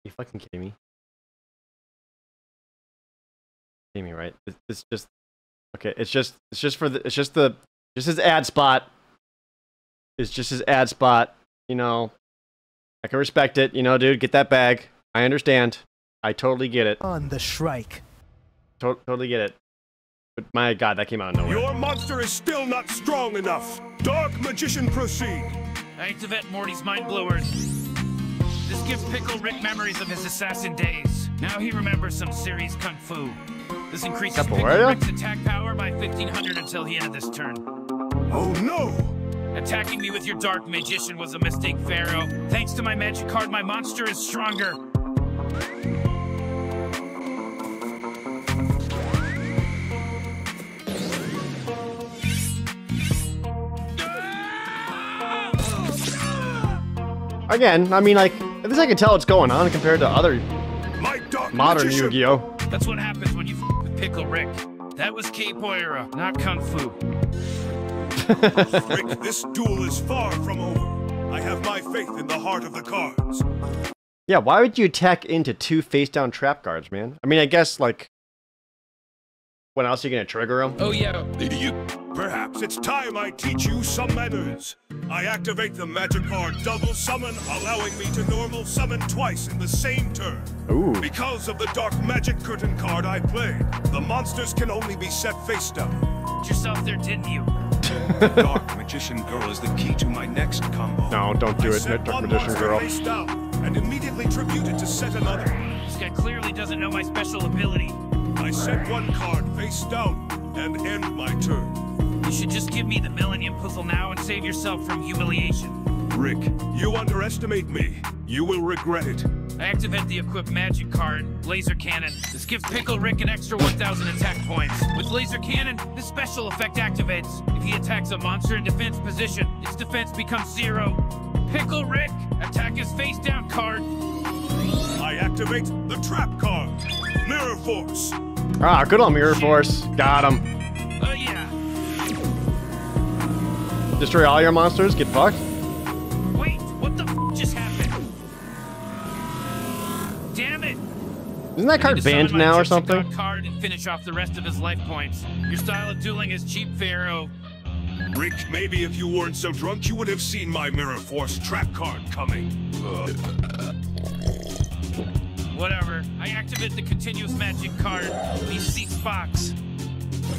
S1: You fucking kidding me? Kidding me, right? It's just okay. It's just his ad spot. It's just his ad spot. You know, I can respect it. You know, dude, get that bag. I understand. I totally get it.
S10: On the Shrike.
S1: Totally get it. But my God, that came out of nowhere.
S9: Your monster is still not strong enough. Dark Magician, proceed.
S3: I activate Morty's Mind Blowers. This gives Pickle Rick memories of his assassin days. Now he remembers some serious kung fu. This increases Pickle Rick's attack power by 1500 until the end of this turn.
S9: Oh no!
S3: Attacking me with your Dark Magician was a mistake, Pharaoh. Thanks to my magic card, my monster is stronger.
S1: Again, I mean, like, at least I can tell what's going on compared to other modern Yu-Gi-Oh!
S3: That's what happens when you f with Pickle Rick. That was capoeira, not kung fu.
S9: Rick, this duel is far from over. I have my faith in the heart of the cards.
S1: Yeah, why would you attack into 2 face-down trap cards, man? I mean, I guess, like, when else are you gonna trigger them?
S3: Oh, yeah.
S9: Perhaps it's time I teach you some manners. I activate the magic card double summon, allowing me to normal summon twice in the same turn.
S1: Ooh.
S9: Because of the Dark Magic Curtain card I played, the monsters can only be set face down.
S3: Put yourself there, didn't you?
S9: The Dark Magician Girl is the key to my next combo.
S1: No, don't do it, Dark Magician Girl.
S9: Face down and immediately tribute it to set another.
S3: This guy clearly doesn't know my special ability.
S9: I set 1 card face down and end my turn.
S3: You should just give me the Millennium Puzzle now and save yourself from humiliation.
S9: Rick, you underestimate me. You will regret it.
S3: I activate the equipped magic card, Laser Cannon. This gives Pickle Rick an extra 1000 attack points. With Laser Cannon, this special effect activates. If he attacks a monster in defense position, its defense becomes 0. Pickle Rick, attack his face down card.
S9: I activate the trap card, Mirror Force.
S1: Ah, good on Mirror Force. Got him.
S3: Oh yeah.
S1: Destroy all your monsters, get fucked.
S3: Wait, what the f just happened? Damn it!
S1: Isn't that card banned now or something?
S3: Card and finish off the rest of his life points. Your style of dueling is cheap, Pharaoh.
S9: Rick, maybe if you weren't so drunk, you would have seen my Mirror Force trap card coming.
S3: Whatever. I activate the continuous magic card, Meeseeks box.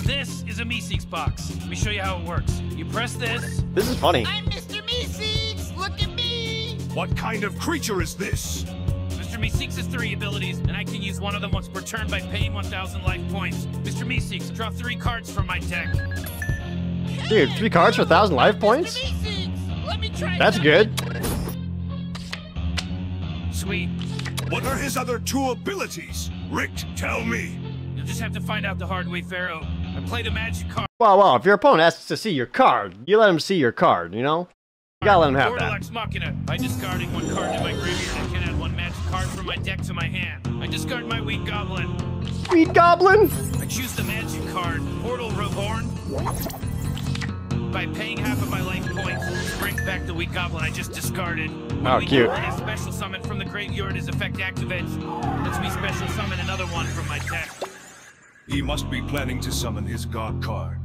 S3: This is a Meeseeks box. Let me show you how it works. You press this.
S1: This is funny.
S6: I'm Mr. Meeseeks! Look at me!
S9: What kind of creature is this?
S3: Mr. Meeseeks has 3 abilities, and I can use one of them once per turn by paying 1000 life points. Mr. Meeseeks, draw 3 cards from my deck.
S1: Dude, 3 cards for 1000 life points?
S6: Let me try
S1: That's good.
S3: Sweet.
S9: What are his other 2 abilities? Rick, tell me.
S3: You'll just have to find out the hard way, Pharaoh. I play the magic card.
S1: Well, if your opponent asks to see your card, you let him see your card, you know? You gotta let him have
S3: Portal
S1: that.
S3: Ex Machina. By discarding one card in my graveyard, I can add one magic card from my deck to my hand. I discard my Wheat Goblin.
S1: Wheat Goblin?
S3: I choose the magic card, Portal Reborn. By paying half of my life points, bring back the Wheat Goblin I just discarded.
S1: Oh, cute.
S3: When a special summon from the graveyard is effect activates, lets me special summon another one from my deck.
S9: He must be planning to summon his god card.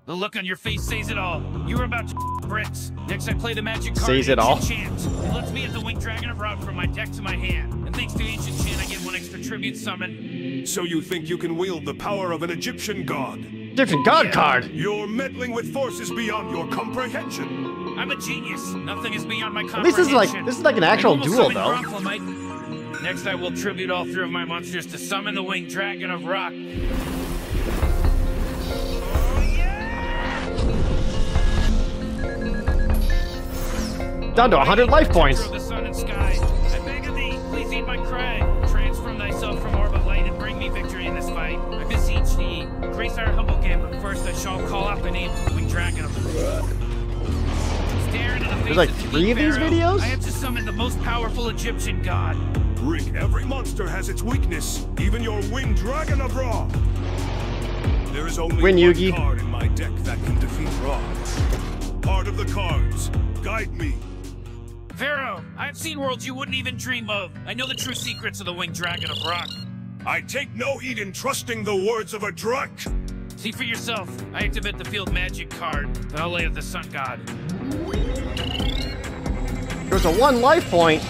S3: The look on your face says it all. You were about to bricks. Next, I play the magic card.
S1: Says it all?
S3: Chant. It lets me add the Winged Dragon of Rock from my deck to my hand. And thanks to Ancient Chant, I get one extra tribute summon.
S9: So you think you can wield the power of an Egyptian god?
S1: Egyptian god card?
S9: You're meddling with forces beyond your comprehension.
S3: I'm a genius. Nothing is beyond my
S1: At
S3: comprehension.
S1: least this is like an actual duel, though.
S3: Next, I will tribute all 3 of my monsters to summon the Winged Dragon of Rock.
S1: Down to 100 life points.
S3: The sun and sky. I beg of thee, please eat my crag. Transform thyself from orb of light and bring me victory in this fight. I beseech thee, grace our humble game, but first I shall call out the name of the Winged Dragon of the Rock. Stare into the face
S1: There's like
S3: of the
S1: 3 of these
S3: Pharaoh.
S1: videos?
S3: I have to summon the most powerful Egyptian god.
S9: Rick, every monster has its weakness, even your Winged Dragon of Ra. There is only
S1: Win,
S9: one
S1: Yugi.
S9: card in my deck that can defeat Ra. Part of the cards. Guide me.
S3: Pharaoh, I've seen worlds you wouldn't even dream of. I know the true secrets of the Winged Dragon of Rock.
S9: I take no heed in trusting the words of a drunk.
S3: See for yourself. I activate the field magic card, the Outlay of the Sun God.
S1: There's a 1 life point.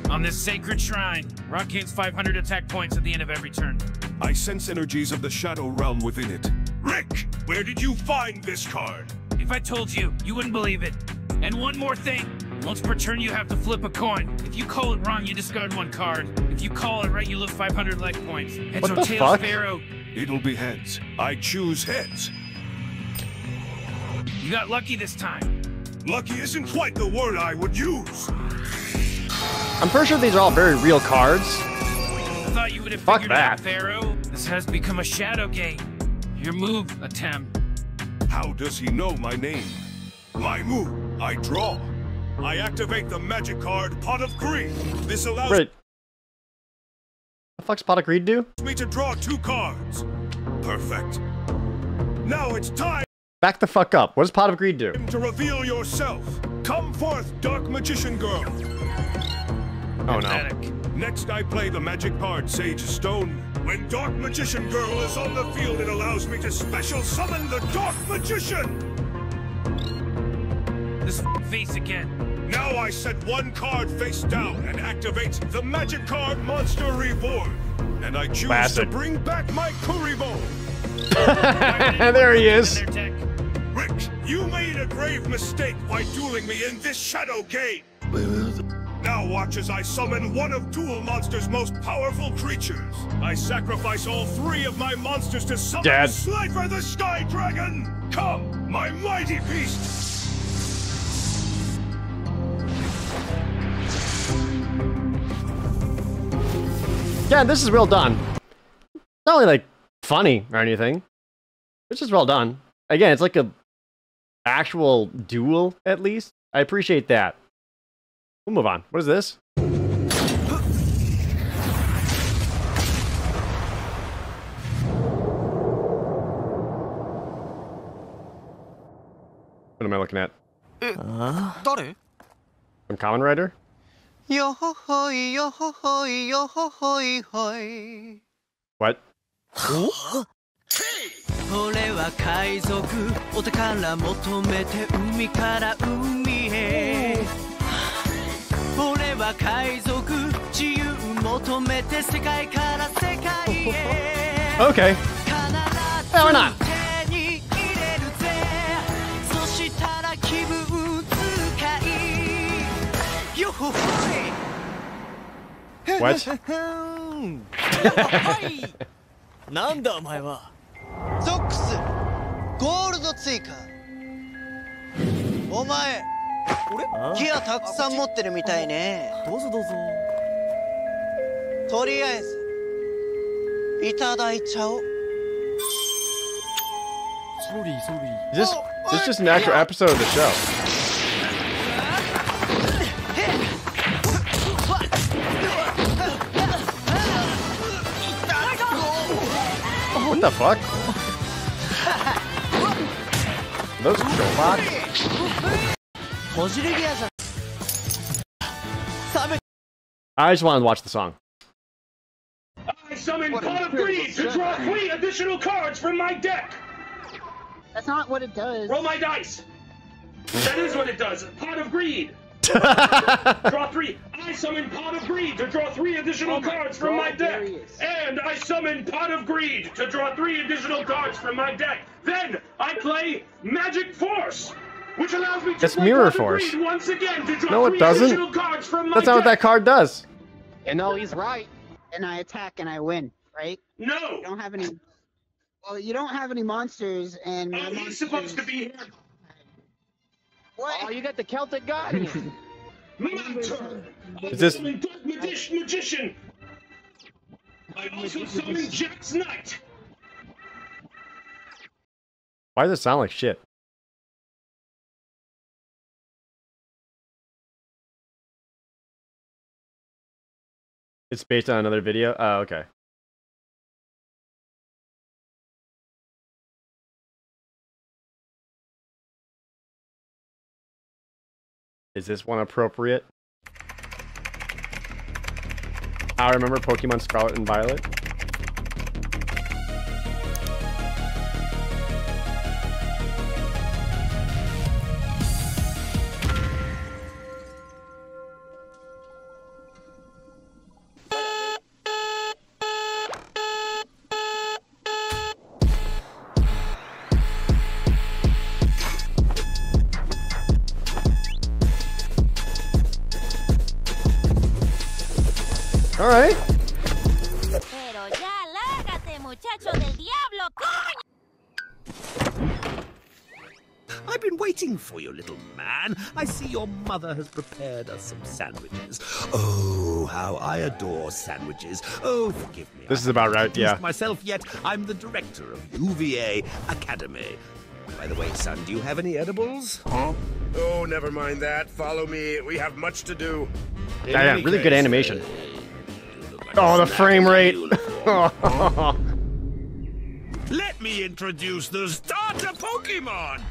S3: On this sacred shrine, Rock gains 500 attack points at the end of every turn.
S9: I sense energies of the Shadow Realm within it. Rick, where did you find this card?
S3: If I told you, you wouldn't believe it. And one more thing. Once per turn, you have to flip a coin. If you call it wrong, you discard 1 card. If you call it right, you lose 500 life points. Heads
S1: What
S3: or
S1: the
S3: tails,
S1: fuck?
S3: Pharaoh.
S9: It'll be heads. I choose heads.
S3: You got lucky this time.
S9: Lucky isn't quite the word I would use.
S1: I'm pretty sure these are all very real cards.
S3: I thought you would have
S1: Fuck
S3: figured it out,
S1: that.
S3: Pharaoh. This has become a shadow game. Your move, attempt.
S9: How does he know my name? My move, I draw. I activate the magic card, Pot of Greed. This allows
S1: Wait. What the fuck's Pot of Greed do?
S9: me to draw 2 cards. Perfect. Now it's time
S1: Back the fuck up. What does Pot of Greed do?
S9: to reveal yourself. Come forth, Dark Magician Girl.
S1: Oh no.
S9: Next, I play the magic card, Sage Stone. When Dark Magician Girl is on the field, it allows me to special summon the Dark Magician.
S3: This face again.
S9: Now I set 1 card face down and activate the magic card Monster Reborn. And I choose
S1: Classic.
S9: to bring back my Kuriboh.
S1: There he is.
S9: Rick, you made a grave mistake by dueling me in this shadow game. Now watch as I summon one of Duel Monster's most powerful creatures. I sacrifice all 3 of my monsters to summon
S1: Dad.
S9: Slifer the Sky Dragon. Come, my mighty beast.
S1: Yeah, this is well done. Not only like funny or anything. It's just well done. Again, it's like a actual duel, at least. I appreciate that. We'll move on. What is this? What am I looking at?
S14: 誰
S1: Some Kamen Rider?
S14: よほほいよほほいよほほいほい
S1: What?
S14: 俺は海賊お宝求めて海から海へ俺は海賊自由求めて世界から世界へ
S1: Okay. Yeah, why not?
S14: 手に入れるぜそしたら気分使いよほほい
S1: What?
S14: なんだお前はゾックスゴールド追加お前ギアたくさん持ってるみたいねどうぞどうぞとりあえず
S1: Is this just an actual episode of the show? What the fuck? Those control bots? I just wanted to watch the song.
S3: I summon Pot of Greed to draw 3 additional cards from my deck.
S6: That's not what it does.
S3: Roll my dice. That is what it does. Pot of Greed. Draw 3. I summon Pot of Greed to draw 3 additional cards from my deck. And I summon Pot of Greed to draw 3 additional cards from my deck. Then I play Magic Force, which allows me to
S1: That's
S3: play
S1: Mirror
S3: Pot of
S1: Force.
S3: Greed once again to draw
S1: No, it
S3: 3
S1: doesn't.
S3: additional cards from my
S1: That's not what that
S3: deck.
S1: card does.
S6: And no, he's right. And I attack and I win, right?
S3: No.
S6: You don't have any. Well, you don't have any monsters, and my
S3: He's supposed to be here.
S6: What? Oh, you got the Celtic Guardian.
S3: My turn.
S1: Is this-
S3: I summon Dark Magician. I also summon Jack's Knight.
S1: Why does it sound like shit? It's based on another video? Oh, okay. Is this one appropriate? I remember Pokemon Scarlet and Violet. All right.
S15: Pero ya lárgate, muchacho del diablo, coño.
S16: I've been waiting for you, little man. I see your mother has prepared us some sandwiches. Oh, how I adore sandwiches. Oh, forgive me.
S1: This is about right, yeah.
S16: Myself yet. I'm the director of UVA Academy. By the way, son, do you have any edibles?
S17: Huh? Oh, never mind that. Follow me. We have much to do.
S1: Yeah, really good animation. Oh, the frame rate.
S17: Let me introduce the starter Pokemon.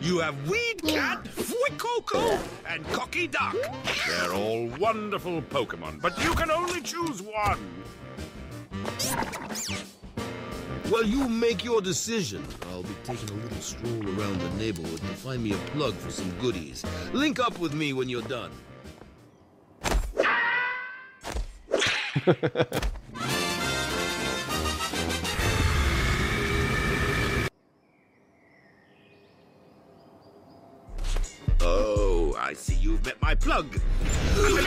S17: You have Weed Cat, Fuecoco, and Cocky Duck. They're all wonderful Pokemon, but you can only choose one.
S18: Well, you make your decision. I'll be taking a little stroll around the neighborhood to find me a plug for some goodies. Link up with me when you're done.
S17: Oh, I see you've met my plug.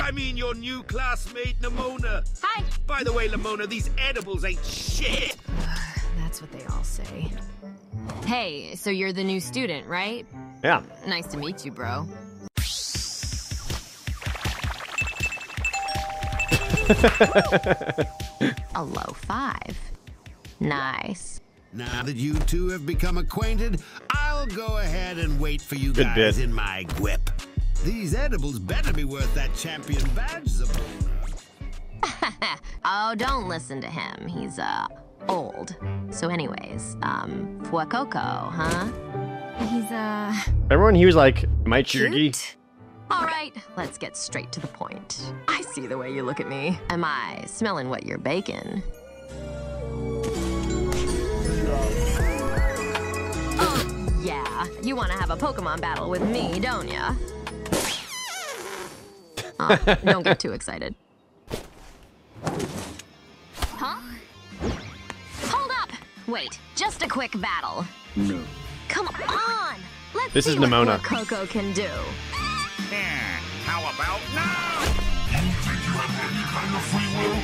S17: I mean your new classmate, Lamona.
S15: Hi.
S17: By the way, Lamona, these edibles ain't shit.
S19: That's what they all say. Hey, so you're the new student, right?
S1: Yeah.
S19: Nice to meet you, bro. A low 5. Nice.
S18: Now that you two have become acquainted, I'll go ahead and wait for you
S1: Good
S18: guys
S1: bit.
S18: in my whip. These edibles better be worth that champion badge, Zabona.
S19: Oh, don't listen to him. He's, old. So anyways, Fuecoco, huh? He's,
S1: Remember when he was like, my Chugi?
S19: All right, let's get straight to the point. I see the way you look at me. Am I smelling what you're baking? Yeah, you want to have a Pokemon battle with me, don't ya? Oh, don't get too excited. Huh? Hold up! Wait, just a quick battle.
S17: No.
S19: Come on! Let's
S1: This
S19: see
S1: is
S19: what
S1: Nimona.
S19: Coco can do.
S17: How about now?
S21: You think you have any kind of free will?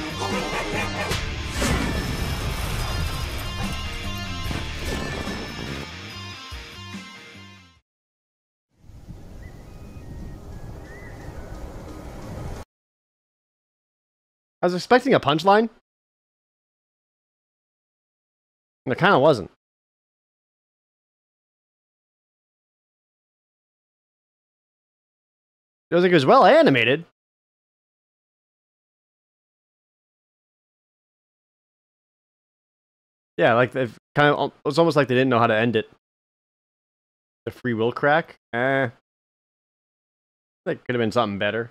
S1: was expecting a punchline. And it kind of wasn't. It was like it was well animated. Yeah, like they've kind of. It was almost like they didn't know how to end it. The free will crack. That could have been something better.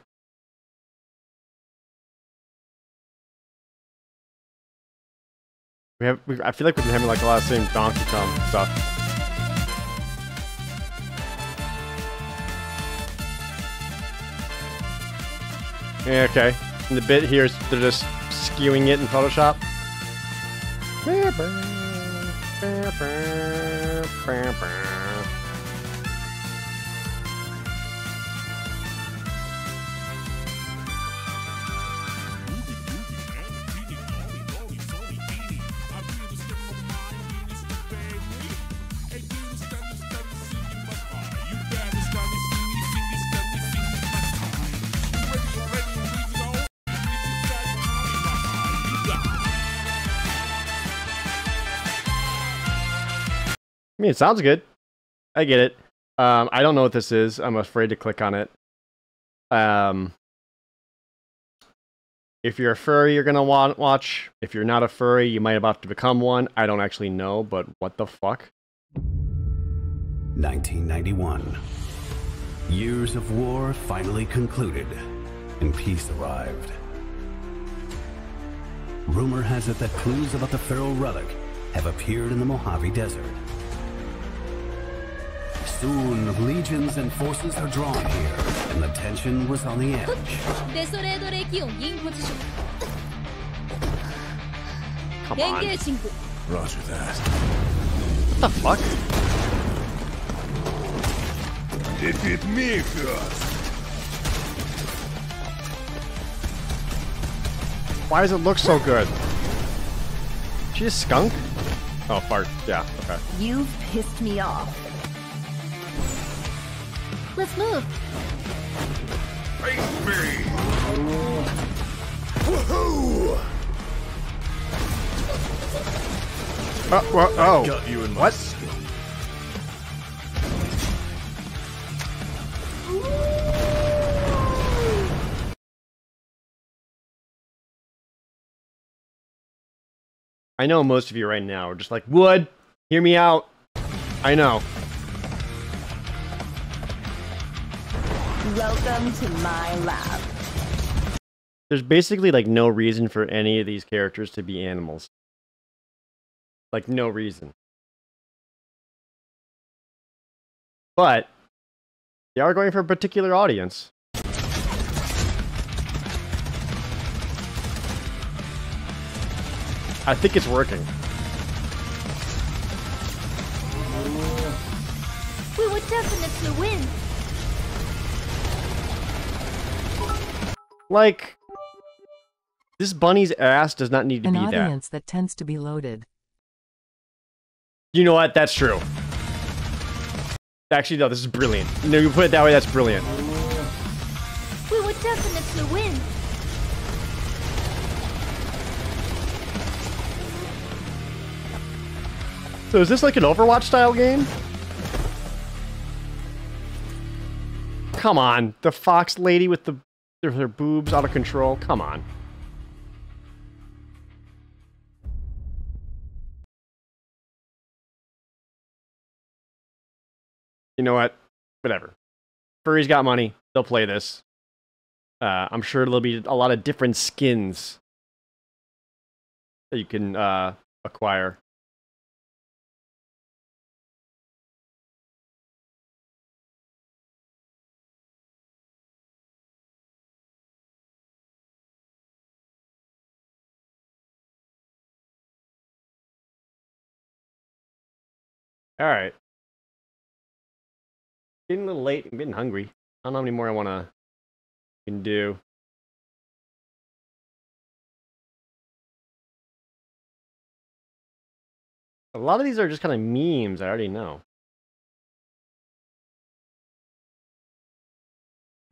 S1: I feel like we've been having like a lot of same Donkey Kong stuff. Yeah, okay. And the bit here is they're just skewing it in Photoshop. I mean, it sounds good. I get it. I don't know what this is. I'm afraid to click on it. If you're a furry, you're gonna watch. If you're not a furry, you might have to become one. I don't actually know, but what the fuck?
S2: 1991. Years of war finally concluded, and peace arrived. Rumor has it that clues about the Pharaoh relic have appeared in the Mojave Desert. Soon, legions and forces are drawn here, and the tension was on the edge.
S1: Come on.
S21: Roger that.
S1: What the fuck?
S21: Defeat me first.
S1: Why does it look so good? She a skunk? Oh, fart. Yeah, okay.
S4: You've pissed me off. Let's move.
S21: Face me. Woohoo!
S1: Oh.
S21: Got you in my
S1: What?
S21: skin.
S1: I know most of you right now are just like, Wood, hear me out. I know.
S4: Welcome to my lab.
S1: There's basically like no reason for any of these characters to be animals. Like no reason. But they are going for a particular audience. I think it's working.
S15: We would definitely win.
S1: Like, this bunny's ass does not need to
S5: An
S1: be that.
S5: audience that tends to be loaded.
S1: You know what? That's true. Actually, no, this is brilliant. No, you put it that way, that's brilliant.
S15: We would definitely win.
S1: So is this like an Overwatch style game? Come on, the fox lady with her boobs out of control. Come on. You know what? Whatever. Furry's got money. They'll play this. I'm sure there'll be a lot of different skins that you can acquire. All right. Getting a little late. I'm getting hungry. I don't know how many more I want to can do. A lot of these are just kind of memes I already know.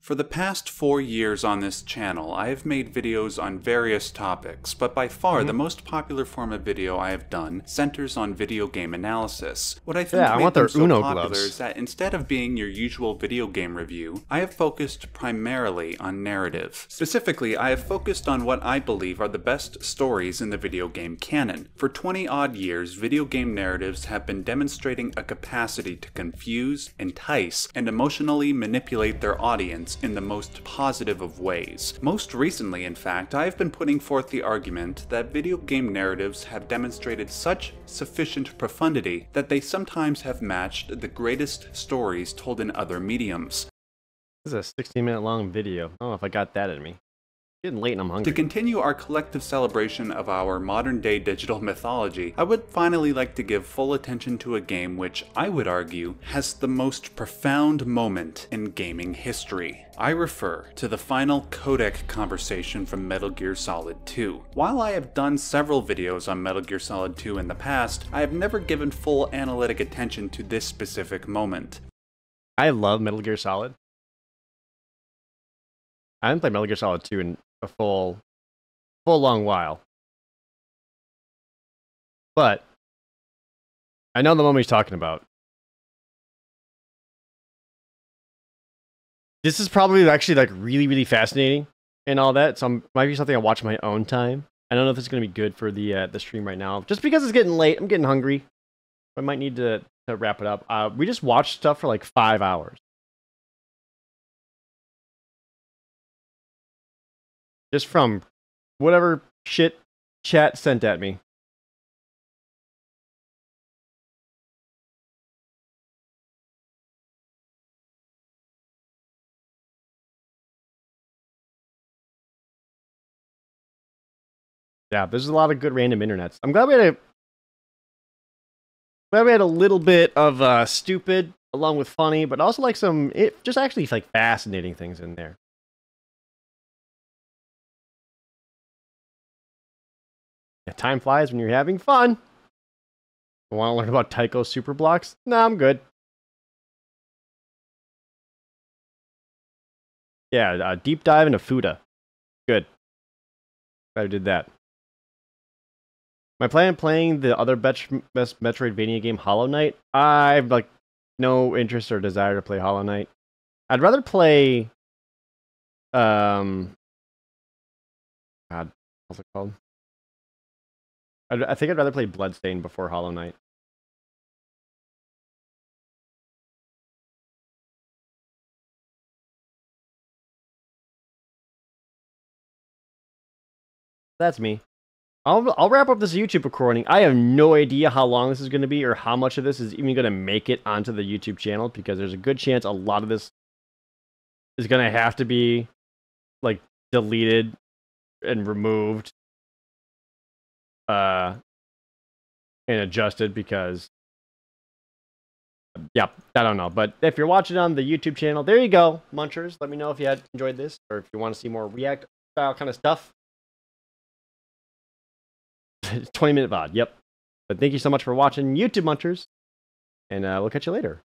S11: For the past 4 years on this channel, I have made videos on various topics, but by far the most popular form of video I have done centers on video game analysis. What I think made them so popular is that instead of being your usual video game review, I have focused primarily on narrative. Specifically, I have focused on what I believe are the best stories in the video game canon. For 20 odd years, video game narratives have been demonstrating a capacity to confuse, entice, and emotionally manipulate their audience in the most positive of ways. Most recently, in fact, I have been putting forth the argument that video game narratives have demonstrated such sufficient profundity that they sometimes have matched the greatest stories told in other mediums.
S1: This is a 16-minute long video. I don't know if I got that in me. Getting late and I'm hungry.
S11: To continue our collective celebration of our modern-day digital mythology, I would finally like to give full attention to a game which, I would argue, has the most profound moment in gaming history. I refer to the final codec conversation from Metal Gear Solid 2. While I have done several videos on Metal Gear Solid 2 in the past, I have never given full analytic attention to this specific moment.
S1: I love Metal Gear Solid. I haven't played Metal Gear Solid 2 in a full long while. But I know the moment he's talking about. This is probably actually like really fascinating and all that, so it might be something I watch in my own time. I don't know if it's going to be good for the stream right now. Just because it's getting late, I'm getting hungry. I might need to wrap it up. We just watched stuff for like 5 hours. Just from whatever shit chat sent at me. Yeah, there's a lot of good random internets. I'm glad we had a little bit of stupid along with funny, but also like some just actually like fascinating things in there. Yeah, time flies when you're having fun. I want to learn about Tycho Superblocks? Nah, I'm good. Yeah, deep dive into Fuda. Good. Glad I did that. My plan of playing the other best Metroidvania game, Hollow Knight. I have like no interest or desire to play Hollow Knight. I'd rather play God, what's it called? I think I'd rather play Bloodstained before Hollow Knight. That's me. I'll wrap up this YouTube recording. I have no idea how long this is going to be or how much of this is even going to make it onto the YouTube channel, because there's a good chance a lot of this is going to have to be like deleted and removed and adjusted, because yeah, I don't know. But if you're watching on the YouTube channel, there you go, Munchers. Let me know if you had enjoyed this or if you want to see more React style kind of stuff. 20-minute VOD, yep. But thank you so much for watching, YouTube Munchers, and we'll catch you later.